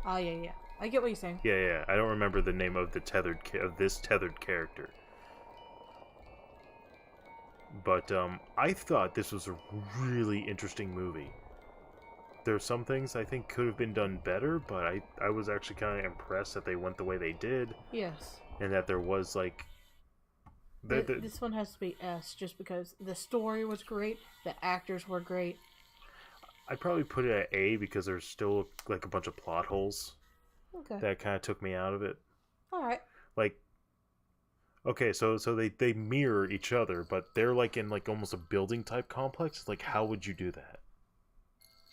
Speaker 2: Oh yeah. I get what you're saying.
Speaker 1: Yeah. I don't remember the name of the this tethered character. But I thought this was a really interesting movie. There are some things I think could have been done better, but I was actually kind of impressed that they went the way they did.
Speaker 2: Yes.
Speaker 1: And that there was like
Speaker 2: this one has to be S, just because the story was great, the actors were great.
Speaker 1: I'd probably put it at A because there's still like a bunch of plot holes.
Speaker 2: Okay.
Speaker 1: That kind of took me out of it.
Speaker 2: All right.
Speaker 1: Like, okay, so they mirror each other, but they're like in like almost a building type complex. Like, how would you do that?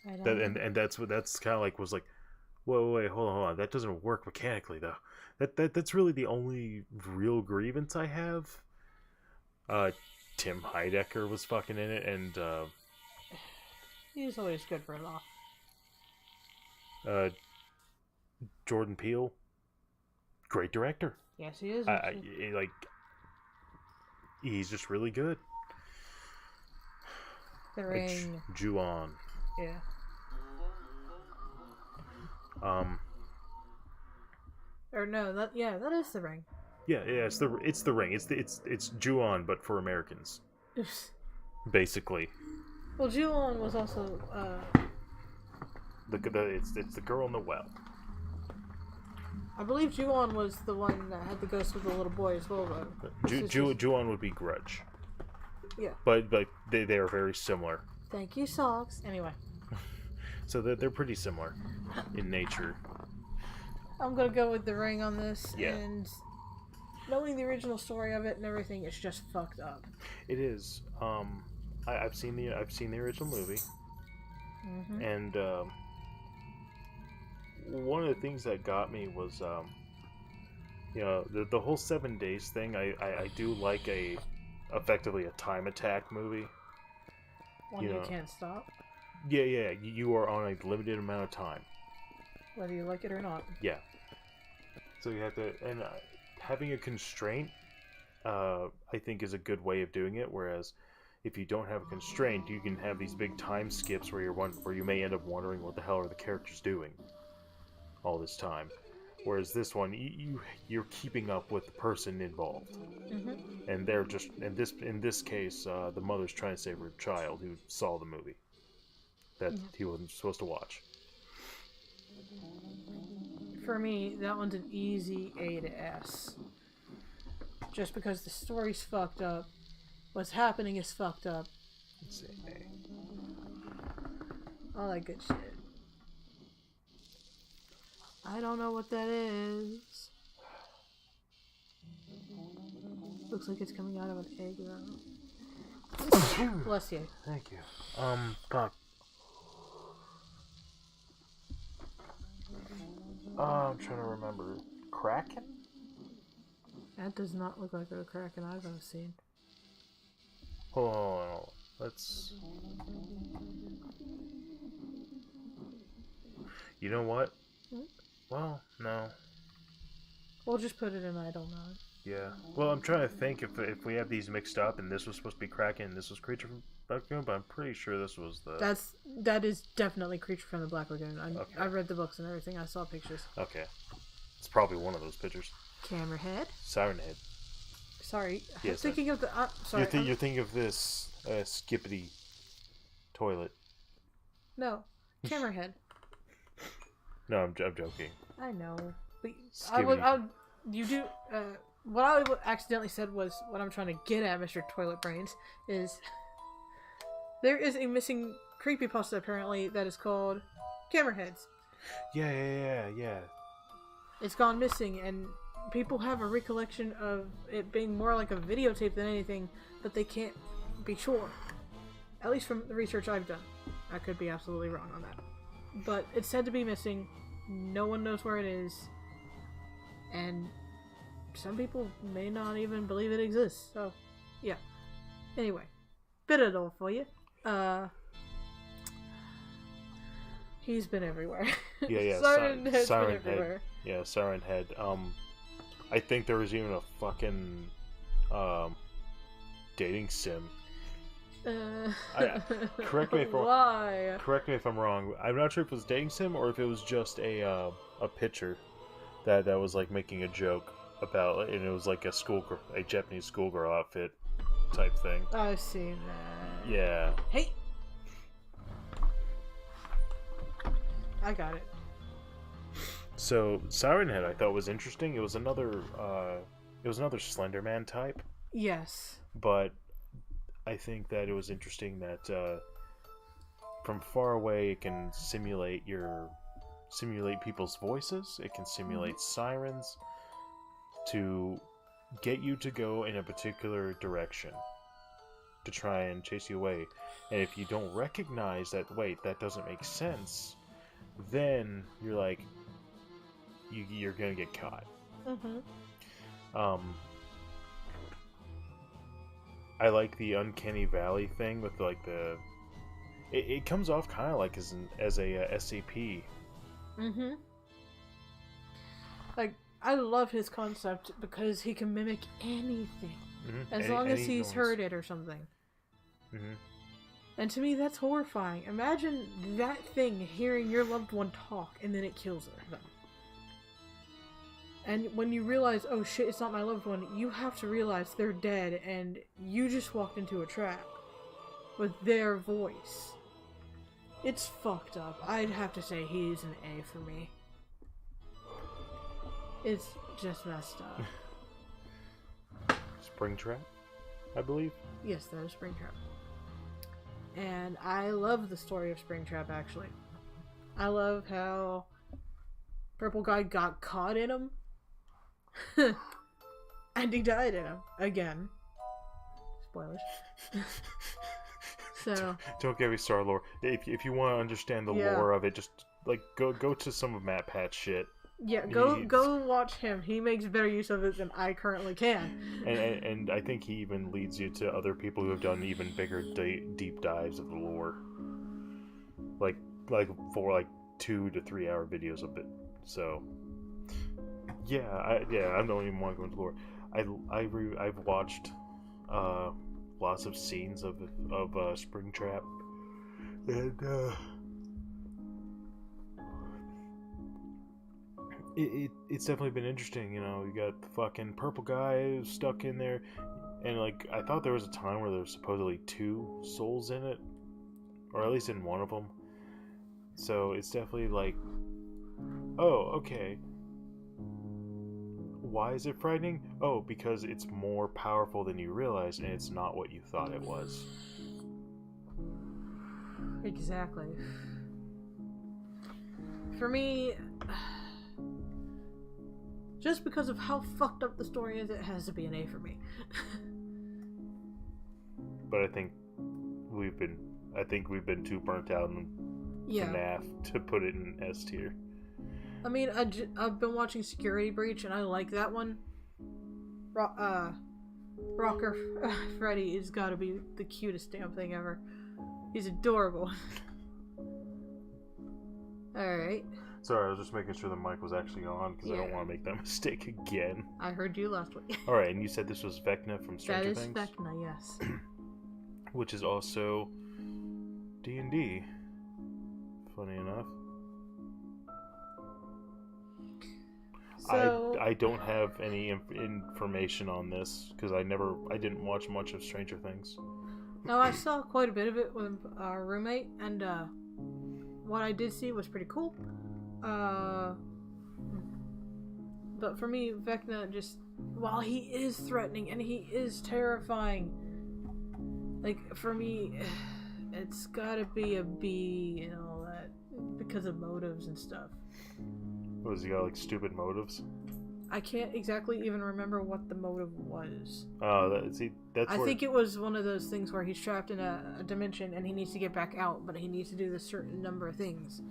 Speaker 2: I don't know.
Speaker 1: And that's kind of like was like, whoa, wait, hold on, that doesn't work mechanically though. That's really the only real grievance I have. Tim Heidecker was fucking in it, and
Speaker 2: he's always good for a laugh.
Speaker 1: Jordan Peele, great director.
Speaker 2: Yes, he is.
Speaker 1: Like, he's just really good.
Speaker 2: The Ring.
Speaker 1: Ju-on.
Speaker 2: Yeah. Or no, that is The Ring.
Speaker 1: Yeah, it's the Ring. It's Ju-on, but for Americans. Basically.
Speaker 2: Well, Ju-on was also
Speaker 1: it's the girl in the well.
Speaker 2: I believe Ju-on was the one that had the ghost with the little boy as well, though.
Speaker 1: Ju-on would be Grudge.
Speaker 2: Yeah.
Speaker 1: But they are very similar.
Speaker 2: Thank you, socks. Anyway.
Speaker 1: So they're pretty similar in nature.
Speaker 2: I'm gonna go with The Ring on this,
Speaker 1: yeah.
Speaker 2: And knowing the original story of it and everything, it's just fucked up.
Speaker 1: It is. I've seen the original movie, and one of the things that got me was the whole 7 days thing. I do like effectively a time attack movie.
Speaker 2: One you can't stop.
Speaker 1: Yeah. You are on a limited amount of time,
Speaker 2: whether you like it or not.
Speaker 1: Yeah. So you have to, and having a constraint, I think, is a good way of doing it. Whereas, if you don't have a constraint, you can have these big time skips where you may end up wondering what the hell are the characters doing all this time. Whereas this one, you're keeping up with the person involved, and they're just in this case, the mother's trying to save her child who saw the movie that he wasn't supposed to watch.
Speaker 2: For me, that one's an easy A to S. Just because the story's fucked up, what's happening is fucked up.
Speaker 1: Let's see, A.
Speaker 2: All that good shit. I don't know what that is. Looks like it's coming out of an egg though. Bless you.
Speaker 1: Thank you. Fuck. I'm trying to remember. Kraken?
Speaker 2: That does not look like a Kraken I've ever seen.
Speaker 1: Hold on. Let's... You know what? Well, no.
Speaker 2: We'll just put it in I don't know.
Speaker 1: Yeah. Well, I'm trying to think if we have these mixed up and this was supposed to be Kraken and this was Creature from Black Lagoon, but I'm pretty sure this was the...
Speaker 2: That is definitely Creature from the Black Lagoon.
Speaker 1: Okay.
Speaker 2: I read the books and everything. I saw pictures.
Speaker 1: Okay. It's probably one of those pictures.
Speaker 2: Camerahead?
Speaker 1: Siren Head.
Speaker 2: Sorry.
Speaker 1: Yes,
Speaker 2: I'm thinking of the... sorry.
Speaker 1: You're thinking of this skippity toilet.
Speaker 2: No. Camerahead.
Speaker 1: No, I'm joking.
Speaker 2: I know. But you do... what I accidentally said was, what I'm trying to get at, Mr. Toilet Brains, is there is a missing CreepyPasta apparently that is called Cameraheads.
Speaker 1: Yeah.
Speaker 2: It's gone missing, and people have a recollection of it being more like a videotape than anything, but they can't be sure. At least from the research I've done. I could be absolutely wrong on that. But it's said to be missing. No one knows where it is. And some people may not even believe it exists. So, yeah. Anyway. Bit it all for you. He's been everywhere.
Speaker 1: Yeah.
Speaker 2: Siren Head's been
Speaker 1: Siren
Speaker 2: everywhere.
Speaker 1: Head. Yeah, Siren Head. I think there was even a fucking dating sim. Correct me if
Speaker 2: Why?
Speaker 1: Correct me if I'm wrong. I'm not sure if it was dating sim or if it was just a picture that was like making a joke about, and it was like a Japanese schoolgirl outfit type thing.
Speaker 2: I've seen that.
Speaker 1: Yeah.
Speaker 2: Hey. I got it.
Speaker 1: So Siren Head I thought was interesting. It was another Slender Man type.
Speaker 2: Yes.
Speaker 1: But I think that it was interesting that from far away it can simulate people's voices. It can simulate sirens to get you to go in a particular direction to try and chase you away. And if you don't recognize that, wait, that doesn't make sense, then you're like, you're gonna get caught. I like the uncanny valley thing with like it comes off kind of like as a SCP.
Speaker 2: Like, I love his concept because he can mimic anything as long as he's heard it or something. And to me, that's horrifying. Imagine that thing hearing your loved one talk and then it kills them. And when you realize, oh shit, it's not my loved one, you have to realize they're dead and you just walked into a trap with their voice. It's fucked up. I'd have to say he's an A for me. It's just messed up.
Speaker 1: Springtrap, I believe?
Speaker 2: Yes, that is Springtrap. And I love the story of Springtrap, actually. I love how Purple Guy got caught in him. And he died in him. Again. Spoilers. So
Speaker 1: don't get me started, lore. If you want to understand the lore of it, just like go to some of Matt Pat's shit.
Speaker 2: Yeah, go watch him. He makes better use of it than I currently can.
Speaker 1: And I think he even leads you to other people who have done even bigger deep dives of the lore. Like for like 2 to 3 hour videos of it. So I don't even want to go into lore. I've watched lots of scenes of Springtrap, and it's definitely been interesting. You know, you got the fucking purple guy stuck in there, and like I thought there was a time where there was supposedly 2 souls in it, or at least in one of them. So it's definitely like, oh, okay. Why is it frightening? Oh, because it's more powerful than you realize, and it's not what you thought it was.
Speaker 2: Exactly. For me, just because of how fucked up the story is, it has to be an A for me.
Speaker 1: But I think we've been too burnt out in FNAF to put it in S tier.
Speaker 2: I mean, I've been watching Security Breach, and I like that one. Rocker Freddy has got to be the cutest damn thing ever. He's adorable. Alright.
Speaker 1: Sorry, I was just making sure the mic was actually on, because I don't want to make that mistake again.
Speaker 2: I heard you last week.
Speaker 1: Alright, and you said this was Vecna from Stranger Things?
Speaker 2: That is Vecna, yes.
Speaker 1: Which is also D&D. Funny enough.
Speaker 2: So,
Speaker 1: I don't have any information on this because I didn't watch much of Stranger Things.
Speaker 2: No, I saw quite a bit of it with our roommate, and what I did see was pretty cool. But for me, Vecna just, while he is threatening and he is terrifying, like for me, it's gotta be a B and all that because of motives and stuff.
Speaker 1: What, has he got like stupid motives?
Speaker 2: I can't exactly even remember what the motive was.
Speaker 1: I
Speaker 2: think it was one of those things where he's trapped in a dimension and he needs to get back out, but he needs to do this certain number of things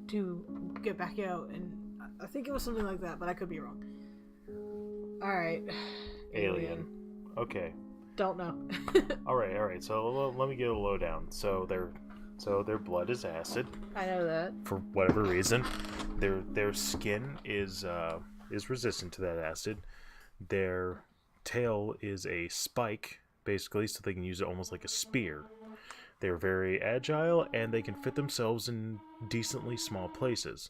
Speaker 2: to get back out, and I think it was something like that, but I could be wrong. Alright.
Speaker 1: Alien. Okay.
Speaker 2: Don't know.
Speaker 1: Alright, so let me get a lowdown. So So their blood is acid.
Speaker 2: I know that.
Speaker 1: For whatever reason. Their skin is resistant to that acid. Their tail is a spike, basically, so they can use it almost like a spear. They're very agile, and they can fit themselves in decently small places.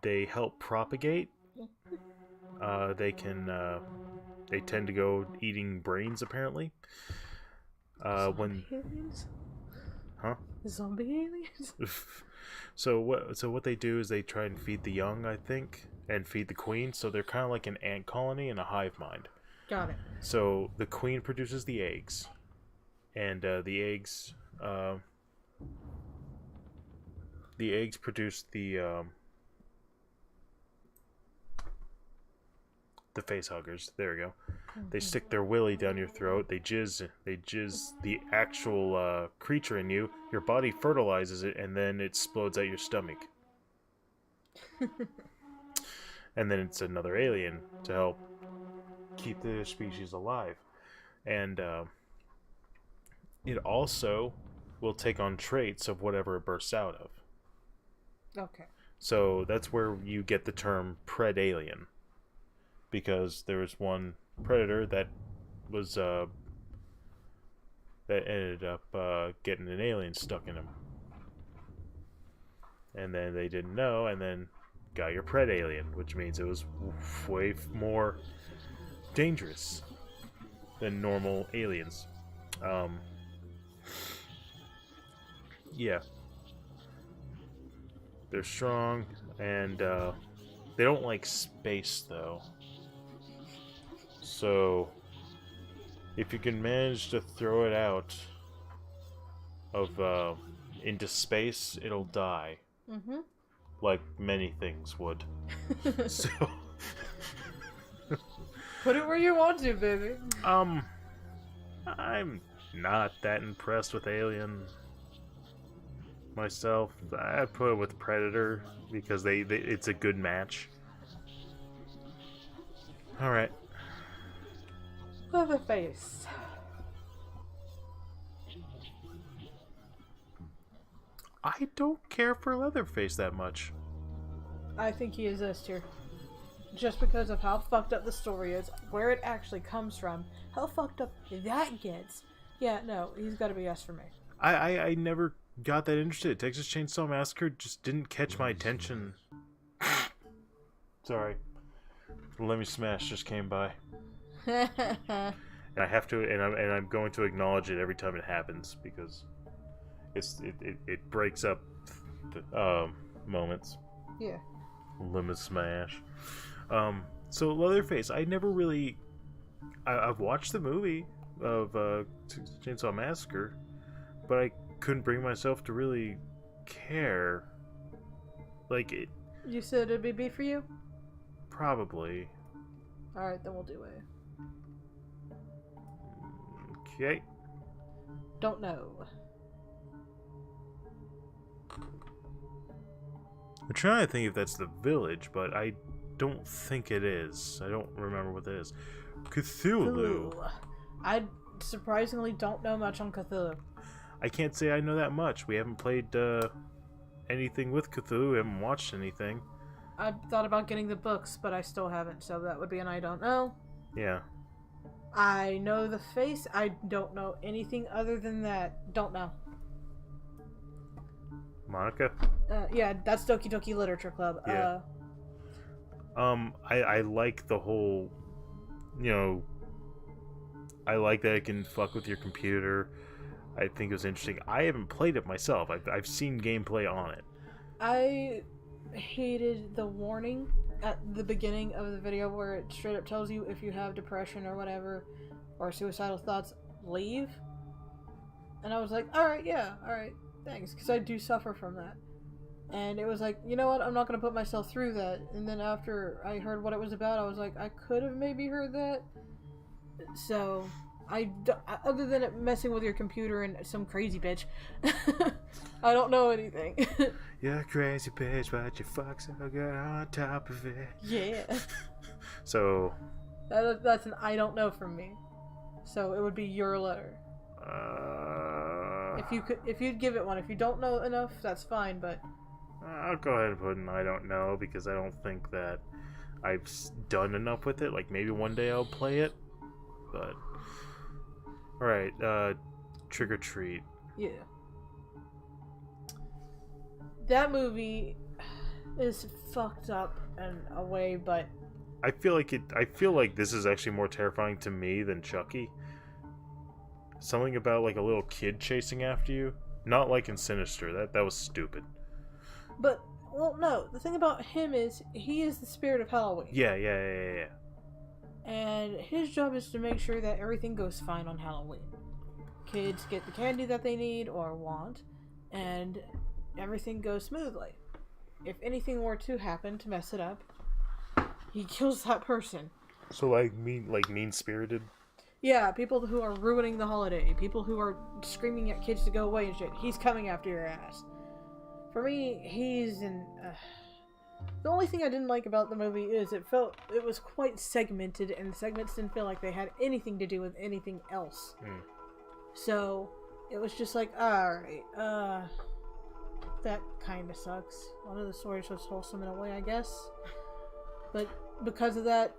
Speaker 1: They help propagate. They tend to go eating brains, apparently.
Speaker 2: Zombie aliens?
Speaker 1: Huh?
Speaker 2: Zombie aliens?
Speaker 1: So what they do is they try and feed the young, I think, and feed the queen. So they're kind of like an ant colony in a hive mind.
Speaker 2: Got it.
Speaker 1: So the queen produces the eggs, and the eggs produce the face huggers. There we go. They stick their willy down your throat. They jizz the actual creature in you. Your body fertilizes it, and then it explodes out your stomach. And then it's another alien to help keep the species alive. And it also will take on traits of whatever it bursts out of.
Speaker 2: Okay.
Speaker 1: So that's where you get the term predalien. Because there was one predator that was that ended up getting an alien stuck in him, and then they didn't know, and then got your predalien, which means it was way more dangerous than normal aliens. Yeah, they're strong, and they don't like space though. So, if you can manage to throw it out of into space, it'll die. Mm-hmm. Like many things would. So,
Speaker 2: put it where you want to, baby.
Speaker 1: I'm not that impressed with Alien myself. I put it with Predator because they it's a good match. All right.
Speaker 2: Leatherface.
Speaker 1: I don't care for Leatherface that much.
Speaker 2: I think he is S tier. Just because of how fucked up the story is, where it actually comes from, how fucked up that gets. Yeah, no, he's gotta be S for me.
Speaker 1: I never got that interested. Texas Chainsaw Massacre just didn't catch my attention. Sorry. Let Me Smash just came by. And I have to, and I'm going to acknowledge it every time it happens because it breaks up moments.
Speaker 2: Yeah.
Speaker 1: Lemon Smash. So Leatherface, I never really. I've watched the movie of Chainsaw Massacre, but I couldn't bring myself to really care. Like it.
Speaker 2: You said it'd be B for you?
Speaker 1: Probably.
Speaker 2: Alright, then we'll do it.
Speaker 1: Okay.
Speaker 2: Don't know.
Speaker 1: I'm trying to think if that's the village, but I don't think it is. I don't remember what that is. Cthulhu.
Speaker 2: I surprisingly don't know much on Cthulhu.
Speaker 1: I can't say I know that much. We haven't played anything with Cthulhu. We haven't watched anything.
Speaker 2: I thought about getting the books, but I still haven't, so that would be an I don't know.
Speaker 1: Yeah.
Speaker 2: I know the face. I don't know anything other than that. Don't know.
Speaker 1: Monica?
Speaker 2: Yeah, that's Doki Doki Literature Club.
Speaker 1: Yeah. I like the whole, I like that it can fuck with your computer. I think it was interesting. I haven't played it myself. I've seen gameplay on it.
Speaker 2: I hated the warning at the beginning of the video where it straight up tells you if you have depression or whatever, or suicidal thoughts, leave. And I was like, alright, thanks, because I do suffer from that. And it was like, you know what, I'm not going to put myself through that. And then after I heard what it was about, I was like, I could have maybe heard that. So, other than it messing with your computer and some crazy bitch, I don't know anything.
Speaker 1: You're a crazy bitch, but you fuck so good on top of it.
Speaker 2: Yeah.
Speaker 1: So...
Speaker 2: That's an I don't know from me. So it would be your letter. If you'd give it one. If you don't know enough, that's fine. But
Speaker 1: I'll go ahead and put an I don't know, because I don't think that I've done enough with it. Like, maybe one day I'll play it, but alright. Trick or Treat.
Speaker 2: Yeah, that movie is fucked up in a way, but
Speaker 1: I feel like this is actually more terrifying to me than Chucky. Something about like a little kid chasing after you, not like in Sinister. That was stupid.
Speaker 2: But well, no. The thing about him is he is the spirit of Halloween.
Speaker 1: Yeah.
Speaker 2: And his job is to make sure that everything goes fine on Halloween. Kids get the candy that they need or want, and everything goes smoothly. If anything were to happen to mess it up, he kills that person.
Speaker 1: So mean-spirited?
Speaker 2: Yeah, people who are ruining the holiday, people who are screaming at kids to go away and shit. He's coming after your ass. For me, he's an... The only thing I didn't like about the movie is it was quite segmented, and the segments didn't feel like they had anything to do with anything else. So, it was just like, alright, that kind of sucks. One of the stories was wholesome in a way, I guess. But because of that,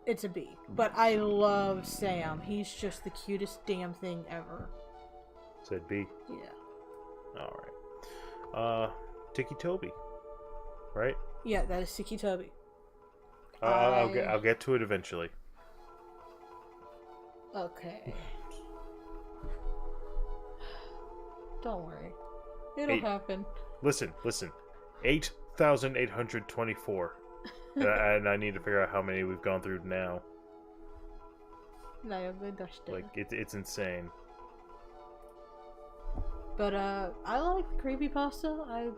Speaker 2: it's a B. But I love Sam. He's just the cutest damn thing ever.
Speaker 1: Said B?
Speaker 2: Yeah.
Speaker 1: Alright. Tiki Toby. Right?
Speaker 2: Yeah, that is Tiki Toby.
Speaker 1: I'll get to it eventually.
Speaker 2: Okay. Don't worry. It'll happen.
Speaker 1: Listen. 8,824. And I need to figure out how many we've gone through now. Like, it's insane.
Speaker 2: But I like CreepyPasta. I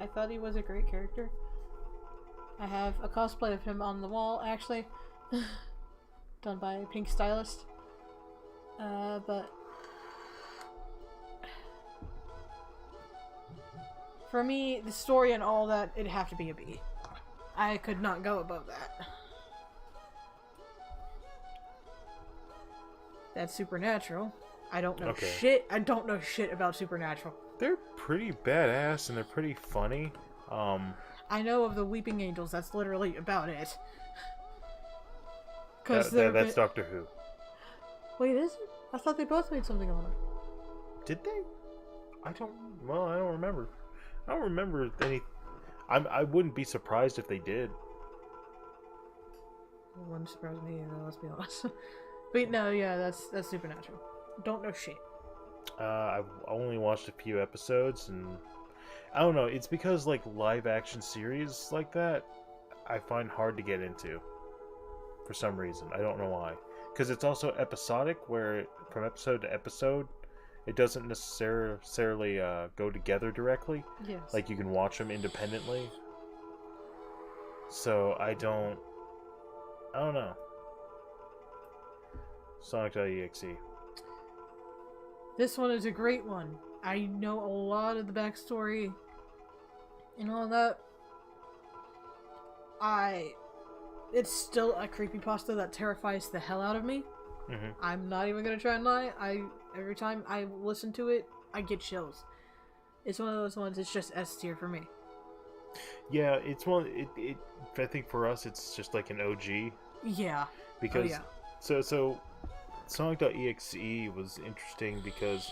Speaker 2: thought he was a great character. I have a cosplay of him on the wall, actually, done by a pink stylist. But for me, the story and all that, it'd have to be a B. I could not go above that. That's Supernatural. I don't know shit. I don't know shit about Supernatural.
Speaker 1: They're pretty badass and they're pretty funny.
Speaker 2: I know of the Weeping Angels. That's literally about it.
Speaker 1: That's Doctor Who.
Speaker 2: Wait, is it? I thought they both made something on it.
Speaker 1: Did they? I don't remember. I don't remember any. I wouldn't be surprised if they did.
Speaker 2: It wouldn't surprise me either, let's be honest. But no, yeah, that's Supernatural. Don't know shit.
Speaker 1: I've only watched a few episodes, and I don't know. It's because like live action series like that, I find hard to get into. For some reason, I don't know why. Because it's also episodic, where from episode to episode, it doesn't necessarily go together directly.
Speaker 2: Yes.
Speaker 1: Like you can watch them independently. So I don't know. Sonic.exe.
Speaker 2: This one is a great one. I know a lot of the backstory and all that. It's still a creepypasta that terrifies the hell out of me.
Speaker 1: Mm-hmm.
Speaker 2: I'm not even gonna try and lie. Every time I listen to it, I get chills. It's one of those ones. It's just S tier for me.
Speaker 1: Yeah, it's one. I think for us, it's just like an OG.
Speaker 2: Yeah.
Speaker 1: Because so Sonic.exe was interesting because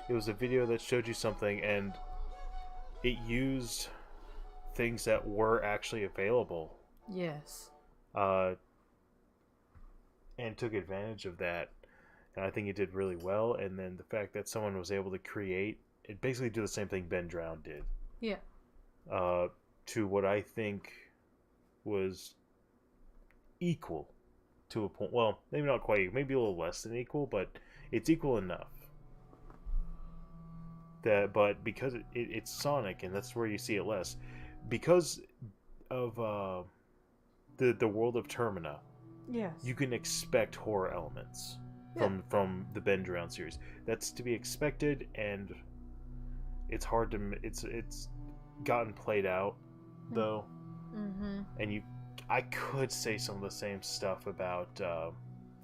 Speaker 1: it was a video that showed you something and it used things that were actually available.
Speaker 2: Yes.
Speaker 1: And took advantage of that. And I think it did really well. And then the fact that someone was able to create it, basically do the same thing Ben Drown did.
Speaker 2: Yeah.
Speaker 1: To what I think was equal to a point. Well, maybe not quite. Maybe a little less than equal, but it's equal enough. But because it's Sonic, and that's where you see it less. Because of the world of Termina.
Speaker 2: Yes.
Speaker 1: You can expect horror elements from the Ben Drown series. That's to be expected, and it's hard to it's gotten played out though.
Speaker 2: Mm-hmm.
Speaker 1: And I could say some of the same stuff about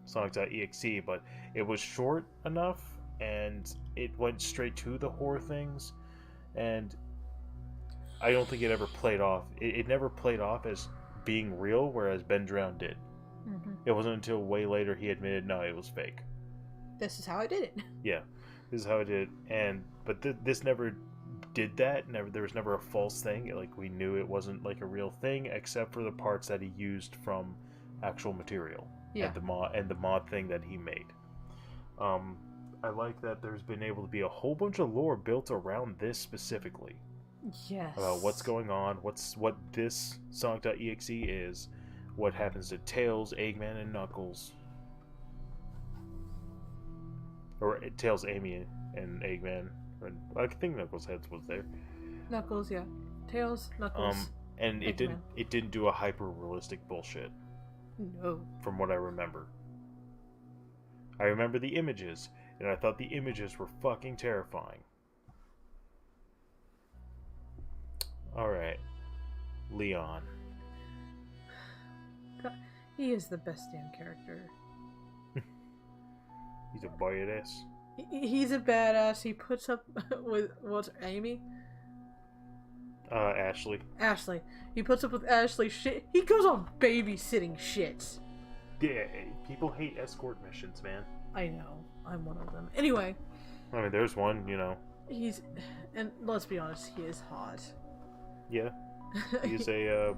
Speaker 1: Sonic.exe, but it was short enough and it went straight to the horror things, and I don't think it ever played off. It never played off as being real, whereas Ben Drown did.
Speaker 2: Mm-hmm.
Speaker 1: It wasn't until way later he admitted, no, it was fake.
Speaker 2: This is how I did it.
Speaker 1: Yeah, this is how I did it. But this never did that. There was never a false thing. Like, we knew it wasn't like a real thing, except for the parts that he used from actual material.
Speaker 2: Yeah.
Speaker 1: And the mod thing that he made. I like that there's been able to be a whole bunch of lore built around this specifically.
Speaker 2: Yes.
Speaker 1: About what's going on, what this Sonic.exe is, what happens to Tails, Eggman, and Knuckles. Or Tails, Amy, and Eggman. I think Knuckles' heads was there.
Speaker 2: Knuckles, yeah. Tails, Knuckles.
Speaker 1: And
Speaker 2: Eggman.
Speaker 1: it didn't do a hyper realistic bullshit.
Speaker 2: No.
Speaker 1: From what I remember. I remember the images, and I thought the images were fucking terrifying. Alright. Leon.
Speaker 2: God, he is the best damn character.
Speaker 1: He's a badass.
Speaker 2: He's a badass. He puts up with, what's Amy?
Speaker 1: Ashley.
Speaker 2: Ashley. He puts up with Ashley shit. He goes on babysitting shit.
Speaker 1: Yeah, people hate escort missions, man.
Speaker 2: I know. I'm one of them. Anyway.
Speaker 1: I mean, there's one, you know.
Speaker 2: And let's be honest, he is hot.
Speaker 1: Yeah. He's a,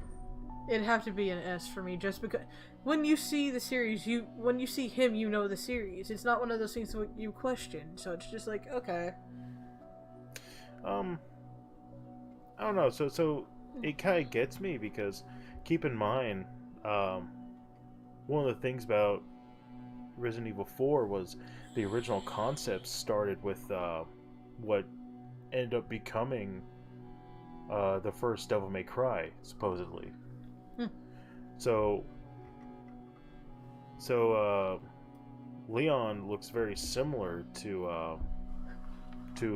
Speaker 2: It'd have to be an S for me, just because when you see the series, when you see him, you know the series. It's not one of those things that you question, so it's just like, okay.
Speaker 1: I don't know, so it kind of gets me, because keep in mind, one of the things about Resident Evil 4 was the original concepts started with what ended up becoming the first Devil May Cry, supposedly. So Leon looks very similar to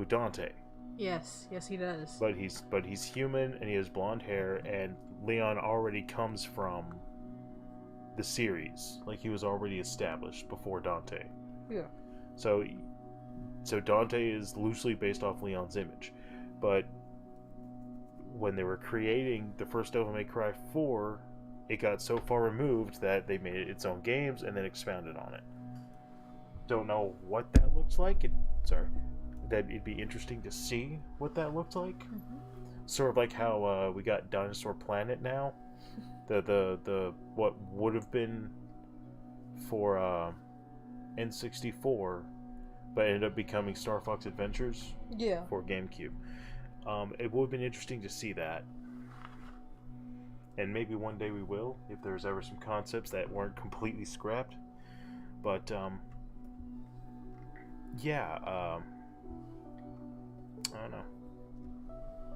Speaker 1: Dante.
Speaker 2: Yes, he does.
Speaker 1: But he's human, and he has blonde hair, and Leon already comes from the series. Like, he was already established before Dante.
Speaker 2: Yeah.
Speaker 1: So Dante is loosely based off Leon's image. But when they were creating the first Devil May Cry 4, it got so far removed that they made it its own games and then expounded on it. Don't know what that looks like. That it'd be interesting to see what that looked like.
Speaker 2: Mm-hmm.
Speaker 1: Sort of like how we got Dinosaur Planet now. The what would have been for N64, but ended up becoming Star Fox Adventures.
Speaker 2: Yeah.
Speaker 1: For GameCube. It would have been interesting to see that. And maybe one day we will, if there's ever some concepts that weren't completely scrapped. But, yeah, I don't know.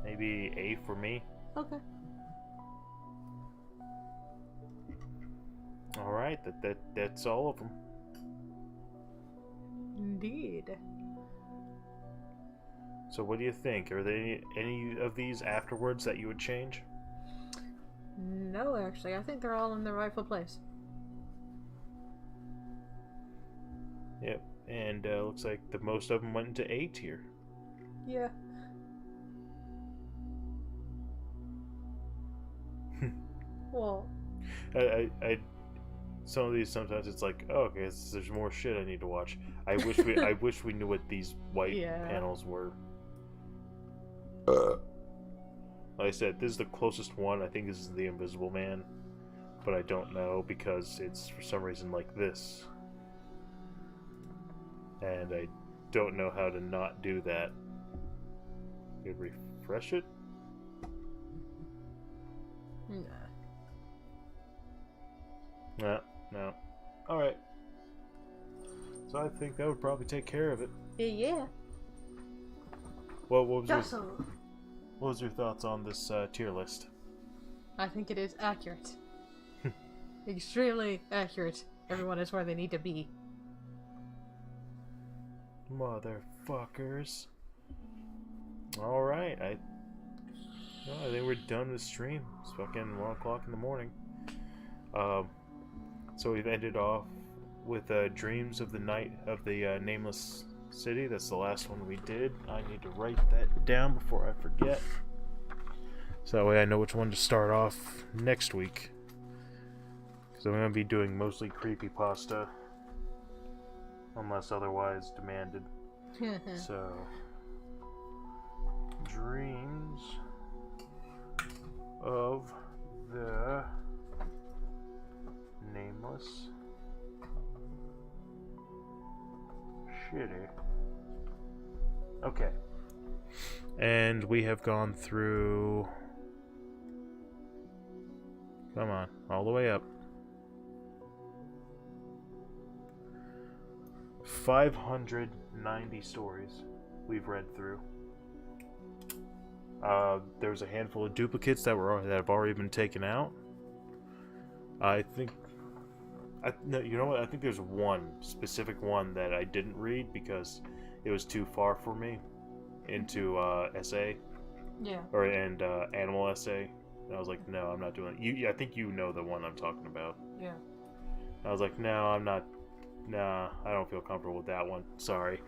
Speaker 1: Maybe A for me.
Speaker 2: Okay.
Speaker 1: Alright, that's all of them.
Speaker 2: Indeed.
Speaker 1: So what do you think? Are there any of these afterwards that you would change?
Speaker 2: No, actually. I think they're all in their rightful place.
Speaker 1: Yep, and looks like the most of them went into A tier.
Speaker 2: Yeah. Well,
Speaker 1: I some of these sometimes it's like, oh, okay, there's more shit I need to watch. I wish we knew what these white panels were. Like I said, this is the closest one. I think this is the Invisible Man, but I don't know because it's for some reason like this, and I don't know how to not do that. You could refresh it.
Speaker 2: nah.
Speaker 1: No. All right. So I think that would probably take care of it.
Speaker 2: Yeah.
Speaker 1: Well, what was your thoughts on this tier list?
Speaker 2: I think it is accurate. Extremely accurate. Everyone is where they need to be.
Speaker 1: Motherfuckers. Alright, I think we're done with stream. It's fucking 1 o'clock in the morning. So we've ended off with Dreams of the Night of the Nameless City. That's the last one we did. I need to write that down before I forget. So that way I know which one to start off next week. Because I'm going to be doing mostly CreepyPasta. Unless otherwise demanded. So, Dreams of the Nameless Shitty. Okay. And we have gone through... Come on, all the way up. 590 stories we've read through. There's a handful of duplicates that have already been taken out. I think, no, you know what? I think there's one specific one that I didn't read because it was too far for me into SA.
Speaker 2: Yeah.
Speaker 1: And animal essay. And I was like, no, I'm not doing it. I think you know the one I'm talking about.
Speaker 2: Yeah.
Speaker 1: I was like, no, I'm not. Nah, I don't feel comfortable with that one. Sorry.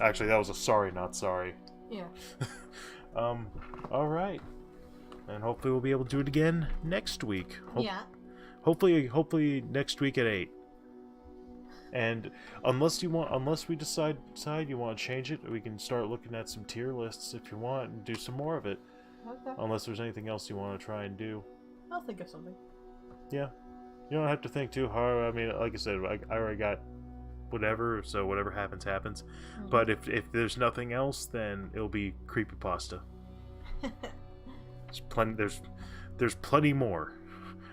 Speaker 1: Actually, that was a sorry, not sorry.
Speaker 2: Yeah.
Speaker 1: Alright. And hopefully we'll be able to do it again next week.
Speaker 2: Yeah.
Speaker 1: Hopefully next week at 8. And unless we decide you want to change it, we can start looking at some tier lists if you want and do some more of it.
Speaker 2: Okay.
Speaker 1: Unless there's anything else you want to try and do.
Speaker 2: I'll think of something.
Speaker 1: Yeah. You don't have to think too hard. I mean, like I said, I already got whatever, so whatever happens, happens. Mm-hmm. But if there's nothing else, then it'll be CreepyPasta. There's plenty more.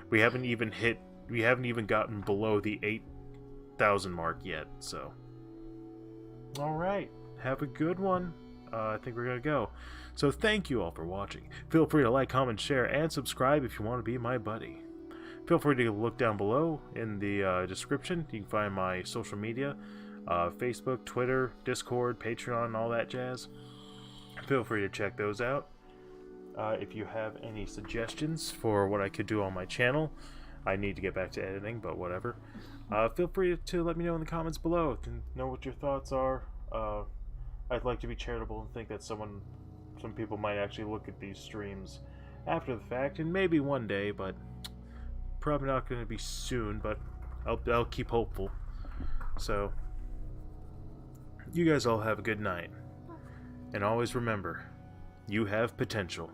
Speaker 1: We haven't even gotten below the 8,000 mark yet, so. Alright. Have a good one. I think we're gonna go. So thank you all for watching. Feel free to like, comment, share, and subscribe if you want to be my buddy. Feel free to look down below in the description. You can find my social media, Facebook, Twitter, Discord, Patreon, all that jazz. Feel free to check those out. If you have any suggestions for what I could do on my channel, I need to get back to editing, but whatever. Feel free to let me know in the comments below to know what your thoughts are. I'd like to be charitable and think that some people might actually look at these streams after the fact, and maybe one day, but probably not going to be soon, but I'll keep hopeful. So, you guys all have a good night. And always remember, you have potential.